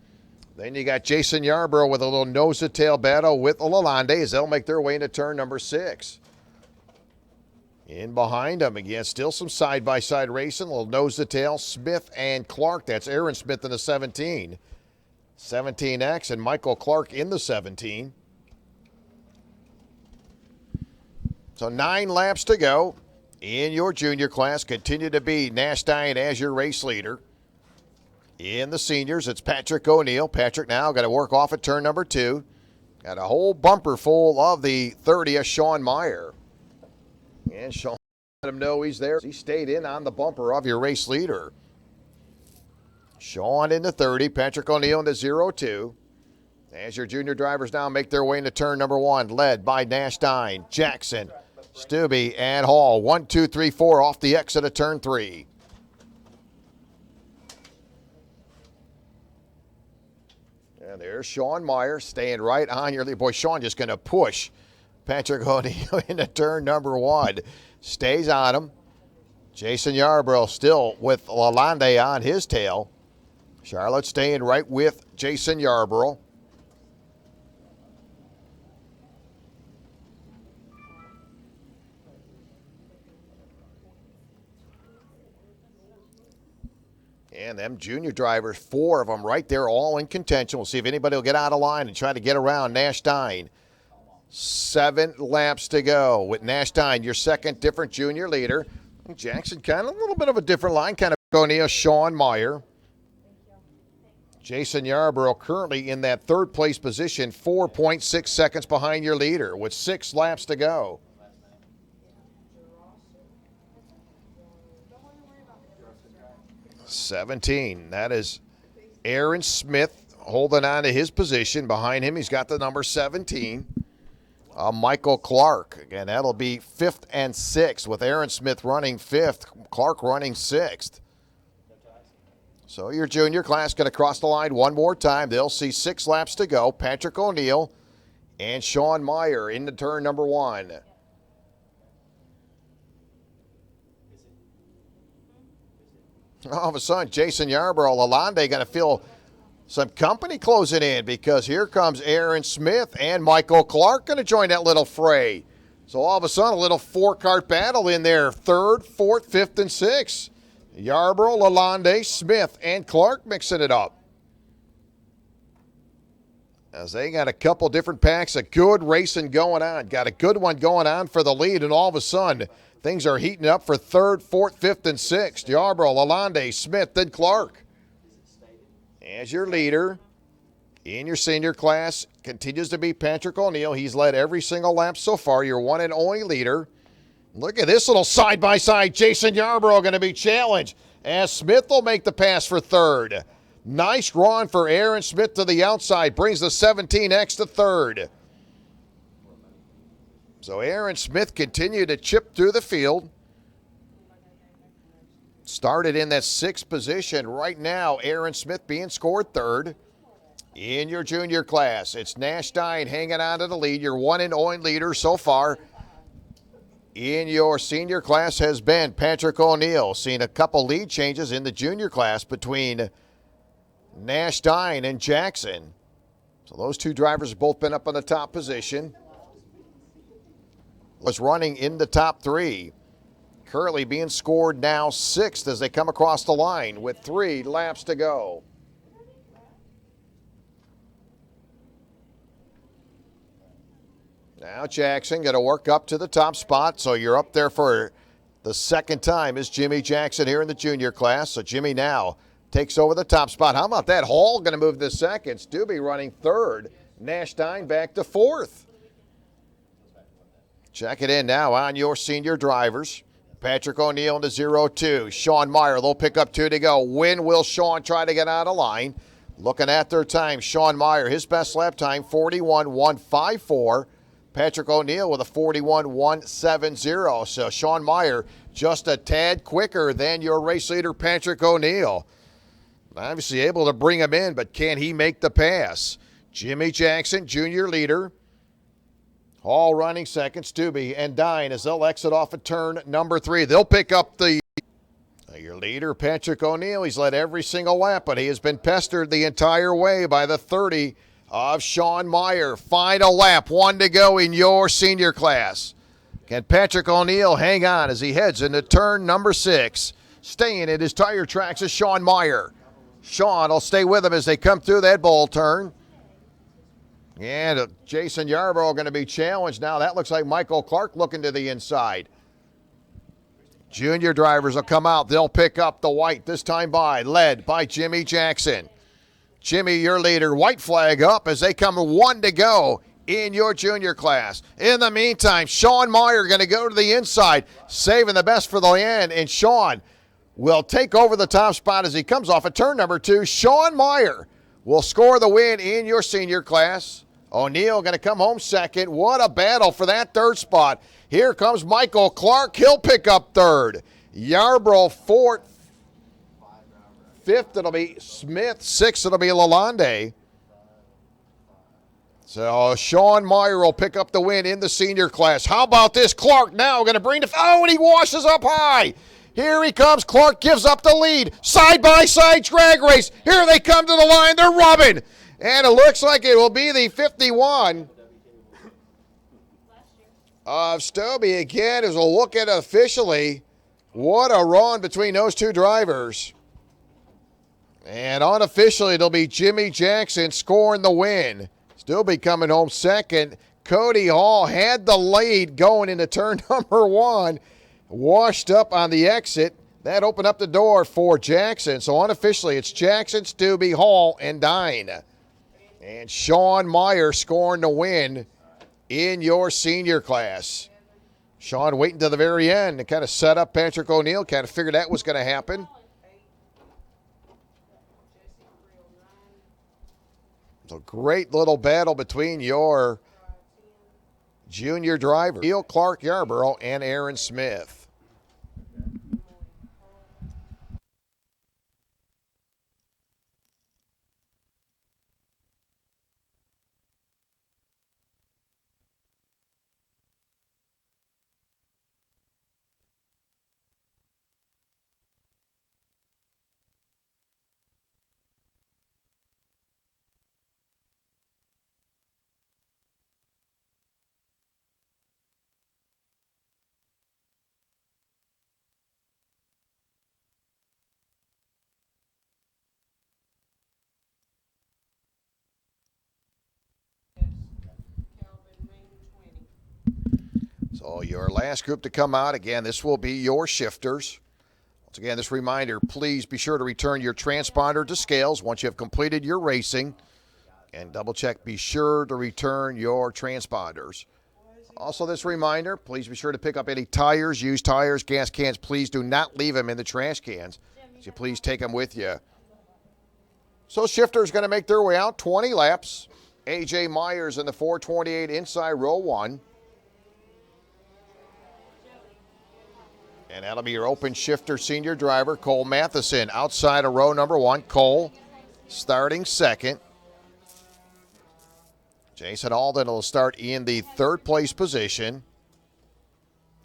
S1: Then you got Jason Yarborough with a little nose to tail battle with Lalonde as they'll make their way into turn number 6. In behind them again, still some side-by-side racing, a little nose to tail. Smith and Clark, that's Aaron Smith in the 17. 17X and Michael Clark in the 17. So 9 laps to go. In your junior class, continue to be Nash Dine as your race leader. In the seniors, it's Patrick O'Neill. Patrick now got to work off at turn number 2. Got a whole bumper full of the 30th, Sean Meyer. And Sean let him know he's there. He stayed in on the bumper of your race leader. Sean in the 30, Patrick O'Neill in the 02. As your junior drivers now make their way into turn number 1, led by Nashdine, Jackson, Stubbe, and Hall. 1, 2, 3, 4 off the exit of turn 3. And there's Sean Meyer staying right on your lead. Boy, Sean just going to push Patrick O'Neill into turn number 1. Stays on him. Jason Yarborough still with Lalonde on his tail. Charlotte staying right with Jason Yarborough. And them junior drivers, 4 of them right there, all in contention. We'll see if anybody will get out of line and try to get around Nashdine. 7 laps to go with Nashdine, your second different junior leader. Jackson kind of a little bit of a different line, kind of O'Neill, Sean Meyer. Jason Yarborough currently in that third place position, 4.6 seconds behind your leader with 6 laps to go. $17. That is Aaron Smith holding on to his position. Behind him, he's got the number 17. Michael Clark. Again, that'll be 5th and 6th with Aaron Smith running 5th, Clark running 6th. So your junior class going to cross the line one more time. They'll see 6 laps to go. Patrick O'Neill and Sean Meyer into turn number 1. All of a sudden, Jason Yarborough, Lalonde going to feel some company closing in because here comes Aaron Smith and Michael Clark going to join that little fray. So all of a sudden, a little 4-cart battle in there. 3rd, 4th, 5th, and 6th. Yarborough, Lalonde, Smith, and Clark mixing it up. As they got a couple different packs of good racing going on. Got a good one going on for the lead, and all of a sudden, things are heating up for 3rd, 4th, 5th, and 6th. Yarborough, Lalonde, Smith, and Clark. As your leader in your senior class continues to be Patrick O'Neill. He's led every single lap so far. Your one and only leader. Look at this little side-by-side. Jason Yarborough going to be challenged as Smith will make the pass for 3rd. Nice run for Aaron Smith to the outside. Brings the 17X to 3rd. So Aaron Smith continued to chip through the field. Started in that 6th position. Right now, Aaron Smith being scored 3rd. In your junior class, it's Nashdine hanging on to the lead. Your one and only leader so far in your senior class has been Patrick O'Neill. Seen a couple lead changes in the junior class between Nashdine and Jackson. So those 2 drivers have both been up on the top position. Was running in the top 3. Currently being scored now 6th as they come across the line with 3 laps to go. Now Jackson going to work up to the top spot, so you're up there for the second time is Jimmy Jackson here in the junior class. So Jimmy now takes over the top spot. How about that? Hall going to move to 2nd. Stubbe running 3rd. Nashdine back to 4th. Check it in now on your senior drivers. Patrick O'Neill into 0-2. Sean Meyer, they'll pick up 2 to go. When will Sean try to get out of line? Looking at their time, Sean Meyer, his best lap time, 41.154. Patrick O'Neill with a 41.170. So Sean Meyer just a tad quicker than your race leader, Patrick O'Neill. Obviously able to bring him in, but can he make the pass? Jimmy Jackson, junior leader. Hall running 2nd, Stubbe and Dine as they'll exit off at turn number 3. They'll pick up your leader, Patrick O'Neill. He's led every single lap, but he has been pestered the entire way by the 30 of Sean Meyer. Final lap, 1 to go in your senior class. Can Patrick O'Neill hang on as he heads into turn number 6? Staying at his tire tracks is Sean Meyer. Sean will stay with him as they come through that bowl turn. And Jason Yarborough going to be challenged now. That looks like Michael Clark looking to the inside. Junior drivers will come out. They'll pick up the white this time led by Jimmy Jackson. Jimmy, your leader, white flag up as they come 1 to go in your junior class. In the meantime, Sean Meyer going to go to the inside, saving the best for the end. And Sean will take over the top spot as he comes off of turn number 2. Sean Meyer will score the win in your senior class. O'Neill going to come home second. What a battle for that third spot. Here comes Michael Clark. He'll pick up third. Yarbrough fourth. Fifth, it'll be Smith. Sixth, it'll be Lalonde. So Sean Meyer will pick up the win in the senior class. How about this? Clark now going to bring the... Oh, and he washes up high. Here he comes. Clark gives up the lead. Side-by-side drag race. Here they come to the line. They're rubbing. And it looks like it will be the 51 of Stobie again as we'll look at it officially. What a run between those two drivers. And unofficially, it'll be Jimmy Jackson scoring the win. Stobie coming home second. Cody Hall had the lead going into turn number one. Washed up on the exit. That opened up the door for Jackson. So unofficially, it's Jackson, Stobie, Hall, and Dine. And Sean Meyer scoring the win in your senior class. Sean waiting to the very end to kind of set up Patrick O'Neill. Kind of figured that was going to happen. It's a great little battle between your junior drivers, Neil Clark Yarborough and Aaron Smith. So your last group to come out, again, this will be your shifters. Once again, this reminder, please be sure to return your transponder to scales once you have completed your racing. And double check, be sure to return your transponders. Also this reminder, please be sure to pick up any tires, used tires, gas cans. Please do not leave them in the trash cans. So please take them with you. So shifters going to make their way out, 20 laps. A.J. Myers in the 428 inside row one. And that'll be your open shifter senior driver, Cole Matheson, outside of row number one. Cole starting second. Jason Alden will start in the third place position.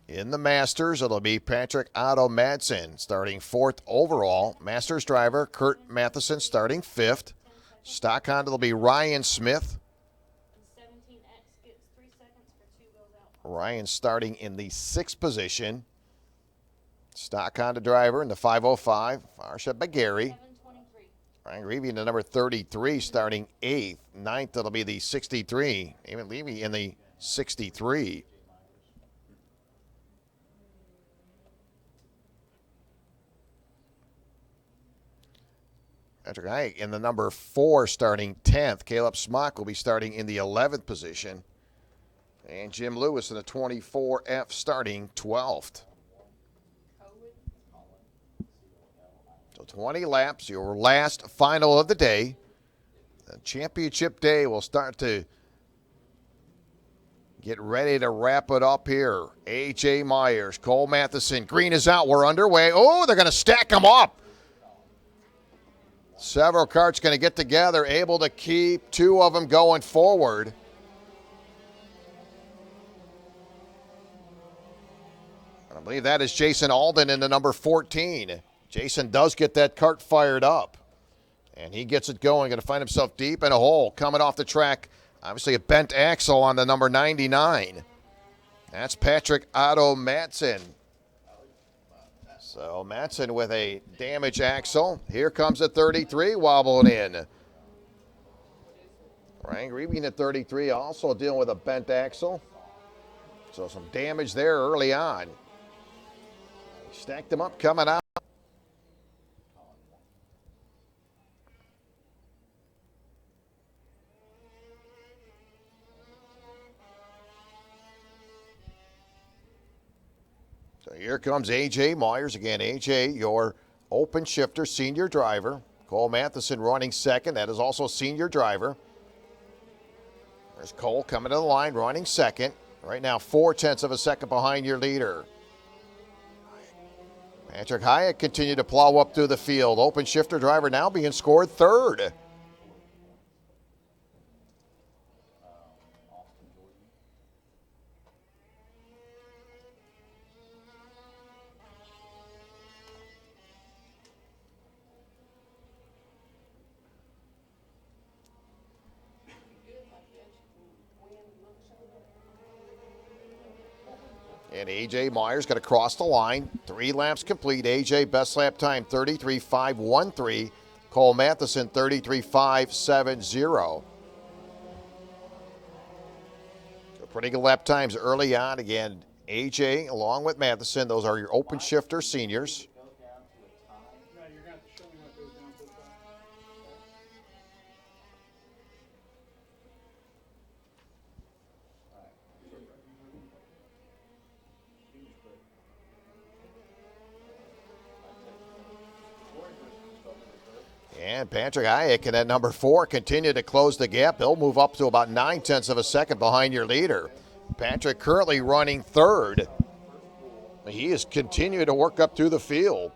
S1: In the Masters, it'll be Patrick Otto Madsen starting fourth overall. Masters driver, Kurt Matheson starting fifth. Stock Honda will be Ryan Smith. Ryan starting in the sixth position. Stock Honda driver in the 505, fired by Gary. Ryan Levy in the number 33, starting 8th. 9th, it'll be the 63. Eamon Levy in the 63. Patrick Hayek in the number 4, starting 10th. Caleb Smock will be starting in the 11th position. And Jim Lewis in the 24F, starting 12th. So 20 laps, your last final of the day. The championship day will start to get ready to wrap it up here. A.J. Myers, Cole Matheson, green is out, we're underway. Oh, they're going to stack them up. Several karts going to get together, able to keep two of them going forward. I believe that is Jason Alden in the number 14. Jason does get that kart fired up, and he gets it going. Going to find himself deep in a hole. Coming off the track, obviously a bent axle on the number 99. That's Patrick Otto Madsen. So Madsen with a damaged axle. Here comes the 33 wobbling in. Ryan Green at 33 also dealing with a bent axle. So some damage there early on. Stacked them up coming out. So here comes A.J. Myers again. A.J., your open shifter senior driver. Cole Matheson running second. That is also a senior driver. There's Cole coming to the line, running second. Right now, 0.4 of a second behind your leader. Patrick Hyatt continued to plow up through the field. Open shifter driver now being scored third. And A.J. Myers going to cross the line. 3 laps complete. A.J. best lap time 33.513. Cole Matheson 33.570. So pretty good lap times early on. Again, A.J. along with Matheson. Those are your open shifter seniors.
S3: Yeah, you're going to have to show me how it goes down to the top.
S1: And Patrick Hayek in at number 4 continue to close the gap. He'll move up to about 0.9 of a second behind your leader. Patrick currently running third. He is continuing to work up through the field.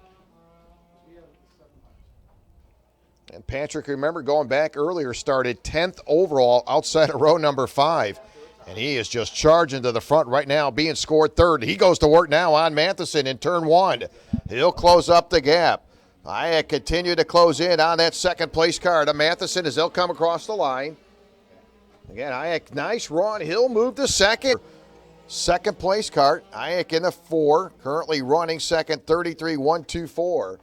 S1: And Patrick, remember, going back earlier, started 10th overall outside of row number 5. And he is just charging to the front right now, being scored third. He goes to work now on Matheson in turn 1. He'll close up the gap. Hayek continue to close in on that second place car to Matheson as they'll come across the line. Again, Hayek, nice run. He'll move to second. Second place cart. Hayek in the 4, currently running second, 33.124.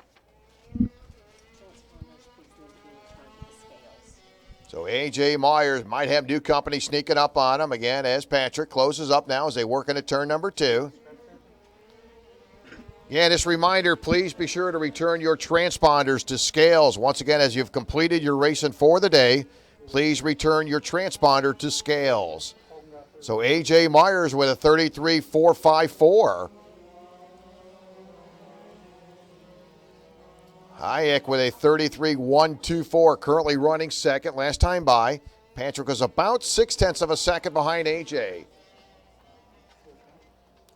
S1: So A.J. Myers might have new company sneaking up on him again as Patrick closes up now as they work into turn number 2. Yeah, this reminder, please be sure to return your transponders to scales. Once again, as you've completed your racing for the day, please return your transponder to scales. So A.J. Myers with a 33.454. Hayek with a 33.124, currently running second. Last time by, Patrick was about 0.6 of a second behind A.J.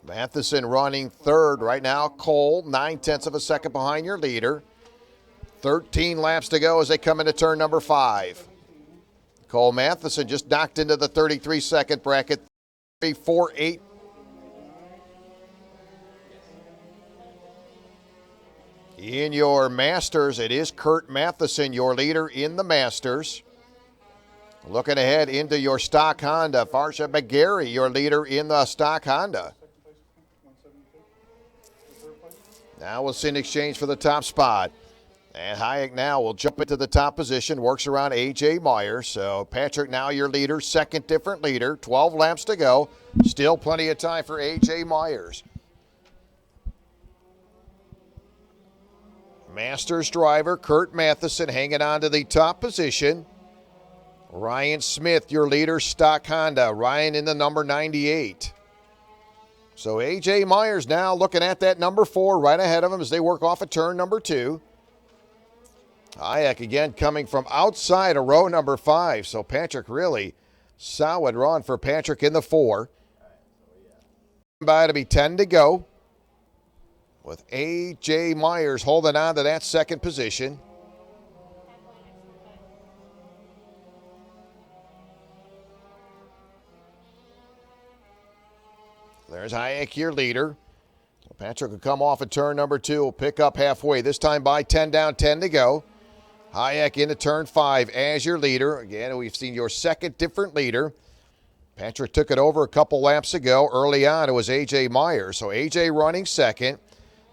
S1: Matheson running third right now. Cole, 0.9 of a second behind your leader. 13 laps to go as they come into turn number 5. Cole Matheson just knocked into the 33-second bracket, 3.48. In your Masters, it is Kurt Matheson, your leader in the Masters. Looking ahead into your stock Honda, Farsha McGarry, your leader in the stock Honda. Now we'll see an exchange for the top spot. And Hayek now will jump into the top position, works around A.J. Myers. So Patrick now your leader, second different leader, 12 laps to go. Still plenty of time for A.J. Myers. Masters driver Kurt Matheson hanging on to the top position. Ryan Smith, your leader, stock Honda. Ryan in the number 98. So A.J. Myers now looking at that number 4 right ahead of him as they work off of turn number 2. Hayek again coming from outside of row number 5. So Patrick really solid run for Patrick in the 4. By to be 10 to go. With A.J. Myers holding on to that second position. There's Hayek, your leader. Patrick will come off at turn number 2. Will pick up halfway. This time by 10 down, 10 to go. Hayek into turn 5 as your leader. Again, we've seen your second different leader. Patrick took it over a couple laps ago. Early on, it was A.J. Myers. So A.J. running second.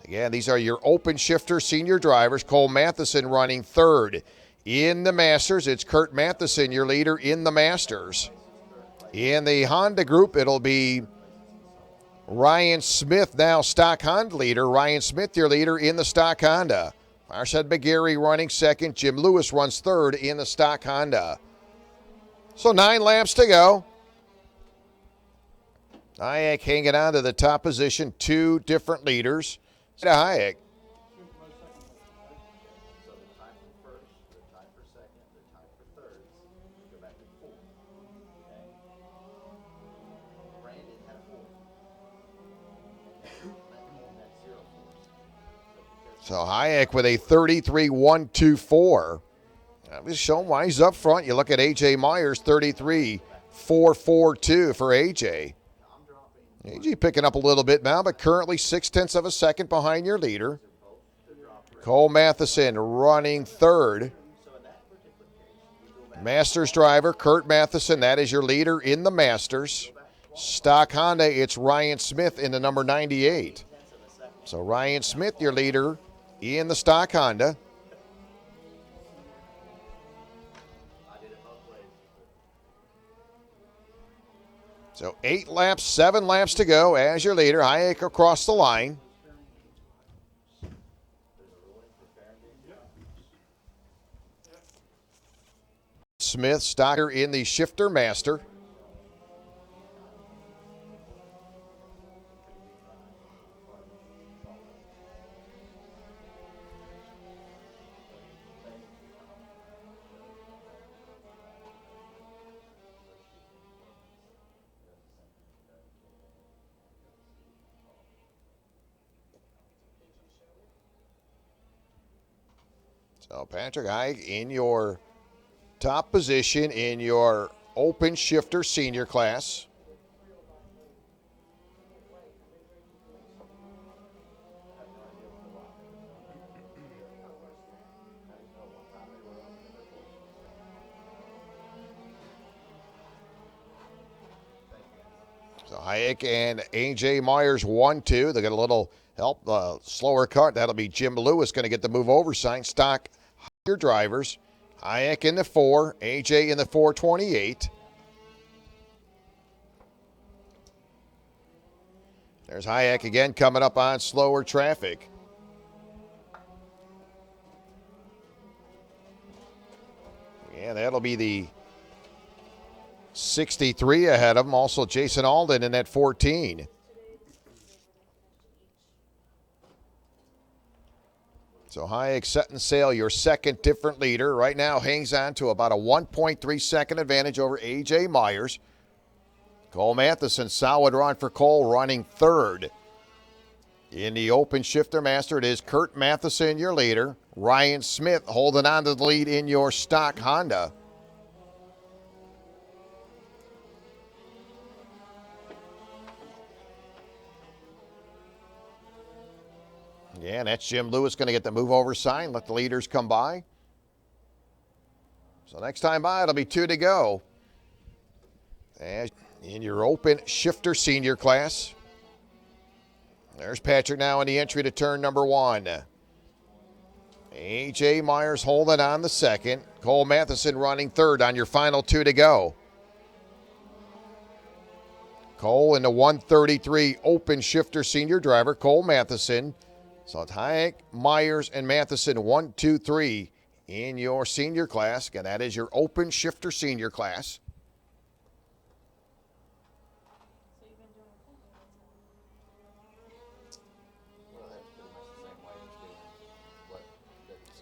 S1: Again, these are your open shifter senior drivers. Cole Matheson running third. In the Masters, it's Kurt Matheson, your leader in the Masters. In the Honda group, it'll be Ryan Smith, now stock Honda leader. Ryan Smith, your leader in the stock Honda. Farshad McGarry running second. Jim Lewis runs third in the stock Honda. So 9 laps to go. Hayek hanging on to the top position. 2 different leaders. To Hayek.
S5: So the time from first
S1: So Hayek with a 33.124. That was showing why he's up front. You look at A.J. Myers, 33.442 for A.J. A.J. picking up a little bit now, but currently 0.6 of a second behind your leader. Cole Matheson running third. Masters driver, Kurt Matheson, that is your leader in the Masters. Stock Honda, it's Ryan Smith in the number 98. So Ryan Smith, your leader in the stock Honda. So 7 laps to go as your leader. Hayek across the line. Smith, stocker in the shifter master. So Patrick Hayek in your top position in your open shifter senior class. So Hayek and A.J. Myers 1-2. They got a little help, slower cut. That'll be Jim Lewis going to get the move over sign. Stock your drivers. Hayek in the 4, A.J. in the 428. There's Hayek again coming up on slower traffic. Yeah, that'll be the 63 ahead of him. Also Jason Alden in that 14. So Hayek setting sail, your second different leader. Right now hangs on to about a 1.3 second advantage over A.J. Myers. Cole Matheson, solid run for Cole, running third. In the open shifter master, it is Kurt Matheson, your leader. Ryan Smith holding on to the lead in your stock Honda. Yeah, and that's Jim Lewis going to get the move over sign. Let the leaders come by. So next time by, it'll be 2 to go. And in your open shifter senior class. There's Patrick now in the entry to turn number 1. A.J. Myers holding on the second. Cole Matheson running third on your final 2 to go. Cole in the 133 open shifter senior driver, Cole Matheson. So it's Hayek, Myers, and Matheson, 1, 2, 3 in your senior class. Again, that is your open shifter senior class.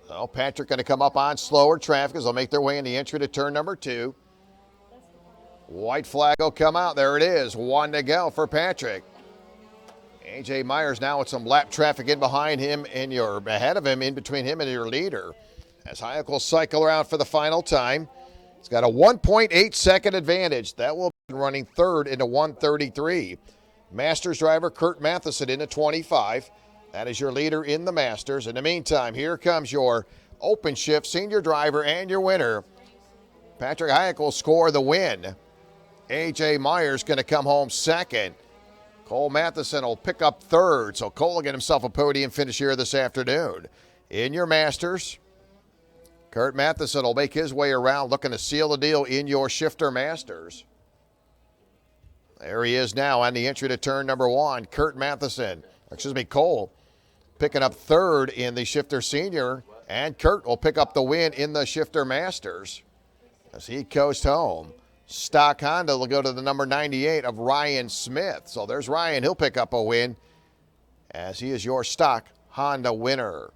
S1: So Patrick going to come up on slower traffic as they'll make their way in the entry to turn number 2. White flag will come out. There it is. 1 to go for Patrick. A.J. Myers now with some lap traffic in behind him and you're ahead of him, in between him and your leader. As Hayek will cycle around for the final time. He's got a 1.8 second advantage. That will be running third into 133. Masters driver Kurt Matheson into 25. That is your leader in the Masters. In the meantime, here comes your open shift senior driver and your winner. Patrick Hayek will score the win. A.J. Myers going to come home second. Cole Matheson will pick up third, so Cole will get himself a podium finish here this afternoon. In your Masters, Kurt Matheson will make his way around looking to seal the deal in your shifter Masters. There he is now on the entry to turn number 1. Cole picking up third in the shifter senior, and Kurt will pick up the win in the shifter Masters as he coasts home. Stock Honda will go to the number 98 of Ryan Smith. So there's Ryan. He'll pick up a win as he is your stock Honda winner.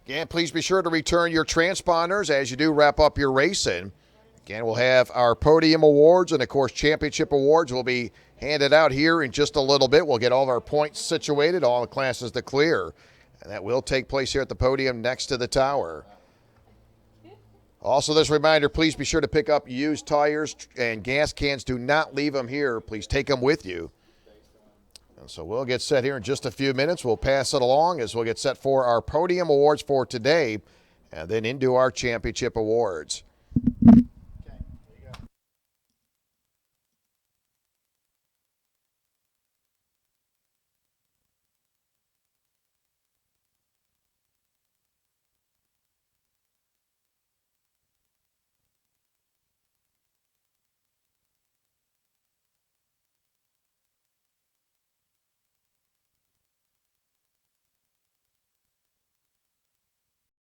S1: Again, please be sure to return your transponders as you do wrap up your racing. Again, we'll have our podium awards and, of course, championship awards will be handed out here in just a little bit. We'll get all of our points situated, all the classes to clear And that will take place here at the podium next to the tower. Also, this reminder, please be sure to pick up used tires and gas cans. Do not leave them here. Please take them with you. And so we'll get set here in just a few minutes. We'll pass it along as we'll get set for our podium awards for today and then into our championship awards.